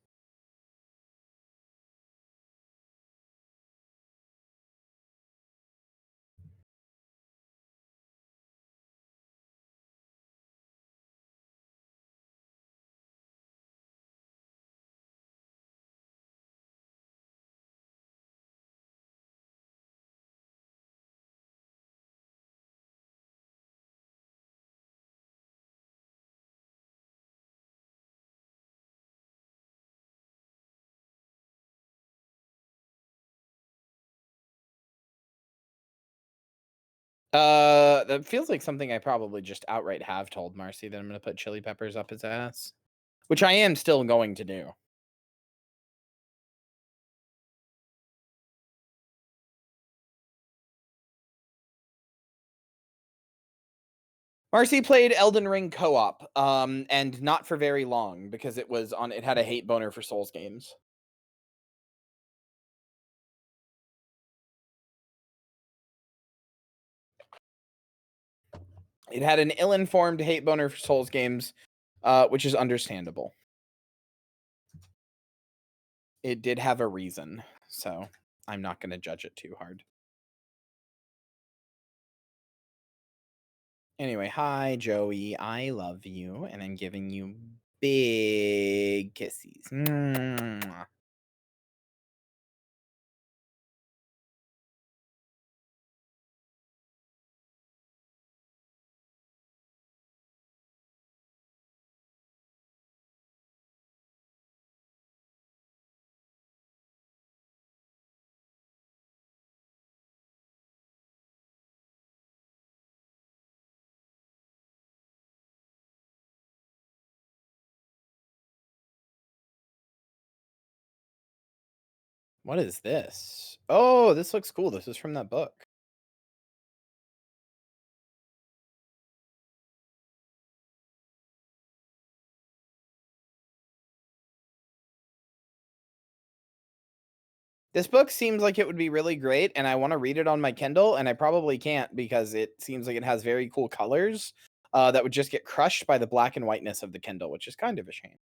That feels like something I probably just outright have told Marcy, that I'm gonna put chili peppers up his ass, which I am still going to do. Marcy played Elden Ring co-op, and not for very long, because it had a hate boner for Souls games. It had an ill-informed hate boner for Souls games, which is understandable. It did have a reason, so I'm not going to judge it too hard. Anyway, hi, Joey. I love you, and I'm giving you big kisses. Mwah. What is this? Oh, this looks cool. This is from that book. This book seems like it would be really great, and I want to read it on my Kindle, and I probably can't because it seems like it has very cool colors that would just get crushed by the black and whiteness of the Kindle, which is kind of a shame.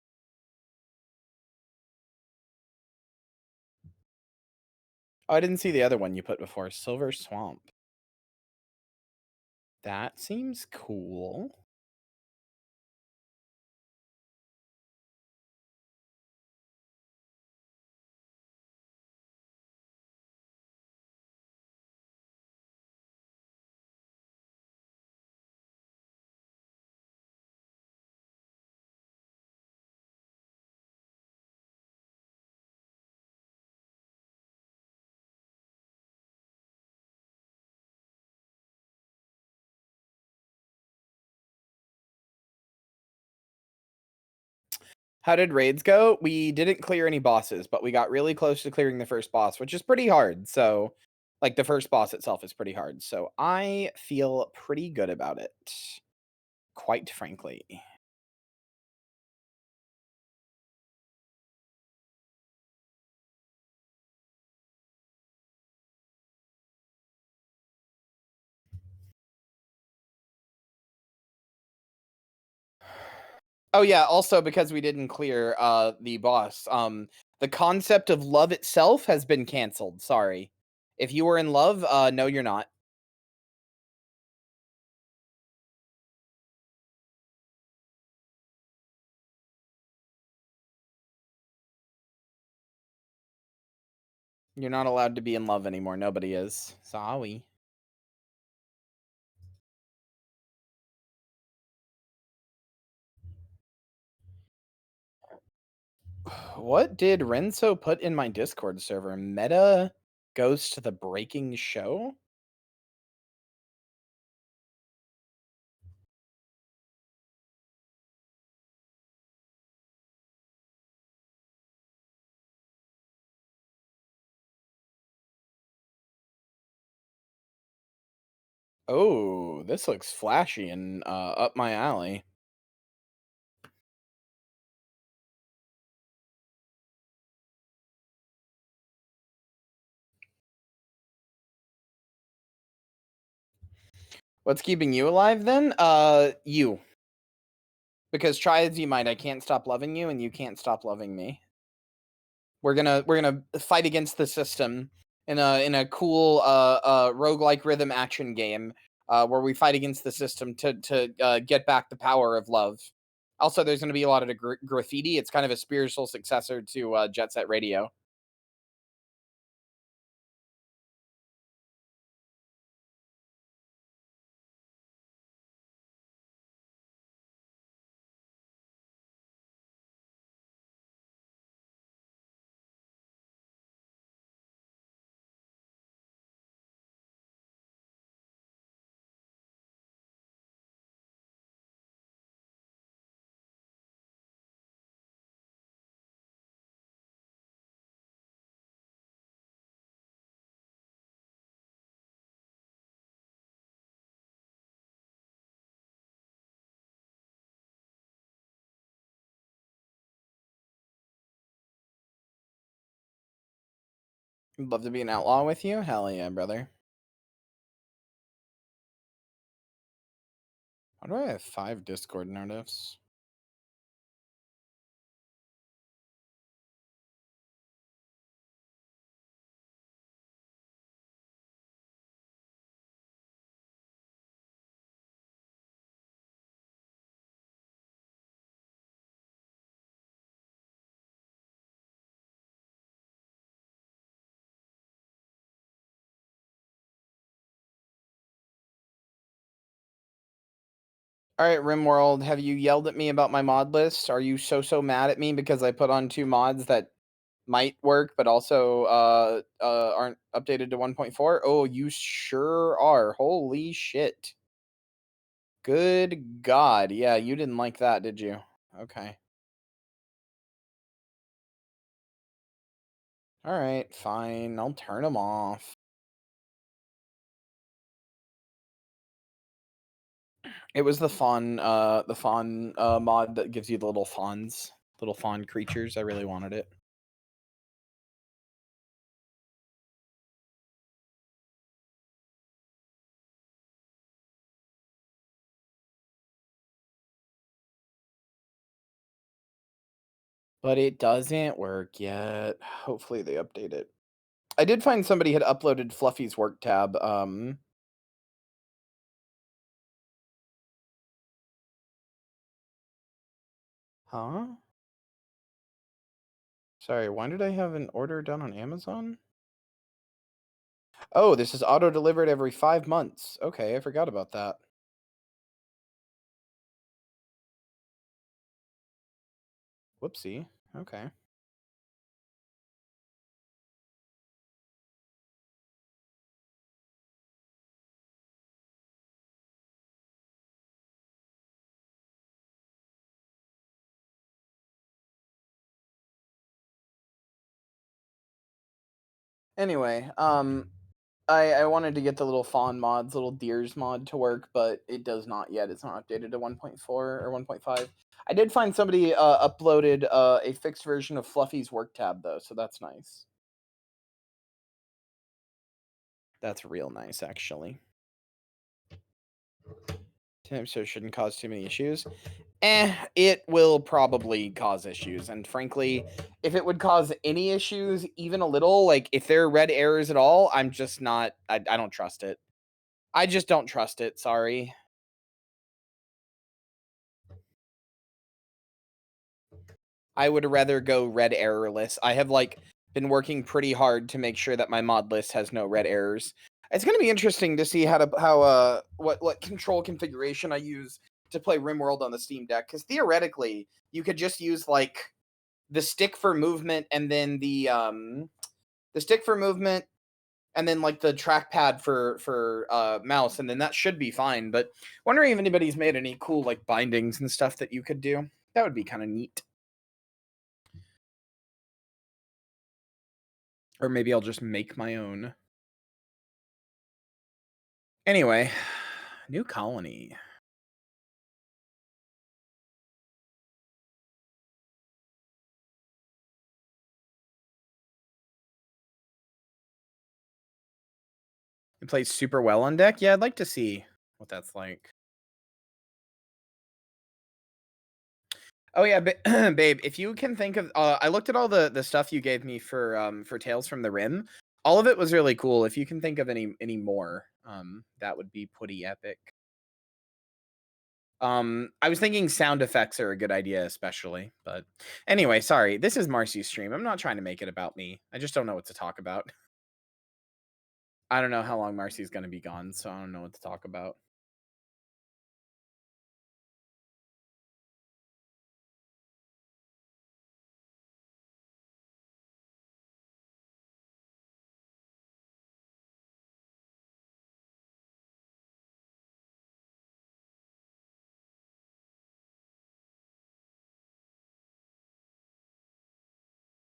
Oh, I didn't see the other one you put before. Silver Swamp. That seems cool. How did raids go? We didn't clear any bosses, but we got really close to clearing the first boss, which is pretty hard. So, like, the first boss itself is pretty hard. So I feel pretty good about it, quite frankly. Oh yeah, also because we didn't clear the boss, the concept of love itself has been canceled. Sorry. If you were in love, no you're not. You're not allowed to be in love anymore. Nobody is. Sorry. What did Renzo put in my Discord server? Meta goes to the breaking show? Oh, this looks flashy and up my alley. What's keeping you alive then? You. Because try as you might, I can't stop loving you and you can't stop loving me. We're gonna fight against the system in a cool roguelike rhythm action game where we fight against the system to get back the power of love. Also, there's gonna be a lot of graffiti. It's kind of a spiritual successor to Jet Set Radio. Love to be an outlaw with you? Hell yeah, brother. Why do I have 5 Discord notifs? All right, Rimworld, have you yelled at me about my mod list? Are you so mad at me because I put on 2 mods that might work but also aren't updated to 1.4? Oh, you sure are. Holy shit. Good God. Yeah, you didn't like that, did you? Okay. All right, fine. I'll turn them off. It was the fawn mod that gives you the little fawns, little fawn creatures. I really wanted it. But it doesn't work yet. Hopefully they update it. I did find somebody had uploaded Fluffy's work tab. Huh? Sorry, why did I have an order done on Amazon? Oh, this is auto-delivered every 5 months. Okay, I forgot about that. Whoopsie. Okay. Anyway, I wanted to get the little fawn mods, little deers mod to work, but it does not yet. It's not updated to 1.4 or 1.5. I did find somebody uploaded a fixed version of Fluffy's work tab though, so that's nice. That's real nice, actually. So it shouldn't cause too many issues. It will probably cause issues. And frankly, if it would cause any issues, even a little, like if there are red errors at all, I'm just not, I don't trust it. I just don't trust it, sorry. I would rather go red errorless. I have been working pretty hard to make sure that my mod list has no red errors. It's going to be interesting to see what control configuration I use to play RimWorld on the Steam Deck, because theoretically you could just use the stick for movement and then the stick for movement and then the trackpad for mouse, and then that should be fine. But wondering if anybody's made any cool bindings and stuff that you could do. That would be kind of neat. Or maybe I'll just make my own. Anyway, new colony. It plays super well on deck. Yeah, I'd like to see what that's like. Oh yeah, babe, if you can think of, I looked at all the stuff you gave me for Tales from the Rim. All of it was really cool. If you can think of any more, that would be pretty epic. I was thinking sound effects are a good idea, especially. But anyway, sorry. This is Marcy's stream. I'm not trying to make it about me. I just don't know what to talk about. I don't know how long Marcy's going to be gone, so I don't know what to talk about.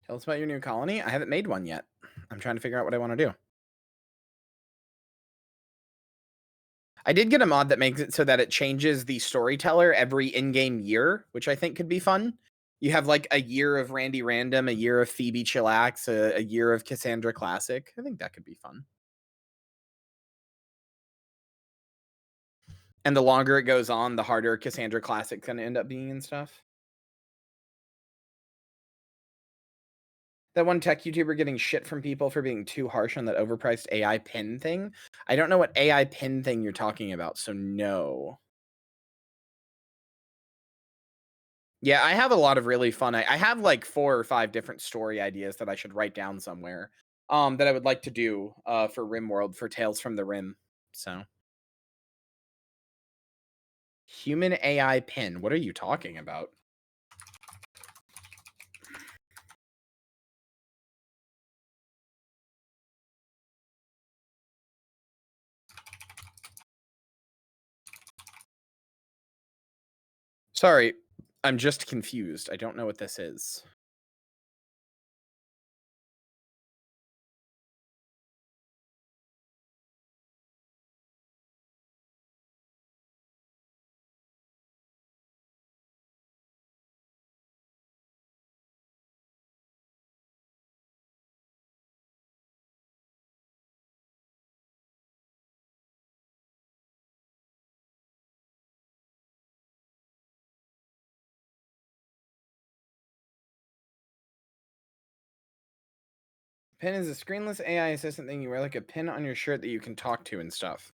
Tell us about your new colony. I haven't made one yet. I'm trying to figure out what I want to do. I did get a mod that makes it so that it changes the storyteller every in-game year, which I think could be fun. You have a year of Randy Random, a year of Phoebe Chillax, a year of Cassandra Classic. I think that could be fun. And the longer it goes on, the harder Cassandra Classic's going to end up being and stuff. That one tech YouTuber getting shit from people for being too harsh on that overpriced AI pin thing. I don't know what AI pin thing you're talking about, so no. Yeah, I have a lot of really fun. I have 4 or 5 different story ideas that I should write down somewhere. That I would like to do for RimWorld, for Tales from the Rim. So, human AI pin. What are you talking about? Sorry, I'm just confused. I don't know what this is. Pin is a screenless AI assistant thing. You wear a pin on your shirt that you can talk to and stuff.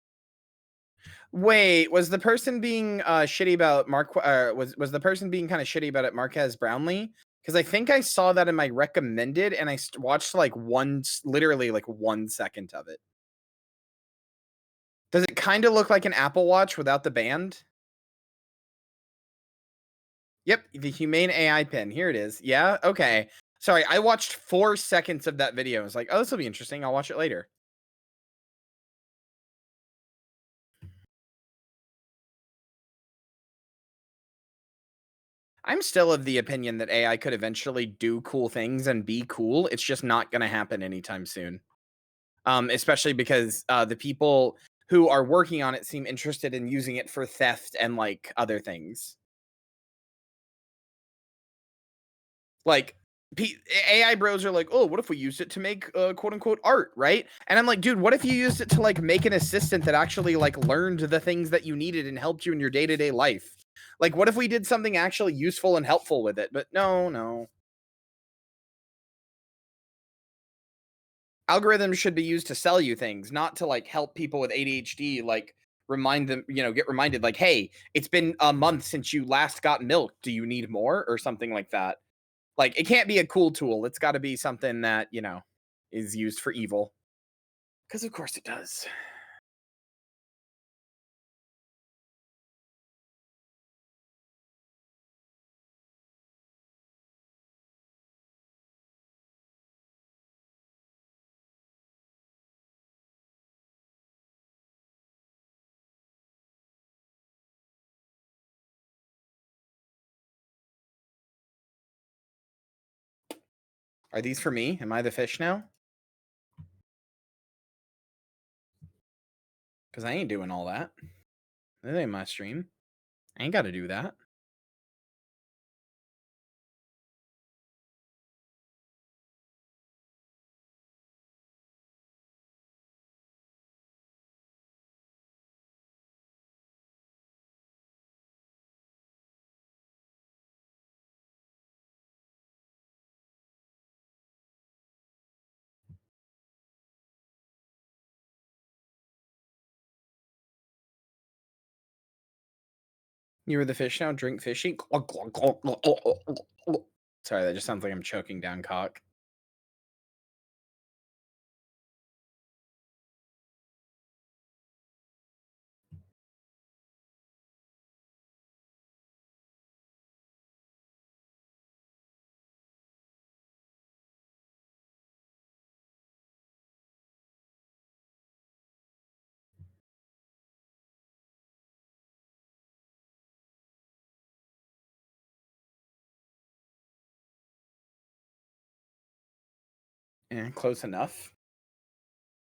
Wait, was the person being shitty about was the person being kind of shitty about it Marquez Brownlee? Because I think I saw that in my recommended, and I watched literally 1 second of it. Does it kind of look like an Apple Watch without the band? Yep, the humane AI pin. Here it is. Yeah, okay. Sorry, I watched 4 seconds of that video. I was like, oh, this will be interesting. I'll watch it later. I'm still of the opinion that AI could eventually do cool things and be cool. It's just not going to happen anytime soon. especially because the people who are working on it seem interested in using it for theft and like other things. Like AI bros are like, oh, what if we used it to make quote unquote art, right? And I'm like, dude, what if you used it to like make an assistant that actually like learned the things that you needed and helped you in your day-to-day life? Like, what if we did something actually useful and helpful with it? But no. Algorithms should be used to sell you things, not to like help people with ADHD, like remind them, get reminded like, hey, it's been a month since you last got milk. Do you need more? Or something like that. Like, it can't be a cool tool. It's got to be something that, is used for evil. Because of course it does. Are these for me? Am I the fish now? Because I ain't doing all that. That ain't my stream. I ain't got to do that. You were the fish now? Drink fishy? Sorry, that just sounds like I'm choking down cock. Yeah, close enough.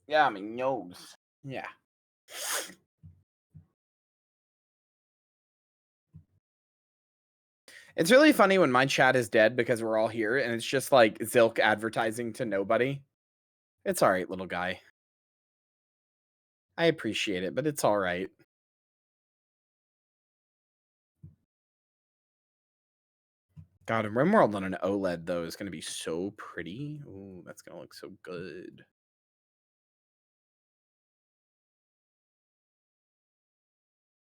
Yeah, my nose. Yeah. It's really funny when my chat is dead because we're all here and it's just like Zilk advertising to nobody. It's all right, little guy. I appreciate it, but it's all right. God, a RimWorld on an OLED though is gonna be so pretty. Ooh, that's gonna look so good.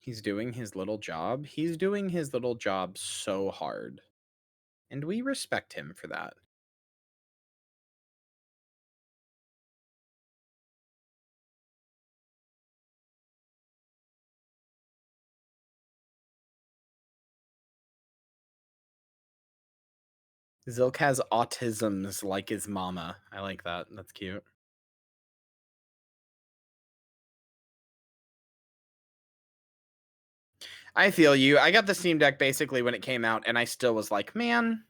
He's doing his little job. He's doing his little job so hard. And we respect him for that. Zilk has autisms like his mama. I like that. That's cute. I feel you. I got the Steam Deck basically when it came out, and I still was like, man,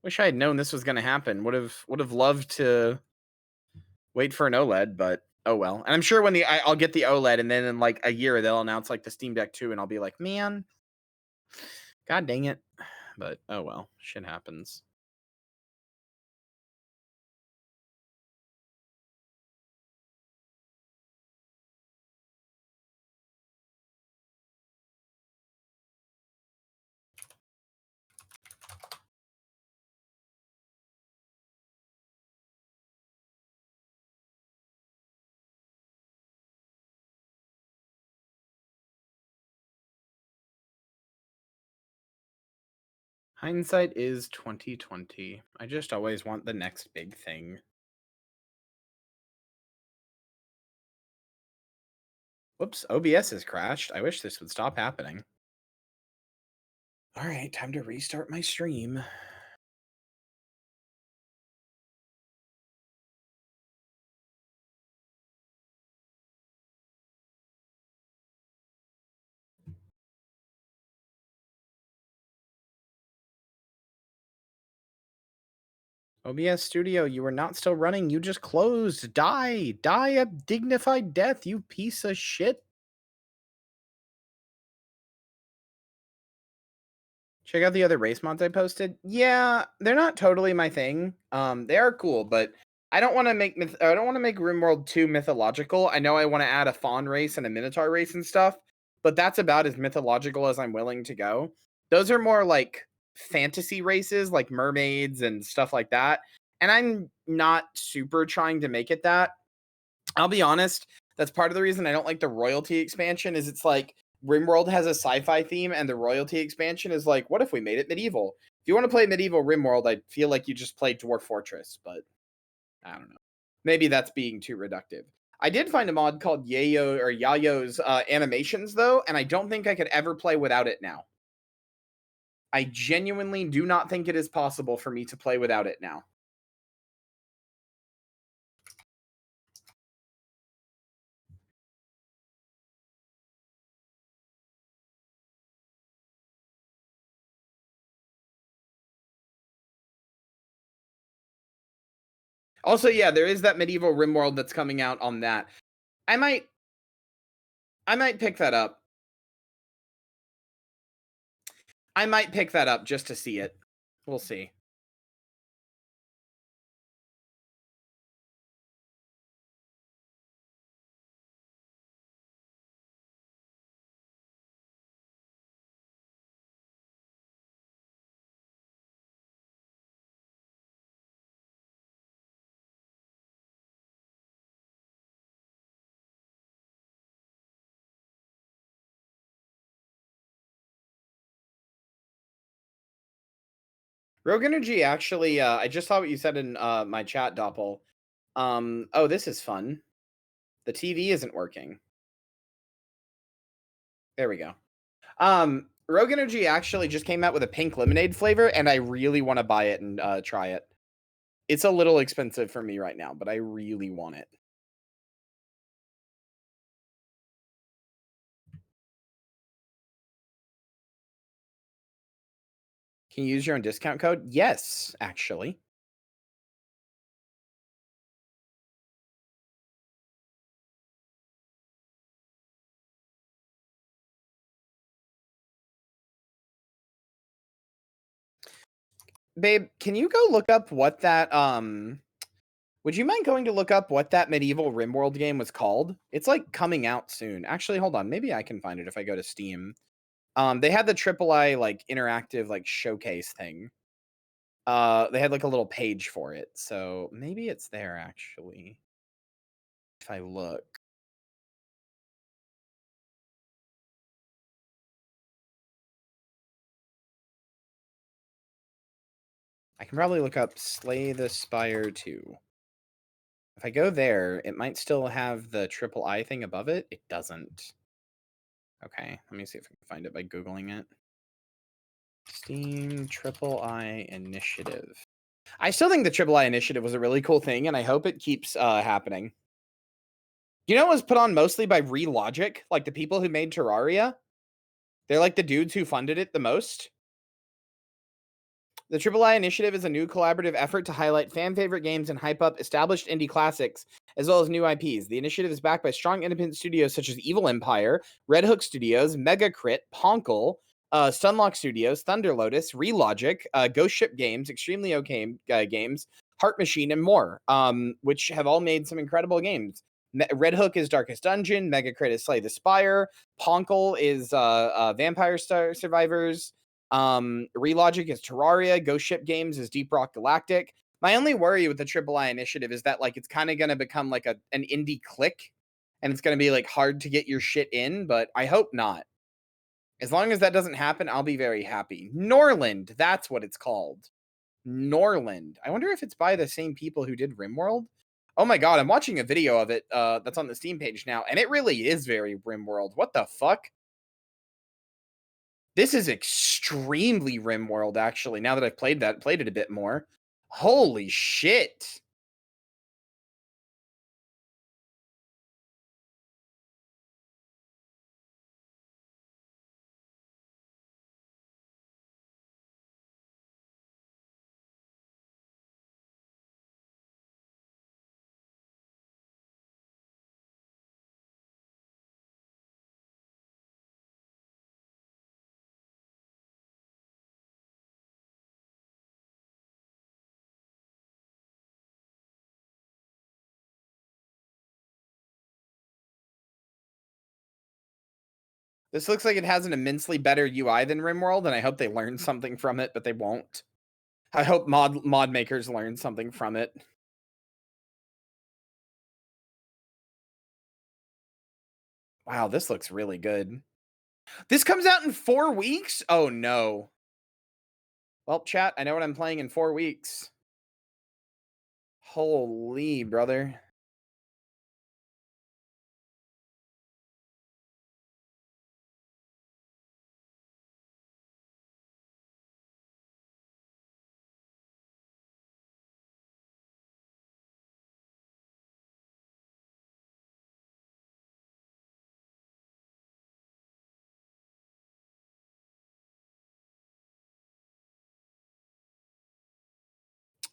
wish I had known this was gonna happen. Would have loved to wait for an OLED, but oh well. And I'm sure when I'll get the OLED, and then in like a year they'll announce like the Steam Deck 2, and I'll be like, man, god dang it. But oh well, shit happens. Hindsight is 2020. I just always want the next big thing. Whoops, OBS has crashed. I wish this would stop happening. All right, time to restart my stream. OBS Studio, you are not still running. You just closed. Die. Die a dignified death, you piece of shit. Check out the other race mods I posted. Yeah, they're not totally my thing. They are cool, but I don't want to make RimWorld too mythological. I know I want to add a fawn race and a minotaur race and stuff, but that's about as mythological as I'm willing to go. Those are more like fantasy races, like mermaids and stuff like that. And I'm not super trying to make it that. I'll be honest, that's part of the reason I don't like the royalty expansion is it's like RimWorld has a sci-fi theme and the royalty expansion is like, what if we made it medieval? If you want to play medieval RimWorld, I feel like you just play Dwarf Fortress, but I don't know. Maybe that's being too reductive. I did find a mod called Yayo's Animations though, and I don't think I could ever play without it now. I genuinely do not think it is possible for me to play without it now. Also, yeah, there is that medieval RimWorld that's coming out on that. I might pick that up. I might pick that up just to see it. We'll see. Rogue Energy actually, I just saw what you said in my chat, Doppel. Oh, this is fun. The TV isn't working. There we go. Rogue Energy actually just came out with a pink lemonade flavor, and I really want to buy it and try it. It's a little expensive for me right now, but I really want it. Can you use your own discount code? Yes, actually. Babe, can you go look up what that would you mind going to look up what that medieval RimWorld game was called? It's like coming out soon. Actually, hold on. Maybe I can find it if I go to Steam. They had the AAA like interactive like showcase thing. They had like a little page for it. So maybe it's there actually. If I look. I can probably look up Slay the Spire 2. If I go there, it might still have the triple I thing above it. It doesn't. Okay, let me see if I can find it by Googling it. Steam Triple I Initiative. I still think the Triple I Initiative was a really cool thing, and I hope it keeps happening. You know, it was put on mostly by Relogic, like the people who made Terraria. They're like the dudes who funded it the most. The Triple I Initiative is a new collaborative effort to highlight fan favorite games and hype up established indie classics, as well as new IPs. The initiative is backed by strong independent studios such as Evil Empire, Red Hook Studios, Mega Crit, Ponkle, Stunlock Studios, Thunder Lotus, Relogic, Ghost Ship Games, Extremely OK Games, Heart Machine, and more, which have all made some incredible games. Red Hook is Darkest Dungeon, Mega Crit is Slay the Spire, Ponkle is Vampire Star Survivors, Relogic is Terraria, Ghost Ship Games is Deep Rock Galactic. My only worry with the Triple I Initiative is that like it's kind of going to become like an indie clique, and it's going to be like hard to get your shit in, but I hope not. As long as that doesn't happen, I'll be very happy. Norland, that's what it's called. Norland. I wonder if it's by the same people who did RimWorld. Oh my god, I'm watching a video of it that's on the Steam page now, and it really is very RimWorld. What the fuck? This is extremely RimWorld, actually, now that I've played it a bit more. Holy shit. This looks like it has an immensely better UI than RimWorld, and I hope they learn something from it, but they won't. I hope mod makers learn something from it. Wow, this looks really good. This comes out in 4 weeks? Oh no. Well, chat, I know what I'm playing in 4 weeks. Holy brother.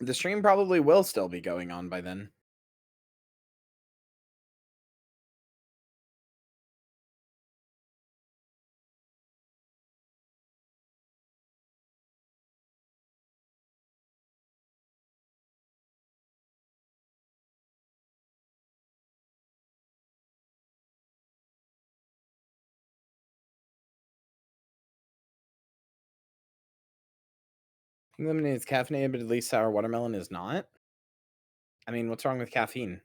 The stream probably will still be going on by then. Lemonade is caffeinated, but at least sour watermelon is not. I mean, what's wrong with caffeine?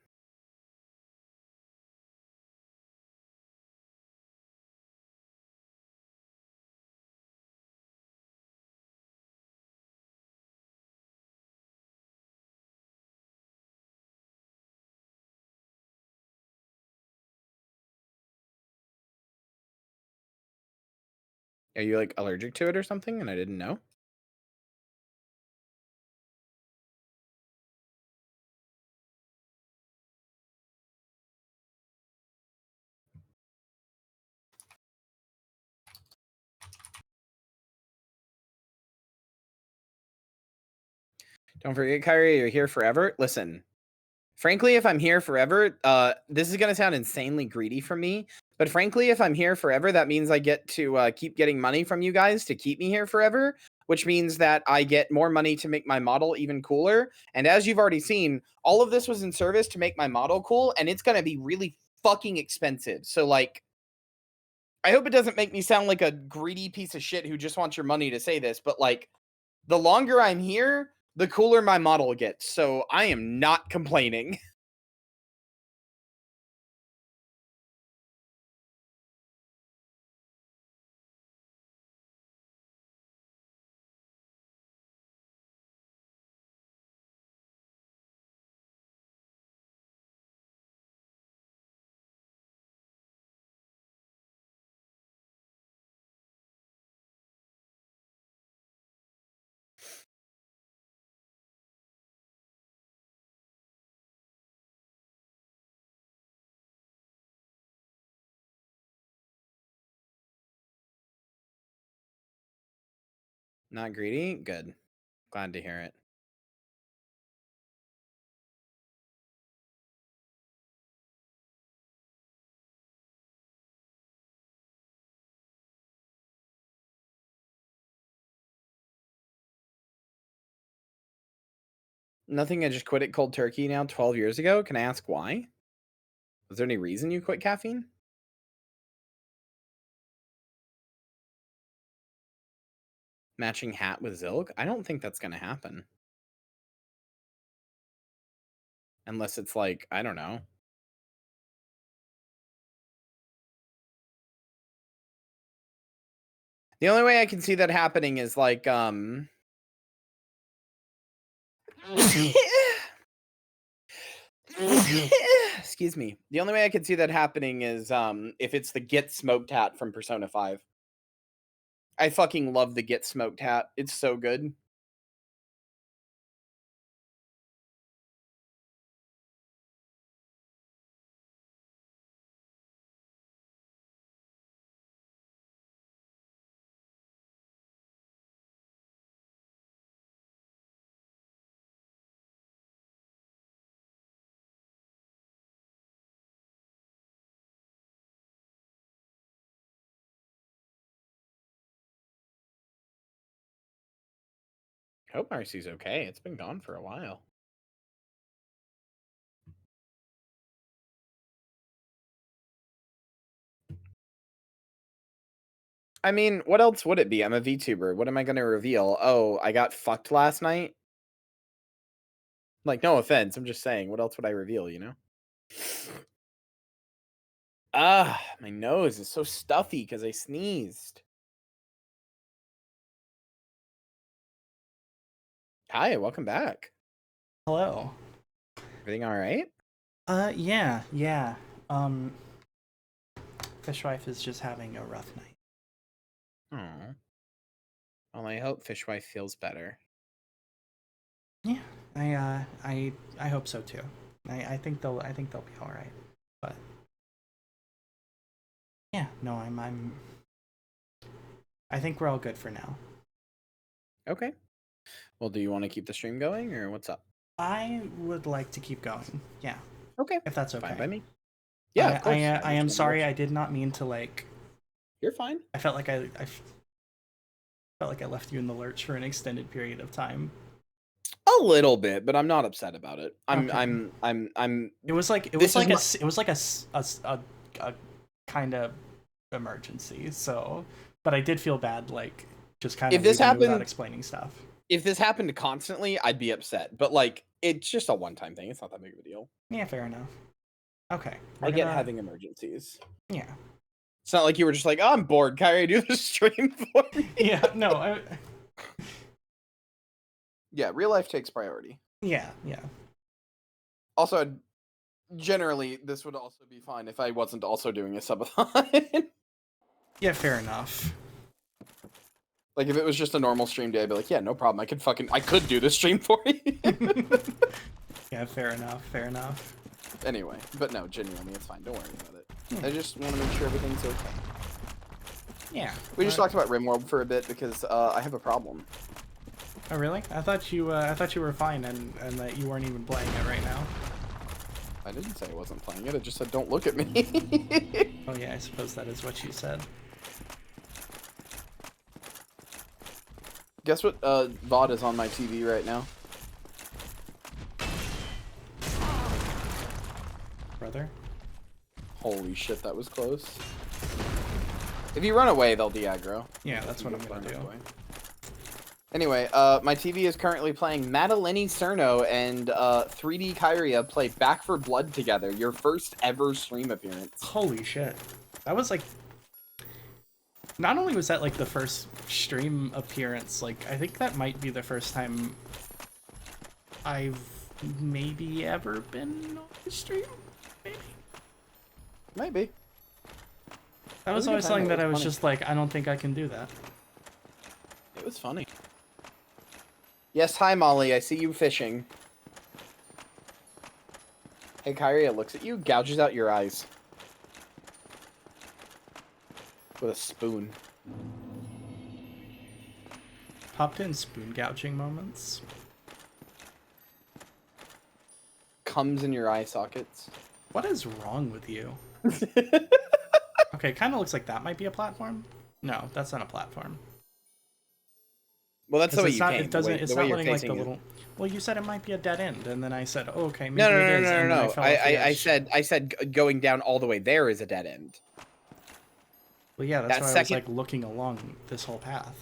Are you like allergic to it or something and I didn't know? Don't forget, Kyrie, you're here forever. Listen, frankly, if I'm here forever, this is gonna sound insanely greedy from me, but frankly, if I'm here forever, that means I get to keep getting money from you guys to keep me here forever, which means that I get more money to make my model even cooler. And as you've already seen, all of this was in service to make my model cool, and it's gonna be really fucking expensive. So like, I hope it doesn't make me sound like a greedy piece of shit who just wants your money to say this, but like, the longer I'm here, the cooler my model gets. So I am not complaining. Not greedy? Good. Glad to hear it. Nothing, I just quit it cold turkey now 12 years ago. Can I ask why? Was there any reason you quit caffeine? Matching hat with Zilk? I don't think that's going to happen. Unless it's like, I don't know. The only way I can see that happening is like, excuse me. The only way I can see that happening is if it's the Get Smoked hat from Persona 5. I fucking love the Get Smoked hat. It's so good. Hope Marcy's okay. It's been gone for a while. I mean, what else would it be? I'm a VTuber. What am I going to reveal? Oh, I got fucked last night? Like, no offense. I'm just saying, what else would I reveal, you know? Ah, my nose is so stuffy because I sneezed. Hi, welcome back. Hello. Everything all right? Yeah. Fishwife is just having a rough night. Oh. Well, I hope Fishwife feels better. Yeah, I hope so too. I think they'll be all right. But yeah, no, I think we're all good for now. Okay. Well, do you want to keep the stream going or what's up? I would like to keep going. Yeah, Okay. if that's okay. Fine by me. Yeah, of course. I am sorry. I did not mean to like. You're fine. I felt like I felt like I left you in the lurch for an extended period of time. A little bit, but I'm not upset about it. Okay. I'm. It was like a kind of emergency. So, but I did feel bad, like just kind of If this leaving you without happened, explaining stuff. if this happened constantly, I'd be upset. But like, it's just a one-time thing. It's not that big of a deal. Yeah, fair enough. Okay, I get having emergencies. Yeah. It's not like you were just like, oh, I'm bored. Kyrie, do the stream for me. Yeah. No. Yeah, real life takes priority. Yeah. Also, generally, this would also be fine if I wasn't also doing a subathon. Yeah, fair enough. Like, if it was just a normal stream day, I'd be like, yeah, no problem. I could do this stream for you. Yeah, fair enough. Anyway, but no, genuinely, it's fine. Don't worry about it. Yeah. I just want to make sure everything's okay. Yeah. We just talked about RimWorld for a bit because I have a problem. Oh, really? I thought you were fine and that you weren't even playing it right now. I didn't say I wasn't playing it. I just said, don't look at me. Oh yeah, I suppose that is what you said. Guess what VOD is on my TV right now? Brother? Holy shit, that was close. If you run away, they'll de-aggro. Yeah, that's what I'm gonna do. Anyway, my TV is currently playing Madeline Cerno and 3D Kyria play Back for Blood together. Your first ever stream appearance. Holy shit. That was like... Not only was that like the first stream appearance, like I think that might be the first time I've maybe ever been on a stream. Maybe. Maybe. That was always something that I was just like, I don't think I can do that. It was funny. Yes, hi Molly, I see you fishing. Hey Kyria looks at you, gouges out your eyes. With a spoon. Popped in spoon gouging moments. Comes in your eye sockets. What is wrong with you? Okay, kind of looks like that might be a platform. No, that's not a platform. Well, that's the way you came. It doesn't. It's not letting like the little. Well, you said it might be a dead end, and then I said, oh, okay, maybe it is. No. I said going down all the way there is a dead end. Well, yeah, that's why I was like looking along this whole path.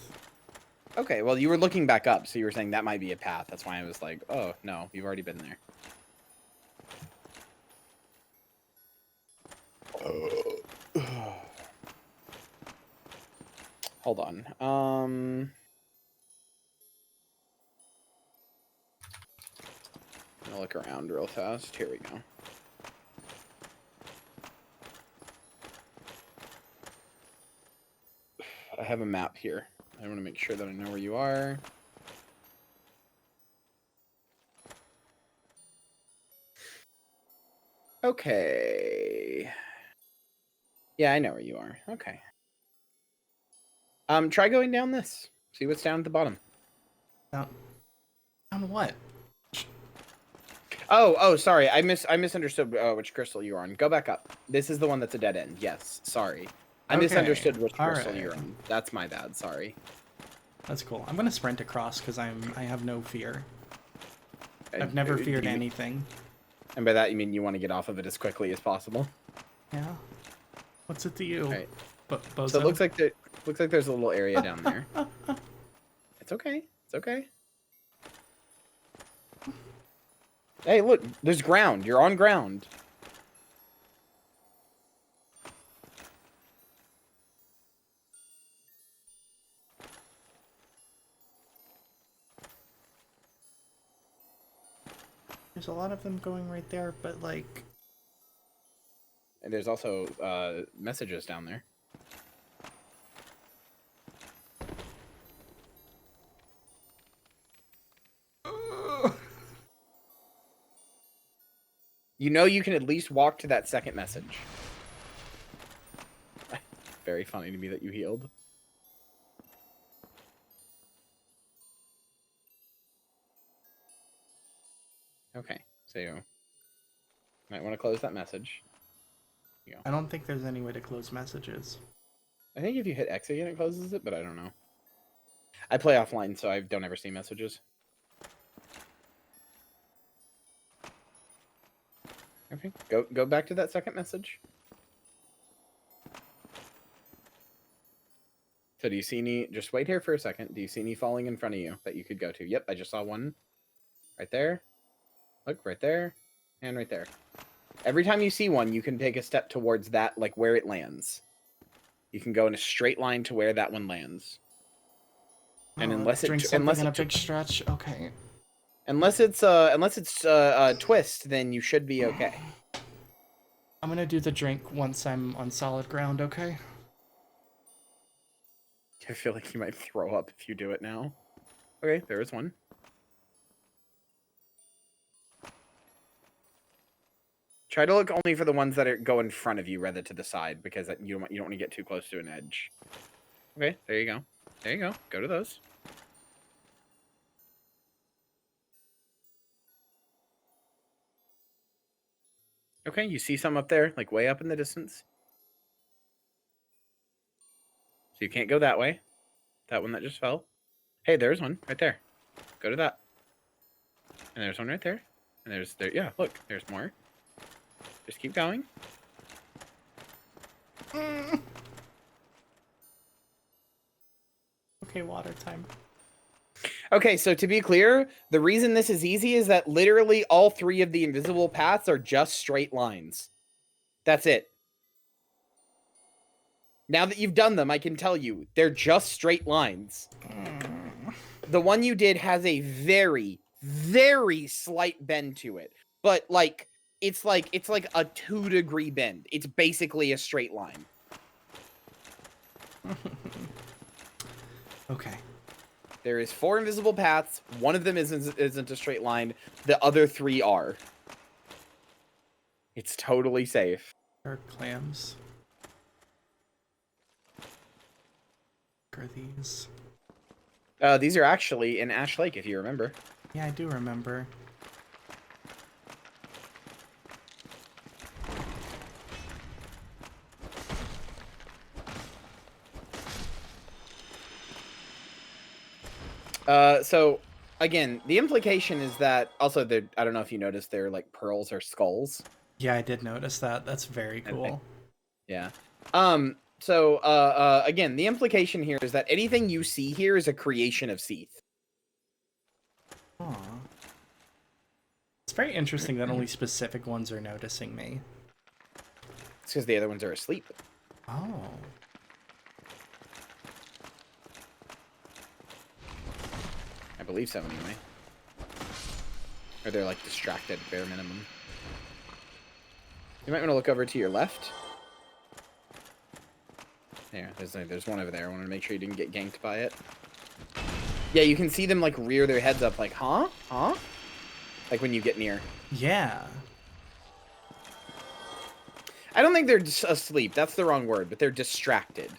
Okay, well, you were looking back up, so you were saying that might be a path. That's why I was like, oh, no, you've already been there. Hold on. I'm gonna look around real fast. Here we go. I have a map here. I want to make sure that I know where you are. Okay. Yeah, I know where you are. Okay. Try going down this. See what's down at the bottom. Down what? Oh, sorry. I misunderstood which crystal you were on. Go back up. This is the one that's a dead end. Yes, sorry. I misunderstood which crystal you're on. That's my bad. Sorry. That's cool. I'm gonna sprint across because I have no fear. I've never feared anything. And by that you mean you want to get off of it as quickly as possible. Yeah. What's it to you? Right. Bozo? So it looks like Looks like there's a little area down there. It's okay. It's okay. Hey, look. There's ground. You're on ground. There's a lot of them going right there, but like... And there's also messages down there. You know you can at least walk to that second message. Very funny to me that you healed. Okay, so you might want to close that message. I don't think there's any way to close messages. I think if you hit X again, it closes it, but I don't know. I play offline, so I don't ever see messages. Okay, go back to that second message. So do you see any... Just wait here for a second. Do you see any falling in front of you that you could go to? Yep, I just saw one. Right there. Look, right there. And right there. Every time you see one, you can take a step towards that, like where it lands. You can go in a straight line to where that one lands. And unless drink it... something in a big stretch, okay. Unless it's twist, then you should be okay. I'm gonna do the drink once I'm on solid ground, okay? I feel like you might throw up if you do it now. Okay, there is one. Try to look only for the ones that go in front of you rather to the side, because you don't want to get too close to an edge. Okay, there you go. There you go. Go to those. Okay, you see some up there, like way up in the distance. So you can't go that way. That one that just fell. Hey, there's one right there. Go to that. And there's one right there. And yeah, look, there's more. Just keep going. Okay, water time. Okay, so to be clear, the reason this is easy is that literally all 3 of the invisible paths are just straight lines. That's it. Now that you've done them, I can tell you, they're just straight lines. The one you did has a very, very slight bend to it. But, like, it's like a 2-degree bend. It's basically a straight line. Okay. There is 4 invisible paths. One of them isn't a straight line. The other 3 are. It's totally safe. Are clams? What are these? These are actually in Ash Lake, if you remember. Yeah, I do remember. So again, the implication is that also I don't know if you noticed they're like pearls or skulls. Yeah, I did notice that. That's very cool. Yeah. So again, the implication here is that anything you see here is a creation of Seath. Aw. It's very interesting that only specific ones are noticing me. It's because the other ones are asleep. Oh. I believe so, anyway. Or they're, like, distracted, bare minimum. You might want to look over to your left. There, there's one over there. I wanted to make sure you didn't get ganked by it. Yeah, you can see them, like, rear their heads up, like, huh? Huh? Like, when you get near. Yeah. I don't think they're just asleep. That's the wrong word, but they're distracted.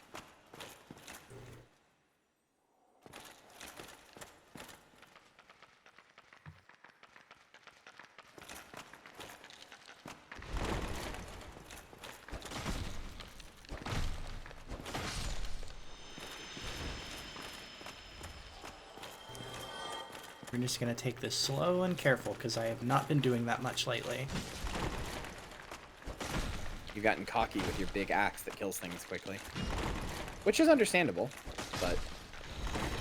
We're just gonna take this slow and careful, because I have not been doing that much lately. You've gotten cocky with your big axe that kills things quickly. which is understandable, but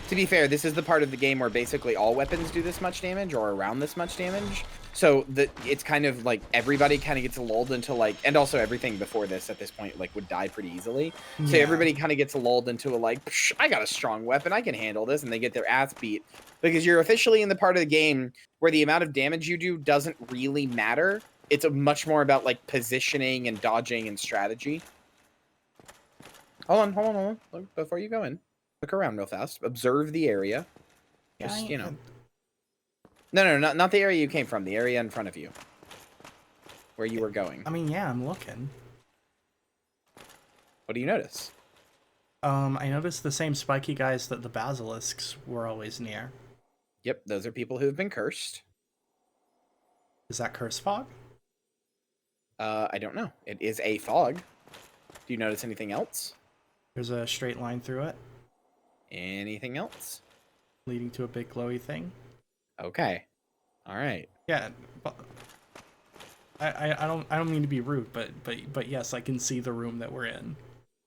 to be fair, this is the part of the game where basically all weapons do this much damage or around this much damage. So it's kind of like everybody kind of gets lulled into like, and also everything before this at this point like would die pretty easily. Yeah. So everybody kind of gets lulled into a like, I got a strong weapon, I can handle this, and they get their ass beat because you're officially in the part of the game where the amount of damage you do doesn't really matter. It's much more about like positioning and dodging and strategy. Hold on. Look, before you go in, look around real fast. Observe the area. Just, you know. No, not the area you came from. The area in front of you. Where you were going. I mean, yeah, I'm looking. What do you notice? I noticed the same spiky guys that the basilisks were always near. Yep, those are people who have been cursed. Is that curse fog? I don't know. It is a fog. Do you notice anything else? There's a straight line through it. Anything else? Leading to a big glowy thing. Okay. All right. Yeah, but I don't mean to be rude, but yes, I can see the room that we're in.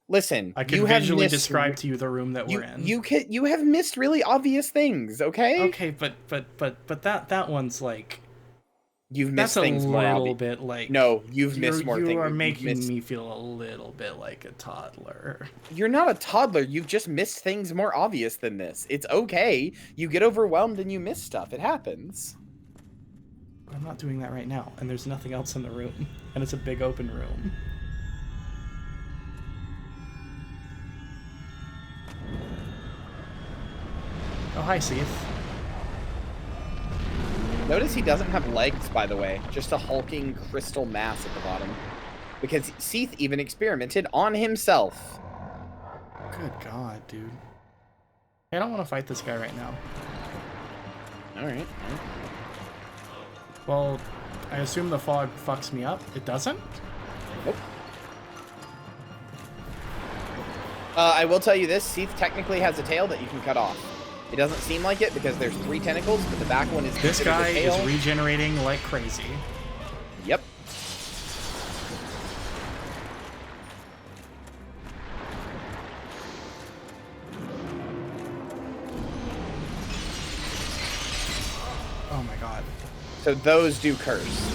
Listen, I can visually describe to you the room that we're in. You have missed really obvious things, okay? Okay, but that one's like you've missed things more obvious. That's a little bit like no, you've missed more things. You are making me feel a little bit like a toddler. You're not a toddler. You've just missed things more obvious than this. It's okay. You get overwhelmed and you miss stuff. It happens. I'm not doing that right now, and there's nothing else in the room, and it's a big open room. Oh, hi, Seath. Notice he doesn't have legs, by the way. Just a hulking crystal mass at the bottom. Because Seath even experimented on himself. Good God, dude. I don't want to fight this guy right now. Alright. Well, I assume the fog fucks me up. It doesn't? Nope. I will tell you this. Seath technically has a tail that you can cut off. It doesn't seem like it because there's 3 tentacles, but the back one is this guy is regenerating like crazy. Yep. Oh my God. So those do curse.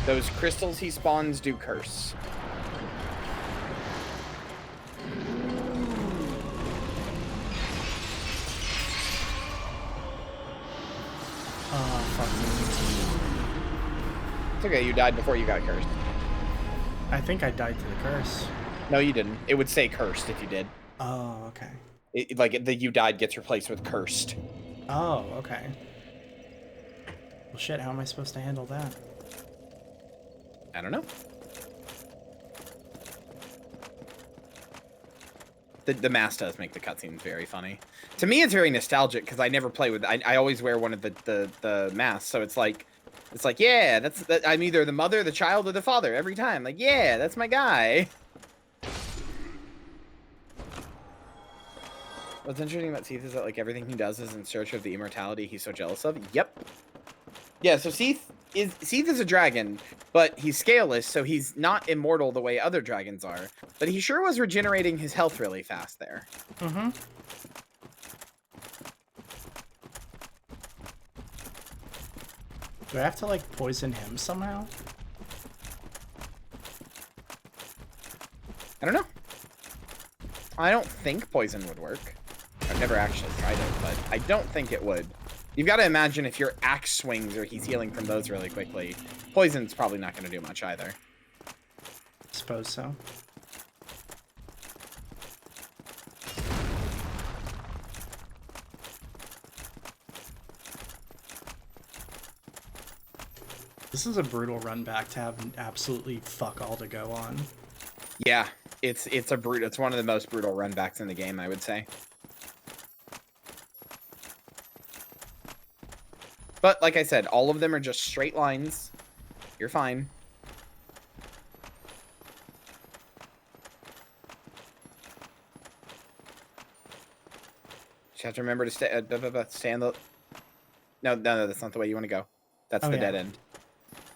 Those crystals he spawns do curse. Oh, fuck me. It's okay, you died before you got cursed. I think I died to the curse. No, you didn't. It would say cursed if you did. Oh, okay. Like, the you died gets replaced with cursed. Oh, okay. Well, shit, how am I supposed to handle that? I don't know. The mask does make the cutscenes very funny. To me, it's very nostalgic because I never play with. I always wear one of the masks, so it's like, yeah, I'm either the mother, the child, or the father every time. Like, yeah, that's my guy. What's interesting about Seath is that like everything he does is in search of the immortality he's so jealous of. Yep. Yeah. So Seath is a dragon, but he's scaleless, so he's not immortal the way other dragons are. But he sure was regenerating his health really fast there. Mm-hmm. Do I have to, like, poison him somehow? I don't know. I don't think poison would work. I've never actually tried it, but I don't think it would. You've got to imagine if your axe swings or he's healing from those really quickly, poison's probably not going to do much either. Suppose so. This is a brutal run back to have absolutely fuck all to go on. Yeah, it's one of the most brutal run backs in the game, I would say. But like I said, all of them are just straight lines. You're fine. Just have to remember to stay on the... No, that's not the way you want to go. That's the dead end.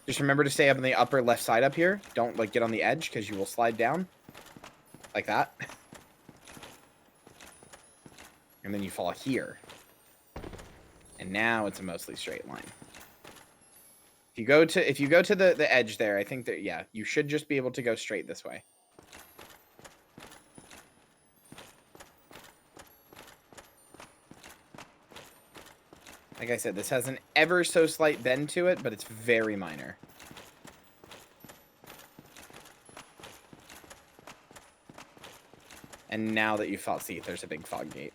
Just remember to stay up on the upper left side up here. Don't like get on the edge because you will slide down. like that. And then you fall here. And now it's a mostly straight line. If you go to the edge there, I think that, yeah, you should just be able to go straight this way. Like I said, this has an ever so slight bend to it, but it's very minor. And now that you fought Seath, there's a big fog gate.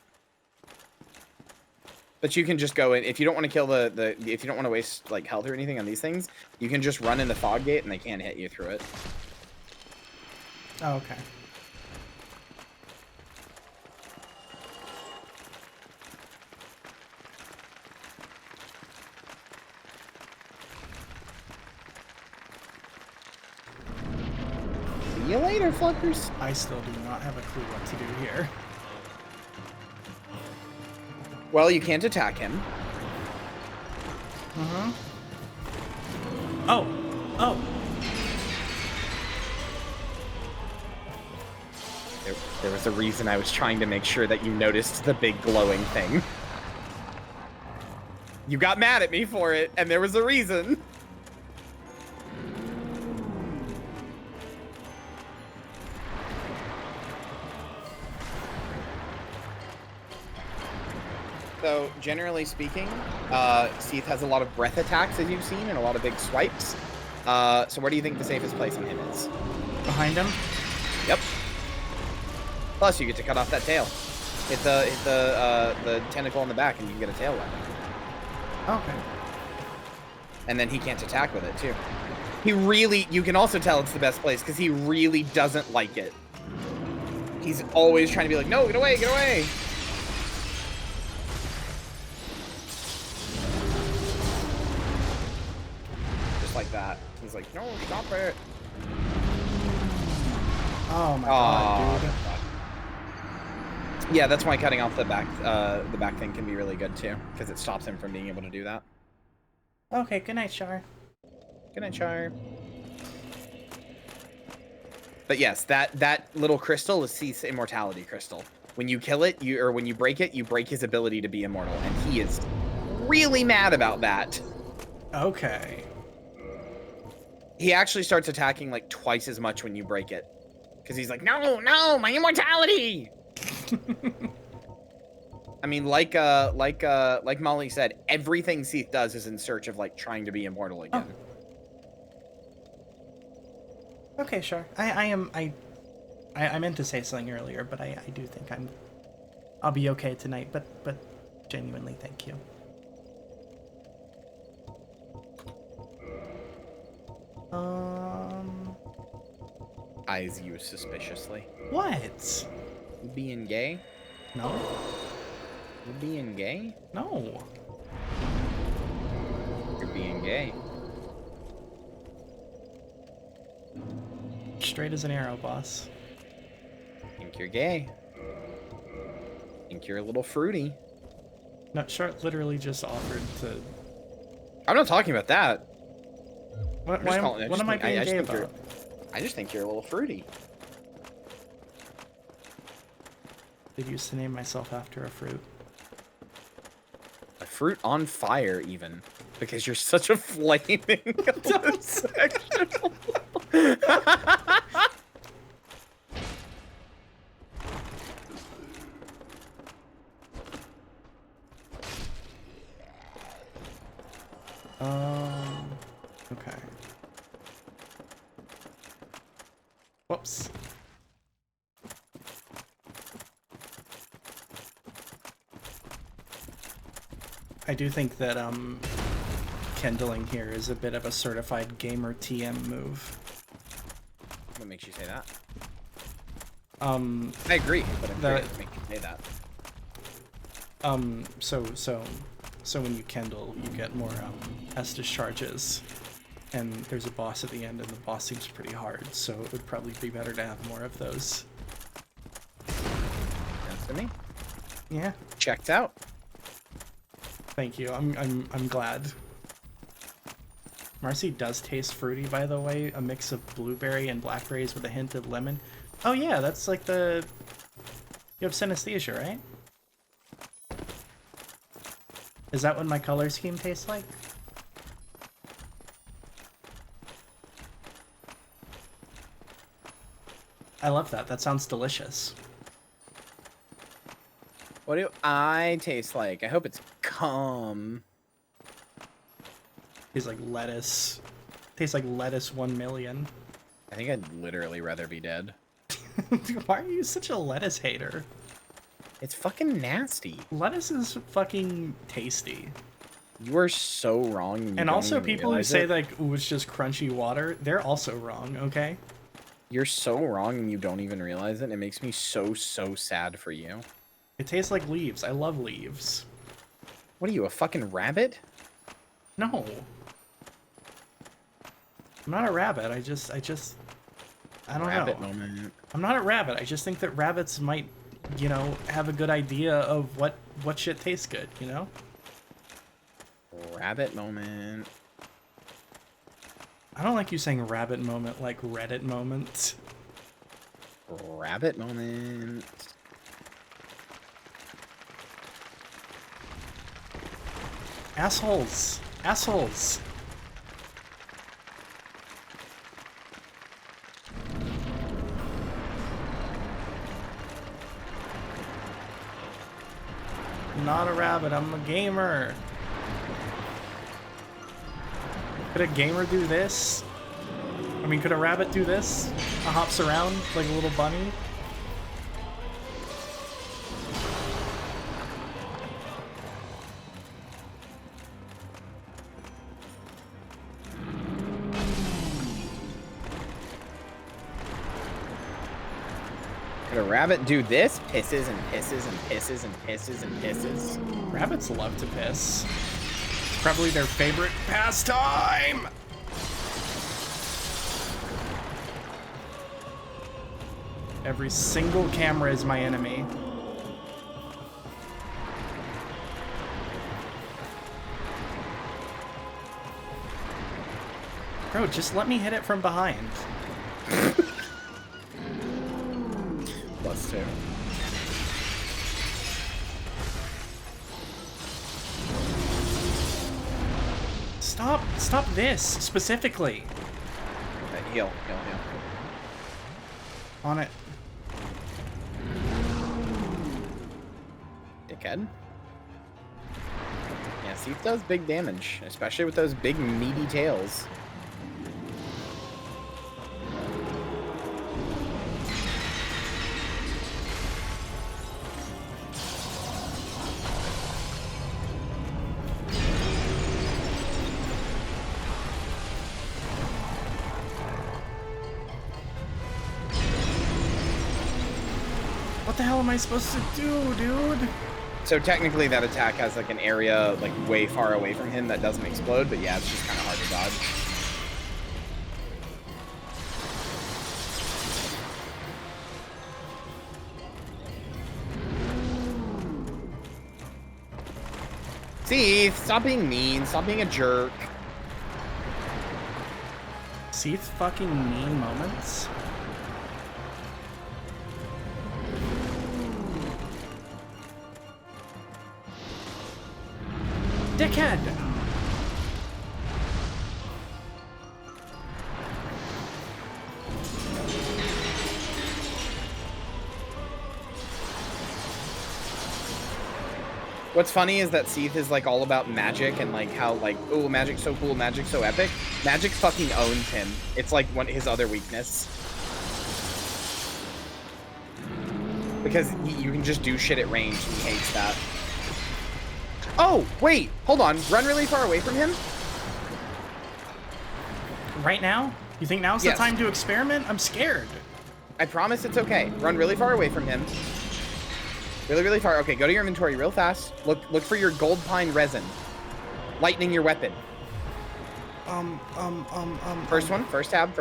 But you can just go in. If you don't want to kill if you don't want to waste like health or anything on these things, you can just run in the fog gate and they can't hit you through it. Oh, okay. See you later, fuckers. I still do not have a clue what to do here. Well, you can't attack him. Oh. Oh. There was a reason I was trying to make sure that you noticed the big glowing thing. You got mad at me for it, and there was a reason. So, generally speaking, Seath has a lot of breath attacks, as you've seen, and a lot of big swipes. So where do you think the safest place on him is? Behind him? Yep. Plus, you get to cut off that tail. Hit the tentacle in the back, and you can get a tail weapon. Okay. And then he can't attack with it, too. You can also tell it's the best place, because he really doesn't like it. He's always trying to be like, no, get away, get away! Like that. He's like, no, stop it. Oh my god, dude. Yeah, that's why cutting off the back thing can be really good too, because it stops him from being able to do that. Okay, good night, Char. Good night, Char. But yes, that little crystal is Seath's immortality crystal. When you kill it, when you break it, you break his ability to be immortal, and he is really mad about that. Okay. He actually starts attacking like twice as much when you break it. Because he's like, no, no, my immortality! I mean, like Molly said, everything Seath does is in search of like trying to be immortal again. Oh. Okay, sure. I meant to say something earlier, but I do think I'll be okay tonight, but genuinely thank you. Eyes you suspiciously. What? You being gay? No. You being gay? No. You're being gay. Straight as an arrow, boss. Think you're gay. Think you're a little fruity. No, Shart literally just offered to... I'm not talking about that. What am I being gay about? I just think you're a little fruity. Did used to name myself after a fruit. A fruit on fire, even. Because you're such a flaming homosexual. Okay. Whoops. I do think that kindling here is a bit of a certified gamer TM move. What makes you say that? I agree, but I'm curious what makes you say that. So when you kindle, you get more Estus charges, and there's a boss at the end, and the boss seems pretty hard, so it would probably be better to have more of those. That's to me. Yeah. Checked out. Thank you. I'm glad. Marcy does taste fruity, by the way. A mix of blueberry and blackberries with a hint of lemon. Oh yeah, that's like the... You have synesthesia, right? Is that what my color scheme tastes like? I love that. That sounds delicious. What do I taste like? I hope it's cum. Tastes like lettuce. Tastes like lettuce 1 million. I think I'd literally rather be dead. Why are you such a lettuce hater? It's fucking nasty. Lettuce is fucking tasty. You are so wrong. And also people who say like, ooh, it's just crunchy water, they're also wrong, okay? You're so wrong and you don't even realize it. It makes me so sad for you. It tastes like leaves. I love leaves. What are you, a fucking rabbit? No. I'm not a rabbit. I don't Rabbit know. moment. I'm not a rabbit. I just think that rabbits might, you know, have a good idea of what shit tastes good, you know? Rabbit moment. I don't like you saying rabbit moment like Reddit moment. Rabbit moment. Assholes. Assholes. I'm not a rabbit, I'm a gamer. Could a gamer do this? I mean, could a rabbit do this? It hops around like a little bunny? Could a rabbit do this? Pisses and pisses and pisses and pisses and pisses. Rabbits love to piss. It's probably their favorite pastime! Every single camera is my enemy. Bro, just let me hit it from behind. +2. Stop this, specifically. Heal. On it. Dickhead. Yeah, Seath does big damage, especially with those big meaty tails. What the hell am I supposed to do, dude? So technically that attack has like an area like way far away from him that doesn't explode, but yeah, it's just kind of hard to dodge. Seath, stop being mean, stop being a jerk. Seath fucking mean moments? Dickhead! What's funny is that Seath is like all about magic and like how like, oh, magic's so cool, magic's so epic. Magic fucking owns him. It's like his other weakness. Because you can just do shit at range and he hates that. Oh, wait, hold on. Run really far away from him? Right now? You think now's Yes. the time to experiment? I'm scared. I promise it's okay. Run really far away from him. Really far. Okay, go to your inventory real fast. Look for your gold pine resin. Lightning your weapon. First one, first tab.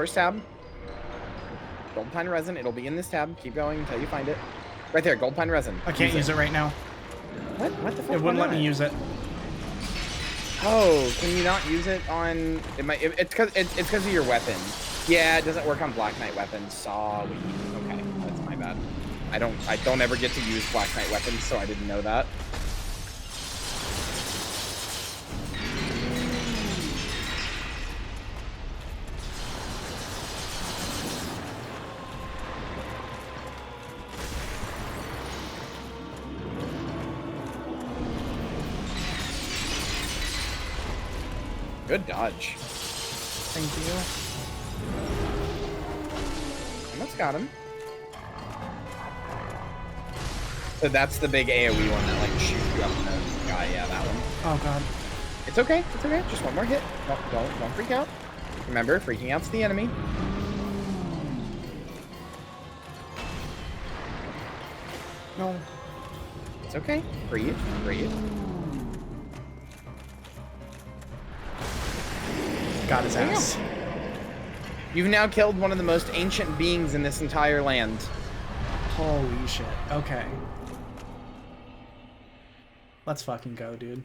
Gold pine resin, it'll be in this tab. Keep going until you find it. Right there, gold pine resin. I can't use it right now. What the fuck? It wouldn't let me use it. Oh, can you not use it on? It's because of your weapon. Yeah, it doesn't work on Black Knight weapons. Sorry. Okay. I don't ever get to use Black Knight weapons, so I didn't know that. Good dodge. Thank you. Almost got him. So that's the big AoE one that like shoots you up in the sky. Yeah, that one. Oh god. It's okay. It's okay. Just one more hit. Don't freak out. Remember, freaking out's the enemy. No. It's okay. Breathe. Breathe. Got his ass. You've now killed one of the most ancient beings in this entire land. Holy shit. Okay. Let's fucking go, dude.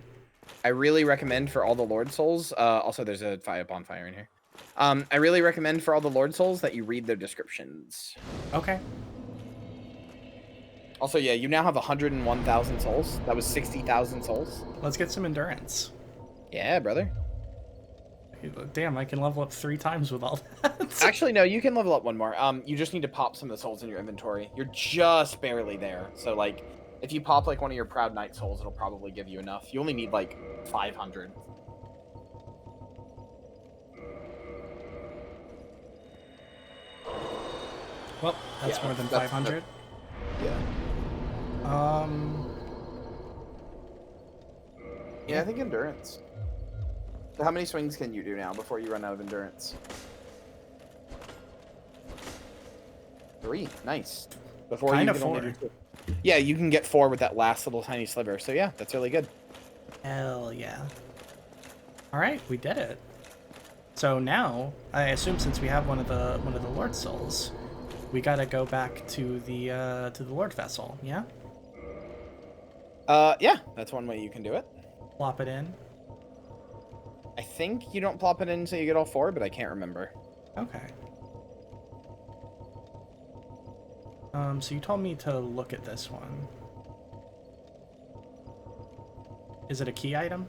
I really recommend for all the Lord Souls. Also, there's a bonfire in here. I really recommend for all the Lord Souls that you read their descriptions. Okay. Also, yeah, you now have 101,000 souls. That was 60,000 souls. Let's get some endurance. Yeah, brother. Damn, I can level up 3 times with all that. Actually, no, you can level up one more. You just need to pop some of the souls in your inventory. You're just barely there. So, like, if you pop, like, one of your Proud Knight souls, it'll probably give you enough. You only need, like, 500. Well, that's more than 500. Yeah. Yeah, I think endurance. So how many swings can you do now before you run out of endurance? 3. Nice. Before Kinda you can only 4. do 2. Yeah, you can get 4 with that last little tiny sliver. So yeah, that's really good. Hell yeah. Alright, we did it. So now, I assume since we have one of the Lord Souls, we gotta go back to the Lord Vessel, yeah? Yeah, that's one way you can do it. Plop it in. I think you don't plop it in until you get all 4, but I can't remember. Okay. So you told me to look at this one. Is it a key item?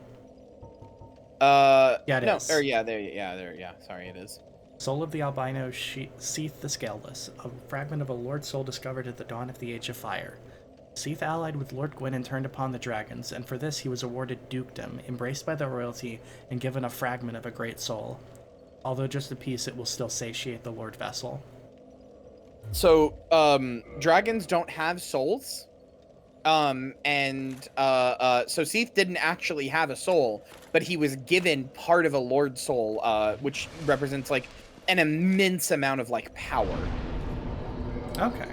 Yeah, it no, is. Or yeah, yeah. Sorry, it is. Soul of the albino Seath the Scaleless, a fragment of a Lord Soul discovered at the dawn of the Age of Fire. Seath allied with Lord Gwyn and turned upon the dragons, and for this he was awarded dukedom, embraced by the royalty, and given a fragment of a great soul. Although just a piece, it will still satiate the Lord Vessel. So, dragons don't have souls. So Seath didn't actually have a soul, but he was given part of a Lord Soul, which represents, like, an immense amount of, like, power. Okay.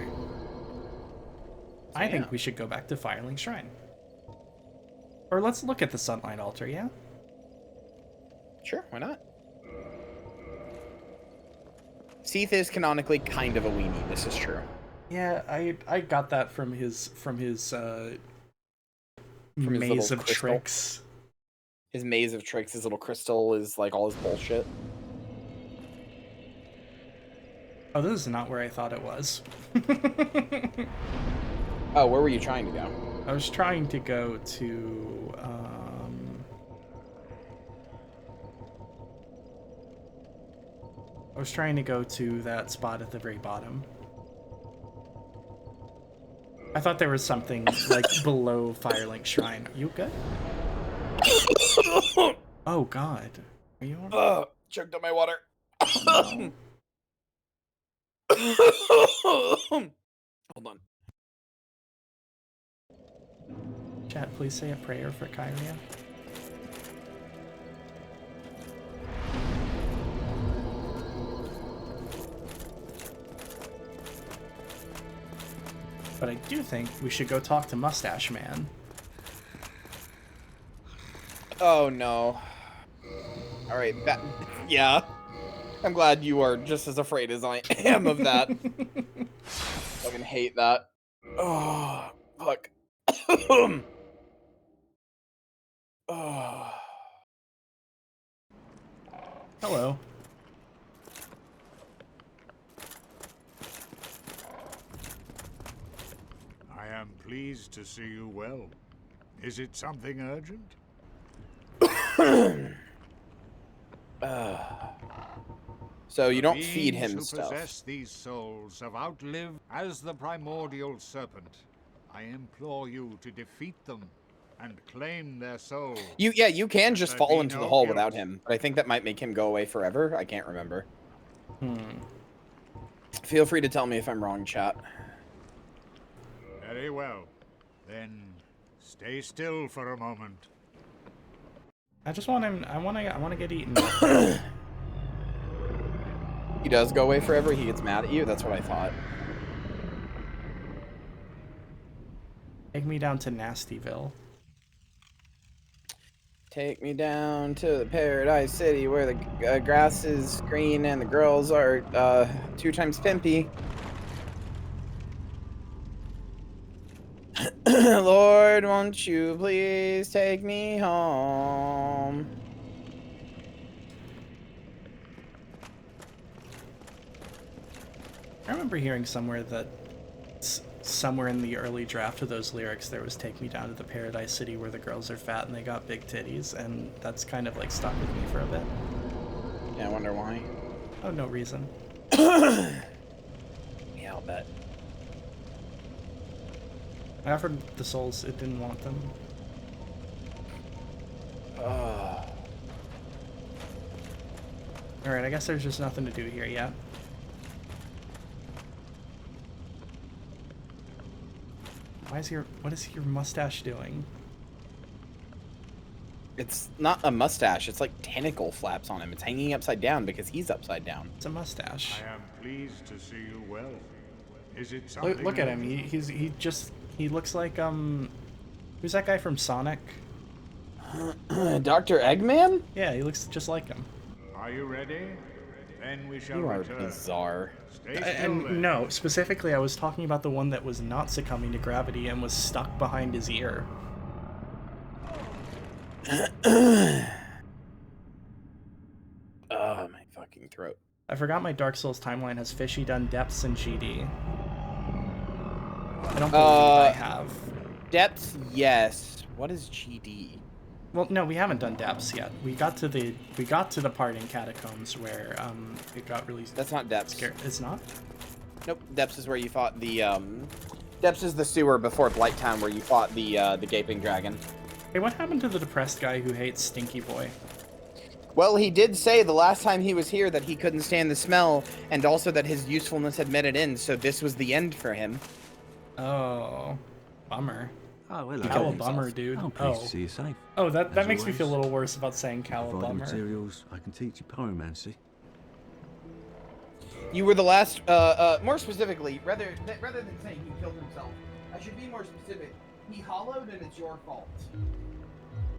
I yeah. think we should go back to Firelink Shrine. Or let's look at the Sunlight Altar, yeah? Sure, why not? Seath is canonically kind of a weenie, this is true. Yeah, I got that from his maze little of crystal. tricks. His maze of tricks, his little crystal is, like, all his bullshit. Oh, this is not where I thought it was. Oh, where were you trying to go? I was trying to go to, I was trying to go to that spot at the very bottom. I thought there was something, like, below Firelink Shrine. Are you good? Oh, God. Are you alright? Choked on my water. No. Hold on. Chat, please say a prayer for Kyria. But I do think we should go talk to Mustache Man. Oh, no. Alright, yeah. I'm glad you are just as afraid as I am of that. Fucking hate that. Oh, fuck. Oh. Hello. pleased to see you well. Is it something urgent? So you The don't feed beings him who stuff. possess these souls have outlived as the primordial serpent. I implore you to defeat them and claim their souls. You can just There fall be into the no hole guilt. without him, but I think that might make him go away forever. I can't remember. Feel free to tell me if I'm wrong, chat. Very well. Then stay still for a moment. I just want him. I want to get eaten. He does go away forever. He gets mad at you. That's what I thought. Take me down to Nastyville. Take me down to the Paradise City where the grass is green and the girls are 2 times pimpy. Lord, won't you please take me home? I remember hearing somewhere that somewhere in the early draft of those lyrics there was "Take me down to the Paradise City where the girls are fat and they got big titties," and that's kind of like stuck with me for a bit. Yeah, I wonder why. Oh, no reason. Yeah, I'll bet. I offered the souls, it didn't want them. Alright, I guess there's just nothing to do here yet. What is your mustache doing? It's not a mustache, it's like tentacle flaps on him. It's hanging upside down because he's upside down. It's a mustache. I am pleased to see you well. Is it something Look at him. urgent? He looks like who's that guy from Sonic? Dr. Eggman? Yeah, he looks just like him. Are you ready? Then we shall You are return. bizarre. Stay still And then. no, specifically I was talking about the one that was not succumbing to gravity and was stuck behind his ear. Oh, my fucking throat. I forgot my Dark Souls timeline has Fishy done depths in GD. I don't believe I have. Depths, yes. What is GD? Well, no, we haven't done depths yet. We got to the part in Catacombs where it got really That's not depths. scared. It's not? Nope. Depths is where you fought the Depths is the sewer before Blighttown where you fought the gaping dragon. Hey, what happened to the depressed guy who hates Stinky Boy? Well, he did say the last time he was here that he couldn't stand the smell, and also that his usefulness had met an end, so this was the end for him. Oh, bummer. Oh, hello. Cowabummer, dude. I'm pleased to see you safe. Oh, that As makes me feel a always, little worse about saying Providing Cowabummer. materials, I can teach you pyromancy. You were the last, more specifically, rather than saying he killed himself, I should be more specific. He hollowed and it's your fault.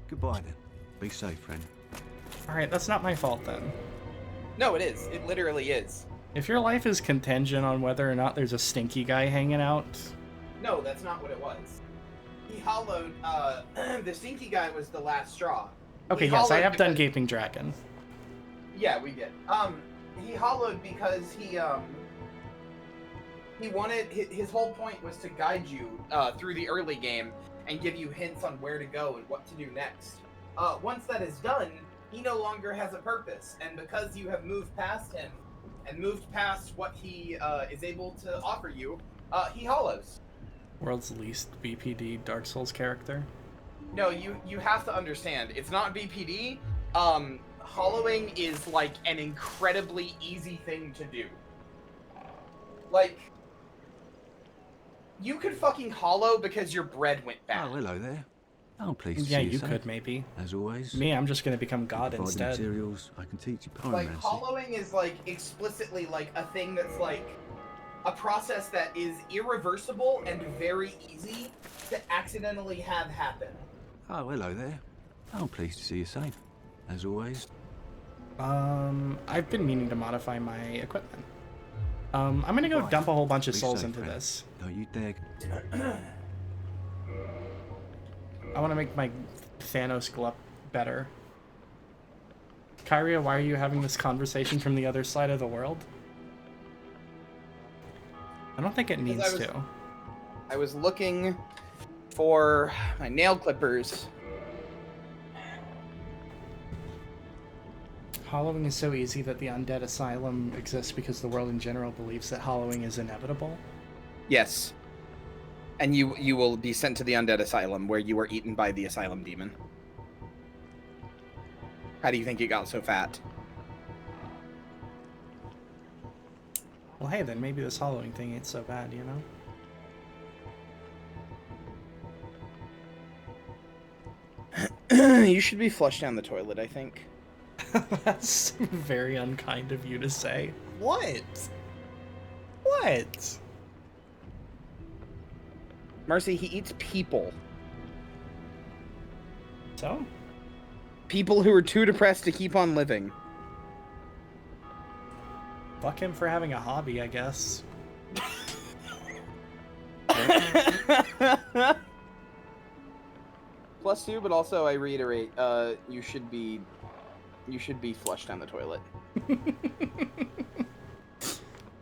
Goodbye then. Be safe, friend. Alright, that's not my fault then. No, it is. It literally is. If your life is contingent on whether or not there's a stinky guy hanging out... No, that's not what it was. He hollowed, the stinky guy was the last straw. Okay, He yes, I hollowed have done because- Gaping Dragon. Yeah, we did. He hollowed because he wanted, his whole point was to guide you, through the early game and give you hints on where to go and what to do next. Once that is done, he no longer has a purpose, and because you have moved past him, and moved past what he, is able to offer you, he hollows. World's least BPD Dark Souls character. No, you have to understand, it's not BPD, hollowing is like an incredibly easy thing to do. Like, you could fucking hollow because your bread went bad. Oh, hello there. I'm pleased to Yeah, see you you safe. could maybe. As always. Me, I'm just gonna become God Providing instead. materials, I can teach you Like, pyromancy. hollowing is like explicitly like a thing that's like a process that is irreversible and very easy to accidentally have happen. Oh, hello there. I'm pleased to see you safe. As always. I've been meaning to modify my equipment. I'm gonna go Right. dump a whole bunch of Be souls safe, into friend. this. Don't you dare. I want to make my Thanos glup better. Kyria, why are you having this conversation from the other side of the world? I don't think it needs I was- to. I was looking for my nail clippers. Hollowing is so easy that the undead asylum exists because the world in general believes that hollowing is inevitable. Yes. And you will be sent to the undead asylum where you were eaten by the asylum demon. How do you think it got so fat? Well, hey, then maybe this hollowing thing ain't so bad, you know? You should be flushed down the toilet, I think. That's very unkind of you to say. What? What? Marcy, he eats people. So? People who are too depressed to keep on living. Fuck him for having a hobby, I guess. +2, but also I reiterate, you should be flushed down the toilet.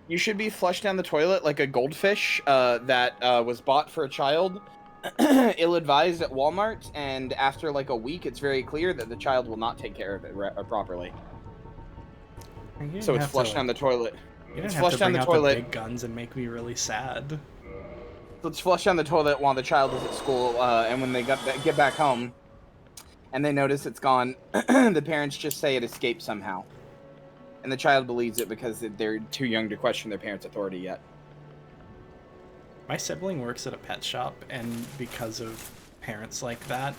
You should be flushed down the toilet like a goldfish that was bought for a child, ill-advised at Walmart, and after like a week, it's very clear that the child will not take care of it properly. So it's flushed down the toilet. You didn't have to bring out the big guns and make me really sad. So it's flushed down the toilet while the child is at school, and when they get back home, and they notice it's gone, the parents just say it escaped somehow. And the child believes it because they're too young to question their parents' authority yet. My sibling works at a pet shop, and because of parents like that,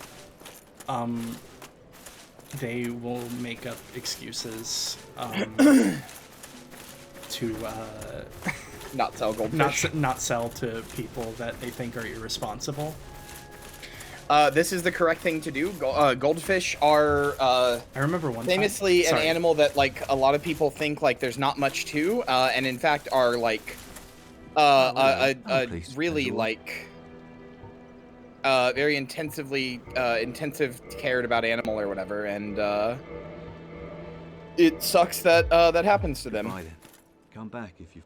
they will make up excuses to not sell goldfish. Not sell to people that they think are irresponsible. This is the correct thing to do. Goldfish are I remember one famously time. an animal that like a lot of people think like there's not much to, and in fact are like really like very intensive cared about animal or whatever, and it sucks that that happens to them. Come back if you.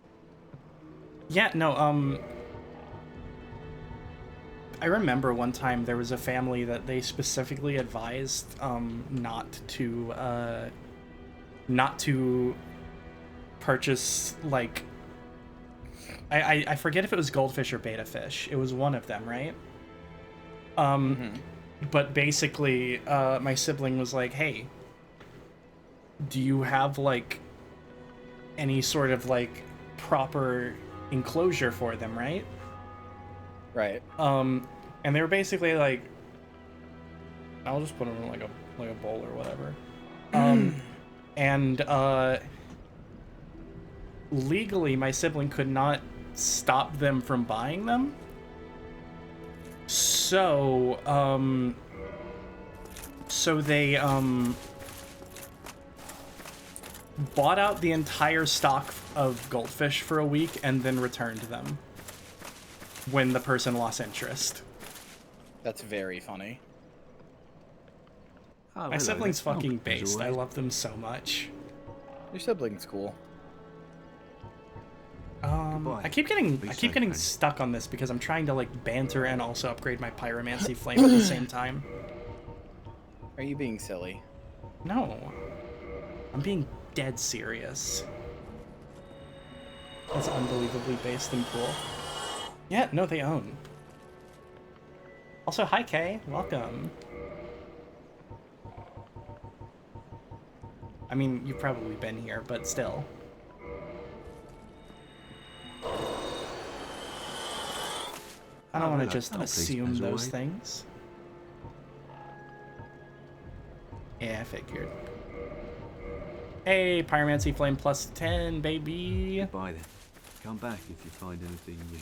Yeah, no, I remember one time there was a family that they specifically advised not to purchase, like, I forget if it was goldfish or betta fish. It was one of them, right? But basically, my sibling was like, hey, do you have, like, any sort of, like, proper enclosure for them, right? Right. And they were basically like, I'll just put them in like a bowl or whatever. And legally, my sibling could not stop them from buying them. So they bought out the entire stock of goldfish for a week and then returned them when the person lost interest. That's very funny. Oh, my sibling's fucking based. I love them so much. Your sibling's cool. I keep getting stuck on this because I'm trying to like banter and also upgrade my pyromancy flame at the same time. Are you being silly? No. I'm being dead serious. That's unbelievably based and cool. Yeah, no, they own. Also, hi Kay, welcome. I mean, you've probably been here, but still. I don't want to just assume those things. Yeah, I figured. Hey, Pyromancy Flame plus 10, baby. Goodbye then. Come back if you find anything new.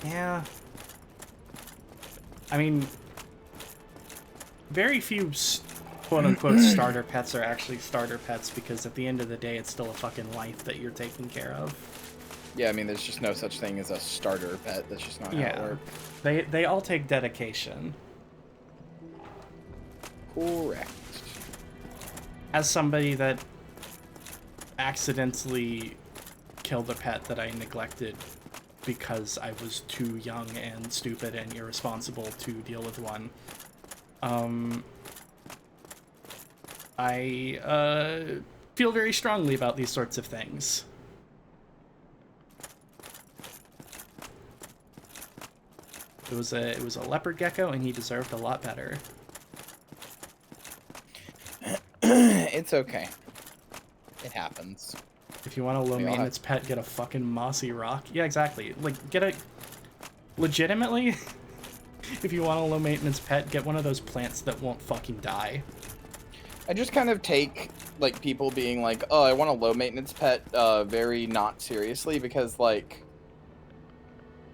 Yeah. I mean, very few quote-unquote starter pets are actually starter pets because at the end of the day, it's still a fucking life that you're taking care of. Yeah, I mean, there's just no such thing as a starter pet. That's just not how it works. They all take dedication. Correct. As somebody that accidentally killed a pet that I neglected because I was too young and stupid and irresponsible to deal with one. I feel very strongly about these sorts of things. It was a leopard gecko, and he deserved a lot better. It's okay. It happens. If you want a low maintenance pet, get a fucking mossy rock. Yeah, exactly. Like, get a... Legitimately, if you want a low maintenance pet, get one of those plants that won't fucking die. I just kind of take, like, people being like, oh, I want a low maintenance pet very not seriously, because, like,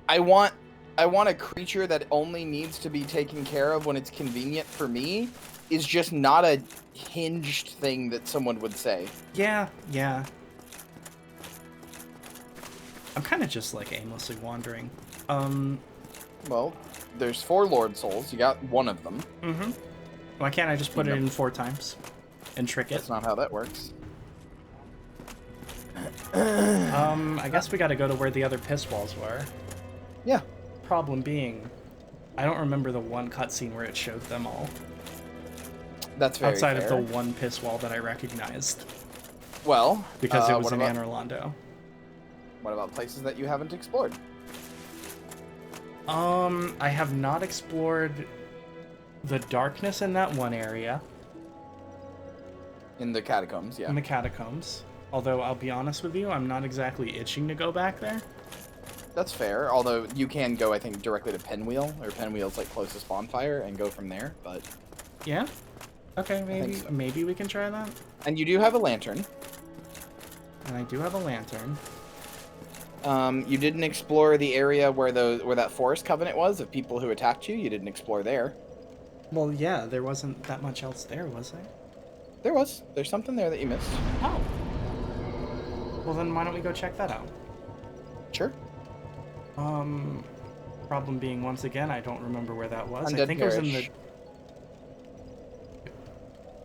I want a creature that only needs to be taken care of when it's convenient for me is just not a hinged thing that someone would say. Yeah, yeah. I'm kind of just, like, aimlessly wandering. Well, there's 4 Lord Souls. You got one of them. Mm-hmm. Why can't I just put it in 4 times and trick it? That's not how that works. I guess we gotta go to where the other piss walls were. Yeah. Problem being, I don't remember the one cutscene where it showed them all. That's very outside fair. of the one piss wall that I recognized. Well, because it was in about, Anne Orlando. What about places that you haven't explored? I have not explored the darkness in that one area. In the catacombs, yeah. In the catacombs. Although, I'll be honest with you, I'm not exactly itching to go back there. That's fair, although you can go, I think, directly to Pinwheel, or Pinwheel's, like, closest bonfire, and go from there, but... Yeah? Okay, so. Maybe we can try that. And you do have a lantern. And I do have a lantern. You didn't explore the area where that forest covenant was, of people who attacked you. You didn't explore there. Well, yeah, there wasn't that much else there, was there? There was. There's something there that you missed. Oh. Well, then why don't we go check that out? Sure. Problem being, once again, I don't remember where that was. Undead I think Parish. it was in the...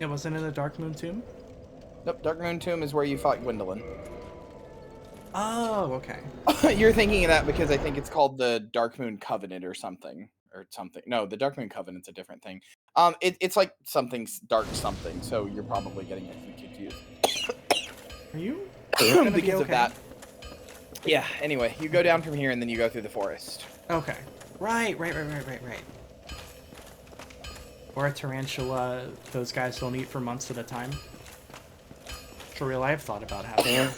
It wasn't in the Dark Moon Tomb? Nope, Dark Moon Tomb is where you fought Gwendolyn. Oh, okay. You're thinking of that because I think it's called the Dark Moon Covenant or something. No, the Dark Moon Covenant's a different thing. It's like something dark something, so you're probably getting it confused. Are you Because be okay? of that. Yeah, anyway, you go down from here and then you go through the forest. Okay. Right. Or a tarantula those guys don't eat for months at a time. For real, I have thought about having a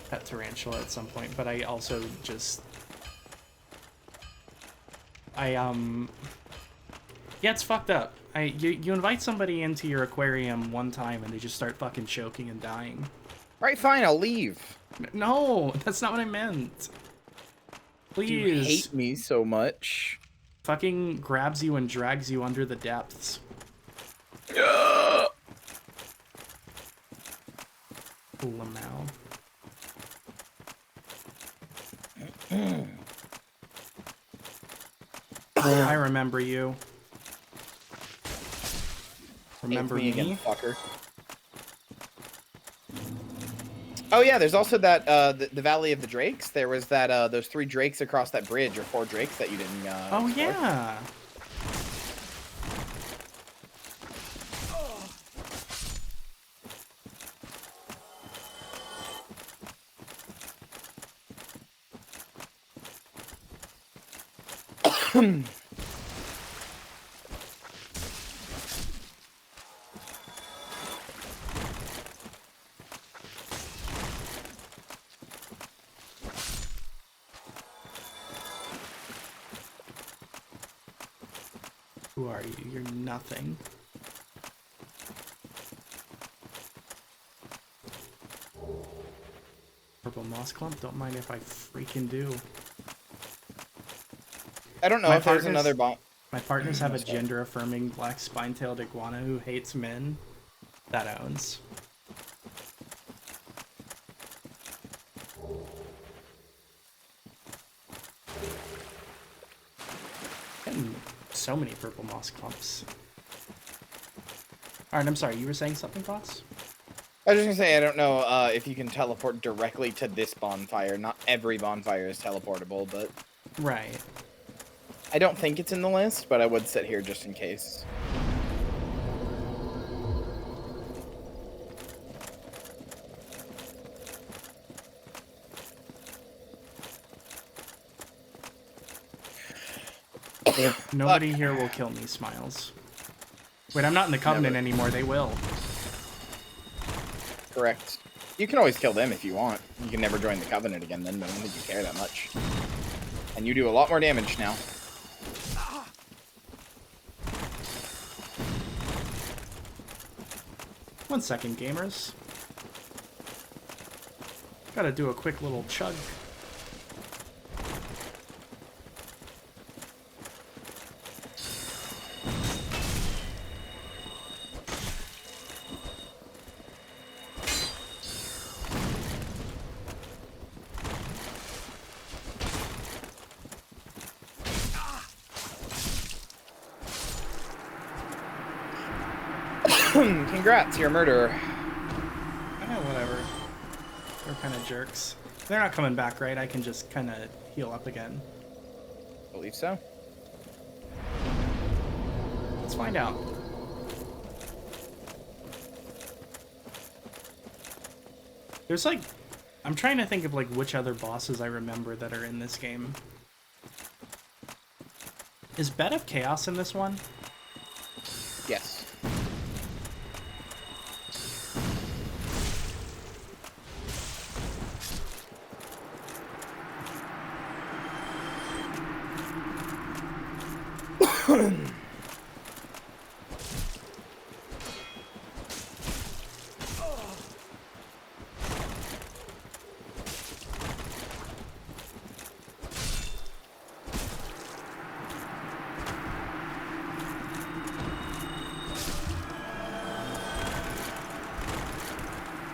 pet tarantula at some point, but I also just... Yeah, it's fucked up. You invite somebody into your aquarium one time and they just start fucking choking and dying. Right, fine, I'll leave. No, that's not what I meant. Please. You hate me so much. Fucking grabs you and drags you under the depths. Lamau. I remember you. Remember me? Again, fucker. Oh yeah, there's also that the Valley of the Drakes. There was that those 3 drakes across that bridge, or 4 drakes that you didn't. Oh explore. yeah. Who are you? You're nothing. Purple moss clump? Don't mind if I freaking do. I don't know My if there's partners- another bomb. My partners have a gender-affirming black spine-tailed iguana who hates men. That owns. Getting so many purple moss clumps. Alright, I'm sorry, you were saying something, boss? I was just gonna say, I don't know if you can teleport directly to this bonfire. Not every bonfire is teleportable, but Right. I don't think it's in the list, but I would sit here just in case. Nobody here will kill me, Smiles. Wait, I'm not in the Covenant anymore. They will. Correct. You can always kill them if you want. You can never join the Covenant again then, but I don't think you care that much. And you do a lot more damage now. One second, gamers. Gotta do a quick little chug. Congrats, you're a murderer. Eh, whatever. They're kind of jerks. They're not coming back, right? I can just kind of heal up again. Believe so. Let's find out. There's like... I'm trying to think of like which other bosses I remember that are in this game. Is Bed of Chaos in this one? Yes.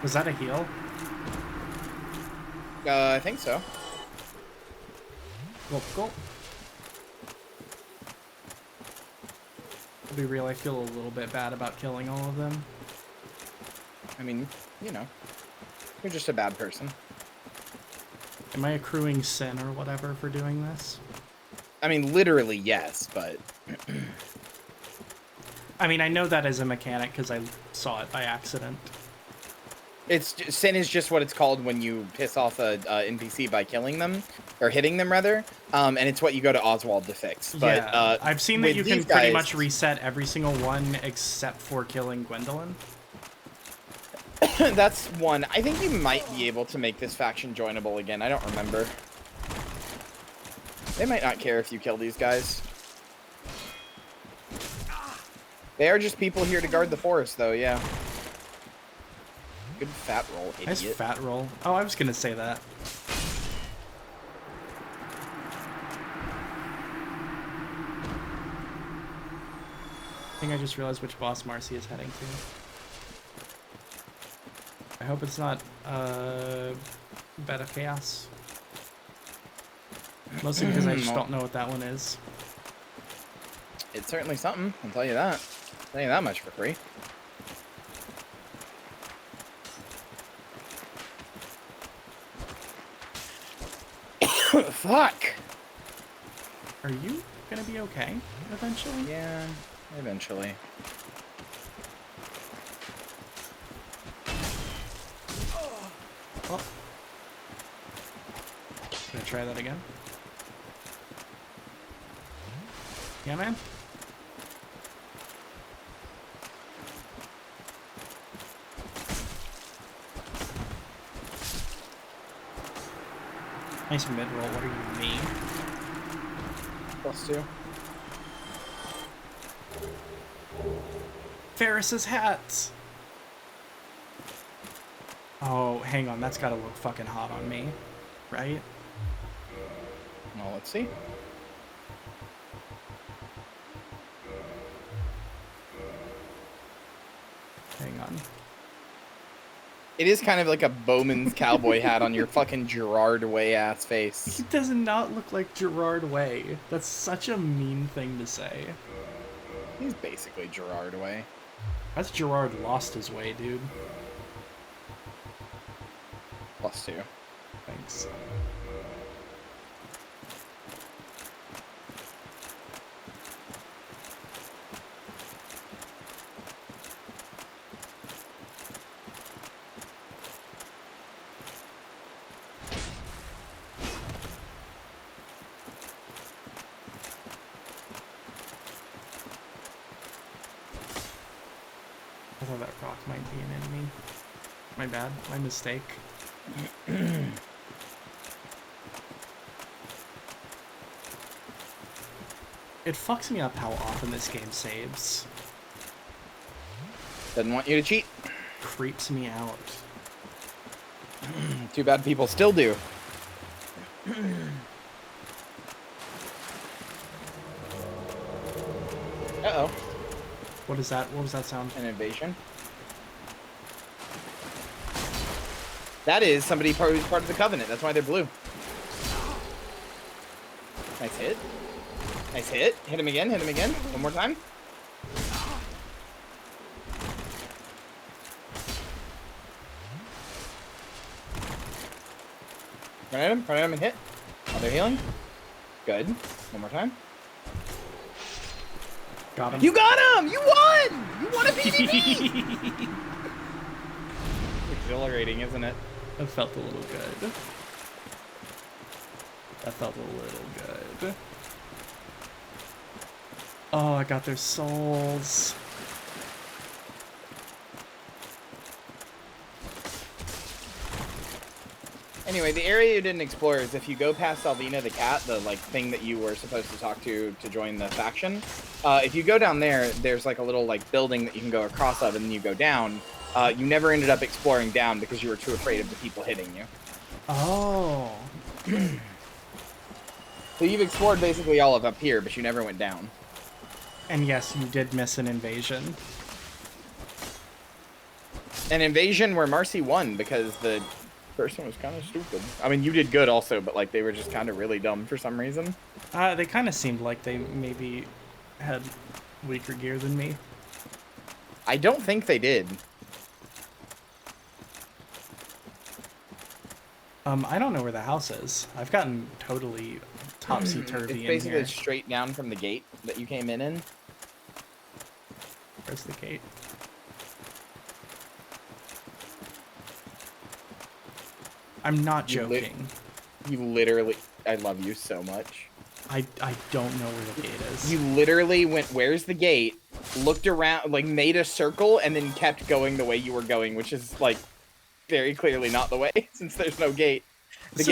Was that a heal? I think so. Go, go. To be real, I feel a little bit bad about killing all of them. I mean, you know, you're just a bad person. Am I accruing sin or whatever for doing this? I mean, literally, yes, but... I mean, I know that as a mechanic because I saw it by accident. Sin is just what it's called when you piss off a NPC by killing them, or hitting them rather, and it's what you go to Oswald to fix. But, yeah, I've seen that you can pretty guys, much reset every single one except for killing Gwendolyn. That's one. I think you might be able to make this faction joinable again. I don't remember. They might not care if you kill these guys. They are just people here to guard the forest, though, yeah. Good fat roll, idiot. Nice fat roll. Oh, I was gonna say that. I think I just realized which boss Marcy is heading to. I hope it's not, Bed of Chaos. Mostly because I just don't know what that one is. It's certainly something, I'll tell you that. I'll tell you that much for free. Fuck! Are you gonna be okay eventually? Yeah, eventually. Oh. Gonna try that again. Yeah, man. Nice mid-roll, what are you, me? +2. Ferris's hat! Oh, hang on, that's gotta look fucking hot on me, right? Well, let's see. Hang on. It is kind of like a Bowman's cowboy hat on your fucking Gerard Way ass face. He does not look like Gerard Way. That's such a mean thing to say. He's basically Gerard Way. That's Gerard lost his way, dude. +2. Thanks. I thought that rock might be an enemy. My bad. My mistake. It fucks me up how often this game saves. Doesn't want you to cheat. Creeps me out. Too bad people still do. Uh-oh. What is that? What was that sound? An invasion. That is somebody who's part of the Covenant. That's why they're blue. Nice hit. Nice hit. Hit him again. Hit him again. One more time. Run at him. Run at him and hit. Oh, they're healing. Good. One more time. Got him. You got him! You won! You won a PvP! Exhilarating, isn't it? That felt a little good. That felt a little good. Oh, I got their souls. Anyway, the area you didn't explore is if you go past Salvina the cat, the like thing that you were supposed to talk to join the faction. If you go down there, there's like a little like building that you can go across of, and then you go down. You never ended up exploring down because you were too afraid of the people hitting you. Oh. So you've explored basically all of up here, but you never went down. And yes, you did miss an invasion. An invasion where Marcy won because the person was kind of stupid. I mean, you did good also, but like they were just kind of really dumb for some reason. They kind of seemed like they maybe had weaker gear than me. I don't think they did. I don't know where the house is. I've gotten totally topsy-turvy in It's basically here. straight down from the gate that you came in. Where's the gate? I'm not joking. You literally... I love you so much. I don't know where the gate is. You literally went, where's the gate? Looked around, like made a circle, and then kept going the way you were going, which is like very clearly not the way, since there's no gate. This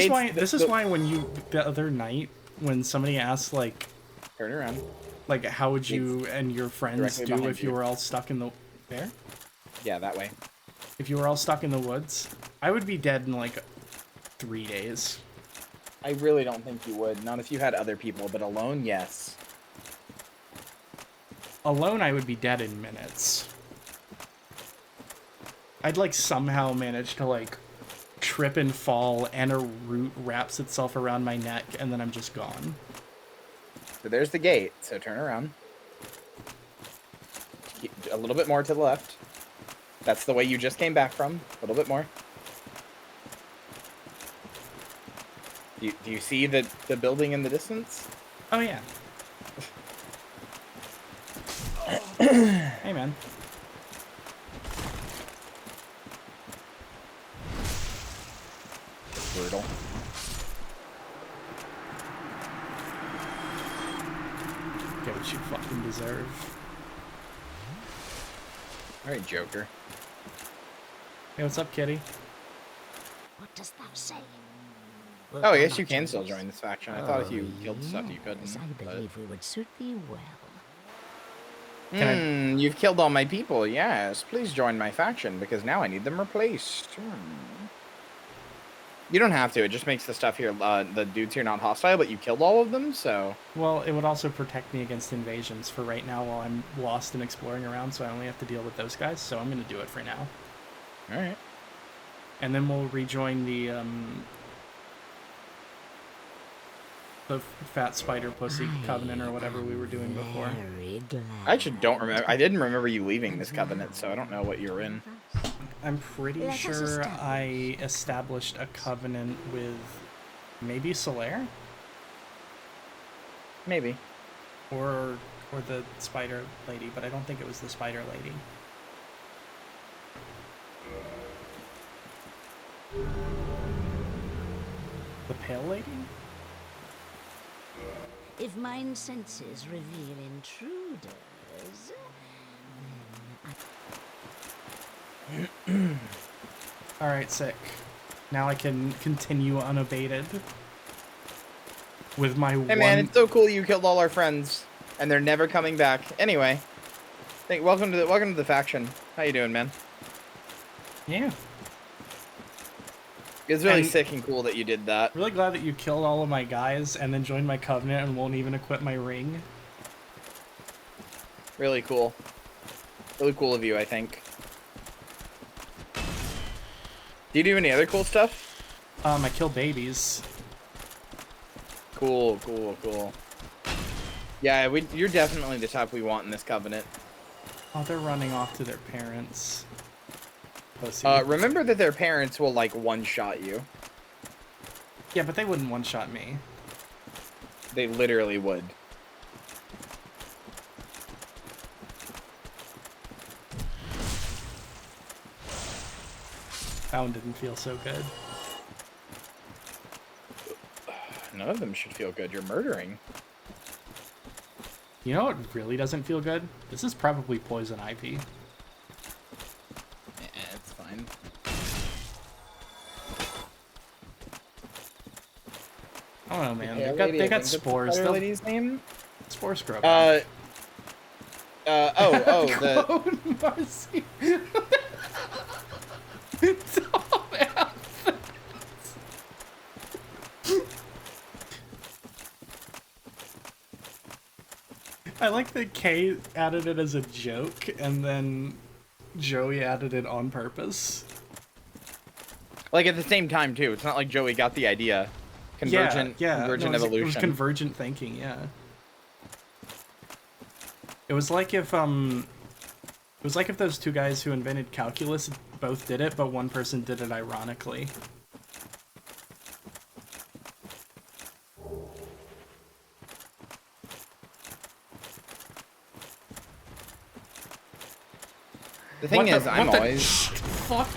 is why when you the other night when somebody asked like, turn around, like how would you and your friends do if you were all stuck in the there? Yeah, that way. If you were all stuck in the woods, I would be dead in like 3 days. I really don't think you would. Not if you had other people, but alone, yes. Alone, I would be dead in minutes. I'd like somehow manage to like trip and fall, and a root wraps itself around my neck, and then I'm just gone. So there's the gate. So turn around. Keep a little bit more to the left. That's the way you just came back from. A little bit more. Do you see the building in the distance? Oh yeah. Hey man. Brutal. Get what you fucking deserve. Alright, Joker. Hey, what's up, kitty? What does that say? Oh, I guess you can still join this faction. I thought if you killed stuff, you couldn't. Yes, I believe we would suit thee well. You've killed all my people. Yes, please join my faction because now I need them replaced. You don't have to. It just makes the stuff here, the dudes here, not hostile. But you killed all of them, so. Well, it would also protect me against invasions for right now while I'm lost and exploring around, so I only have to deal with those guys. So I'm gonna do it for now. All right. And then we'll rejoin the fat spider pussy covenant or whatever we were doing before. I actually don't remember. I didn't remember you leaving this covenant, so I don't know what you were in. I'm pretty Let us sure establish. I established a covenant with maybe Solaire Maybe. or the spider lady, but I don't think it was the spider lady. The pale lady? If mine senses reveal intruders, then Alright, sick. Now I can continue unabated with my Hey man, it's so cool you killed all our friends, and they're never coming back. Anyway, welcome to the faction. How you doing, man? Yeah. It's really And- sick and cool that you did that. Really glad that you killed all of my guys and then joined my covenant and won't even equip my ring. Really cool. Really cool of you, I think. Do you do any other cool stuff? I kill babies. Cool, cool, cool. Yeah, you're definitely the type we want in this covenant. Oh, they're running off to their parents. Pussy. Remember that their parents will, like, one-shot you. Yeah, but they wouldn't one-shot me. They literally would. That one didn't feel so good. None of them should feel good. You're murdering. You know what really doesn't feel good? This is probably poison ivy. It's fine. I don't know, man. Yeah, They got spores. The They'll- lady's name? Spores grow back. The Clone Marcy. Dumbass. I like that Kay added it as a joke, and then Joey added it on purpose. like at the same time too. It's not like Joey got the idea. Convergent, convergent no, evolution. It was convergent thinking, yeah. It was like if those two guys who invented calculus both did it, but one person did it ironically. The thing is, I'm always. Fuck.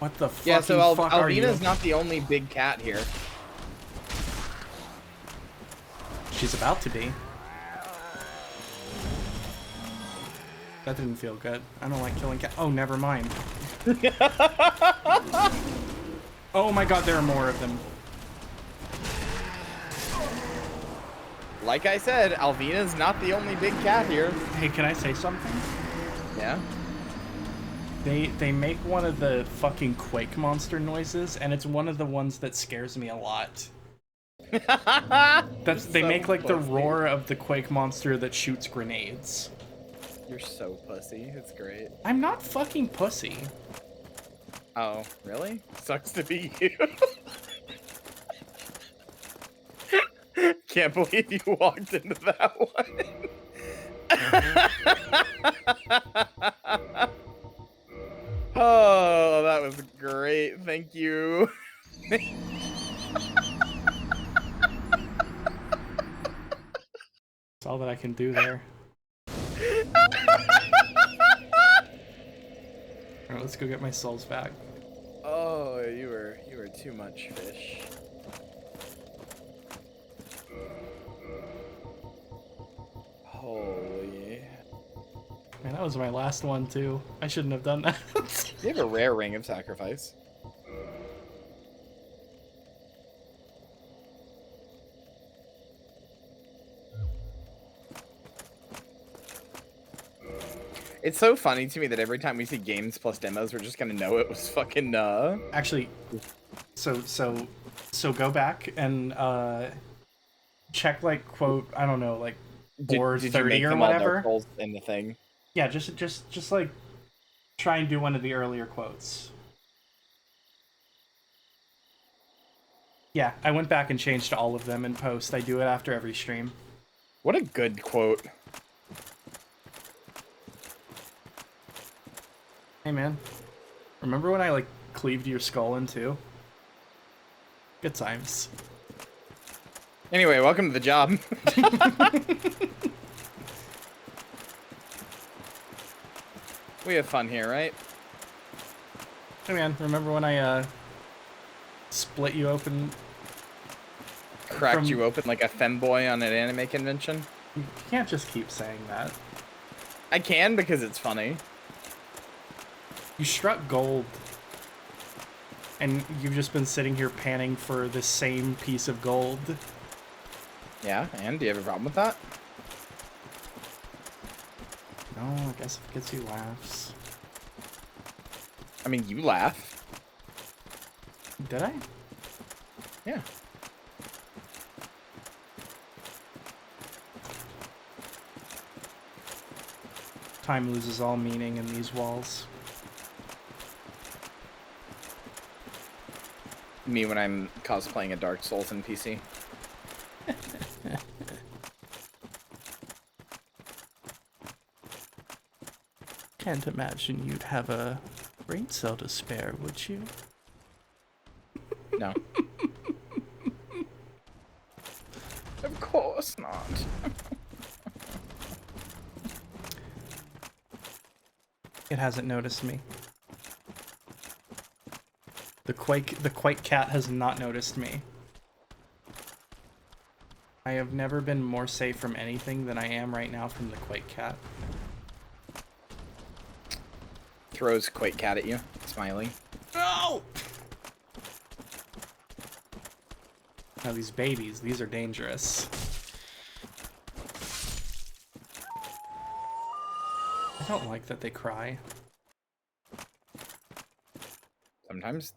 What the fuck? Yeah, so fuck are you? Alvina's not the only big cat here. She's about to be. That didn't feel good. I don't like killing cat. Oh, never mind. Oh my god, there are more of them. Like I said, Alvina's not the only big cat here. Hey, can I say something? Yeah. They make one of the fucking Quake monster noises, and it's one of the ones that scares me a lot. They make like the roar of the Quake monster that shoots grenades. You're so pussy. It's great. I'm not fucking pussy. Oh, really? Sucks to be you. Can't believe you walked into that one. Oh, that was great. Thank you. That's all that I can do there. Alright, let's go get my souls back. Oh, you were too much fish. Holy. Man, that was my last one too. I shouldn't have done that. You have a rare ring of sacrifice. It's so funny to me that every time we see games plus demos, we're just gonna know it was fucking Actually, so go back and check like quote, I don't know, like 430 or whatever. In the thing. Yeah, just like try and do one of the earlier quotes. Yeah, I went back and changed all of them in post. I do it after every stream. What a good quote. Hey man, remember when I like cleaved your skull in two? Good times. Anyway, welcome to the job. We have fun here, right? Hey man, remember when I split you open? Cracked you open like a femboy on an anime convention? You can't just keep saying that. I can because it's funny. You struck gold. And you've just been sitting here panning for the same piece of gold. Yeah, and do you have a problem with that? No, I guess if it gets you laughs. I mean, you laugh. Did I? Yeah. Time loses all meaning in these walls. Me when I'm cosplaying a Dark Souls in PC. Can't imagine you'd have a brain cell to spare, would you? No. Of course not. It hasn't noticed me. The Quake cat has not noticed me. I have never been more safe from anything than I am right now from the Quake cat. Throws Quake Cat at you, smiling. No! Now these babies, these are dangerous. I don't like that they cry.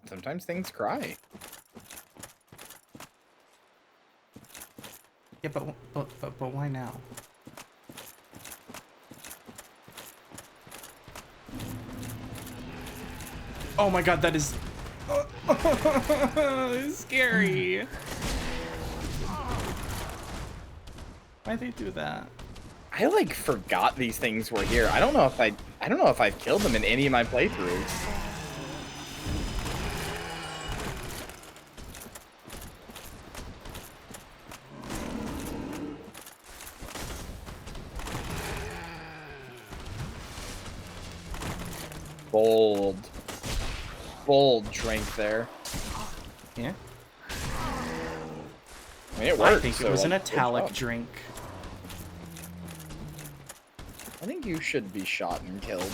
Sometimes things cry. Yeah, but why now? Oh my god, that is scary. Why'd they do that? I like forgot these things were here. I don't know if I've killed them in any of my playthroughs. Bold drink there. Yeah. I mean, it worked. I think it was an italic drink. I think you should be shot and killed.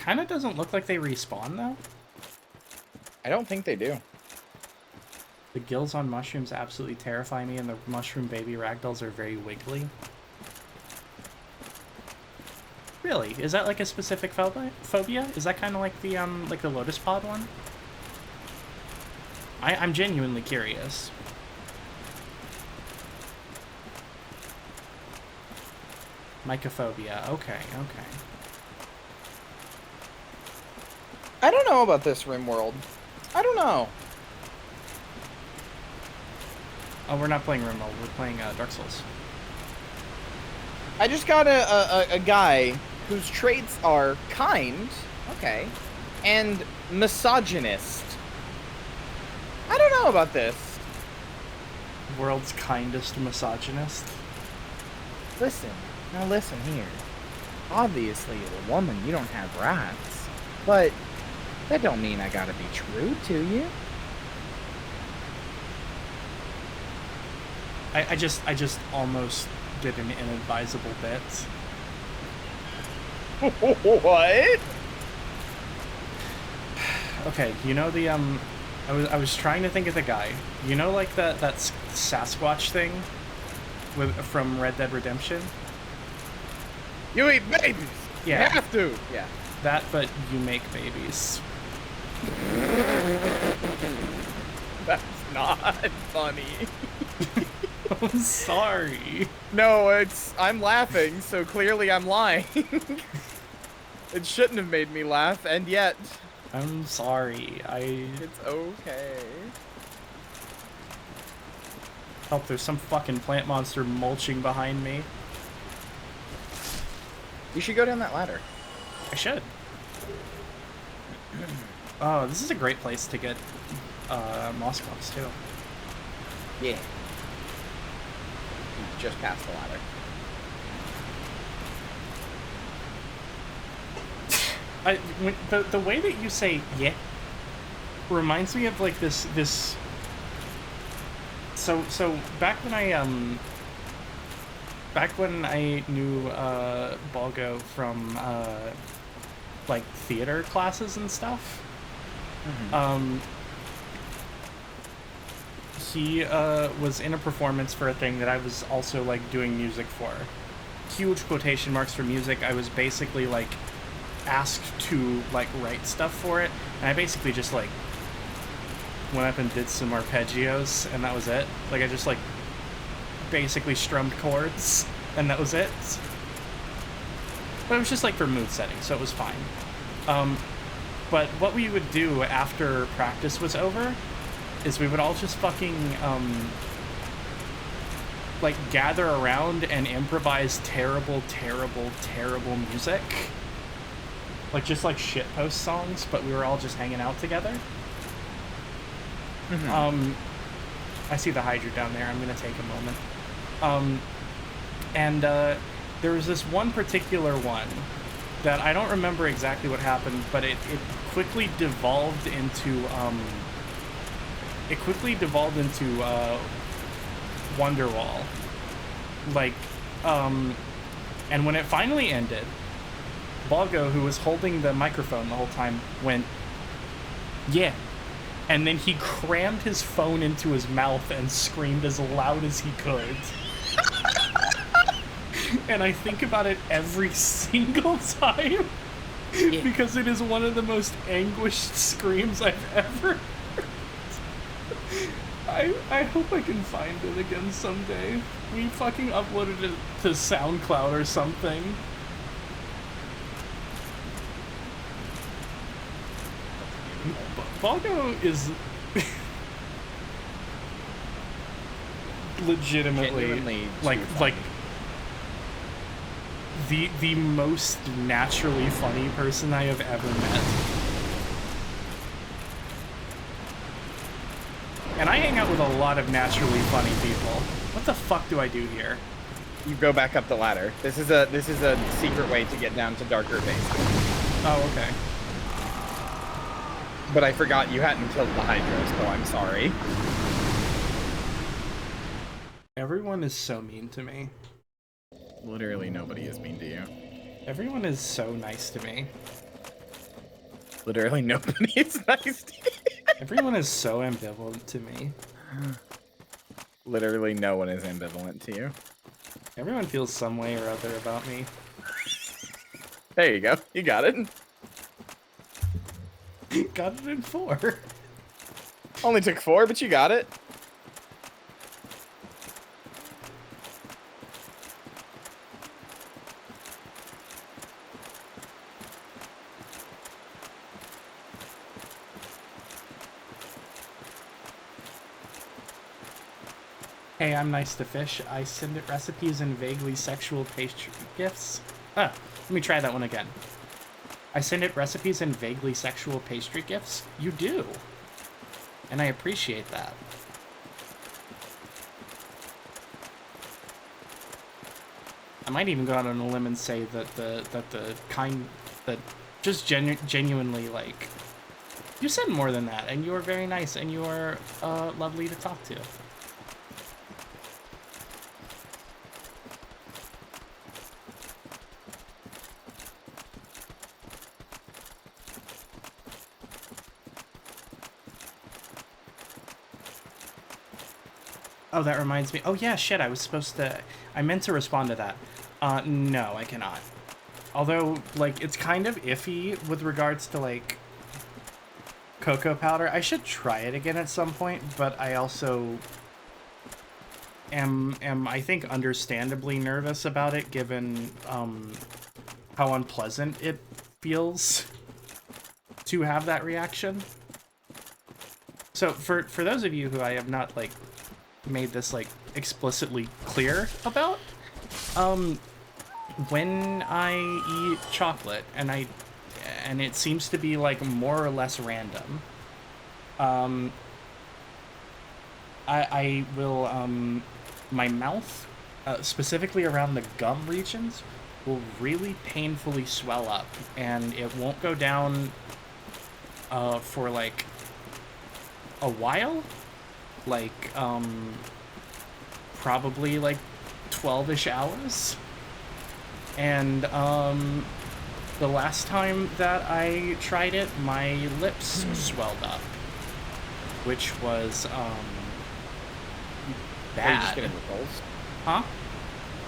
Kinda doesn't look like they respawn though. I don't think they do. The gills on mushrooms absolutely terrify me, and the mushroom baby ragdolls are very wiggly. Really? Is that like a specific phobia? Is that kind of like the lotus pod one? I'm genuinely curious. Mycophobia. Okay, okay. I don't know about this RimWorld. I don't know. Oh, we're not playing RimWorld. We're playing Dark Souls. I just got a guy whose traits are kind, okay, and misogynist. I don't know about this. World's kindest misogynist. Listen, now listen here. Obviously, as a woman, you don't have rights, but that don't mean I gotta be true to you. I just almost did an inadvisable bit. What? Okay, you know the I was trying to think of the guy. You know, like that Sasquatch thing from Red Dead Redemption. You eat babies. Yeah. You have to. Yeah. That, but you make babies. That's not funny. I'm sorry. No, I'm laughing, so clearly I'm lying. It shouldn't have made me laugh, and yet I'm sorry. it's okay. Oh, there's some fucking plant monster mulching behind me. You should go down that ladder. I should. Oh, this is a great place to get moss clumps too. Yeah. Just past the ladder. The way that you say "yeah" reminds me of like this. So back when I knew Balgo from like theater classes and stuff. Mm-hmm. He was in a performance for a thing that I was also like doing music for. Huge quotation marks for music. I was basically like asked to like write stuff for it, and I basically just like went up and did some arpeggios, and that was it. Like I just like basically strummed chords, and that was it. But it was just like for mood setting, so it was fine. But what we would do after practice was over is we would all just fucking like gather around and improvise terrible music. Like just like shitpost songs, but we were all just hanging out together. Mm-hmm. I see the Hydra down there. I'm gonna take a moment. There was this one particular one that I don't remember exactly what happened, but it quickly devolved into Wonderwall. Like, and when it finally ended, Balgo, who was holding the microphone the whole time, went, "Yeah." And then he crammed his phone into his mouth and screamed as loud as he could. And I think about it every single time. Yeah. Because it is one of the most anguished screams I've ever heard. I hope I can find it again someday. We fucking uploaded it to SoundCloud or something. Balgo is legitimately like the most naturally funny person I have ever met. And I hang out with a lot of naturally funny people. What the fuck do I do here? You go back up the ladder. This is a secret way to get down to darker basement. Oh, okay. But I forgot you hadn't killed the Hydra, so I'm sorry. Everyone is so mean to me. Literally nobody is mean to you. Everyone is so nice to me. Literally nobody is nice to you. Everyone is so ambivalent to me. Literally no one is ambivalent to you. Everyone feels some way or other about me. There you go. You got it. Got it in 4. Only took 4, but you got it. Hey, I'm nice to fish. I send it recipes and vaguely sexual pastry gifts. Ah, let me try that one again. I send it recipes and vaguely sexual pastry gifts? You do. And I appreciate that. I might even go out on a limb and say that that just genuinely, like, you said more than that, and you are very nice, and you are lovely to talk to. Oh, that reminds me. Oh, yeah, shit, I meant to respond to that. No, I cannot. Although, like, it's kind of iffy with regards to, like, cocoa powder. I should try it again at some point, but I also am I think, understandably nervous about it, given, how unpleasant it feels to have that reaction. So, for those of you who I have not, like, made this like explicitly clear about. When I eat chocolate, and it seems to be like more or less random, I will my mouth, specifically around the gum regions, will really painfully swell up, and it won't go down for like a while, like probably like 12-ish hours. And the last time that I tried it, my lips swelled up, which was bad. Are you just getting your souls? Huh?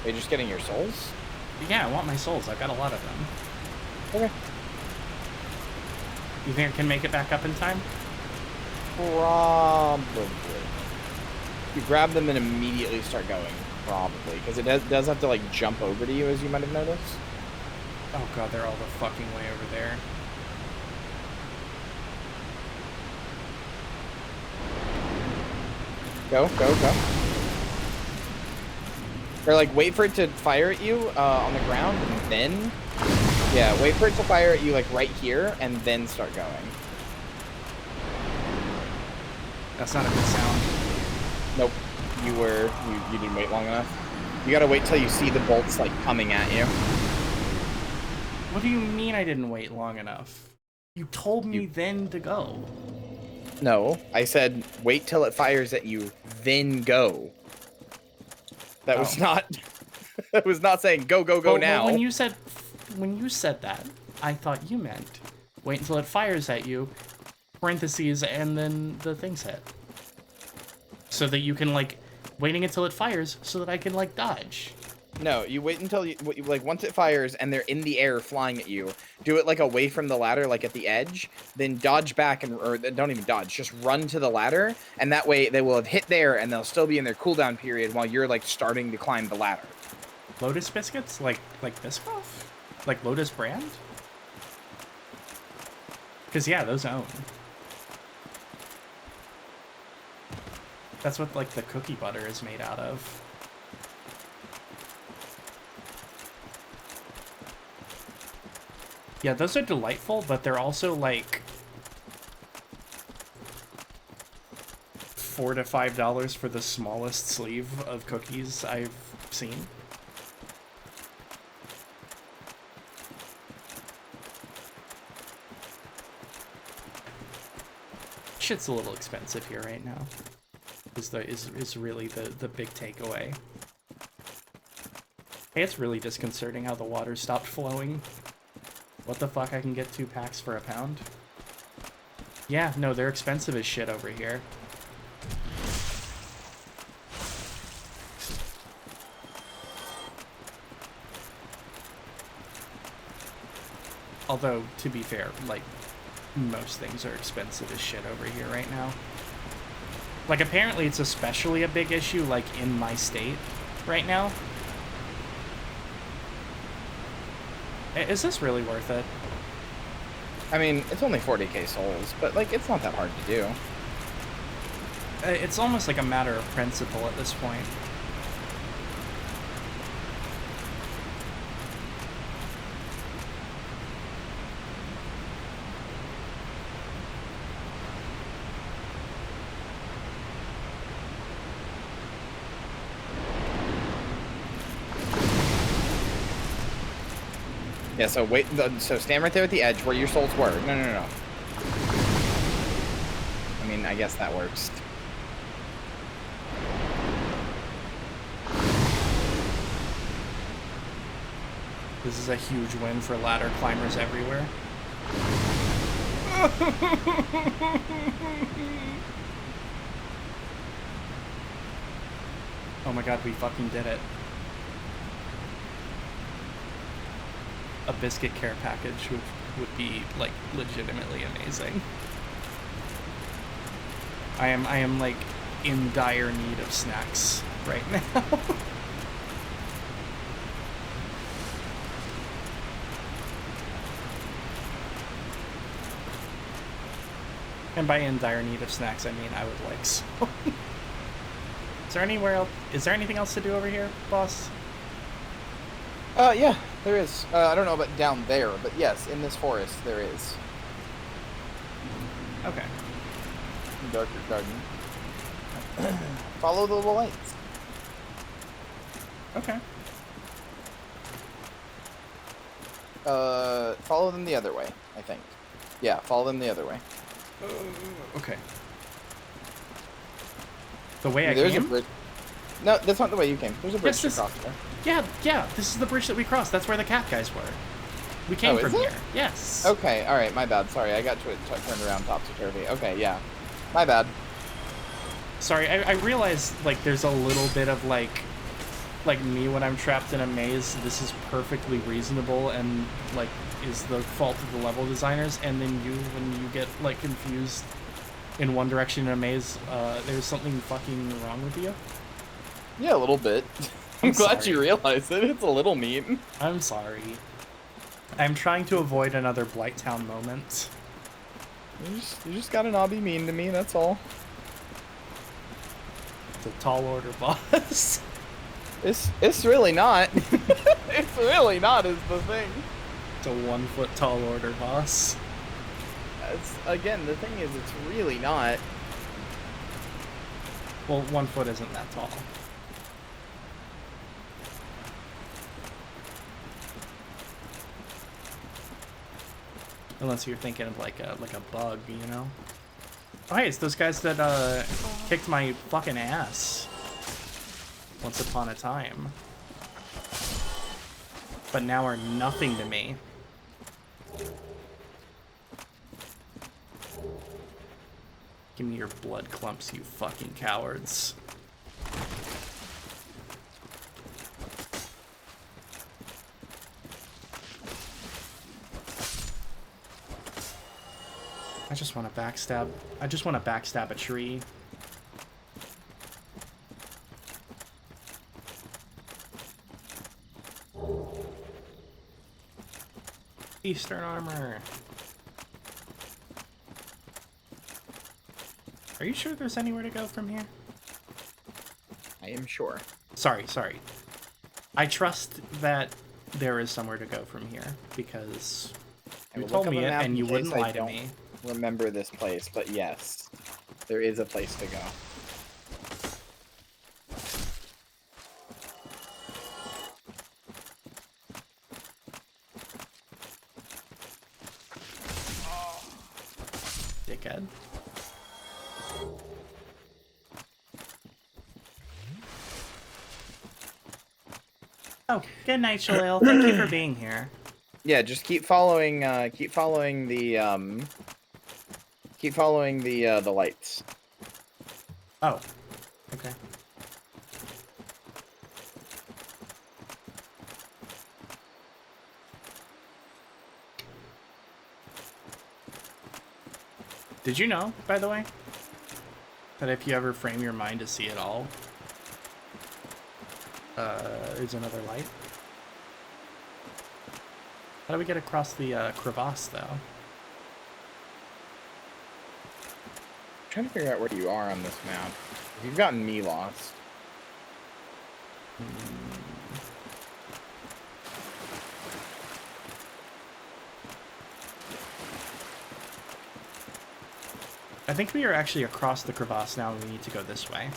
Are you just getting your souls? Yeah, I want my souls. I've got a lot of them. Okay. You think I can make it back up in time? Probably. You grab them and immediately start going. Probably, because it does have to like jump over to you, as you might have noticed. Oh god, they're all the fucking way over there. Go, go, go. Or like wait for it to fire at you on the ground, and then yeah, wait for it to fire at you like right here, and then start going. That's not a good sound. Nope. You didn't wait long enough. You gotta wait till you see the bolts like coming at you. What do you mean I didn't wait long enough? You told me then to go. No, I said wait till it fires at you, then go. That was not. That was not saying go go go now. Well, when you said that, I thought you meant wait until it fires at you, parentheses, and then the things hit. So that you can, like, waiting until it fires so that I can, like, dodge. No, you wait until you, like, once it fires and they're in the air flying at you, do it, like, away from the ladder, like, at the edge, then dodge back, or don't even dodge, just run to the ladder, and that way they will have hit there and they'll still be in their cooldown period while you're, like, starting to climb the ladder. Lotus biscuits? Like Biscoff? Like Lotus brand? Because, yeah, those own. That's what, like, the cookie butter is made out of. Yeah, those are delightful, but they're also, like, $4 to $5 for the smallest sleeve of cookies I've seen. Shit's a little expensive here right now. Is really the big takeaway. Hey, it's really disconcerting how the water stopped flowing. What the fuck? I can get 2 packs for £1? Yeah, no, they're expensive as shit over here. Although, to be fair, like, most things are expensive as shit over here right now. Like, apparently it's especially a big issue, like, in my state right now. Is this really worth it? I mean, it's only 40k souls, but, like, it's not that hard to do. It's almost like a matter of principle at this point. Yeah, so wait, so stand right there at the edge where your souls were. No. I mean, I guess that works. This is a huge win for ladder climbers everywhere. Oh my god, we fucking did it. A biscuit care package would be, like, legitimately amazing. I am like in dire need of snacks right now. And by in dire need of snacks, I mean I would like some. Is there anywhere else? Is there anything else to do over here, boss? Yeah, there is. I don't know about down there, but yes, in this forest there is. Okay. Darker garden. Follow the little lights. Okay. Follow them the other way, I think. Yeah, follow them the other way. Okay. The way I There's came? a bridge. No, that's not the way you came. There's a bridge Yes, across there. Yeah, this is the bridge that we crossed. That's where the cat guys were. We came Oh, from is it? here. Yes. Okay, alright, my bad. Sorry, I got turned around topsy-turvy. Okay, yeah. My bad. Sorry, I realize, like, there's a little bit of, like me when I'm trapped in a maze. This is perfectly reasonable and, like, is the fault of the level designers. And then you, when you get, like, confused in one direction in a maze, there's something fucking wrong with you. Yeah, a little bit. I'm glad you realized it. It's a little mean. I'm sorry. I'm trying to avoid another Blighttown moment. You just gotta not be mean to me, that's all. It's a tall order, boss. It's really not. It's really not is the thing. It's a 1 foot tall order, boss. Again, the thing is, it's really not. Well, 1 foot isn't that tall. Unless you're thinking of like a bug, you know? Oh, hey, it's those guys that kicked my fucking ass once upon a time, but now are nothing to me. Give me your blood clumps, you fucking cowards. I just want to backstab. I just want to backstab a tree. Eastern armor. Are you sure there's anywhere to go from here? I am sure. Sorry. I trust that there is somewhere to go from here because you told me it and you wouldn't lie to me. Remember this place, but yes, there is a place to go. Dickhead. Oh, good night, Shalale. Thank you for being here. Yeah, just keep following the lights. Oh, okay. Did you know, by the way, that if you ever frame your mind to see it all, there's another light? How do we get across the crevasse, though? I'm trying to figure out where you are on this map. You've gotten me lost. I think we are actually across the crevasse now, and we need to go this way.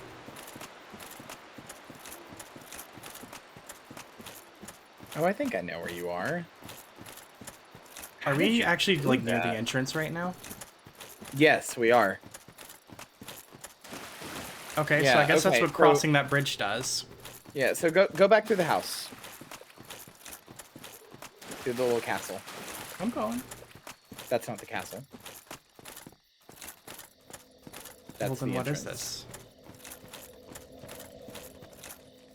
Oh, I think I know where you are. Are we actually, like, near the entrance right now? Yes, we are. Okay, Yeah, so I guess that's okay, what crossing that bridge does. Yeah, so go back to the house. To the little castle. I'm going. That's not the castle. Well, That's then the what is entrance. this?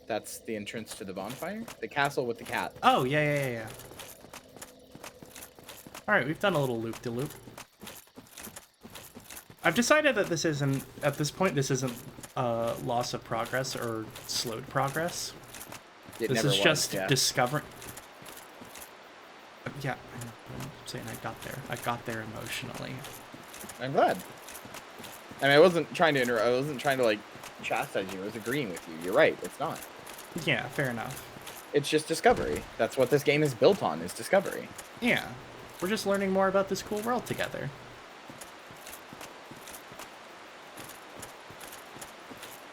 That's the entrance to the bonfire? The castle with the cat. Oh, yeah. Alright, we've done a little loop-de-loop. I've decided that this isn't, at this point, this isn't loss of progress or slowed progress. This is just discovering... Yeah, I'm saying I got there. I got there emotionally. I'm glad. I mean, I wasn't trying to like chastise you as agreeing with you. You're right. It's not. Yeah, fair enough. It's just discovery. That's what this game is built on, is discovery. Yeah. We're just learning more about this cool world together.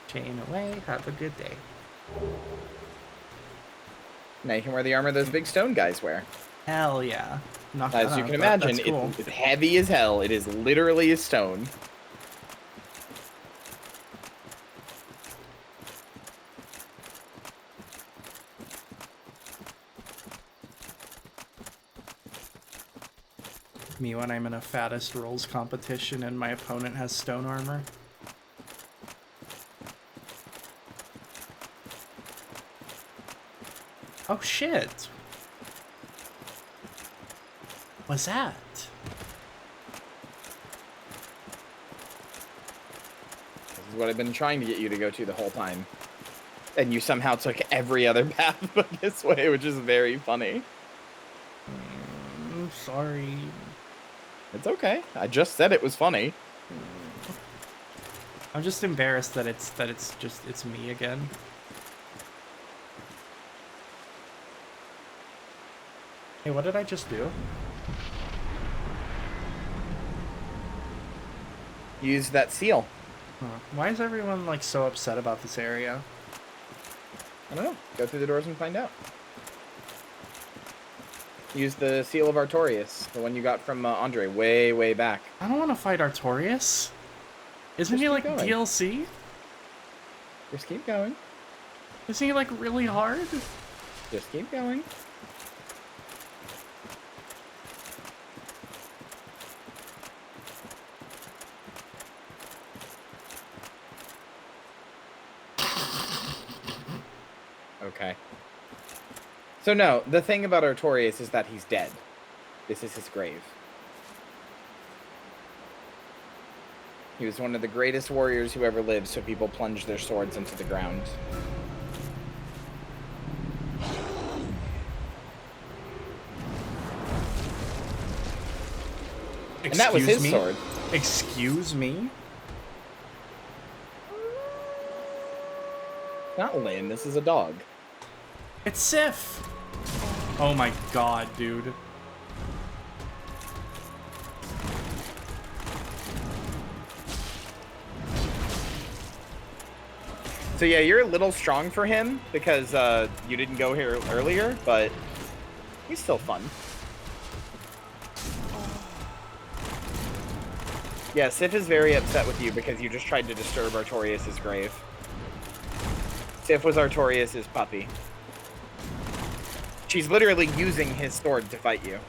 Chain away. Have a good day. Now you can wear the armor those big stone guys wear. Hell yeah. As you can imagine, cool. it's heavy as hell. It is literally a stone. Me when I'm in a fattest rolls competition and my opponent has stone armor. Oh shit! What's that? This is what I've been trying to get you to go to the whole time. And you somehow took every other path but this way, which is very funny. Sorry. It's okay. I just said it was funny. I'm just embarrassed that it's me again. Hey, what did I just do? Use that seal. Huh. Why is everyone like so upset about this area? I don't know. Go through the doors and find out. Use the seal of Artorias, the one you got from Andre way, way back. I don't want to fight Artorias. Isn't he like DLC? Just keep going. Isn't he like really hard? Just keep going. Okay. So no, the thing about Artorias is that he's dead. This is his grave. He was one of the greatest warriors who ever lived, so people plunged their swords into the ground. And that was his sword. Excuse me? Not Lynn, this is a dog. It's Seath! Oh my god, dude. So yeah, you're a little strong for him because you didn't go here earlier, but he's still fun. Yeah, Seath is very upset with you because you just tried to disturb Artorias' grave. Seath was Artorias' puppy. She's literally using his sword to fight you.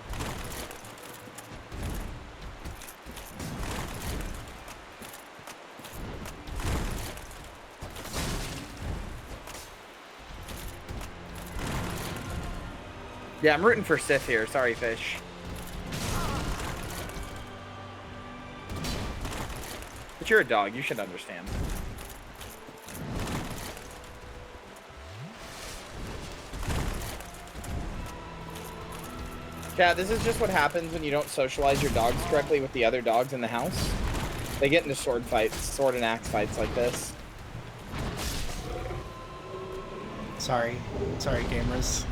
Yeah, I'm rooting for Seath here. Sorry, fish. But you're a dog. You should understand. Yeah, this is just what happens when you don't socialize your dogs correctly with the other dogs in the house. They get into sword fights, sword and axe fights like this. Sorry. Sorry, gamers.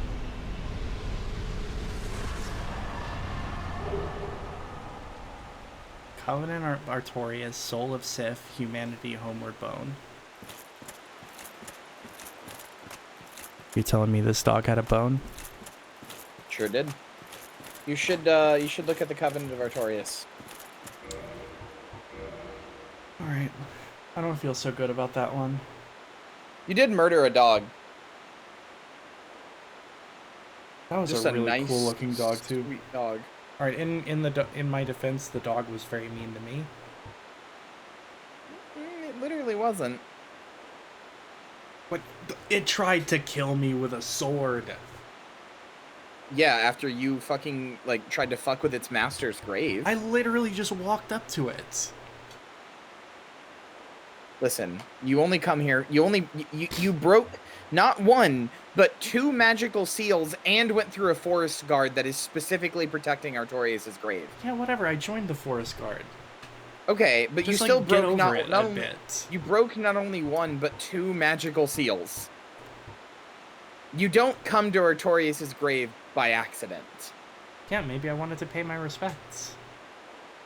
Covenant Artorias, Soul of Seath, Humanity, Homeward Bone. You telling me this dog had a bone? Sure did. You should look at the Covenant of Artorias. Alright. I don't feel so good about that one. You did murder a dog. That was Just a really nice, cool looking dog too. Sweet dog. Alright, in my defense, the dog was very mean to me. It literally wasn't. But it tried to kill me with a sword. Yeah, after you fucking, like, tried to fuck with its master's grave. I literally just walked up to it. Listen, you only come here, you broke not one, but 2 magical seals and went through a forest guard that is specifically protecting Artorias' grave. Yeah, whatever, I joined the forest guard. Okay, but you Just, still like, get broke over it a only, bit. you broke not only one but two magical seals. You don't come to Artorias' grave by accident. Yeah, maybe I wanted to pay my respects.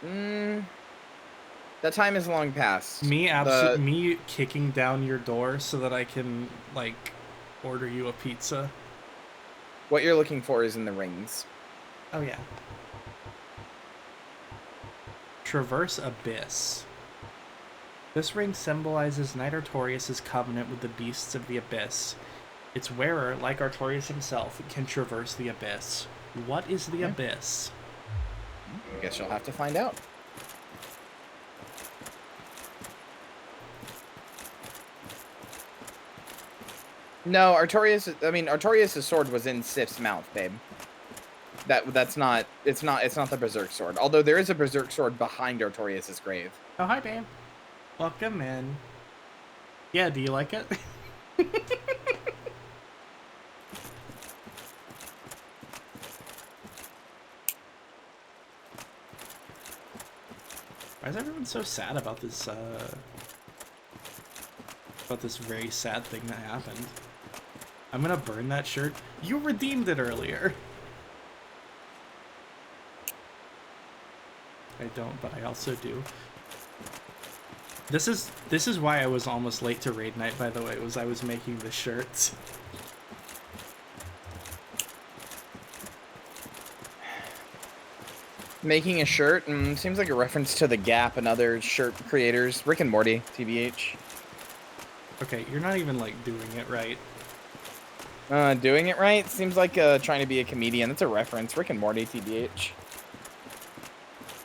That time is long past. Me kicking down your door so that I can, like, order you a pizza. What you're looking for is in the rings. Oh, yeah. Traverse Abyss. This ring symbolizes Knight Artorias' covenant with the beasts of the Abyss. Its wearer, like Artorias himself, can traverse the Abyss. What is the Abyss? I guess you'll have to find out. No, Artorias' sword was in Sif's mouth, babe. It's not the Berserk sword. Although there is a Berserk sword behind Artorias' grave. Oh, hi, babe. Welcome in. Yeah, do you like it? Why is everyone so sad about this very sad thing that happened? I'm gonna burn that shirt. You redeemed it earlier. I don't, but I also do. This is why I was almost late to raid night, by the way, was I was making the shirts. Making a shirt? Seems like a reference to The Gap and other shirt creators. Rick and Morty, TBH. Okay, you're not even, like, doing it right. Doing it right? Seems like trying to be a comedian. That's a reference. Rick and Morty, TBH.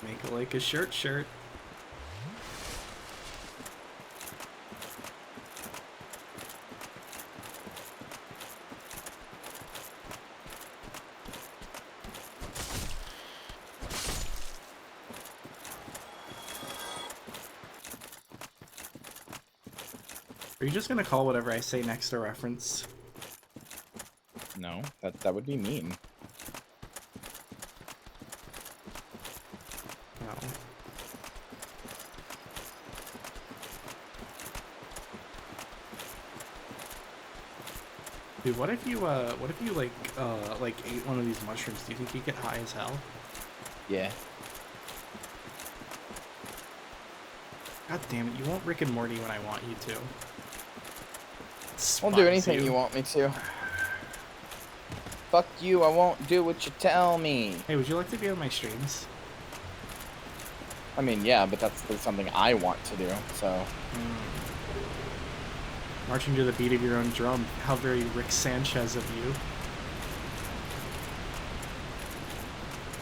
Make it like a shirt. Are you just gonna call whatever I say next a reference? No, that would be mean. No. Dude, what if you like ate one of these mushrooms? Do you think you get high as hell? Yeah. God damn it, you won't Rick and Morty when I want you to. I'll do anything you want me to. Fuck you, I won't do what you tell me. Hey, would you like to be on my streams? I mean, yeah, but that's something I want to do, so. Marching to the beat of your own drum. How very Rick Sanchez of you.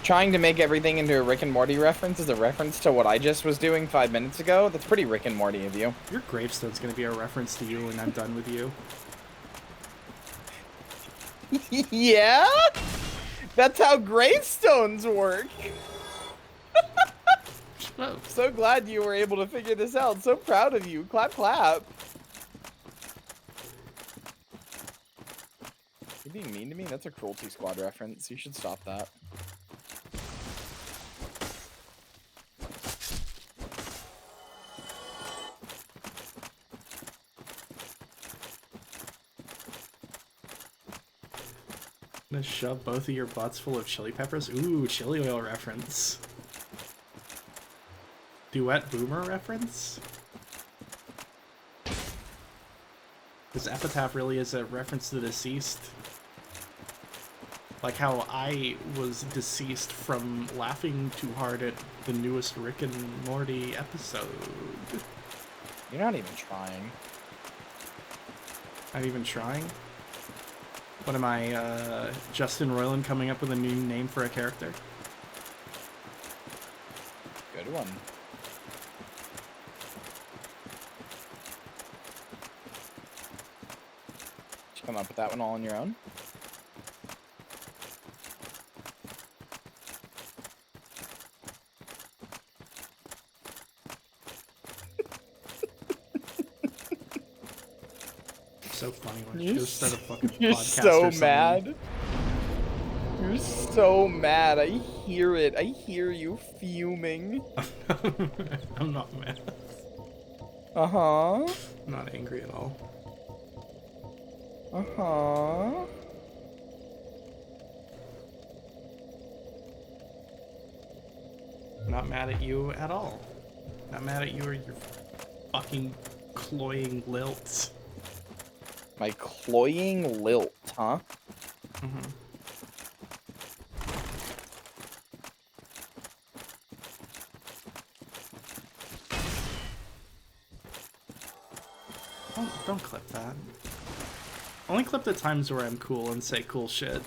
Trying to make everything into a Rick and Morty reference is a reference to what I just was doing 5 minutes ago. That's pretty Rick and Morty of you. Your gravestone's gonna be a reference to you when I'm done with you. Yeah? That's how gravestones work. Oh. So glad you were able to figure this out. So proud of you. Clap, clap. You're being mean to me? That's a Cruelty Squad reference. You should stop that. Gonna shove both of your butts full of chili peppers? Ooh, chili oil reference. Duet boomer reference? This epitaph really is a reference to the deceased. Like how I was deceased from laughing too hard at the newest Rick and Morty episode. You're not even trying. Not even trying? What am I, Justin Roiland coming up with a new name for a character? Good one. Did you come up with that one all on your own? So funny when she just said a fucking You're podcast so or something. mad. You're You're so mad. I hear it. I hear you fuming. I'm not mad. Uh-huh. I'm not angry at all. Uh-huh. Not mad at you at all. Not mad at you or your fucking cloying lilts. My cloying lilt, huh? Mm-hmm. Don't clip that. Only clip the times where I'm cool and say cool shit.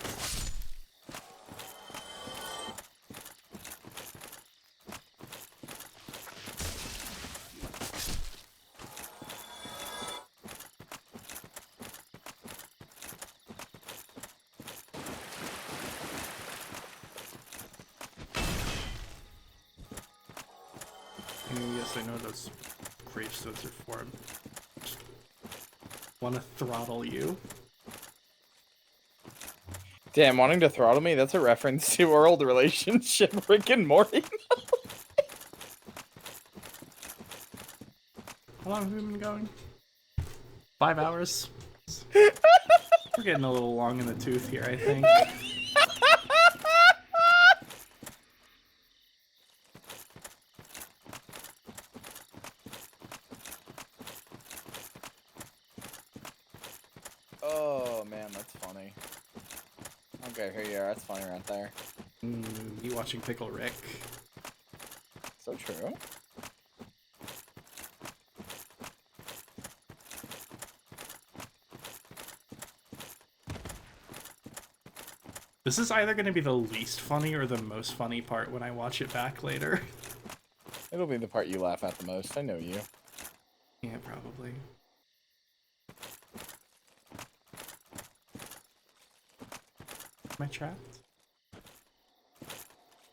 Yes, I know those gravestones are for. Wanna throttle you? Damn, wanting to throttle me? That's a reference to our old relationship, Rick and Morty. How long have we been going? 5 hours? We're getting a little long in the tooth here, I think. Oh, man, that's funny. Okay, here you are. That's funny right there. You watching Pickle Rick? So true. This is either going to be the least funny or the most funny part when I watch it back later. It'll be the part you laugh at the most. I know you. Yeah, probably. Am I trapped?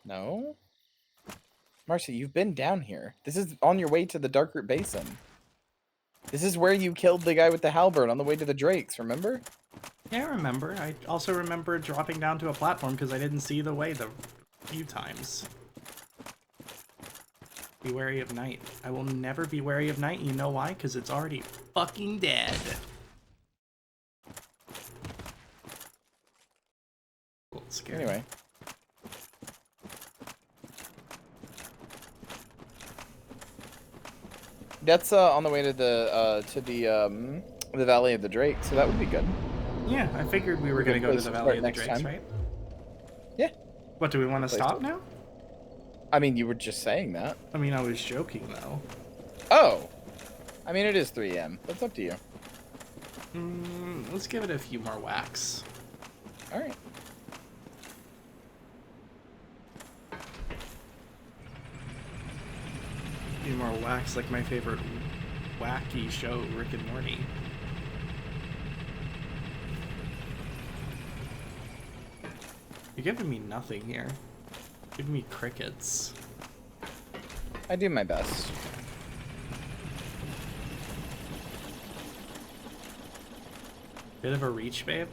No? Marcy, you've been down here. This is on your way to the Darkroot Basin. This is where you killed the guy with the halberd on the way to the Drakes, remember? Yeah, I remember. I also remember dropping down to a platform because I didn't see the way the few times. Be wary of night. I will never be wary of night. You know why? Because it's already fucking dead. A little scary. Anyway. That's on the way to the Valley of the Drake, so that would be good. Yeah, I figured we were going to go to the Valley of the Drakes, right? Yeah. What, do we want to stop now? I mean, you were just saying that. I mean, I was joking, though. Oh! I mean, it is 3 AM. That's up to you. Let's give it a few more whacks. Alright. A few more whacks like my favorite wacky show, Rick and Morty. You're giving me nothing here. You're giving me crickets. I do my best. Bit of a reach, babe.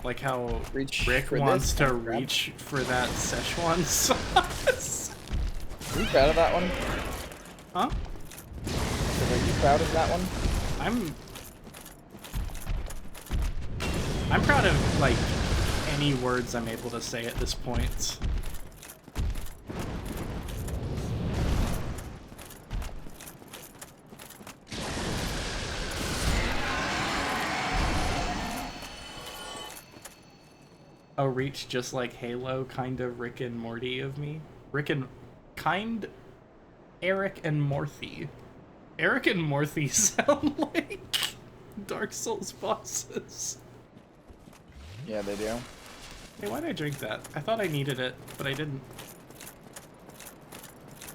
Like how Rick wants to reach for that Szechuan sauce. Are you proud of that one? Huh? Are you proud of that one? I'm proud of, like, any words I'm able to say at this point. A reach just like Halo, kind of Rick and Morty of me. Eric and Morty. Eric and Morty sound like Dark Souls bosses. Yeah, they do. Hey, why did I drink that? I thought I needed it, but I didn't.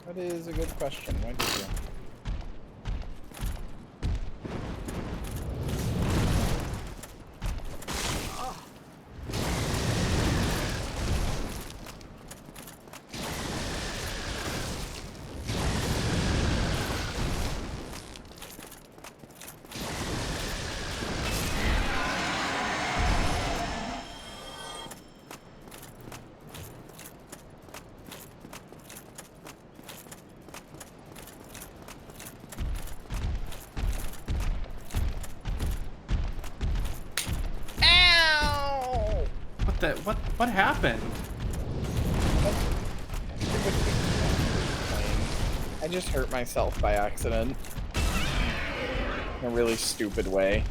That is a good question. Why did you? What happened? I just hurt myself by accident. In a really stupid way.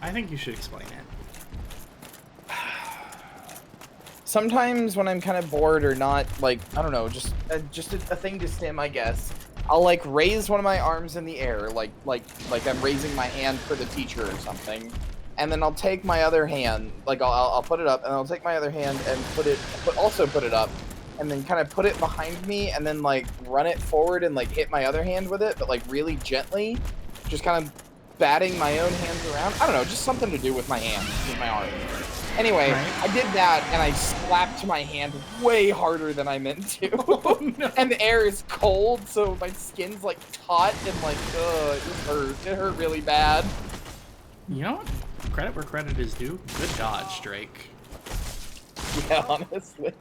I think you should explain it. Sometimes when I'm kind of bored or not, like, I don't know, just a thing to stim, I guess. I'll like raise one of my arms in the air, like I'm raising my hand for the teacher or something, and then I'll take my other hand, like I'll put it up, and I'll take my other hand and also put it up, and then kind of put it behind me, and then like run it forward and like hit my other hand with it, but like really gently, just kind of batting my own hands around. I don't know, just something to do with my hands, with my arms. Anyway, Right. I did that, and I slapped my hand way harder than I meant to. Oh, no. And the air is cold, so my skin's like taut and like, it just hurt. It hurt really bad. You know what? Credit where credit is due. Good dodge, Drake. Yeah, honestly.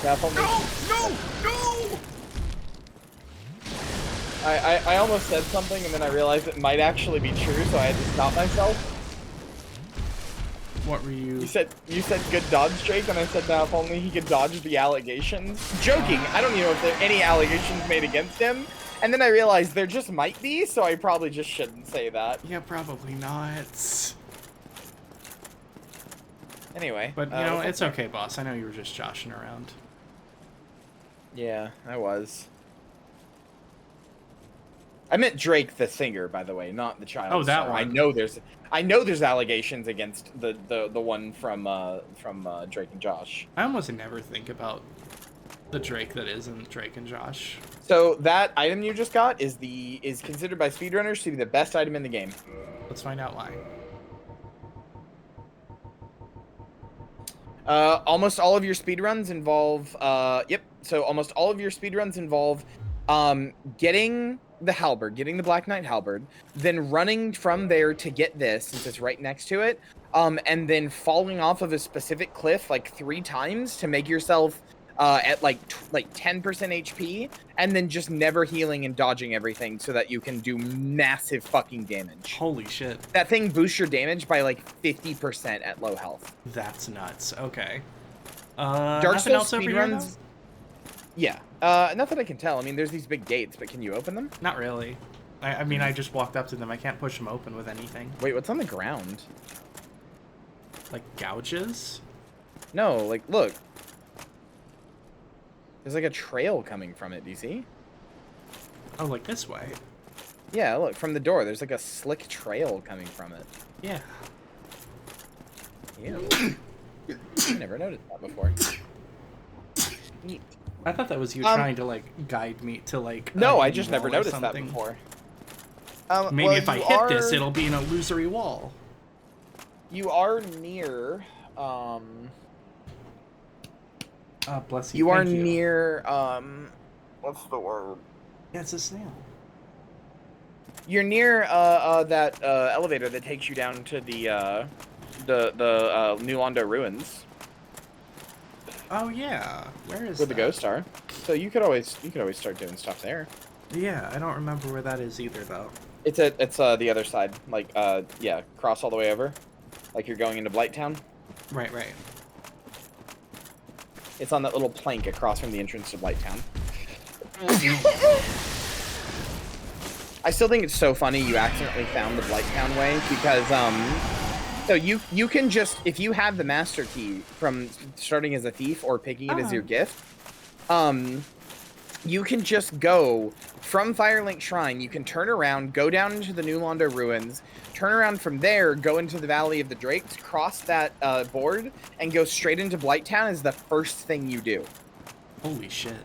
Definitely. No! I almost said something, and then I realized it might actually be true, so I had to stop myself. What were you? You said good dodge, Drake, and I said now if only he could dodge the allegations. Joking. I don't even know if there are any allegations made against him. And then I realized there just might be, so I probably just shouldn't say that. Yeah, probably not. Anyway. But, you know, it's okay, boss. I know you were just joshing around. Yeah, I was. I meant Drake the singer, by the way, not the child. Oh, that star. one. I know there's allegations against the one from Drake and Josh. I almost never think about the Drake that isn't Drake and Josh. So that item you just got is considered by speedrunners to be the best item in the game. Let's find out why. Almost all of your speedruns involve so almost all of your speedruns involve getting the halberd, getting the Black Knight halberd, then running from there to get this, since it's right next to it, and then falling off of a specific cliff like 3 times to make yourself at like 10% HP, and then just never healing and dodging everything so that you can do massive fucking damage. Holy shit. That thing boosts your damage by like 50% at low health. That's nuts. Okay. Dark Nothing Souls else over here, speedruns. Yeah. Not that I can tell. I mean, there's these big gates, but can you open them? Not really. I mean, I just walked up to them. I can't push them open with anything. Wait, what's on the ground? Like gouges? No, like, look. There's like a trail coming from it. Do you see? Oh, like this way? Yeah, look, from the door. There's like a slick trail coming from it. Yeah. Ew. I never noticed that before. Neat. I thought that was you trying to, like, guide me to, like... No, a I just never wall or noticed that something. before. Maybe well, if I hit this, it'll be an illusory wall. You are near, bless you. you are Thank you. near, what's the word? Yeah, it's a snail. You're near, that, elevator that takes you down to the New Londo ruins. Oh, yeah. Where is Where the that? ghosts are. So you could always start doing stuff there. Yeah, I don't remember where that is either, though. It's the other side. Like, yeah, cross all the way over. Like you're going into Blighttown. Right, right. It's on that little plank across from the entrance to Blighttown. I still think it's so funny you accidentally found the Blighttown way because, so you can just, if you have the master key from starting as a thief or picking it as your gift, you can just go from Firelink Shrine, you can turn around, go down into the New Londo ruins, turn around from there, go into the Valley of the Drakes, cross that board, and go straight into Blighttown is the first thing you do. Holy shit.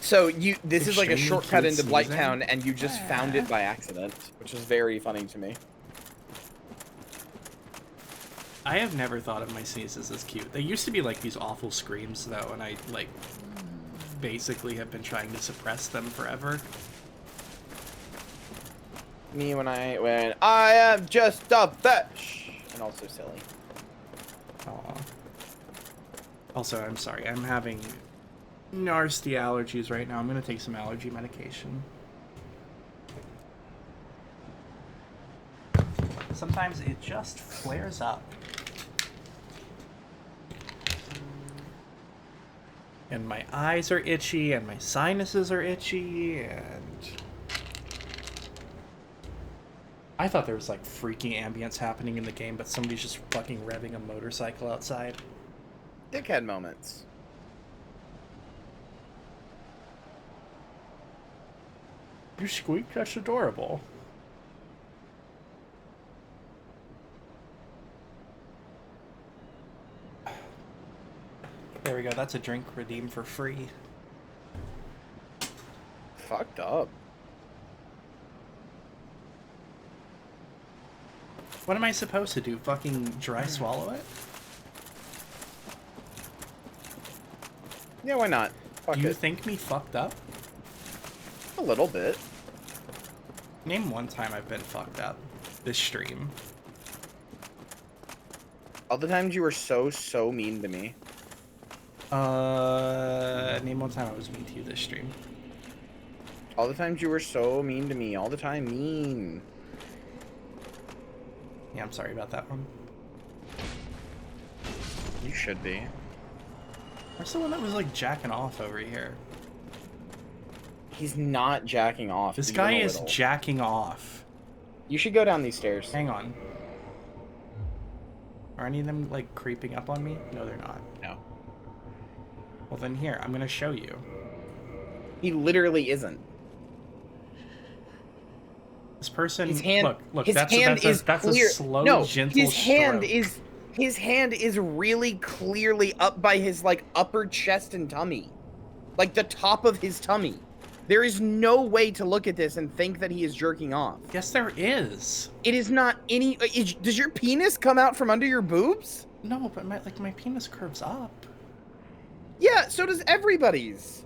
So this is like a Extremely shortcut cute into season. Blighttown, and you just found it by accident, which is very funny to me. I have never thought of my sneezes as cute. They used to be like these awful screams, though, and I, like, basically have been trying to suppress them forever. Me when I am just a fish, and also silly. Aw. Also, I'm sorry. I'm having nasty allergies right now. I'm gonna take some allergy medication. Sometimes it just flares up. And my eyes are itchy, and my sinuses are itchy, and... I thought there was, like, freaky ambience happening in the game, but somebody's just fucking revving a motorcycle outside. Dickhead moments. You squeak? That's adorable. There we go, that's a drink redeemed for free. Fucked up. What am I supposed to do? Fucking dry swallow it? Yeah, why not? Fuck Do you it. think me fucked up? A little bit. Name one time I've been fucked up. This stream. All the times you were so mean to me. Name one time I was mean to you this stream. All the times you were so mean to me. All the time mean. Yeah, I'm sorry about that one. You should be. Where's the one that was like jacking off over here? He's not jacking off. This even guy a is little. jacking off. You should go down these stairs. Hang on. Are any of them like creeping up on me? No, they're not. No. Well then here, I'm gonna show you. He literally isn't. This person, His hand, look, his that's hand a is clear. slow, no, gentle his hand stroke. his hand is really clearly up by his like upper chest and tummy, like the top of his tummy. There is no way to look at this and think that he is jerking off. Yes, there is. It is not any. Does your penis come out from under your boobs? No, but my penis curves up. Yeah, so does everybody's.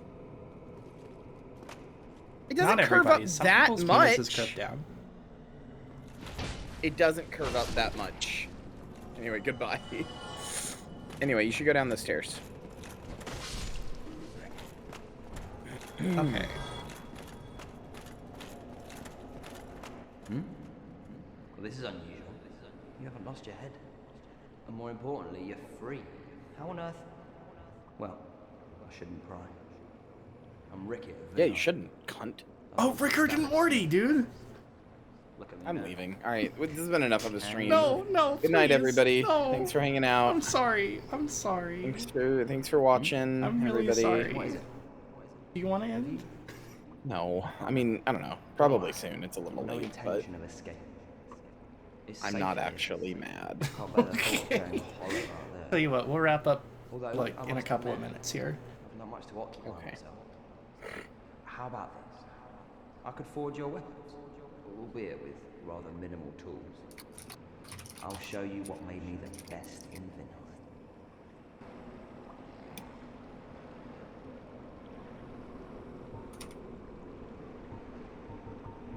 It doesn't Not curve up everybody's. Some that people's much. penises curve down. It doesn't curve up that much. Anyway, goodbye. Anyway, you should go down the stairs. Okay. Well, this is unusual. You haven't lost your head. And more importantly, you're free. How on earth? Well, I shouldn't pry. I'm Rickett. Yeah, you shouldn't, cunt. Oh, Rickard and Morty, dude. Look at me I'm now. leaving. All right, this has been enough of a stream. No, Good night, please, everybody. no. Thanks for hanging out. I'm sorry. I'm sorry. Thanks for watching, I'm really everybody. sorry. What is it? Do you want to end? No, I mean, I don't know. Probably soon. It's a little No late, but intention of escape. It's I'm safe not here. actually mad. Can't bear the thought of going hollow out there. Tell you what, we'll wrap up Although, like I in a must couple of admit, minutes here. I've not much to occupy Okay. myself. How about this? I could forge your weapons, albeit with rather minimal tools. I'll show you what made me the best in Vinheim.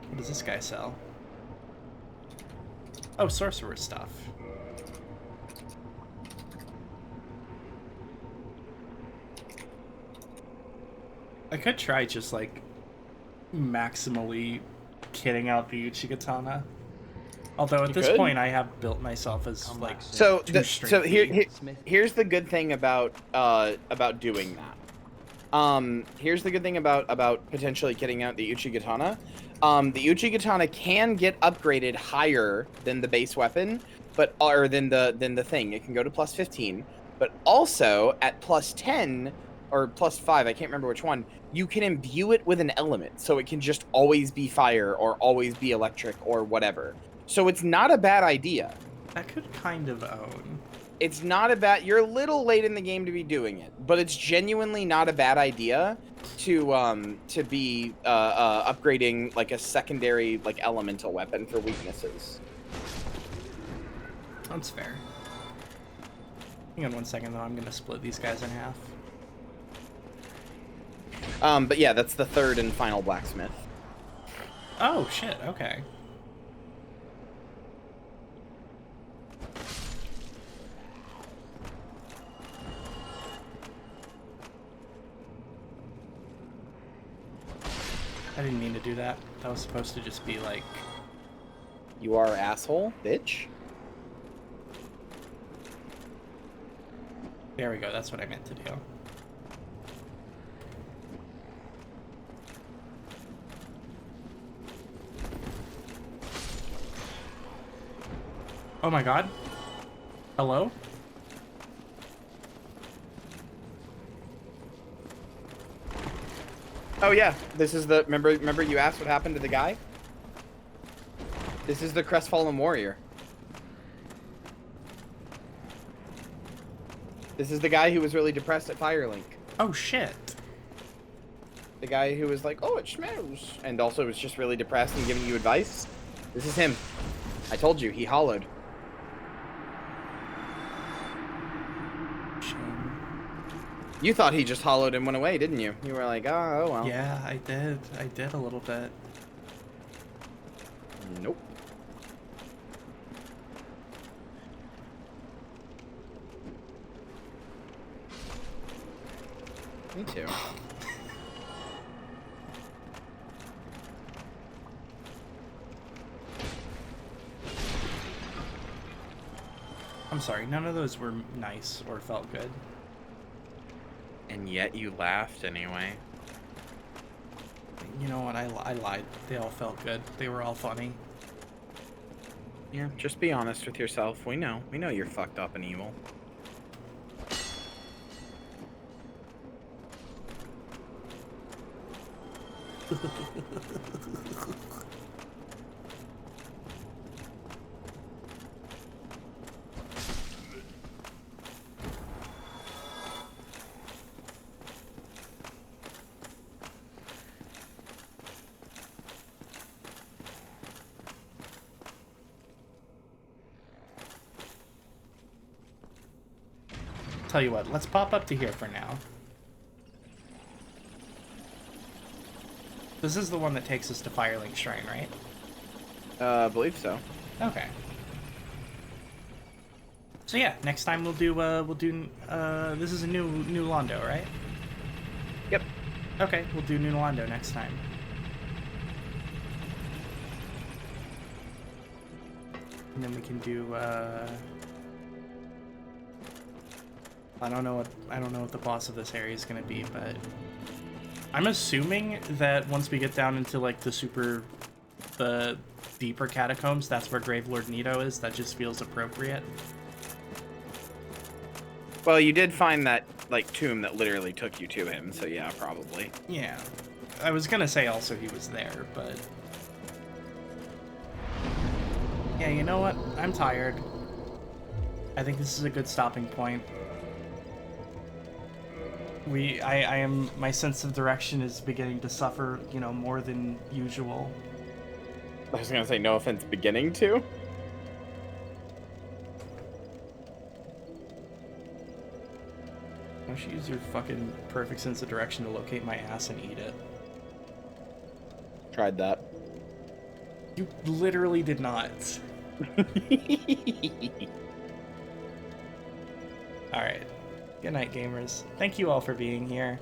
What does this guy sell? Oh, sorcerer stuff. I could try just like maximally kitting out the Uchigatana. Although at this could. point I have built myself as like So, too here's the good thing about doing that. Here's the good thing about potentially getting out the Uchigatana. The Uchigatana can get upgraded higher than the base weapon, or than the thing. It can go to plus 15, but also at plus 10 or plus 5, I can't remember which one. You can imbue it with an element, so it can just always be fire or always be electric or whatever. So it's not a bad idea. I could kind of own. It's not a bad. You're a little late in the game to be doing it, but it's genuinely not a bad idea to be upgrading like a secondary like elemental weapon for weaknesses. That's fair. Hang on one second though, I'm gonna split these guys in half. But yeah, that's the third and final blacksmith. Oh shit, okay. I didn't mean to do that. That was supposed to just be like You are asshole, bitch. There we go. That's what I meant to do. Oh my god. Hello? Oh yeah, this is the remember you asked what happened to the guy? This is the crestfallen warrior. This is the guy who was really depressed at Firelink. Oh shit. The guy who was like, "Oh, it smells," and also was just really depressed and giving you advice. This is him. I told you, he hollowed. Shame. You thought he just hollowed and went away, didn't you? You were like, "Oh, well." Yeah, I did. I did a little bit. Nope. Me too. I'm sorry, none of those were nice or felt good. And yet you laughed anyway. You know what? I lied. They all felt good. They were all funny. Yeah, just be honest with yourself. We know you're fucked up and evil. Tell you what, let's pop up to here for now. This is the one that takes us to Firelink Shrine, right? I believe so. Okay. So yeah, next time we'll do this is a new Londo, right? Yep. Okay, we'll do New Londo next time. And then we can do I don't know what the boss of this area is gonna be, but I'm assuming that once we get down into like the deeper catacombs, that's where Gravelord Nito is. That just feels appropriate. Well, you did find that like tomb that literally took you to him, so yeah, probably. Yeah. I was gonna say also he was there, but yeah, you know what? I'm tired. I think this is a good stopping point. My sense of direction is beginning to suffer, you know, more than usual. I was gonna say, no offense, beginning to? Why don't you use your fucking perfect sense of direction to locate my ass and eat it? Tried that. You literally did not. Alright. Good night, gamers. Thank you all for being here.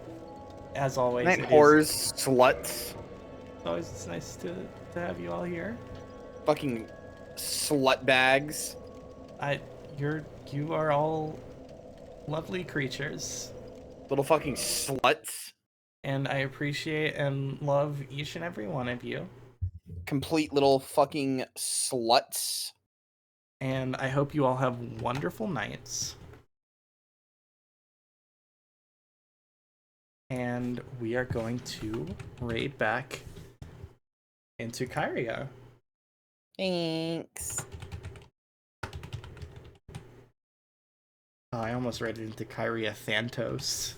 As always, Night whores, sluts. It's nice to have you all here. Fucking slut bags. You are all lovely creatures. Little fucking sluts. And I appreciate and love each and every one of you. Complete little fucking sluts. And I hope you all have wonderful nights. And we are going to raid back into Kyria. Thanks. I almost raided into Kyria Thantos.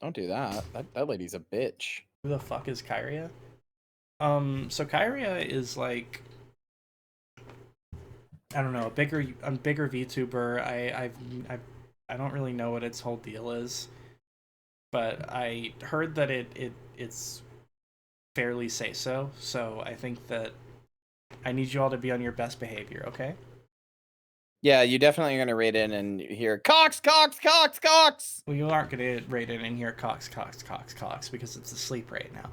Don't do that. That lady's a bitch. Who the fuck is Kyria? So Kyria is like, I don't know, a bigger VTuber. I don't really know what its whole deal is, but I heard that it's fairly say so. So I think that I need you all to be on your best behavior, okay? Yeah, you definitely are gonna raid in and hear Cox, Cox, Cox, Cox. Well, you aren't gonna raid in and hear Cox, Cox, Cox, Cox because it's asleep right now.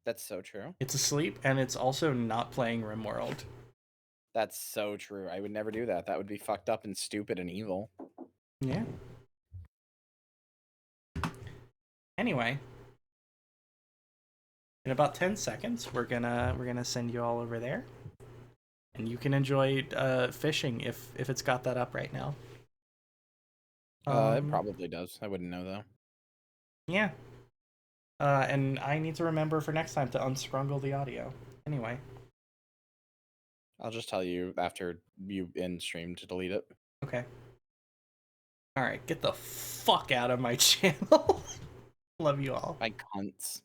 That's so true. It's asleep, and it's also not playing RimWorld. That's so true. I would never do that. That would be fucked up and stupid and evil. Yeah. Anyway, in about 10 seconds, we're gonna send you all over there, and you can enjoy fishing if it's got that up right now. It probably does. I wouldn't know though. Yeah. And I need to remember for next time to unscrungle the audio. Anyway. I'll just tell you after you end stream to delete it. Okay. Alright, get the fuck out of my channel. Love you all. My cunts.